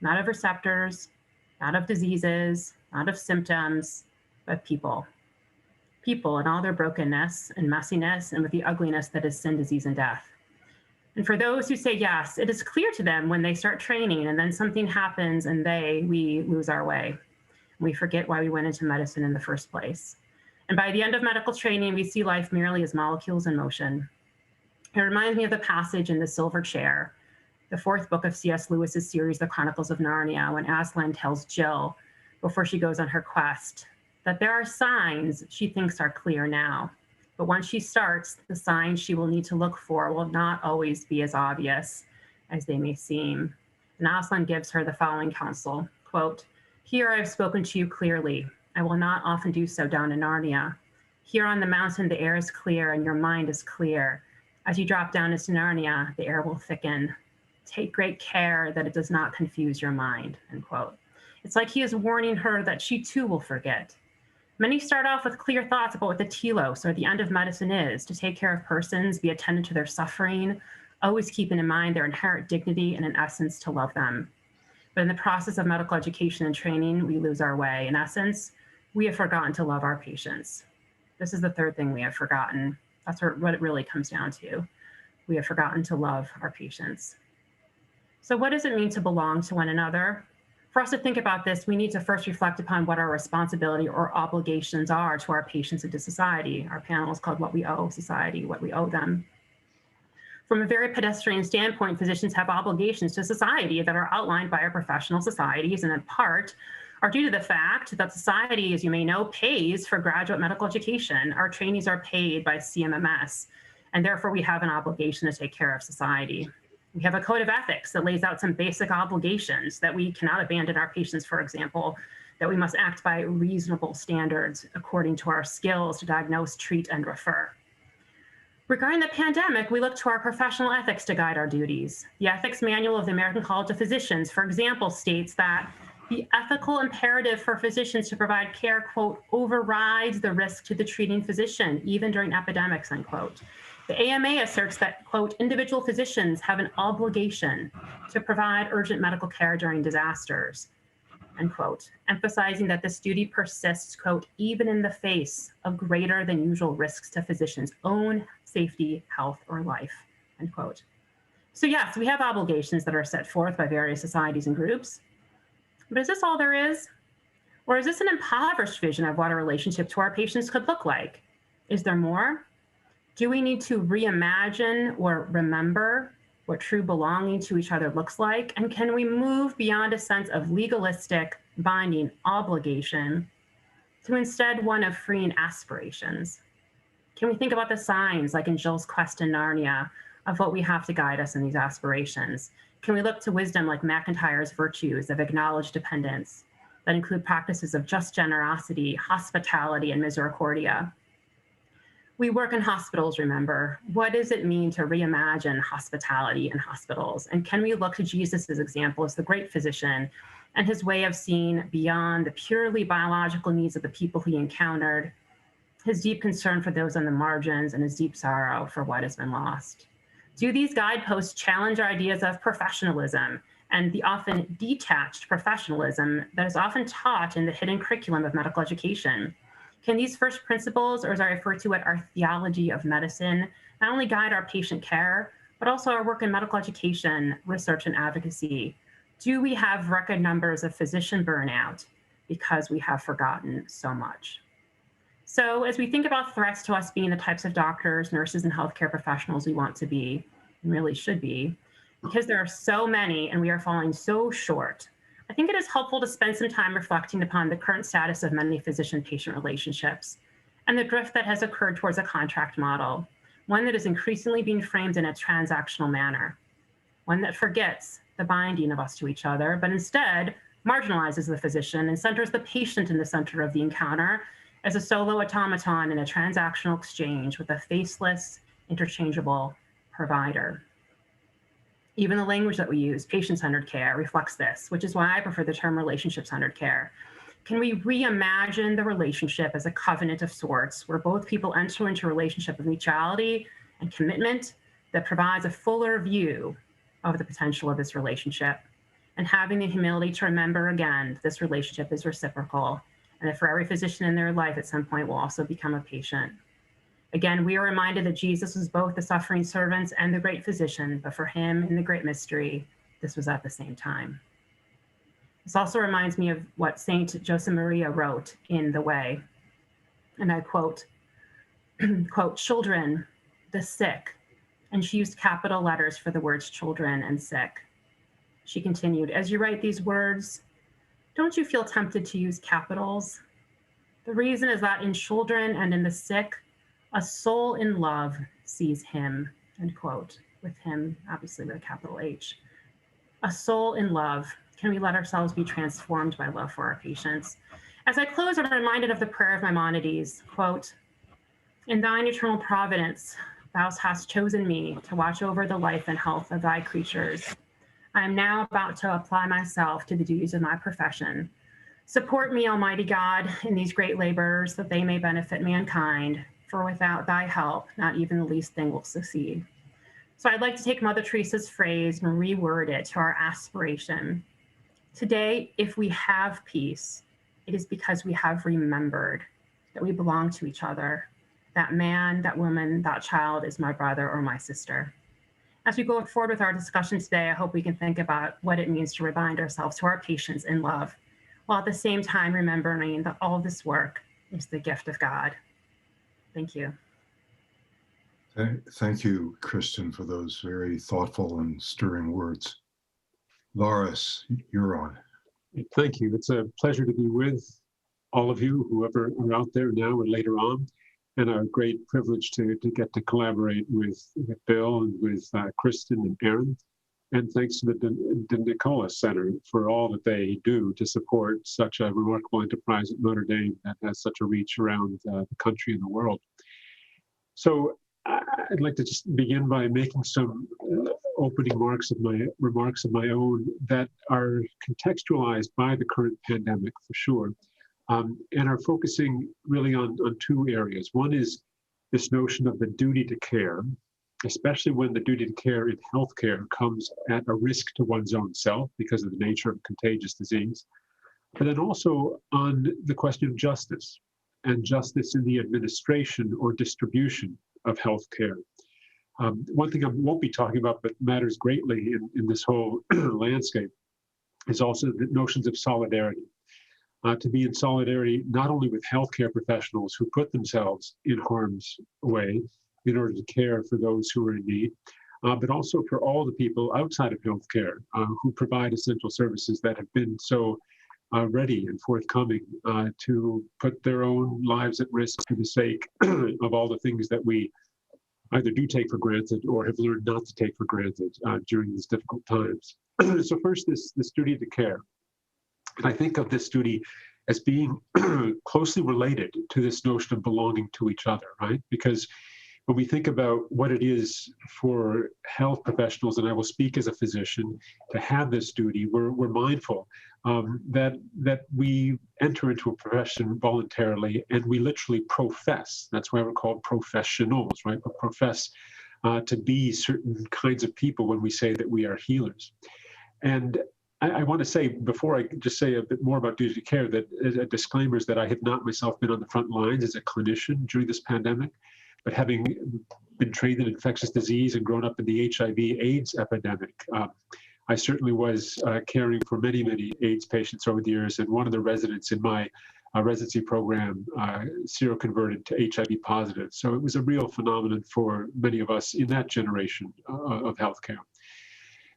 Not of receptors, not of diseases, not of symptoms, but people. People in all their brokenness and messiness and with the ugliness that is sin, disease, and death. And for those who say yes, it is clear to them when they start training and then something happens and we lose our way. We forget why we went into medicine in the first place. And by the end of medical training, we see life merely as molecules in motion. It reminds me of the passage in The Silver Chair, the fourth book of C.S. Lewis's series, The Chronicles of Narnia, when Aslan tells Jill, before she goes on her quest, that there are signs she thinks are clear now. But once she starts, the signs she will need to look for will not always be as obvious as they may seem. And Aslan gives her the following counsel, quote, "Here I have spoken to you clearly. I will not often do so down in Narnia. Here on the mountain, the air is clear and your mind is clear. As you drop down into Narnia, the air will thicken. Take great care that it does not confuse your mind," end quote. It's like he is warning her that she too will forget. Many start off with clear thoughts about what the telos, or the end of medicine, is: to take care of persons, be attentive to their suffering, always keeping in mind their inherent dignity, and in essence, to love them. But in the process of medical education and training, we lose our way. In essence, we have forgotten to love our patients. This is the third thing we have forgotten. That's what it really comes down to. We have forgotten to love our patients. So what does it mean to belong to one another? For us to think about this, we need to first reflect upon what our responsibility or obligations are to our patients and to society. Our panel is called What We Owe Society, What We Owe Them. From a very pedestrian standpoint, physicians have obligations to society that are outlined by our professional societies, and in part are due to the fact that society, as you may know, pays for graduate medical education. Our trainees are paid by CMMS, and therefore we have an obligation to take care of society. We have a code of ethics that lays out some basic obligations that we cannot abandon our patients, for example, that we must act by reasonable standards according to our skills to diagnose, treat, and refer. Regarding the pandemic, we look to our professional ethics to guide our duties. The Ethics Manual of the American College of Physicians, for example, states that the ethical imperative for physicians to provide care, quote, overrides the risk to the treating physician, even during epidemics, unquote. The AMA asserts that, quote, individual physicians have an obligation to provide urgent medical care during disasters, end quote, emphasizing that this duty persists, quote, even in the face of greater than usual risks to physicians' own safety, health, or life, end quote. So yes, we have obligations that are set forth by various societies and groups, but is this all there is? Or is this an impoverished vision of what a relationship to our patients could look like? Is there more? Do we need to reimagine or remember what true belonging to each other looks like? And can we move beyond a sense of legalistic binding obligation to instead one of freeing aspirations? Can we think about the signs, like in Jill's quest in Narnia, of what we have to guide us in these aspirations? Can we look to wisdom like McIntyre's virtues of acknowledged dependence that include practices of just generosity, hospitality, and misericordia? We work in hospitals, remember. What does it mean to reimagine hospitality in hospitals? And can we look to Jesus's example as the great physician and his way of seeing beyond the purely biological needs of the people he encountered, his deep concern for those on the margins, and his deep sorrow for what has been lost? Do these guideposts challenge our ideas of professionalism and the often detached professionalism that is often taught in the hidden curriculum of medical education? Can these first principles, or as I refer to it, our theology of medicine, not only guide our patient care, but also our work in medical education, research, and advocacy? Do we have record numbers of physician burnout because we have forgotten so much? So as we think about threats to us being the types of doctors, nurses, and healthcare professionals we want to be, and really should be, because there are so many and we are falling so short, I think it is helpful to spend some time reflecting upon the current status of many physician-patient relationships and the drift that has occurred towards a contract model, one that is increasingly being framed in a transactional manner, one that forgets the binding of us to each other, but instead marginalizes the physician and centers the patient in the center of the encounter as a solo automaton in a transactional exchange with a faceless, interchangeable provider. Even the language that we use, patient-centered care, reflects this, which is why I prefer the term relationship-centered care. Can we reimagine the relationship as a covenant of sorts, where both people enter into a relationship of mutuality and commitment that provides a fuller view of the potential of this relationship, and having the humility to remember again, this relationship is reciprocal, and that for every physician in their life at some point will also become a patient. Again, we are reminded that Jesus was both the suffering servant and the great physician, but for him in the great mystery, this was at the same time. This also reminds me of what Saint Josemaria wrote in The Way, and I quote, quote, "Children, the sick," and she used capital letters for the words children and sick. She continued, "As you write these words, don't you feel tempted to use capitals? The reason is that in children and in the sick, a soul in love sees him," end quote, with him obviously with a capital H. A soul in love. Can we let ourselves be transformed by love for our patients? As I close, I'm reminded of the prayer of Maimonides, quote, "In thine eternal providence, thou hast chosen me to watch over the life and health of thy creatures. I am now about to apply myself to the duties of my profession. Support me, Almighty God, in these great labors that they may benefit mankind, for without thy help, not even the least thing will succeed." So I'd like to take Mother Teresa's phrase and reword it to our aspiration. Today, if we have peace, it is because we have remembered that we belong to each other. That man, that woman, that child is my brother or my sister. As we go forward with our discussion today, I hope we can think about what it means to remind ourselves to our patients in love, while at the same time remembering that all of this work is the gift of God. Thank you. Thank you, Kristen, for those very thoughtful and stirring words. Loris, you're on. Thank you. It's a pleasure to be with all of you, whoever are out there now or later on, and a great privilege to get to collaborate with Bill and with Kristen and Aaron. And thanks to the Nicola Center for all that they do to support such a remarkable enterprise at Notre Dame that has such a reach around the country and the world. So I'd like to just begin by making some opening remarks of my own that are contextualized by the current pandemic for sure, and are focusing really on two areas. One is this notion of the duty to care, especially when the duty to care in healthcare comes at a risk to one's own self because of the nature of contagious disease. But then also on the question of justice, and justice in the administration or distribution of healthcare. One thing I won't be talking about, but matters greatly in this whole landscape, is also the notions of solidarity. To be in solidarity not only with healthcare professionals who put themselves in harm's way in order to care for those who are in need, but also for all the people outside of healthcare who provide essential services that have been so ready and forthcoming to put their own lives at risk for the sake of all the things that we either do take for granted or have learned not to take for granted during these difficult times. So first, this duty to care. And I think of this duty as being closely related to this notion of belonging to each other, right? Because when we think about what it is for health professionals, and I will speak as a physician, to have this duty, we're mindful that we enter into a profession voluntarily and we literally profess. That's why we're called professionals, right? We profess to be certain kinds of people when we say that we are healers. And I want to say, before I just say a bit more about duty to care, that a disclaimer is that I have not myself been on the front lines as a clinician during this pandemic, but having been trained in infectious disease and grown up in the HIV/AIDS epidemic, I certainly was caring for many, many AIDS patients over the years. And one of the residents in my residency program seroconverted to HIV positive. So it was a real phenomenon for many of us in that generation of healthcare.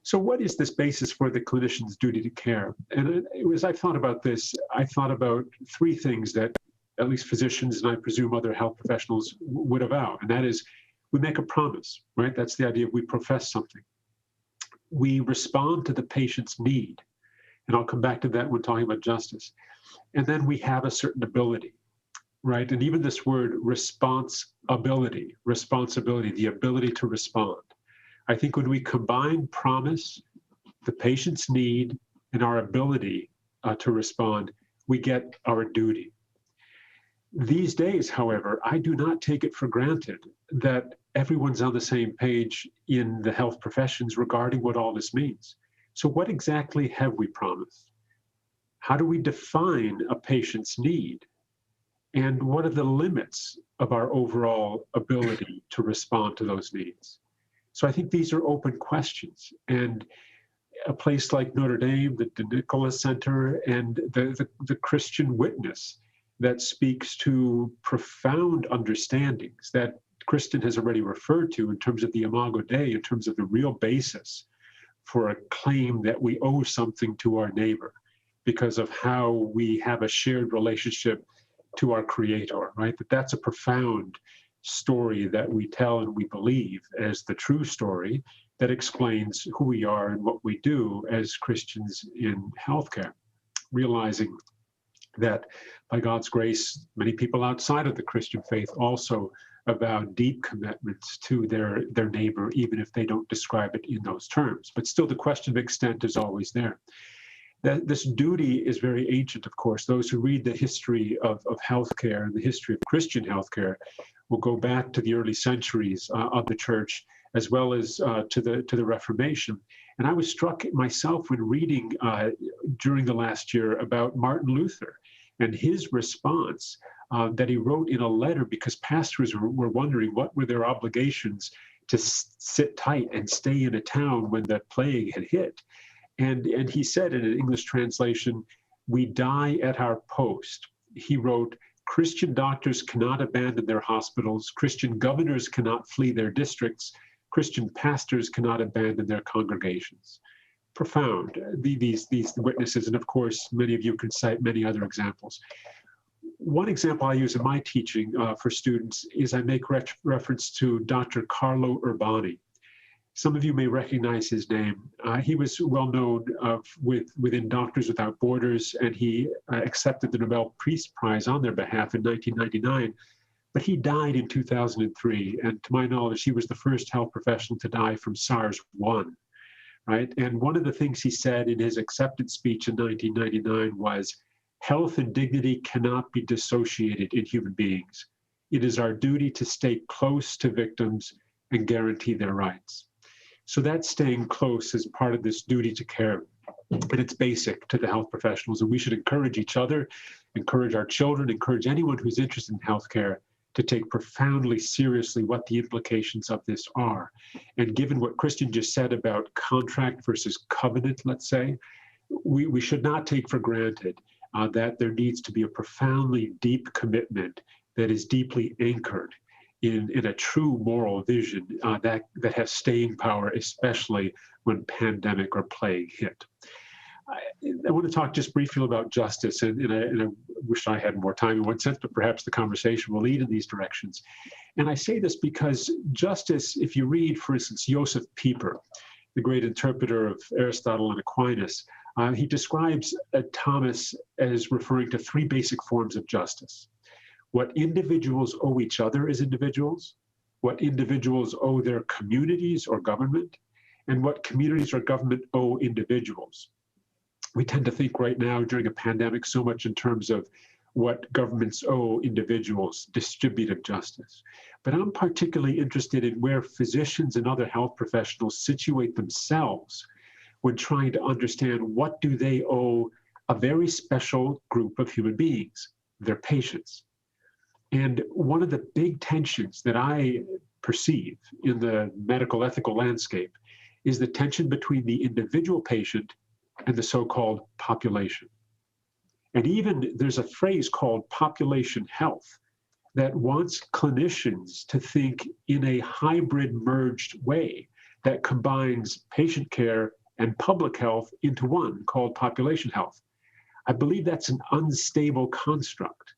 So what is this basis for the clinician's duty to care? And as I thought about this, I thought about three things that at least physicians and I presume other health professionals would avow, and that is we make a promise, right? That's the idea of we profess something. We respond to the patient's need, and I'll come back to that when talking about justice. And then we have a certain ability, right? And even this word responsibility, the ability to respond. I think when we combine promise, the patient's need, and our ability to respond, we get our duty. These days, however, I do not take it for granted that everyone's on the same page in the health professions regarding what all this means. So what exactly have we promised? How do we define a patient's need? And what are the limits of our overall ability to respond to those needs? So I think these are open questions. And a place like Notre Dame, the dCEC Center, and the Christian witness that speaks to profound understandings that Kristen has already referred to in terms of the Imago Dei, in terms of the real basis for a claim that we owe something to our neighbor because of how we have a shared relationship to our Creator, right? That's a profound story that we tell and we believe as the true story that explains who we are and what we do as Christians in healthcare, realizing that by God's grace, many people outside of the Christian faith also avow deep commitments to their neighbor, even if they don't describe it in those terms. But still, the question of extent is always there. This duty is very ancient, of course. Those who read the history of healthcare and the history of Christian healthcare will go back to the early centuries of the church, as well as to the Reformation. And I was struck myself when reading during the last year about Martin Luther and his response that he wrote in a letter because pastors were wondering what were their obligations to sit tight and stay in a town when the plague had hit. And he said in an English translation, "We die at our post." He wrote, "Christian doctors cannot abandon their hospitals. Christian governors cannot flee their districts. Christian pastors cannot abandon their congregations." Profound, these witnesses. And of course, many of you can cite many other examples. One example I use in my teaching for students is I make reference to Dr. Carlo Urbani. Some of you may recognize his name. He was well known within Doctors Without Borders, and he accepted the Nobel Peace Prize on their behalf in 1999. But he died in 2003, and to my knowledge, he was the first health professional to die from SARS-1, right? And one of the things he said in his acceptance speech in 1999 was, "Health and dignity cannot be dissociated in human beings. It is our duty to stay close to victims and guarantee their rights." So that staying close is part of this duty to care, and it's basic to the health professionals. And we should encourage each other, encourage our children, encourage anyone who's interested in healthcare to take profoundly seriously what the implications of this are. And given what Kristen just said about contract versus covenant, let's say, we should not take for granted that there needs to be a profoundly deep commitment that is deeply anchored in a true moral vision that has staying power, especially when pandemic or plague hit. I want to talk just briefly about justice, and I wish I had more time in one sense, but perhaps the conversation will lead in these directions. And I say this because justice, if you read, for instance, Joseph Pieper, the great interpreter of Aristotle and Aquinas, he describes Thomas as referring to three basic forms of justice: what individuals owe each other as individuals, what individuals owe their communities or government, and what communities or government owe individuals. We tend to think right now during a pandemic so much in terms of what governments owe individuals, distributive justice. But I'm particularly interested in where physicians and other health professionals situate themselves when trying to understand what do they owe a very special group of human beings, their patients. And one of the big tensions that I perceive in the medical ethical landscape is the tension between the individual patient and the so-called population. And even there's a phrase called population health that wants clinicians to think in a hybrid merged way that combines patient care and public health into one called population health. I believe that's an unstable construct,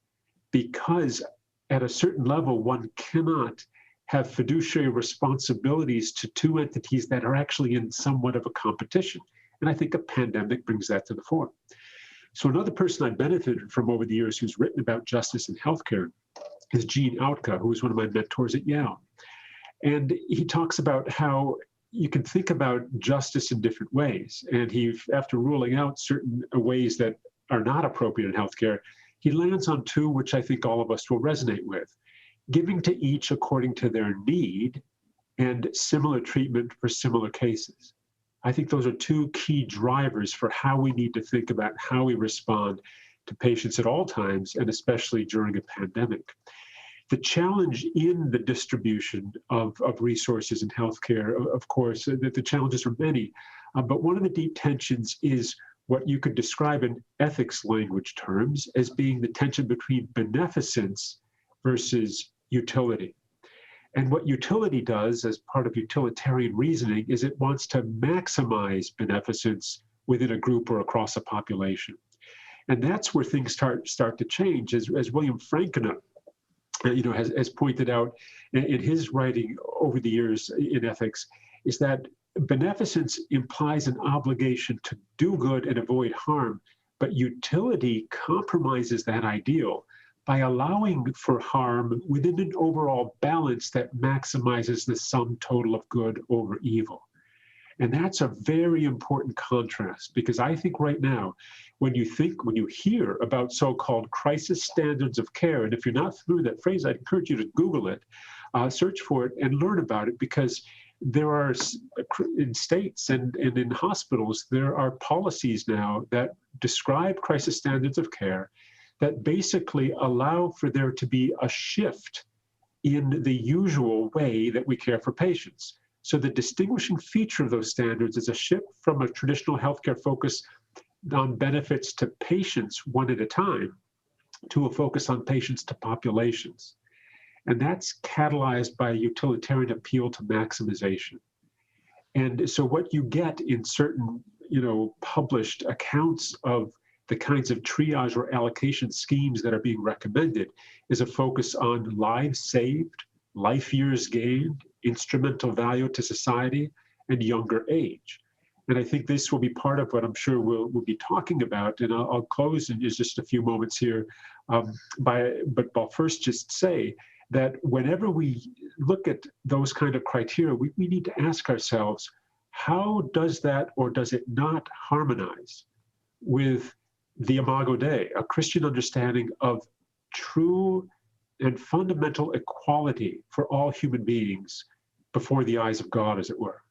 because at a certain level, one cannot have fiduciary responsibilities to two entities that are actually in somewhat of a competition. And I think a pandemic brings that to the fore. So another person I've benefited from over the years who's written about justice in healthcare is Gene Outka, who was one of my mentors at Yale. And he talks about how you can think about justice in different ways. And after ruling out certain ways that are not appropriate in healthcare, he lands on two, which I think all of us will resonate with: giving to each according to their need and similar treatment for similar cases. I think those are two key drivers for how we need to think about how we respond to patients at all times, and especially during a pandemic. The challenge in the distribution of resources in healthcare, of course, the challenges are many, but one of the deep tensions is what you could describe in ethics language terms as being the tension between beneficence versus utility. And what utility does as part of utilitarian reasoning is it wants to maximize beneficence within a group or across a population. And that's where things start to change, as William Frankena has pointed out in his writing over the years in ethics, is that beneficence implies an obligation to do good and avoid harm, but utility compromises that ideal by allowing for harm within an overall balance that maximizes the sum total of good over evil. And that's a very important contrast, because I think right now, when you hear about so-called crisis standards of care, and if you're not familiar with that phrase, I'd encourage you to Google it, search for it and learn about it, because there are, in states and in hospitals, there are policies now that describe crisis standards of care that basically allow for there to be a shift in the usual way that we care for patients. So the distinguishing feature of those standards is a shift from a traditional healthcare focus on benefits to patients one at a time to a focus on patients to populations. And that's catalyzed by a utilitarian appeal to maximization. And so what you get in certain, published accounts of the kinds of triage or allocation schemes that are being recommended is a focus on lives saved, life years gained, instrumental value to society, and younger age. And I think this will be part of what I'm sure we'll be talking about. And I'll close in just a few moments here. But I'll first just say that whenever we look at those kind of criteria, we need to ask ourselves, how does that or does it not harmonize with the Imago Dei, a Christian understanding of true and fundamental equality for all human beings before the eyes of God, as it were,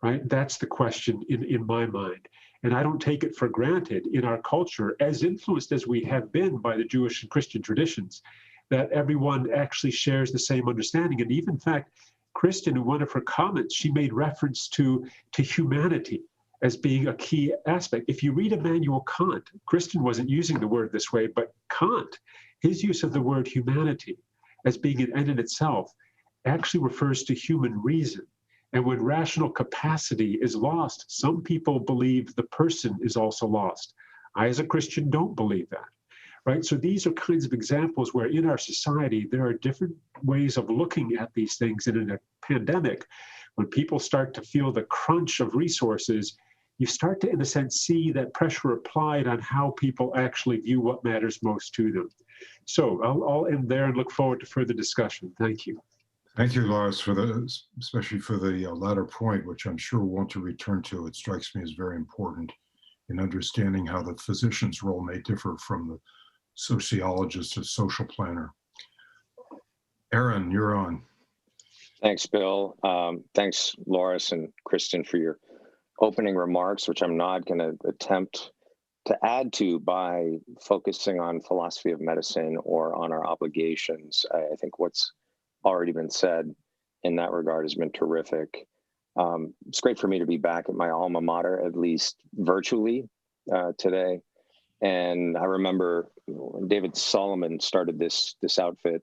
right? That's the question in my mind. And I don't take it for granted in our culture, as influenced as we have been by the Jewish and Christian traditions, that everyone actually shares the same understanding. And even, in fact, Kristen, in one of her comments, she made reference to humanity as being a key aspect. If you read Immanuel Kant, Kristen wasn't using the word this way, but Kant, his use of the word humanity as being an end in itself actually refers to human reason. And when rational capacity is lost, some people believe the person is also lost. I, as a Christian, don't believe that, right? So these are kinds of examples where in our society, there are different ways of looking at these things. And in a pandemic, when people start to feel the crunch of resources, you start to, in a sense, see that pressure applied on how people actually view what matters most to them. So I'll end there and look forward to further discussion. Thank you. Thank you, Lars, especially for the latter point, which I'm sure we'll want to return to. It strikes me as very important in understanding how the physician's role may differ from the sociologist or social planner. Aaron, you're on. Thanks, Bill. Thanks, Loris and Kristen, for your opening remarks, which I'm not going to attempt to add to by focusing on philosophy of medicine or on our obligations. I think what's already been said in that regard has been terrific. It's great for me to be back at my alma mater, at least virtually today. And I remember when David Solomon started this outfit,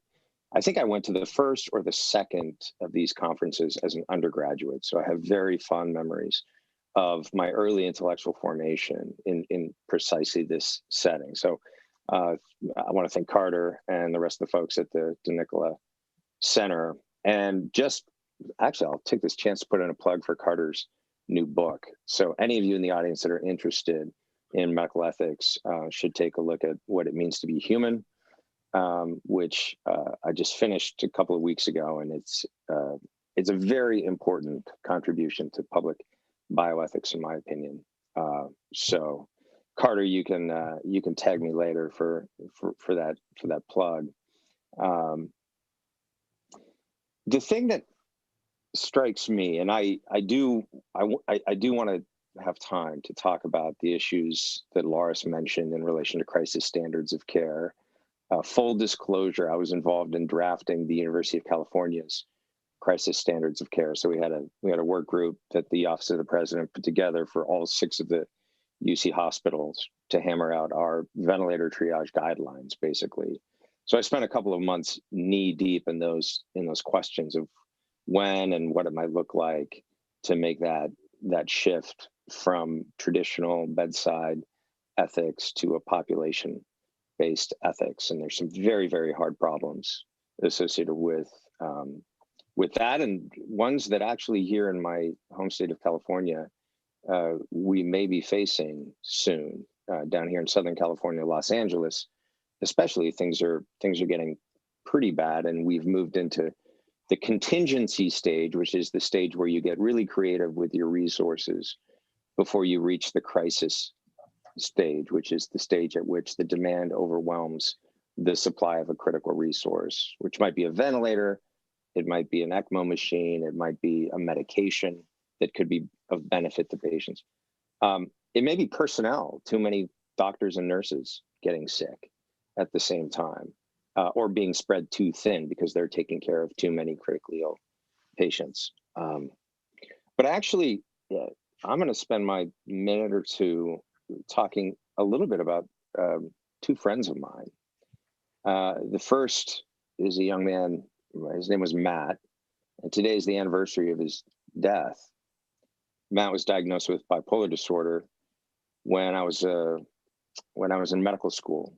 I think I went to the first or the second of these conferences as an undergraduate. So I have very fond memories of my early intellectual formation in precisely this setting. So I want to thank Carter and the rest of the folks at the dNicola Center. And just actually, I'll take this chance to put in a plug for Carter's new book. So any of you in the audience that are interested in medical ethics should take a look at What It Means to Be Human, which I just finished a couple of weeks ago, and it's a very important contribution to public bioethics, in my opinion. So, Carter, you can tag me later for that plug. The thing that strikes me, and I do want to have time to talk about the issues that Loris mentioned in relation to crisis standards of care. Full disclosure, I was involved in drafting the University of California's crisis standards of care. So we had a work group that the Office of the President put together for all 6 of the UC hospitals to hammer out our ventilator triage guidelines, basically. So I spent a couple of months knee deep in those questions of when and what it might look like to make that shift from traditional bedside ethics to a population-based ethics. And there's some very, very hard problems associated with that, and ones that actually here in my home state of California, we may be facing soon. Down here in Southern California, Los Angeles, especially, things are getting pretty bad, and we've moved into the contingency stage, which is the stage where you get really creative with your resources before you reach the crisis stage, which is the stage at which the demand overwhelms the supply of a critical resource, which might be a ventilator, it might be an ECMO machine, it might be a medication that could be of benefit to patients. It may be personnel, too many doctors and nurses getting sick at the same time, or being spread too thin because they're taking care of too many critically ill patients. But actually, I'm going to spend my minute or two talking a little bit about 2 friends of mine. The first is a young man, his name was Matt, and today is the anniversary of his death. Matt was diagnosed with bipolar disorder when I was in medical school,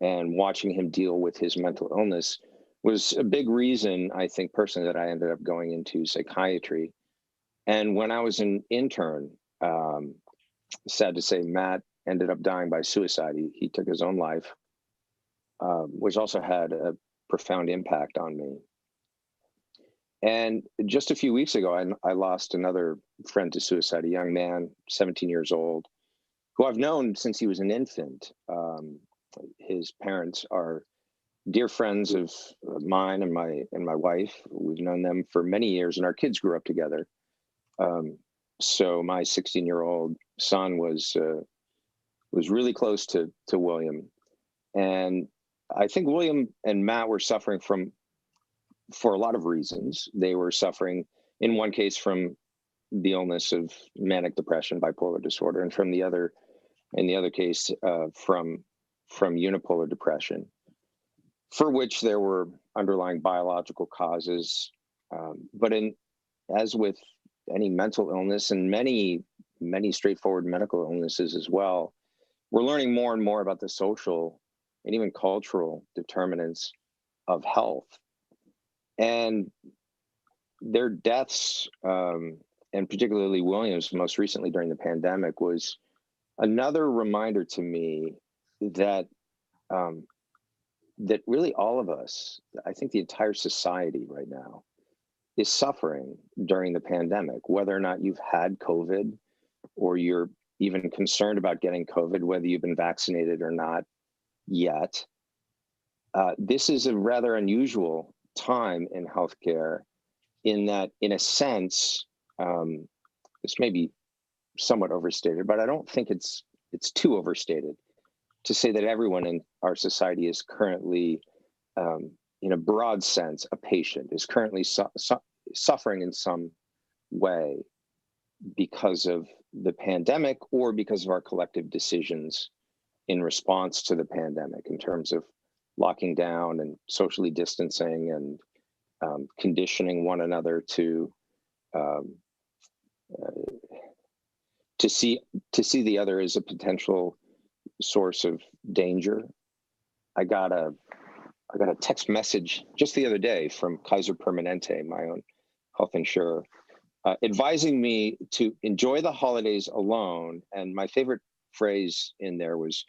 and watching him deal with his mental illness was a big reason, I think, personally, that I ended up going into psychiatry. And when I was an intern, sad to say, Matt ended up dying by suicide. He took his own life, which also had a profound impact on me. And just a few weeks ago, I lost another friend to suicide, a young man, 17 years old, who I've known since he was an infant. His parents are dear friends of mine and my wife. We've known them for many years, and our kids grew up together. So my 16-year-old son was really close to William, and I think William and Matt were suffering for a lot of reasons. They were suffering, in one case, from the illness of manic depression, bipolar disorder, and in the other case, from unipolar depression, for which there were underlying biological causes. But as with any mental illness and many straightforward medical illnesses as well, we're learning more and more about the social and even cultural determinants of health. And their deaths, and particularly William's most recently during the pandemic, was another reminder to me that that really all of us, I think the entire society right now, is suffering during the pandemic, whether or not you've had COVID or you're even concerned about getting COVID, whether you've been vaccinated or not yet. This is a rather unusual time in healthcare, in that, in a sense, this may be somewhat overstated, but I don't think it's too overstated to say that everyone in our society is currently, in a broad sense, a patient, is currently suffering in some way because of the pandemic or because of our collective decisions in response to the pandemic, in terms of locking down and socially distancing and conditioning one another to see the other as a potential source of danger I got a text message just the other day from Kaiser Permanente, my own health insurer, advising me to enjoy the holidays alone. And my favorite phrase in there was,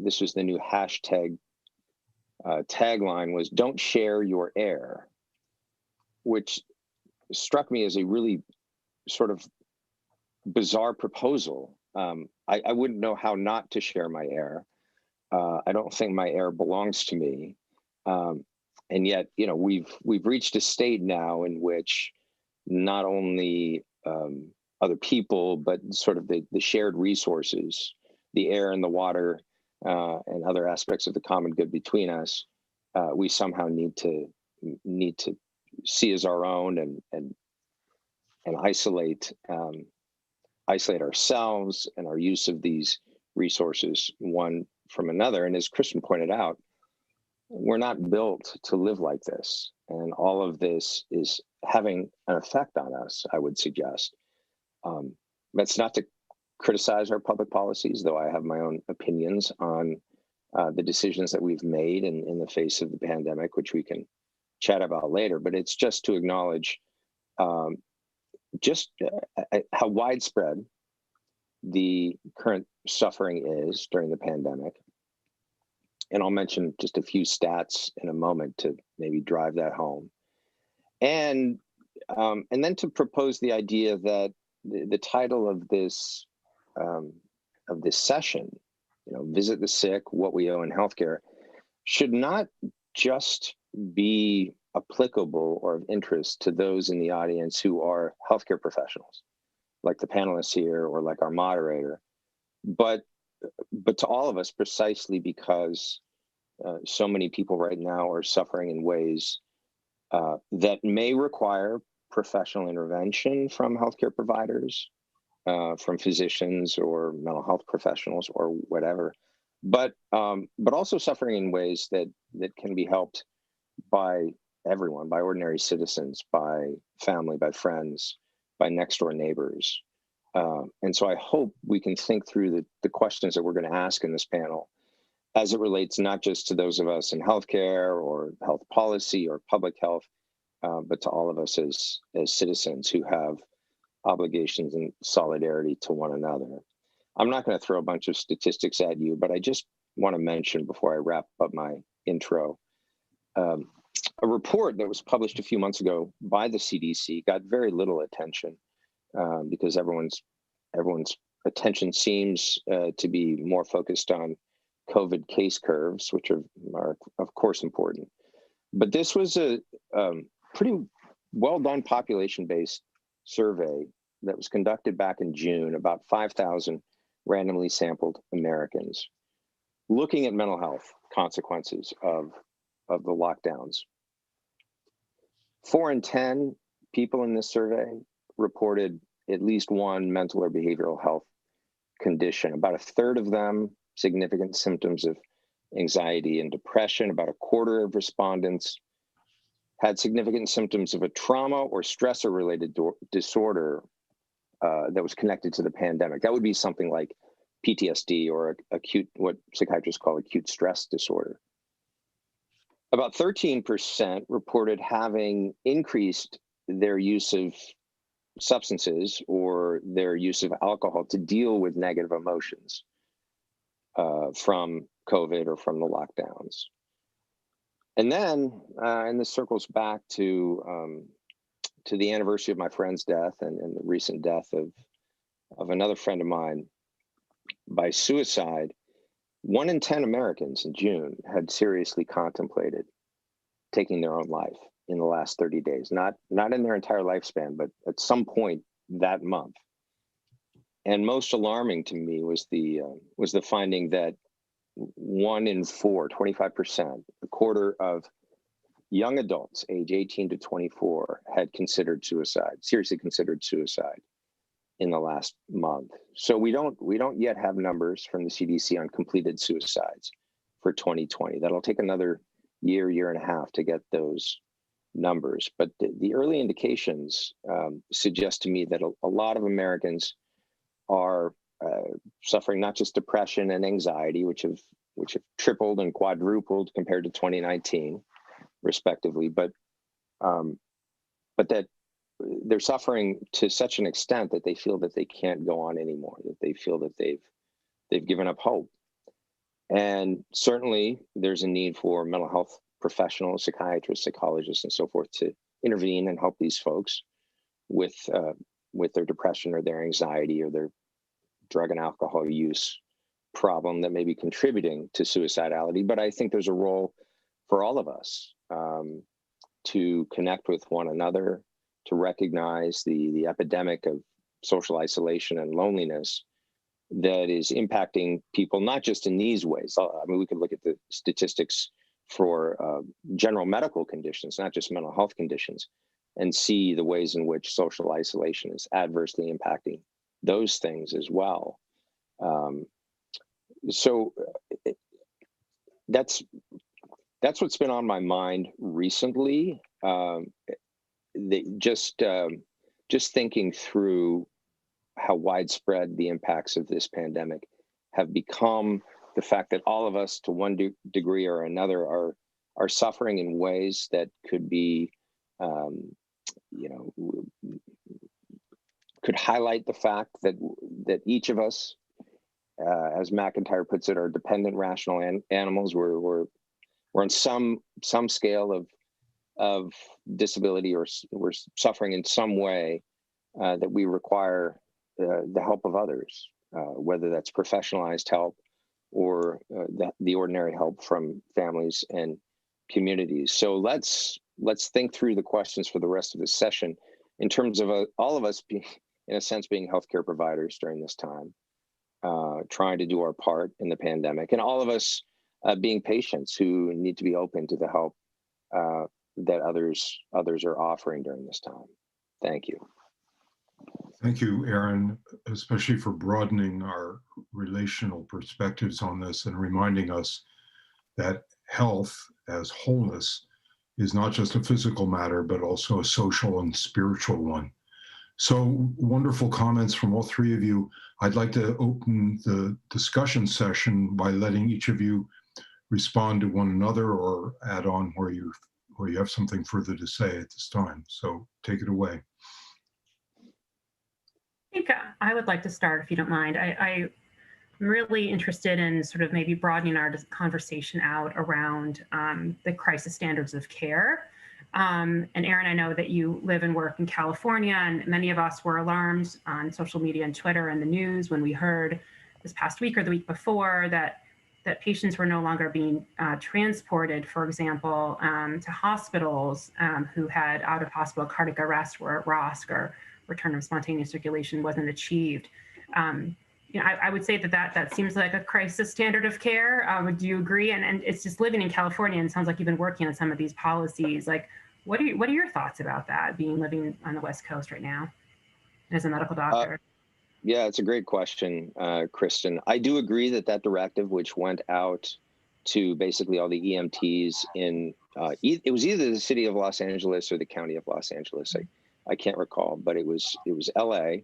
this was the new hashtag tagline was, "Don't share your air," which struck me as a really sort of bizarre proposal. I wouldn't know how not to share my air. I don't think my air belongs to me. And yet, you know, we've reached a state now in which not only other people, but sort of the shared resources, the air and the water, and other aspects of the common good between us, we somehow need to see as our own and isolate ourselves and our use of these resources one from another. And as Kristen pointed out, we're not built to live like this, and all of this is having an effect on us, I would suggest. That's not to criticize our public policies, though I have my own opinions on the decisions that we've made in the face of the pandemic, which we can chat about later, but it's just to acknowledge just how widespread the current suffering is during the pandemic. And I'll mention just a few stats in a moment to maybe drive that home. And then to propose the idea that the title of this session, you know, Visit the Sick, What We Owe in Healthcare, should not just be applicable or of interest to those in the audience who are healthcare professionals, like the panelists here or like our moderator, but to all of us, precisely because so many people right now are suffering in ways that may require professional intervention from healthcare providers, from physicians or mental health professionals or whatever, but also suffering in ways that can be helped by everyone, by ordinary citizens, by family, by friends, by next door neighbors. And so I hope we can think through the questions that we're going to ask in this panel as it relates not just to those of us in healthcare or health policy or public health, but to all of us as citizens who have obligations and solidarity to one another. I'm not going to throw a bunch of statistics at you, but I just want to mention before I wrap up my intro, a report that was published a few months ago by the CDC got very little attention because everyone's attention seems to be more focused on COVID case curves, which are of course important. But this was a pretty well done population-based survey that was conducted back in June, about 5,000 randomly sampled Americans, looking at mental health consequences of the lockdowns. 4 in 10 people in this survey reported at least one mental or behavioral health condition. About a third of them, significant symptoms of anxiety and depression. About a quarter of respondents had significant symptoms of a trauma or stressor-related disorder that was connected to the pandemic. That would be something like PTSD or acute, what psychiatrists call acute stress disorder. About 13% reported having increased their use of substances or their use of alcohol to deal with negative emotions from COVID or from the lockdowns. And then, and this circles back to the anniversary of my friend's death and the recent death of another friend of mine by suicide. 1 in 10 Americans in June had seriously contemplated taking their own life in the last 30 days, not in their entire lifespan, but at some point that month. And most alarming to me was the finding that 1 in 4, 25%, a quarter of young adults age 18 to 24 had considered suicide, seriously considered suicide in the last month. So we don't yet have numbers from the CDC on completed suicides for 2020. That'll take another year and a half to get those numbers. But the early indications suggest to me that a lot of Americans are suffering not just depression and anxiety, which have which have tripled and quadrupled compared to 2019, respectively. But that they're suffering to such an extent that they feel that they can't go on anymore, that they feel that they've given up hope. And certainly there's a need for mental health professionals, psychiatrists, psychologists, and so forth to intervene and help these folks with their depression or their anxiety or their drug and alcohol use problem that may be contributing to suicidality. But I think there's a role for all of us to connect with one another, to recognize the epidemic of social isolation and loneliness that is impacting people, not just in these ways. I mean, we could look at the statistics for general medical conditions, not just mental health conditions, and see the ways in which social isolation is adversely impacting those things as well. So that's what's been on my mind recently. Just thinking through how widespread the impacts of this pandemic have become, the fact that all of us, to one degree or another, are suffering in ways that could be, could highlight the fact that each of us, as McIntyre puts it, are dependent rational animals. We're on some scale of disability, or we're suffering in some way that we require the help of others, whether that's professionalized help or the ordinary help from families and communities. So let's think through the questions for the rest of the session in terms of all of us being, in a sense, being healthcare providers during this time, trying to do our part in the pandemic, and all of us being patients who need to be open to the help that others are offering during this time. Thank you. Thank you, Aaron, especially for broadening our relational perspectives on this and reminding us that health as wholeness is not just a physical matter, but also a social and spiritual one. So wonderful comments from all three of you. I'd like to open the discussion session by letting each of you respond to one another or add on where you have something further to say at this time. So take it away. I think I would like to start, if you don't mind. I'm really interested in sort of maybe broadening our conversation out around the crisis standards of care. And Aaron, I know that you live and work in California, and many of us were alarmed on social media and Twitter and the news when we heard this past week or the week before that patients were no longer being transported, for example, to hospitals who had out-of-hospital cardiac arrest where ROSC, or return of spontaneous circulation, wasn't achieved. I would say that seems like a crisis standard of care. Do you agree? And it's just living in California, and it sounds like you've been working on some of these policies. Like, what are your thoughts about that, living on the West Coast right now as a medical doctor? Yeah, it's a great question, Kristen. I do agree that directive, which went out to basically all the EMTs in, it was either the city of Los Angeles or the county of Los Angeles. I can't recall, but it was LA,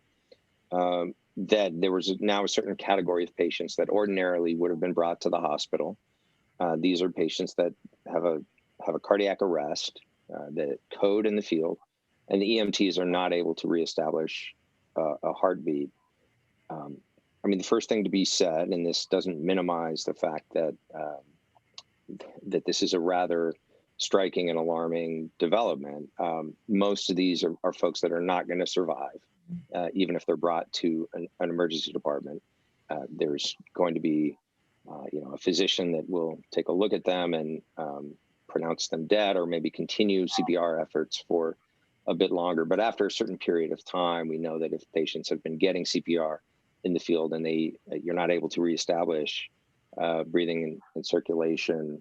that there was now a certain category of patients that ordinarily would have been brought to the hospital. These are patients that have a cardiac arrest, that code in the field, and the EMTs are not able to reestablish a heartbeat. I mean, the first thing to be said, and this doesn't minimize the fact that that this is a rather striking and alarming development. Most of these are folks that are not going to survive, even if they're brought to an emergency department. There's going to be, a physician that will take a look at them and pronounce them dead, or maybe continue CPR efforts for a bit longer. But after a certain period of time, we know that if patients have been getting CPR in the field and you're not able to reestablish breathing and circulation,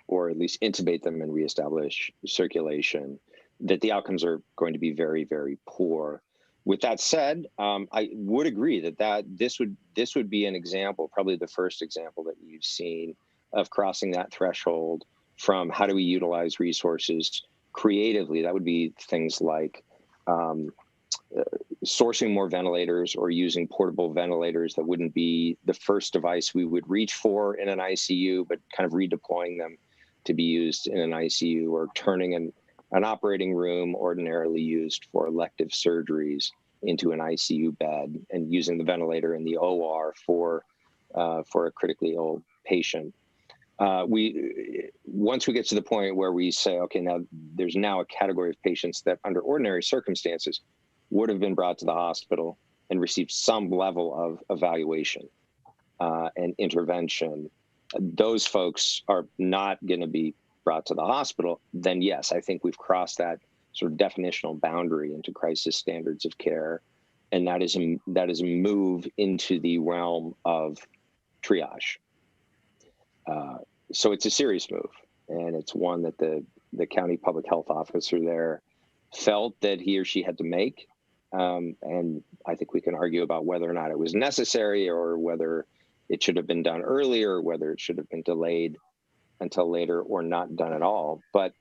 or at least intubate them and reestablish circulation, that the outcomes are going to be very, very poor. With that said, I would agree that this would be an example, probably the first example that you've seen of crossing that threshold from how do we utilize resources creatively. That would be things like sourcing more ventilators or using portable ventilators that wouldn't be the first device we would reach for in an ICU, but kind of redeploying them to be used in an ICU, or turning an operating room ordinarily used for elective surgeries into an ICU bed and using the ventilator in the OR for a critically ill patient. Once we get to the point where we say, okay, now there's now a category of patients that under ordinary circumstances would have been brought to the hospital and received some level of evaluation and intervention. Those folks are not going to be brought to the hospital. Then yes, I think we've crossed that sort of definitional boundary into crisis standards of care, and that is a move into the realm of triage. So it's a serious move, and it's one that the county public health officer there felt that he or she had to make. And I think we can argue about whether or not it was necessary, or whether it should have been done earlier, or whether it should have been delayed until later, or not done at all. But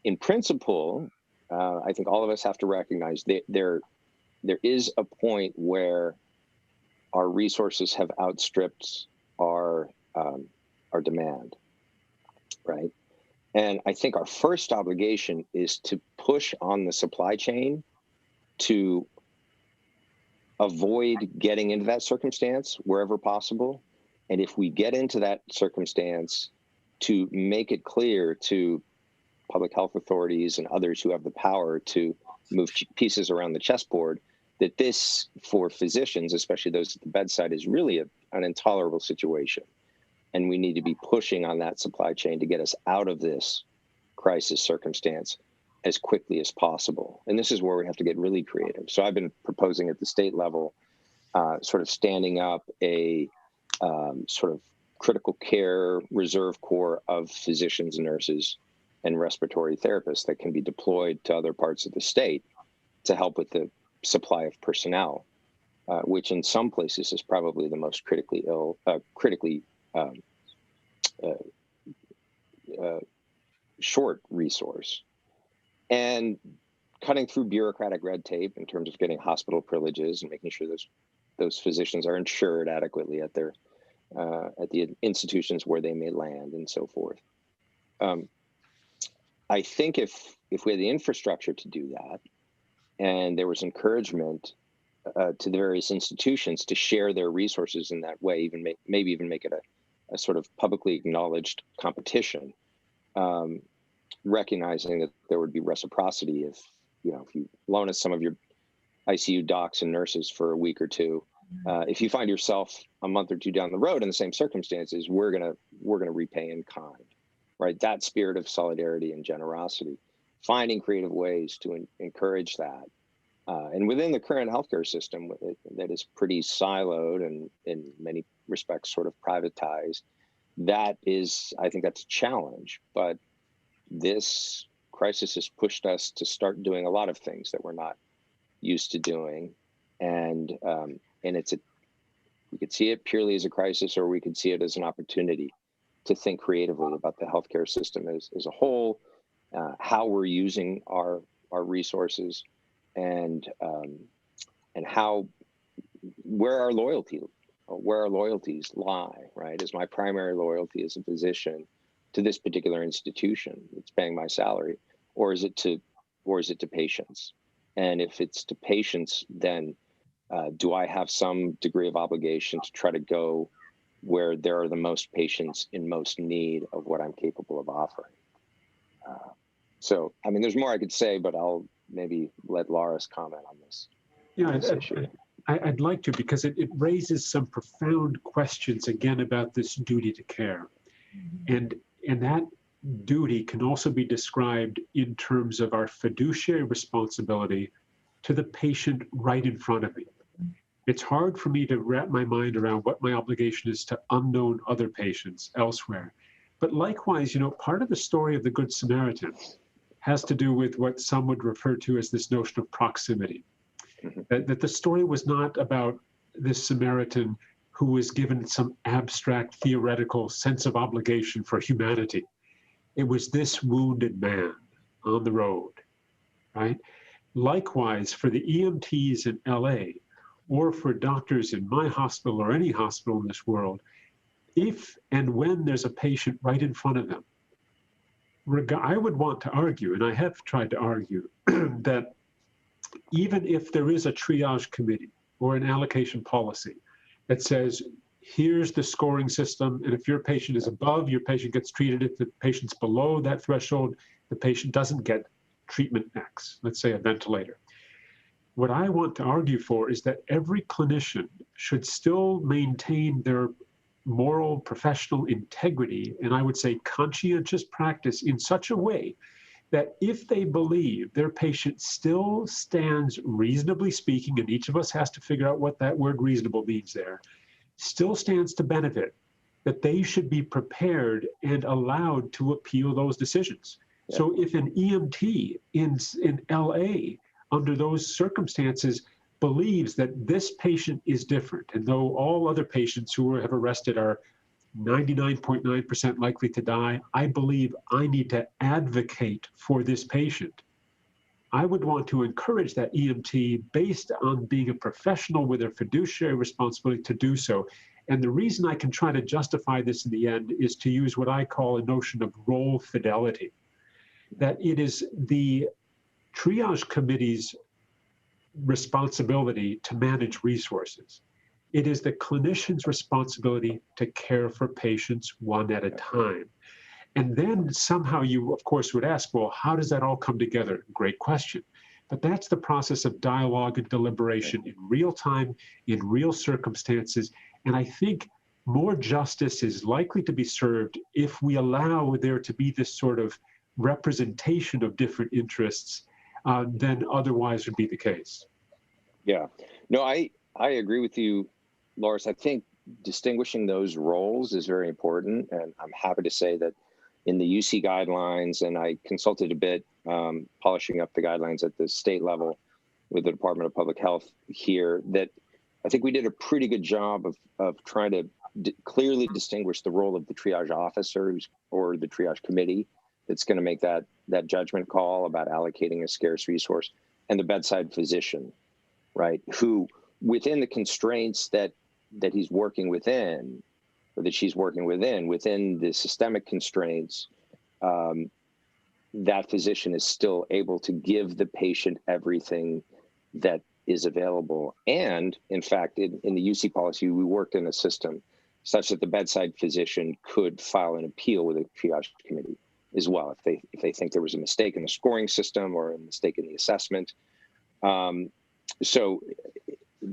in principle, I think all of us have to recognize that there is a point where our resources have outstripped our demand, right? And I think our first obligation is to push on the supply chain to avoid getting into that circumstance wherever possible. And if we get into that circumstance, to make it clear to public health authorities and others who have the power to move pieces around the chessboard, that this, for physicians, especially those at the bedside, is really an intolerable situation. And we need to be pushing on that supply chain to get us out of this crisis circumstance as quickly as possible. And this is where we have to get really creative. So I've been proposing at the state level, sort of standing up a sort of critical care reserve corps of physicians, nurses, and respiratory therapists that can be deployed to other parts of the state to help with the supply of personnel, which in some places is probably the most critically short resource. And cutting through bureaucratic red tape in terms of getting hospital privileges and making sure those physicians are insured adequately at the institutions where they may land, and so forth. I think if we had the infrastructure to do that, and there was encouragement to the various institutions to share their resources in that way, maybe even make it a sort of publicly acknowledged competition, recognizing that there would be reciprocity if you loan us some of your ICU docs and nurses for a week or two. If you find yourself a month or two down the road in the same circumstances, we're gonna repay in kind, right? That spirit of solidarity and generosity, finding creative ways to encourage that. And within the current healthcare system that is pretty siloed and in many respects sort of privatized, I think that's a challenge. But this crisis has pushed us to start doing a lot of things that we're not used to doing. And we could see it purely as a crisis, or we could see it as an opportunity to think creatively about the healthcare system as a whole, how we're using our resources, and where our loyalties lie, right? Is my primary loyalty as a physician to this particular institution that's paying my salary, or is it to patients? And if it's to patients, then do I have some degree of obligation to try to go where there are the most patients in most need of what I'm capable of offering? So, I mean, there's more I could say, but I'll maybe let Laris comment on this. Yeah, I'd like to, because it raises some profound questions again about this duty to care. And that duty can also be described in terms of our fiduciary responsibility to the patient right in front of me. It's hard for me to wrap my mind around what my obligation is to unknown other patients elsewhere. But likewise, part of the story of the Good Samaritan has to do with what some would refer to as this notion of proximity. That the story was not about this Samaritan who was given some abstract theoretical sense of obligation for humanity. It was this wounded man on the road, right? likewise, for the EMTs in LA, or for doctors in my hospital or any hospital in this world, if and when there's a patient right in front of them, I would want to argue, and I have tried to argue, that even if there is a triage committee or an allocation policy that says, here's the scoring system, and if your patient is above, your patient gets treated. If the patient's below that threshold, the patient doesn't get treatment X, let's say a ventilator. What I want to argue for is that every clinician should still maintain their moral, professional integrity, and I would say conscientious practice in such a way that if they believe their patient still stands, reasonably speaking, and each of us has to figure out what that word reasonable means there, still stands to benefit, that they should be prepared and allowed to appeal those decisions. Yeah. So if an EMT in LA, under those circumstances, believes that this patient is different, and though all other patients who have arrested are 99.9% likely to die, I believe I need to advocate for this patient. I would want to encourage that EMT, based on being a professional with a fiduciary responsibility, to do so. And the reason I can try to justify this in the end is to use what I call a notion of role fidelity. That it is the triage committee's responsibility to manage resources. It is the clinician's responsibility to care for patients one at a time. And then somehow you, of course, would ask, well, how does that all come together? Great question. But that's the process of dialogue and deliberation in real time, in real circumstances. And I think more justice is likely to be served if we allow there to be this sort of representation of different interests than otherwise would be the case. Yeah. No, I agree with you, Loris. I think distinguishing those roles is very important. And I'm happy to say that in the UC guidelines, and I consulted a bit, polishing up the guidelines at the state level with the Department of Public Health here, that I think we did a pretty good job of trying to clearly distinguish the role of the triage officer or the triage committee that's going to make that judgment call about allocating a scarce resource, and the bedside physician, right, who within the constraints that he's working within, or that she's working within the systemic constraints, that physician is still able to give the patient everything that is available. And in fact, in the UC policy, we worked in a system such that the bedside physician could file an appeal with a triage committee as well if they think there was a mistake in the scoring system or a mistake in the assessment. So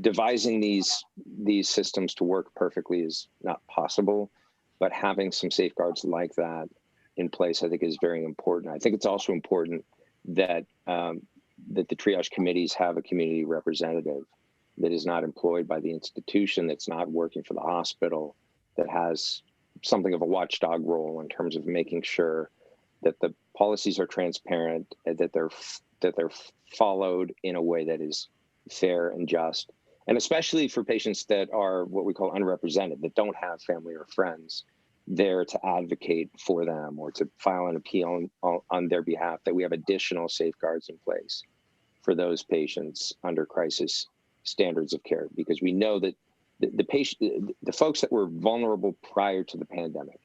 devising these systems to work perfectly is not possible, but having some safeguards like that in place, I think, is very important. I think it's also important that that the triage committees have a community representative that is not employed by the institution, that's not working for the hospital, that has something of a watchdog role in terms of making sure that the policies are transparent, that they're followed in a way that is fair and just. And especially for patients that are what we call unrepresented, that don't have family or friends there to advocate for them or to file an appeal on their behalf, that we have additional safeguards in place for those patients under crisis standards of care, because we know that the folks that were vulnerable prior to the pandemic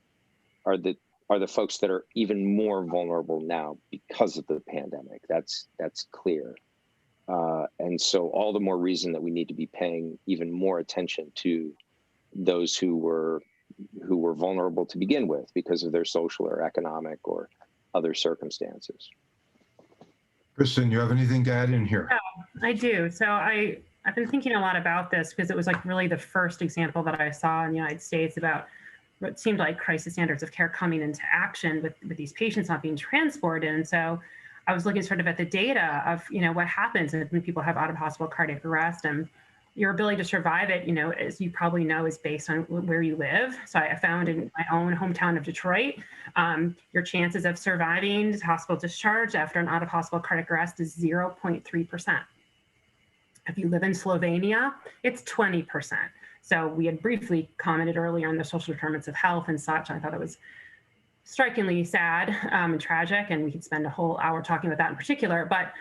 are the folks that are even more vulnerable now because of the pandemic. That's clear. And so all the more reason that we need to be paying even more attention to those who were vulnerable to begin with because of their social or economic or other circumstances. Kristen, you have anything to add in here? Yeah, I do. So I've been thinking a lot about this because it was like really the first example that I saw in the United States about what seemed like crisis standards of care coming into action with these patients not being transported. And so I was looking sort of at the data of, what happens when people have out-of-hospital cardiac arrest, and your ability to survive it, as you probably know, is based on where you live. So I found in my own hometown of Detroit, your chances of surviving hospital discharge after an out-of-hospital cardiac arrest is 0.3%. If you live in Slovenia, it's 20%. So we had briefly commented earlier on the social determinants of health and such. I thought it was strikingly sad and tragic, and we could spend a whole hour talking about that in particular. But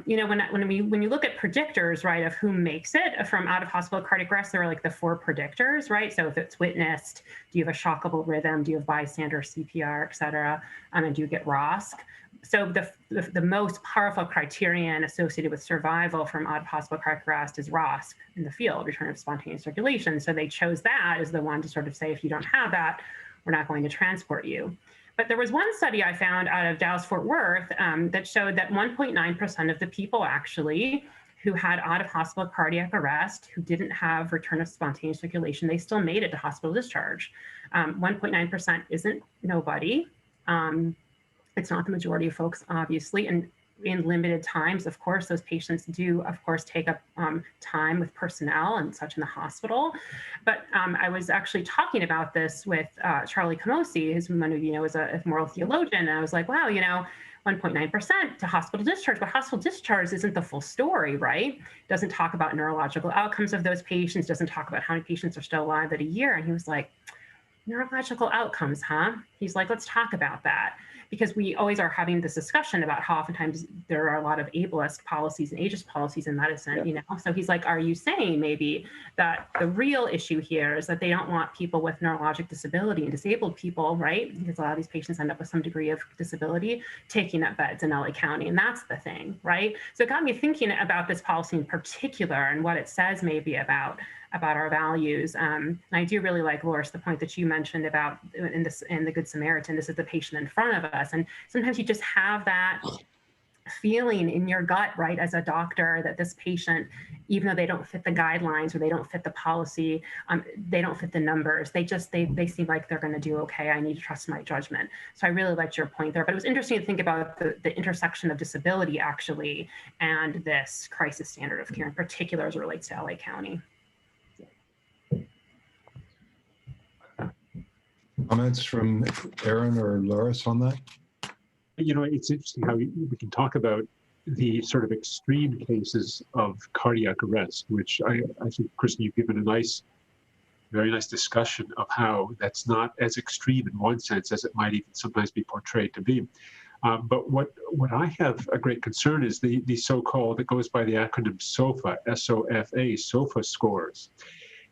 you know, when you look at predictors, right, of who makes it from out-of-hospital cardiac arrest, there are like the 4 predictors, right? So if it's witnessed, do you have a shockable rhythm? Do you have bystander CPR, et cetera? And do you get ROSC? So the most powerful criterion associated with survival from out-of-hospital cardiac arrest is ROSC in the field, return of spontaneous circulation. So they chose that as the one to sort of say, if you don't have that, we're not going to transport you. But there was one study I found out of Dallas-Fort Worth that showed that 1.9% of the people actually who had out-of-hospital cardiac arrest, who didn't have return of spontaneous circulation, they still made it to hospital discharge. 1.9% isn't nobody. It's not the majority of folks, obviously, and in limited times, of course, those patients do, of course, take up time with personnel and such in the hospital. But I was actually talking about this with Charlie Camosi, who's one of you know is a moral theologian, and I was like, wow, you know, 1.9% to hospital discharge, but hospital discharge isn't the full story, right? Doesn't talk about neurological outcomes of those patients, doesn't talk about how many patients are still alive at a year. And he was like, neurological outcomes, huh? He's like, let's talk about that. Because we always are having this discussion about how oftentimes there are a lot of ableist policies and ageist policies in medicine, you know? So he's like, are you saying maybe that the real issue here is that they don't want people with neurologic disability and disabled people, right? Because a lot of these patients end up with some degree of disability taking up beds in LA County, and that's the thing, right? So it got me thinking about this policy in particular and what it says maybe about our values. And I do really like, Loris, the point that you mentioned about in the Good Samaritan, this is the patient in front of us. And sometimes you just have that feeling in your gut, right, as a doctor, that this patient, even though they don't fit the guidelines or they don't fit the policy, they don't fit the numbers, they seem like they're going to do okay. I need to trust my judgment. So I really liked your point there. But it was interesting to think about the intersection of disability, actually, and this crisis standard of care, in particular as it relates to LA County. Comments from Aaron or Loris on that? You know, it's interesting how we can talk about the sort of extreme cases of cardiac arrest, which I think, Kristen, you've given a very nice discussion of how that's not as extreme in one sense as it might even sometimes be portrayed to be. But what I have a great concern is the so-called, it goes by the acronym SOFA, S-O-F-A, SOFA scores,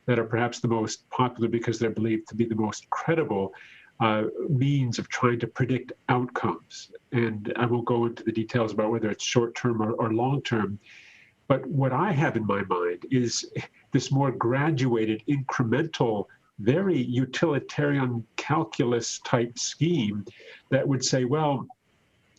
that are perhaps the most popular because they're believed to be the most credible means of trying to predict outcomes. And I won't go into the details about whether it's short-term or long-term, but what I have in my mind is this more graduated, incremental, very utilitarian calculus type scheme that would say, well,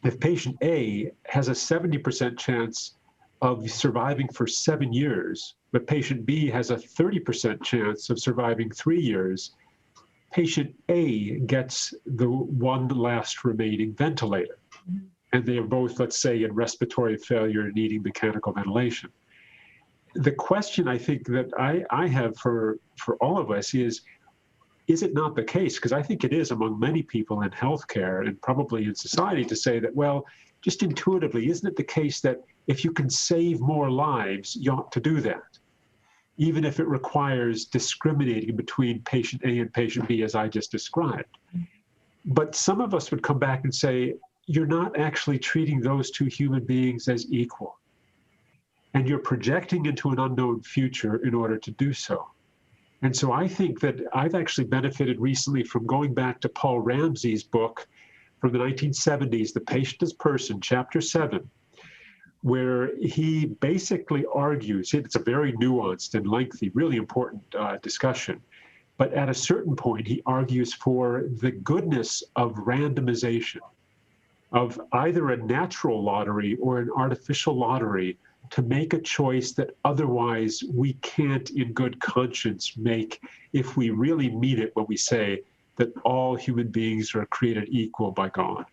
if patient A has a 70% chance of surviving for 7 years, but patient B has a 30% chance of surviving 3 years, patient A gets the one last remaining ventilator. And they are both, let's say, in respiratory failure and needing mechanical ventilation. The question I think that I have for all of us is it not the case? Because I think it is among many people in healthcare and probably in society to say that, well, just intuitively, isn't it the case that if you can save more lives, you ought to do that, even if it requires discriminating between patient A and patient B, as I just described? But some of us would come back and say, you're not actually treating those two human beings as equal. And you're projecting into an unknown future in order to do so. And so I think that I've actually benefited recently from going back to Paul Ramsey's book from the 1970s, The Patient as Person, Chapter 7, where he basically argues, it's a very nuanced and lengthy, really important discussion, but at a certain point, he argues for the goodness of randomization, of either a natural lottery or an artificial lottery to make a choice that otherwise we can't in good conscience make if we really mean it when we say that all human beings are created equal by God.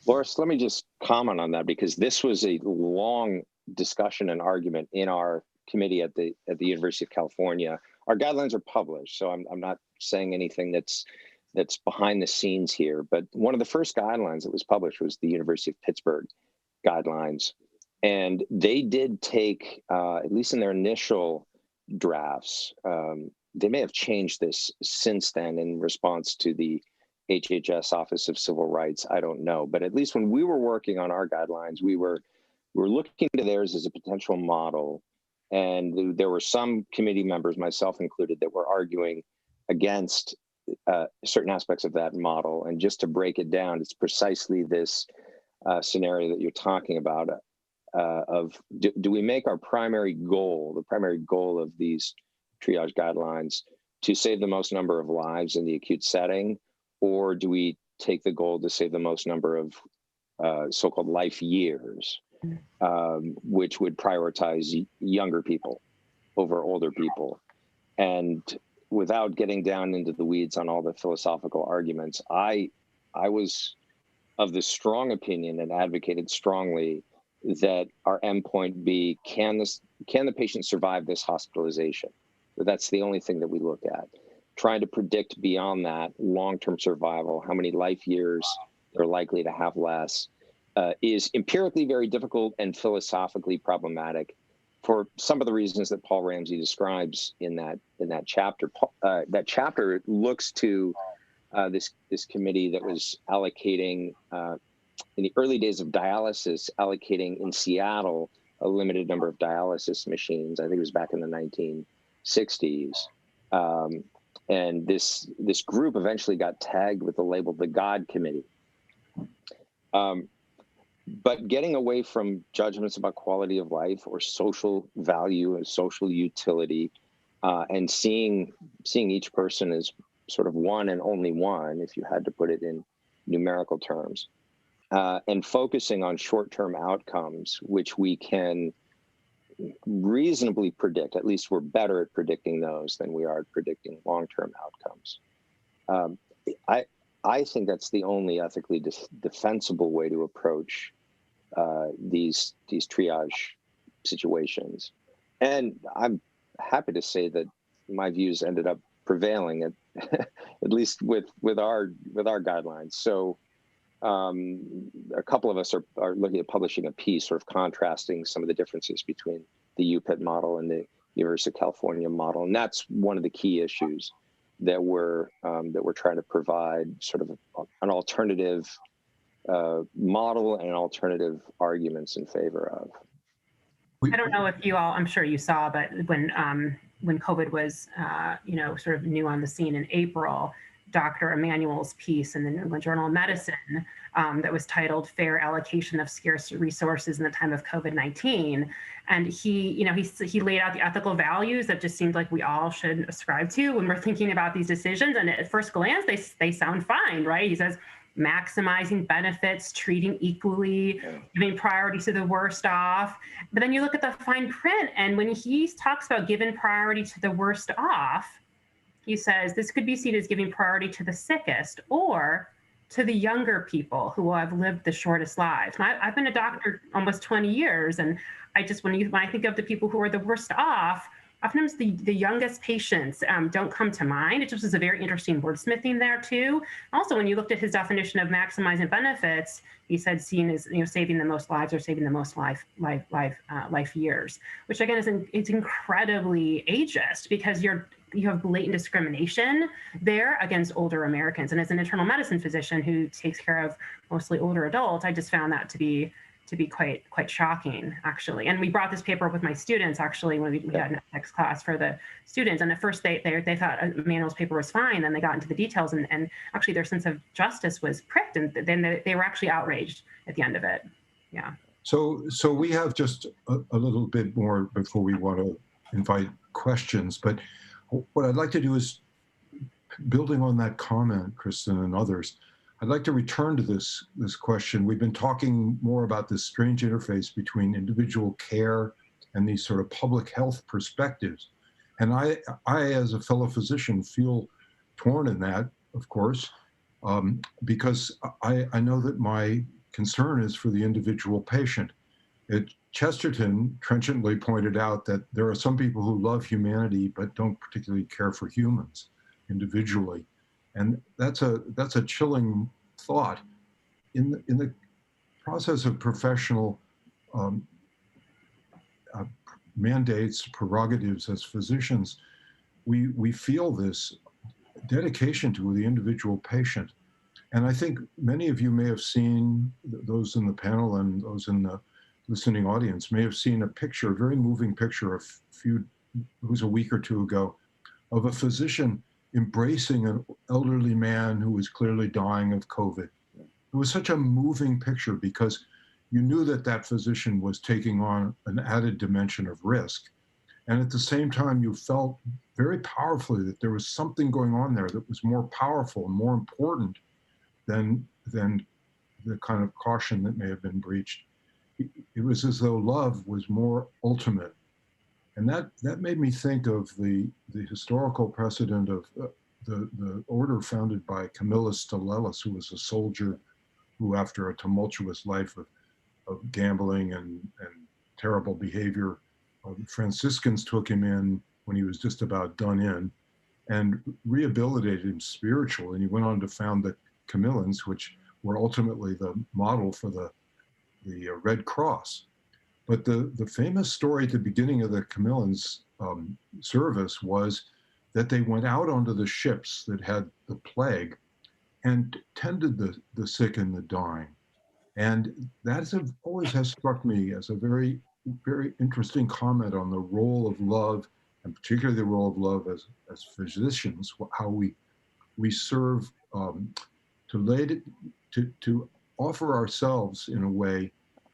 Loris, let me just comment on that, because this was a long discussion and argument in our committee at the University of California. Our guidelines are published, so I'm not saying anything that's behind the scenes here. But one of the first guidelines that was published was the University of Pittsburgh guidelines, and they did take, at least in their initial drafts, they may have changed this since then in response to the HHS Office of Civil Rights, I don't know. But at least when we were working on our guidelines, we were looking to theirs as a potential model. And there were some committee members, myself included, that were arguing against certain aspects of that model. And just to break it down, it's precisely this scenario that you're talking about of do we make our primary goal, the primary goal of these triage guidelines, to save the most number of lives in the acute setting, or do we take the goal to save the most number of so-called life years, which would prioritize younger people over older people? And without getting down into the weeds on all the philosophical arguments, I was of the strong opinion and advocated strongly that our endpoint be, can the patient survive this hospitalization? That's the only thing that we look at. Trying to predict beyond that long-term survival, how many life years they're likely to have less, is empirically very difficult and philosophically problematic for some of the reasons that Paul Ramsey describes in that chapter. That chapter looks to this committee that was allocating, in the early days of dialysis, allocating in Seattle a limited number of dialysis machines. I think it was back in the 1960s. And this group eventually got tagged with the label the God Committee. But getting away from judgments about quality of life or social value and social utility, and seeing each person as sort of one and only one, if you had to put it in numerical terms, and focusing on short-term outcomes, which we can reasonably predict. At least we're better at predicting those than we are at predicting long-term outcomes. I think that's the only ethically defensible way to approach these triage situations. And I'm happy to say that my views ended up prevailing at least with our guidelines. So a couple of us are looking at publishing a piece sort of contrasting some of the differences between the UPIT model and the University of California model. And that's one of the key issues that we're trying to provide, sort of an alternative model and alternative arguments in favor of. I don't know if you all, I'm sure you saw, but when COVID was, sort of new on the scene in April, Dr. Emanuel's piece in the New England Journal of Medicine that was titled "Fair Allocation of Scarce Resources in the Time of COVID-19," and he laid out the ethical values that just seemed like we all should ascribe to when we're thinking about these decisions. And at first glance, they sound fine, right? He says maximizing benefits, treating equally, giving priority to the worst off. But then you look at the fine print, and when he talks about giving priority to the worst off, he says this could be seen as giving priority to the sickest or to the younger people who have lived the shortest lives. And I've been a doctor almost 20 years, and when I think of the people who are the worst off, oftentimes the youngest patients don't come to mind. It just was a very interesting wordsmithing there too. Also, when you looked at his definition of maximizing benefits, he said seen as saving the most lives or saving the most life years, which again is incredibly ageist, because you have blatant discrimination there against older Americans. And as an internal medicine physician who takes care of mostly older adults, I just found that to be quite shocking, actually. And we brought this paper up with my students, actually, when we had an ethics class for the students. And at first they thought Emanuel's paper was fine. Then they got into the details, and actually their sense of justice was pricked, and then they were actually outraged at the end of it. Yeah. So we have just a little bit more before we want to invite questions. But what I'd like to do is, building on that comment, Kristen and others, I'd like to return to this question. We've been talking more about this strange interface between individual care and these sort of public health perspectives. And I as a fellow physician, feel torn in that, of course, because I know that my concern is for the individual patient. Chesterton trenchantly pointed out that there are some people who love humanity but don't particularly care for humans individually. And that's a chilling thought. In the process of professional mandates, prerogatives as physicians, we feel this dedication to the individual patient And I think many of you may have seen, those in the panel and those in the listening audience may have seen a picture, a very moving picture it was a week or two ago, of a physician embracing an elderly man who was clearly dying of COVID. It was such a moving picture because you knew that that physician was taking on an added dimension of risk. And at the same time, you felt very powerfully that there was something going on there that was more powerful and more important than the kind of caution that may have been breached. It was as though love was more ultimate. And that made me think of the historical precedent of the order founded by Camillus Stellatus, who was a soldier who, after a tumultuous life of gambling and terrible behavior, the Franciscans took him in when he was just about done in and rehabilitated him spiritually. And he went on to found the Camillans, which were ultimately the model for the Red Cross. But the famous story at the beginning of the Camillans service was that they went out onto the ships that had the plague and tended the sick and the dying. And that always has struck me as a very, very interesting comment on the role of love, and particularly the role of love as physicians, how we serve to offer ourselves in a way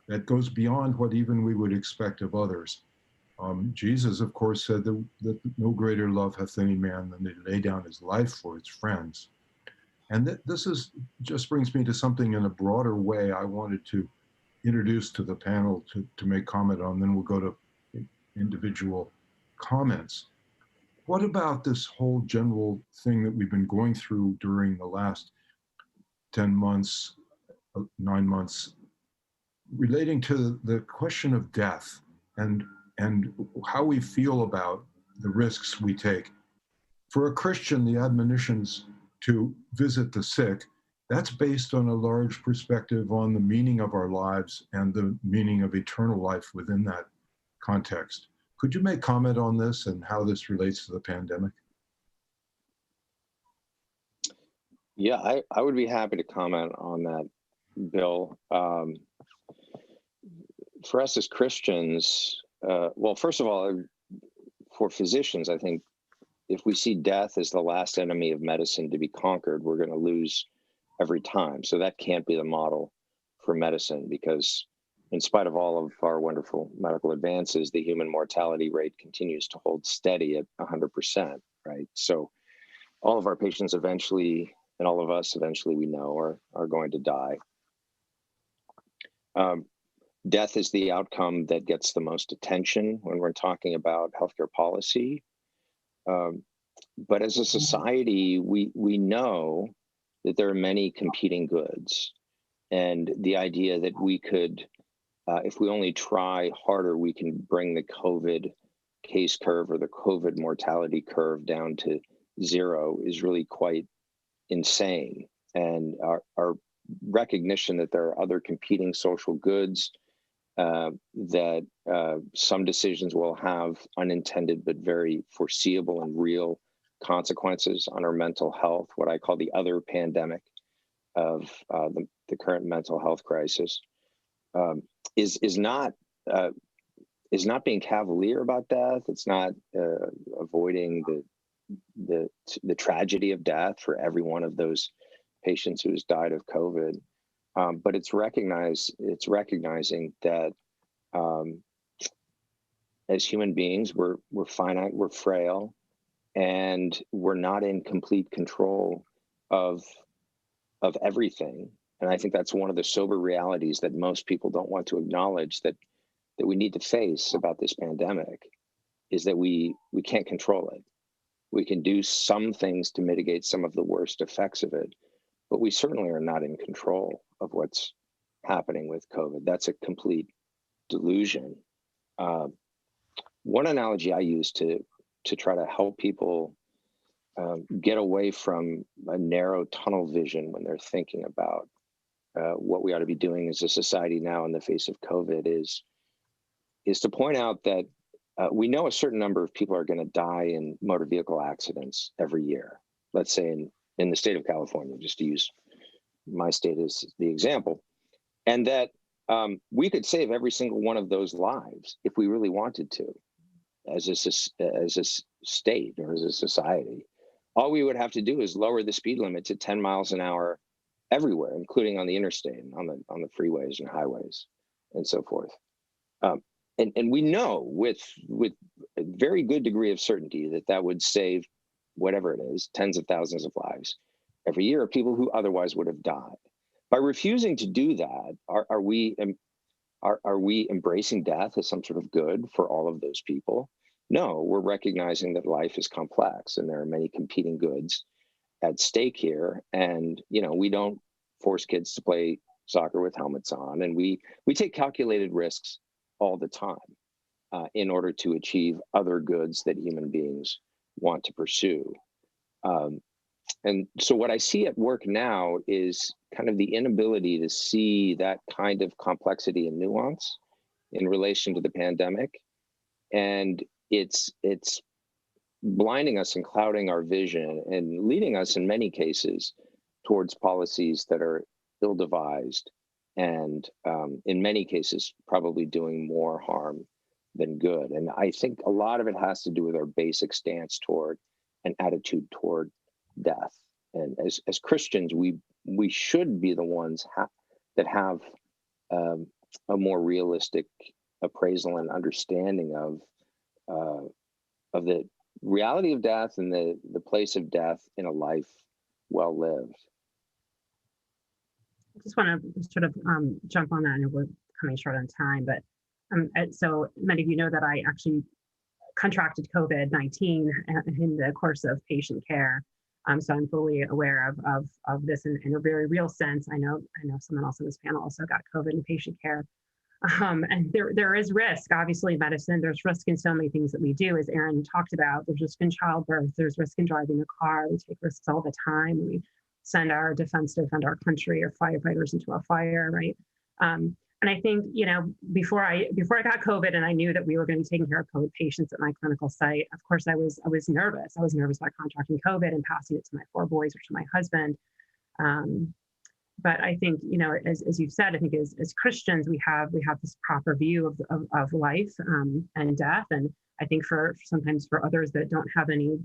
that goes beyond what even we would expect of others. Jesus, of course, said that no greater love hath any man than to lay down his life for his friends. And this just brings me to something in a broader way I wanted to introduce to the panel to make comment on, then we'll go to individual comments. What about this whole general thing that we've been going through during the last 10 months, 9 months, relating to the question of death and how we feel about the risks we take? For a Christian, the admonitions to visit the sick, that's based on a large perspective on the meaning of our lives and the meaning of eternal life within that context. Could you make comment on this and how this relates to the pandemic? Yeah, I would be happy to comment on that, Bill. For us as Christians, well, first of all, for physicians, I think if we see death as the last enemy of medicine to be conquered, we're going to lose every time. So that can't be the model for medicine, because in spite of all of our wonderful medical advances, the human mortality rate continues to hold steady at 100%, right? So all of our patients eventually, and all of us eventually, we know are going to die. Death is the outcome that gets the most attention when we're talking about healthcare policy. But as a society, we know that there are many competing goods. And the idea that we could, if we only try harder, we can bring the COVID case curve or the COVID mortality curve down to zero is really quite insane. And our recognition that there are other competing social goods, that some decisions will have unintended but very foreseeable and real consequences on our mental health, what I call the other pandemic of the current mental health crisis, is not being cavalier about death. It's not avoiding the tragedy of death for every one of those patients who has died of COVID. But it's recognizing that as human beings, we're finite, we're frail, and we're not in complete control of everything. And I think that's one of the sober realities that most people don't want to acknowledge, that we need to face about this pandemic, is that we can't control it. We can do some things to mitigate some of the worst effects of it, but we certainly are not in control of what's happening with COVID. That's a complete delusion. One analogy I use to try to help people get away from a narrow tunnel vision when they're thinking about what we ought to be doing as a society now in the face of COVID is to point out that we know a certain number of people are going to die in motor vehicle accidents every year. Let's say in the state of California, just to use my state is the example, and that we could save every single one of those lives if we really wanted to, as a state or as a society. All we would have to do is lower the speed limit to 10 miles an hour everywhere, including on the interstate and on the freeways and highways and so forth. And we know with a very good degree of certainty that would save whatever it is, tens of thousands of lives every year of people who otherwise would have died. By refusing to do that, are we embracing death as some sort of good for all of those people? No, we're recognizing that life is complex and there are many competing goods at stake here. And, we don't force kids to play soccer with helmets on, and we take calculated risks all the time in order to achieve other goods that human beings want to pursue. And so what I see at work now is kind of the inability to see that kind of complexity and nuance in relation to the pandemic. And it's blinding us and clouding our vision and leading us in many cases towards policies that are ill-devised and in many cases probably doing more harm than good. And I think a lot of it has to do with our basic stance toward an attitude toward death. And as Christians, we should be the ones that have a more realistic appraisal and understanding of the reality of death and the place of death in a life well lived. I just want to sort of jump on that. I know we're coming short on time, but so many of you know that I actually contracted COVID-19 in the course of patient care. So I'm fully aware of this in a very real sense. I know someone else on this panel also got COVID in patient care. And there is risk, obviously, in medicine. There's risk in so many things that we do, as Aaron talked about. There's risk in childbirth. There's risk in driving a car. We take risks all the time. We send our defense to defend our country or firefighters into a fire, right? And I think, before I got COVID and I knew that we were going to be taking care of COVID patients at my clinical site, of course, I was nervous. I was nervous about contracting COVID and passing it to my 4 boys or to my husband. But I think, as you've said, I think as Christians, we have this proper view of life and death. And I think sometimes for others that don't have any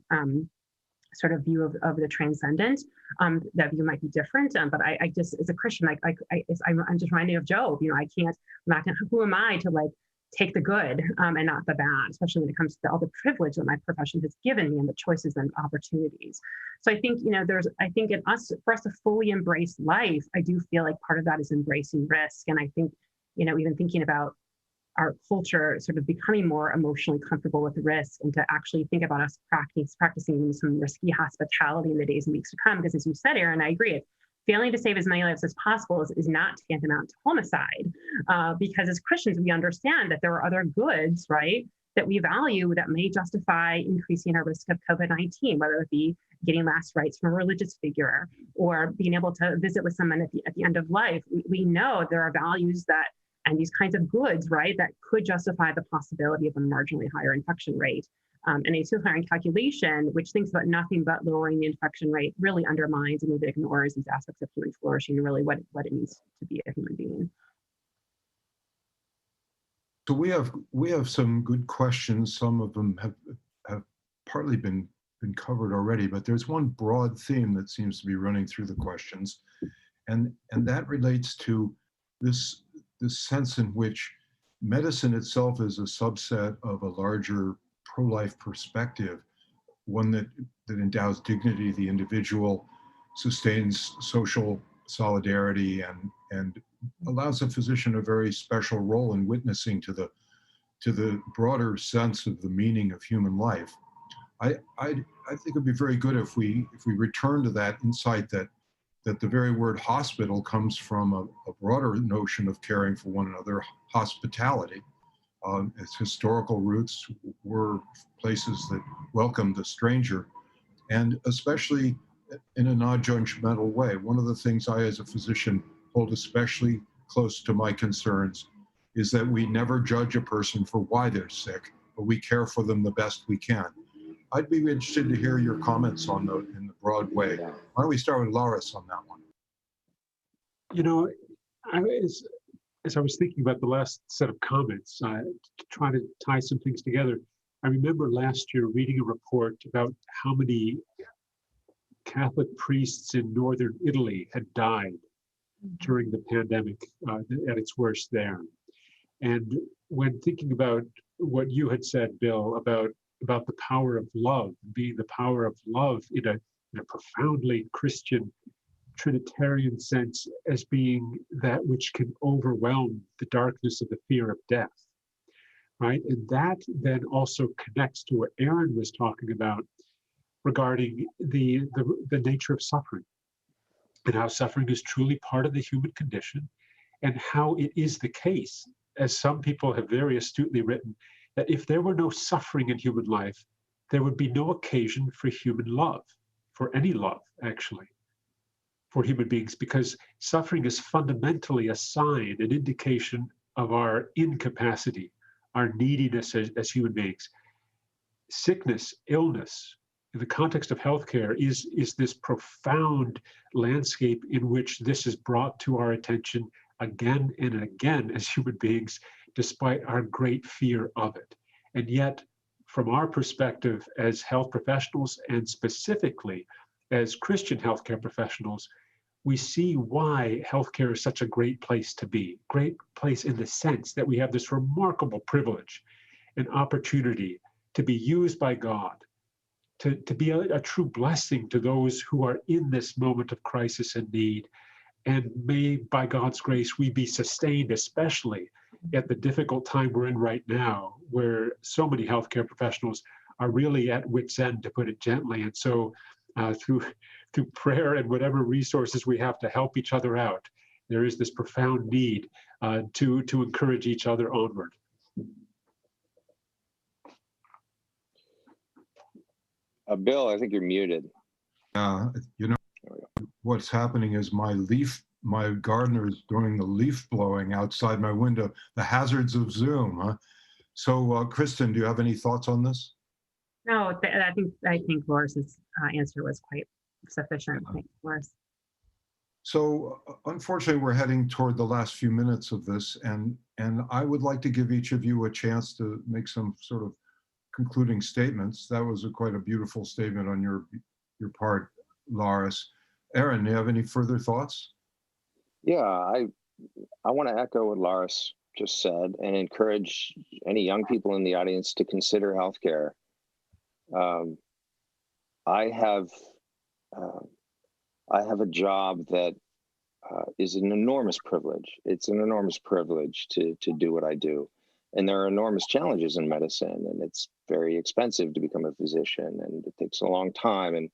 sort of view of the transcendent, that view might be different. But I just, as a Christian, I'm just reminded of Job. Who am I to take the good and not the bad, especially when it comes to all the privilege that my profession has given me and the choices and opportunities. So I think, for us to fully embrace life, I do feel like part of that is embracing risk. And I think, even thinking about our culture sort of becoming more emotionally comfortable with risk, and to actually think about us practicing some risky hospitality in the days and weeks to come. Because as you said, Aaron, I agree. Failing to save as many lives as possible is not tantamount to homicide, because as Christians, we understand that there are other goods, right, that we value that may justify increasing our risk of COVID-19, whether it be getting last rites from a religious figure or being able to visit with someone at the end of life. We know there are values and these kinds of goods, right, that could justify the possibility of a marginally higher infection rate. And a utilitarian calculation, which thinks about nothing but lowering the infection rate, really undermines and maybe ignores these aspects of human flourishing and really what it means to be a human being. So we have some good questions. Some of them have partly been covered already, but there's one broad theme that seems to be running through the questions, and that relates to this sense in which medicine itself is a subset of a larger pro-life perspective, one that endows dignity the individual, sustains social solidarity, and allows a physician a very special role in witnessing to the broader sense of the meaning of human life. I think it'd be very good if we return to that insight that the very word hospital comes from a broader notion of caring for one another, hospitality. Its historical roots were places that welcomed the stranger, and especially in a non-judgmental way. One of the things I, as a physician, hold especially close to my concerns is that we never judge a person for why they're sick, but we care for them the best we can. I'd be interested to hear your comments on in the broad way. Why don't we start with Loris on that one? you know, as I was thinking about the last set of comments, to try to tie some things together, I remember last year reading a report about how many Catholic priests in northern Italy had died during the pandemic at its worst there. And when thinking about what you had said, Bill, about the power of love, being the power of love in a profoundly Christian Trinitarian sense as being that which can overwhelm the darkness of the fear of death, right? And that then also connects to what Aaron was talking about regarding the nature of suffering and how suffering is truly part of the human condition, and how it is the case, as some people have very astutely written, that if there were no suffering in human life, there would be no occasion for human love, for any love, actually, for human beings, because suffering is fundamentally a sign, an indication of our incapacity, our neediness as human beings. Sickness, illness, in the context of healthcare, is this profound landscape in which this is brought to our attention again and again as human beings, despite our great fear of it. And yet, from our perspective as health professionals, and specifically as Christian healthcare professionals, we see why healthcare is such a great place to be. Great place in the sense that we have this remarkable privilege and opportunity to be used by God, to be a true blessing to those who are in this moment of crisis and need. And may, by God's grace, we be sustained, especially at the difficult time we're in right now, where so many healthcare professionals are really at wit's end, to put it gently. And so through prayer and whatever resources we have to help each other out, there is this profound need to encourage each other onward. Bill, I think you're muted. You know, what's happening is my gardener is doing the leaf blowing outside my window, the hazards of Zoom, huh? So, Kristen, do you have any thoughts on this? No, I think Loris's answer was quite sufficient. Thanks, Loris. So, unfortunately, we're heading toward the last few minutes of this, and I would like to give each of you a chance to make some sort of concluding statements. That was quite a beautiful statement on your part, Loris. Aaron, do you have any further thoughts? Yeah, I want to echo what Loris just said and encourage any young people in the audience to consider healthcare. I have a job that is an enormous privilege. It's an enormous privilege to do what I do. And there are enormous challenges in medicine, and it's very expensive to become a physician, and it takes a long time. And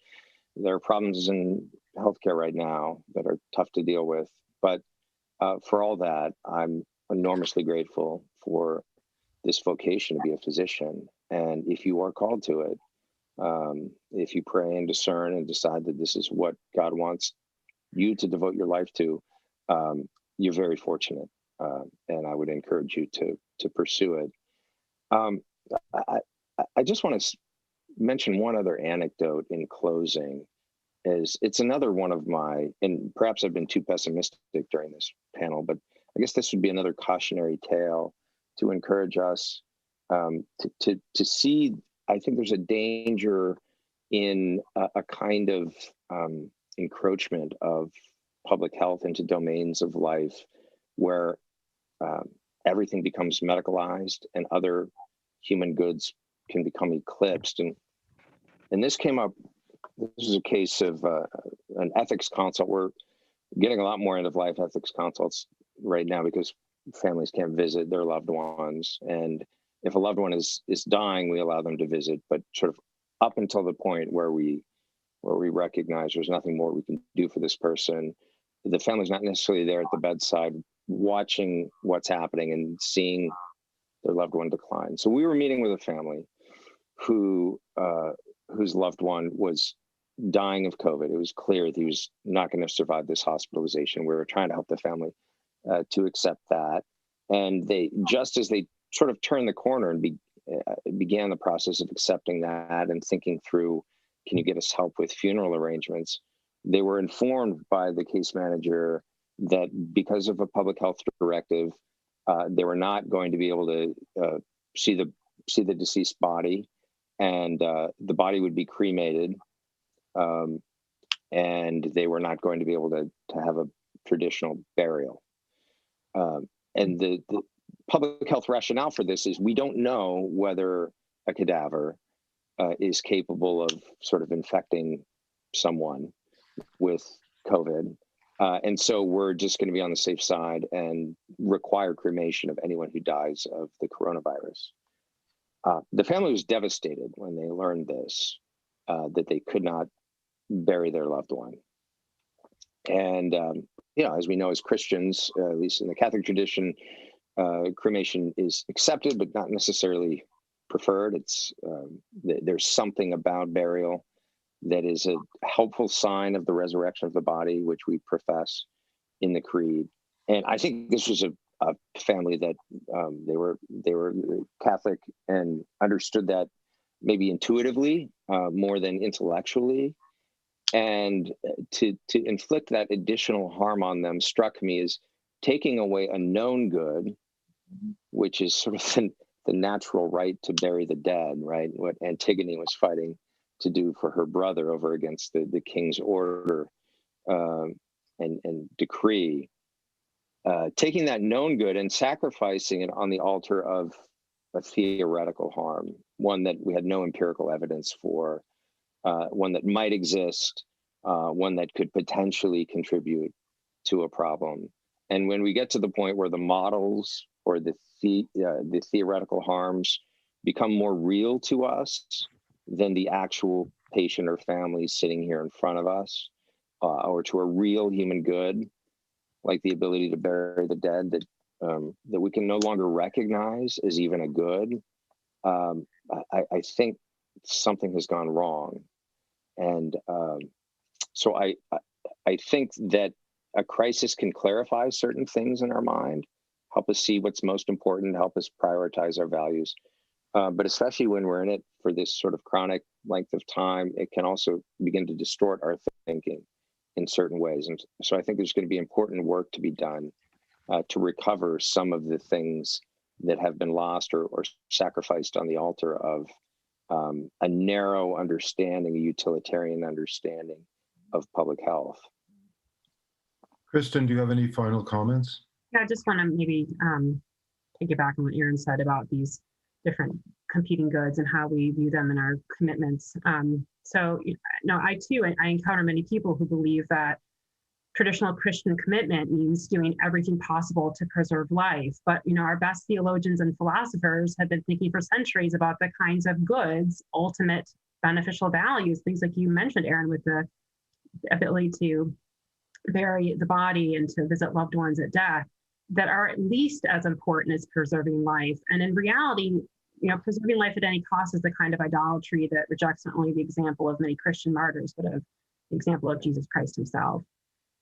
there are problems in healthcare right now that are tough to deal with. But for all that, I'm enormously grateful for this vocation to be a physician. And if you are called to it, if you pray and discern and decide that this is what God wants you to devote your life to, you're very fortunate. And I would encourage you to pursue it. I just want to mention one other anecdote in closing. It's another one of my, and perhaps I've been too pessimistic during this panel, but I guess this would be another cautionary tale to encourage us to see. I think there's a danger in a kind of encroachment of public health into domains of life where everything becomes medicalized and other human goods can become eclipsed. And this came up, this is a case of an ethics consult. We're getting a lot more end-of-life ethics consults right now because families can't visit their loved ones. And if a loved one is dying, we allow them to visit, but sort of up until the point where we recognize there's nothing more we can do for this person, the family's not necessarily there at the bedside watching what's happening and seeing their loved one decline. So we were meeting with a family whose loved one was dying of COVID. It was clear that he was not going to survive this hospitalization. We were trying to help the family to accept that. And just as they sort of turned the corner and began the process of accepting that and thinking through, can you get us help with funeral arrangements? They were informed by the case manager that because of a public health directive, they were not going to be able to see the deceased body, and the body would be cremated, and they were not going to be able to have a traditional burial. And the public health rationale for this is we don't know whether a cadaver is capable of sort of infecting someone with COVID. And so we're just going to be on the safe side and require cremation of anyone who dies of the coronavirus. The family was devastated when they learned this, that they could not bury their loved one. And, as we know as Christians, at least in the Catholic tradition, cremation is accepted, but not necessarily preferred. It's there's something about burial that is a helpful sign of the resurrection of the body, which we profess in the creed. And I think this was a family that they were Catholic and understood that maybe intuitively more than intellectually. And to inflict that additional harm on them struck me as taking away a known good, which is sort of the natural right to bury the dead, right? What Antigone was fighting to do for her brother over against the king's order and decree. Taking that known good and sacrificing it on the altar of a theoretical harm, one that we had no empirical evidence for, one that might exist, one that could potentially contribute to a problem. And when we get to the point where the models or the theoretical harms become more real to us than the actual patient or family sitting here in front of us, or to a real human good, like the ability to bury the dead that we can no longer recognize as even a good, I think something has gone wrong. And so I think that a crisis can clarify certain things in our mind, help us see what's most important, help us prioritize our values. But especially when we're in it for this sort of chronic length of time, it can also begin to distort our thinking in certain ways. And so I think there's going to be important work to be done to recover some of the things that have been lost or sacrificed on the altar of a narrow understanding, a utilitarian understanding of public health. Kristen, do you have any final comments? Yeah, I just want to maybe piggyback on what Aaron said about these different competing goods and how we view them in our commitments. I encounter many people who believe that traditional Christian commitment means doing everything possible to preserve life. But, our best theologians and philosophers have been thinking for centuries about the kinds of goods, ultimate beneficial values, things like you mentioned, Aaron, with the ability to bury the body and to visit loved ones at death, that are at least as important as preserving life. And in reality, preserving life at any cost is the kind of idolatry that rejects not only the example of many Christian martyrs, but of the example of Jesus Christ himself.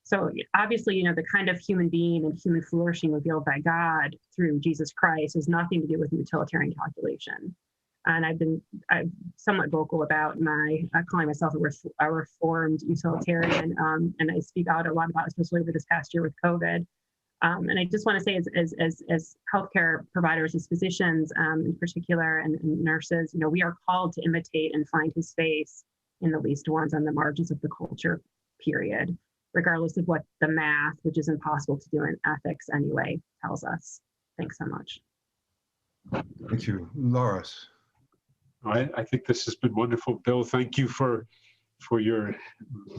So obviously, the kind of human being and human flourishing revealed by God through Jesus Christ has nothing to do with utilitarian calculation. And I'm somewhat vocal about my calling myself a reformed utilitarian, and I speak out a lot about, especially over this past year with COVID. And I just want to say, as healthcare providers, as physicians in particular, and nurses, we are called to imitate and find his face in the least ones on the margins of the culture, period, regardless of what the math, which is impossible to do in ethics anyway, tells us. Thanks so much. Thank you. Loris. I think this has been wonderful. Bill, thank you for your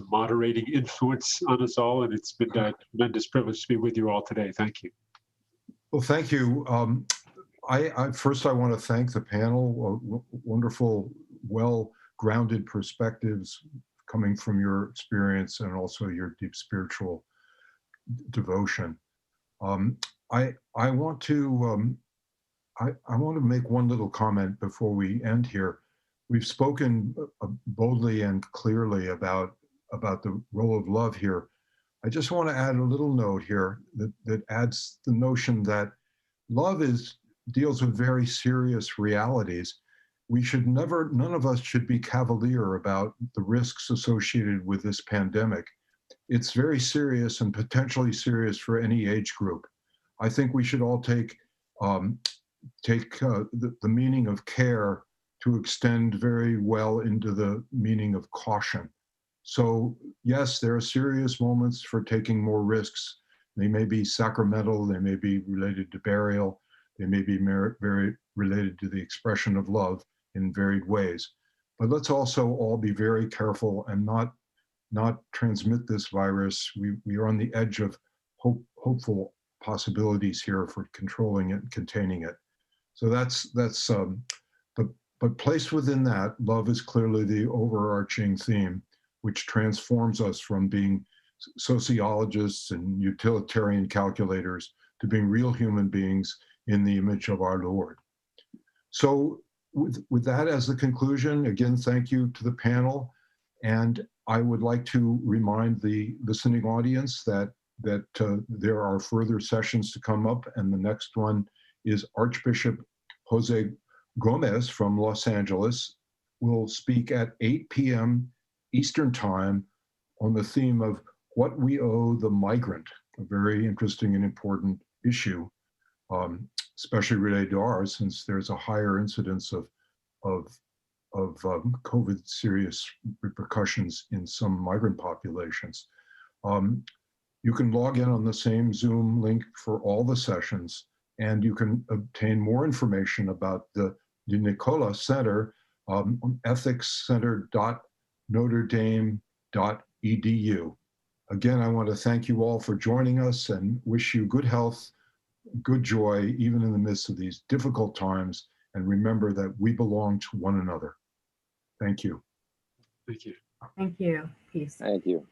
moderating influence on us all, and it's been a tremendous privilege to be with you all today. Thank you. Well, thank you. First, I want to thank the panel. Wonderful, well-grounded perspectives coming from your experience and also your deep spiritual devotion. I want to make one little comment before we end here. We've spoken boldly and clearly about the role of love here. I just want to add a little note here that adds the notion that love deals with very serious realities. None of us should be cavalier about the risks associated with this pandemic. it's very serious and potentially serious for any age group. I think we should all take the meaning of care to extend very well into the meaning of caution. So yes, there are serious moments for taking more risks. They may be sacramental, they may be related to burial, they may be very related to the expression of love in varied ways. But let's also all be very careful and not transmit this virus. We are on the edge of hopeful possibilities here for controlling it and containing it. So but placed within that, love is clearly the overarching theme, which transforms us from being sociologists and utilitarian calculators to being real human beings in the image of our Lord. So with that as the conclusion, again, thank you to the panel. And I would like to remind the listening audience that there are further sessions to come up, and the next one is Archbishop Jose Gomez from Los Angeles will speak at 8 p.m. Eastern Time on the theme of what we owe the migrant, a very interesting and important issue, especially related to ours, since there's a higher incidence of COVID serious repercussions in some migrant populations. You can log in on the same Zoom link for all the sessions, and you can obtain more information about the Nicola Center on ethicscenter.notredame.edu. Again, I want to thank you all for joining us and wish you good health, good joy, even in the midst of these difficult times. And remember that we belong to one another. Thank you. Thank you. Thank you. Peace. Thank you.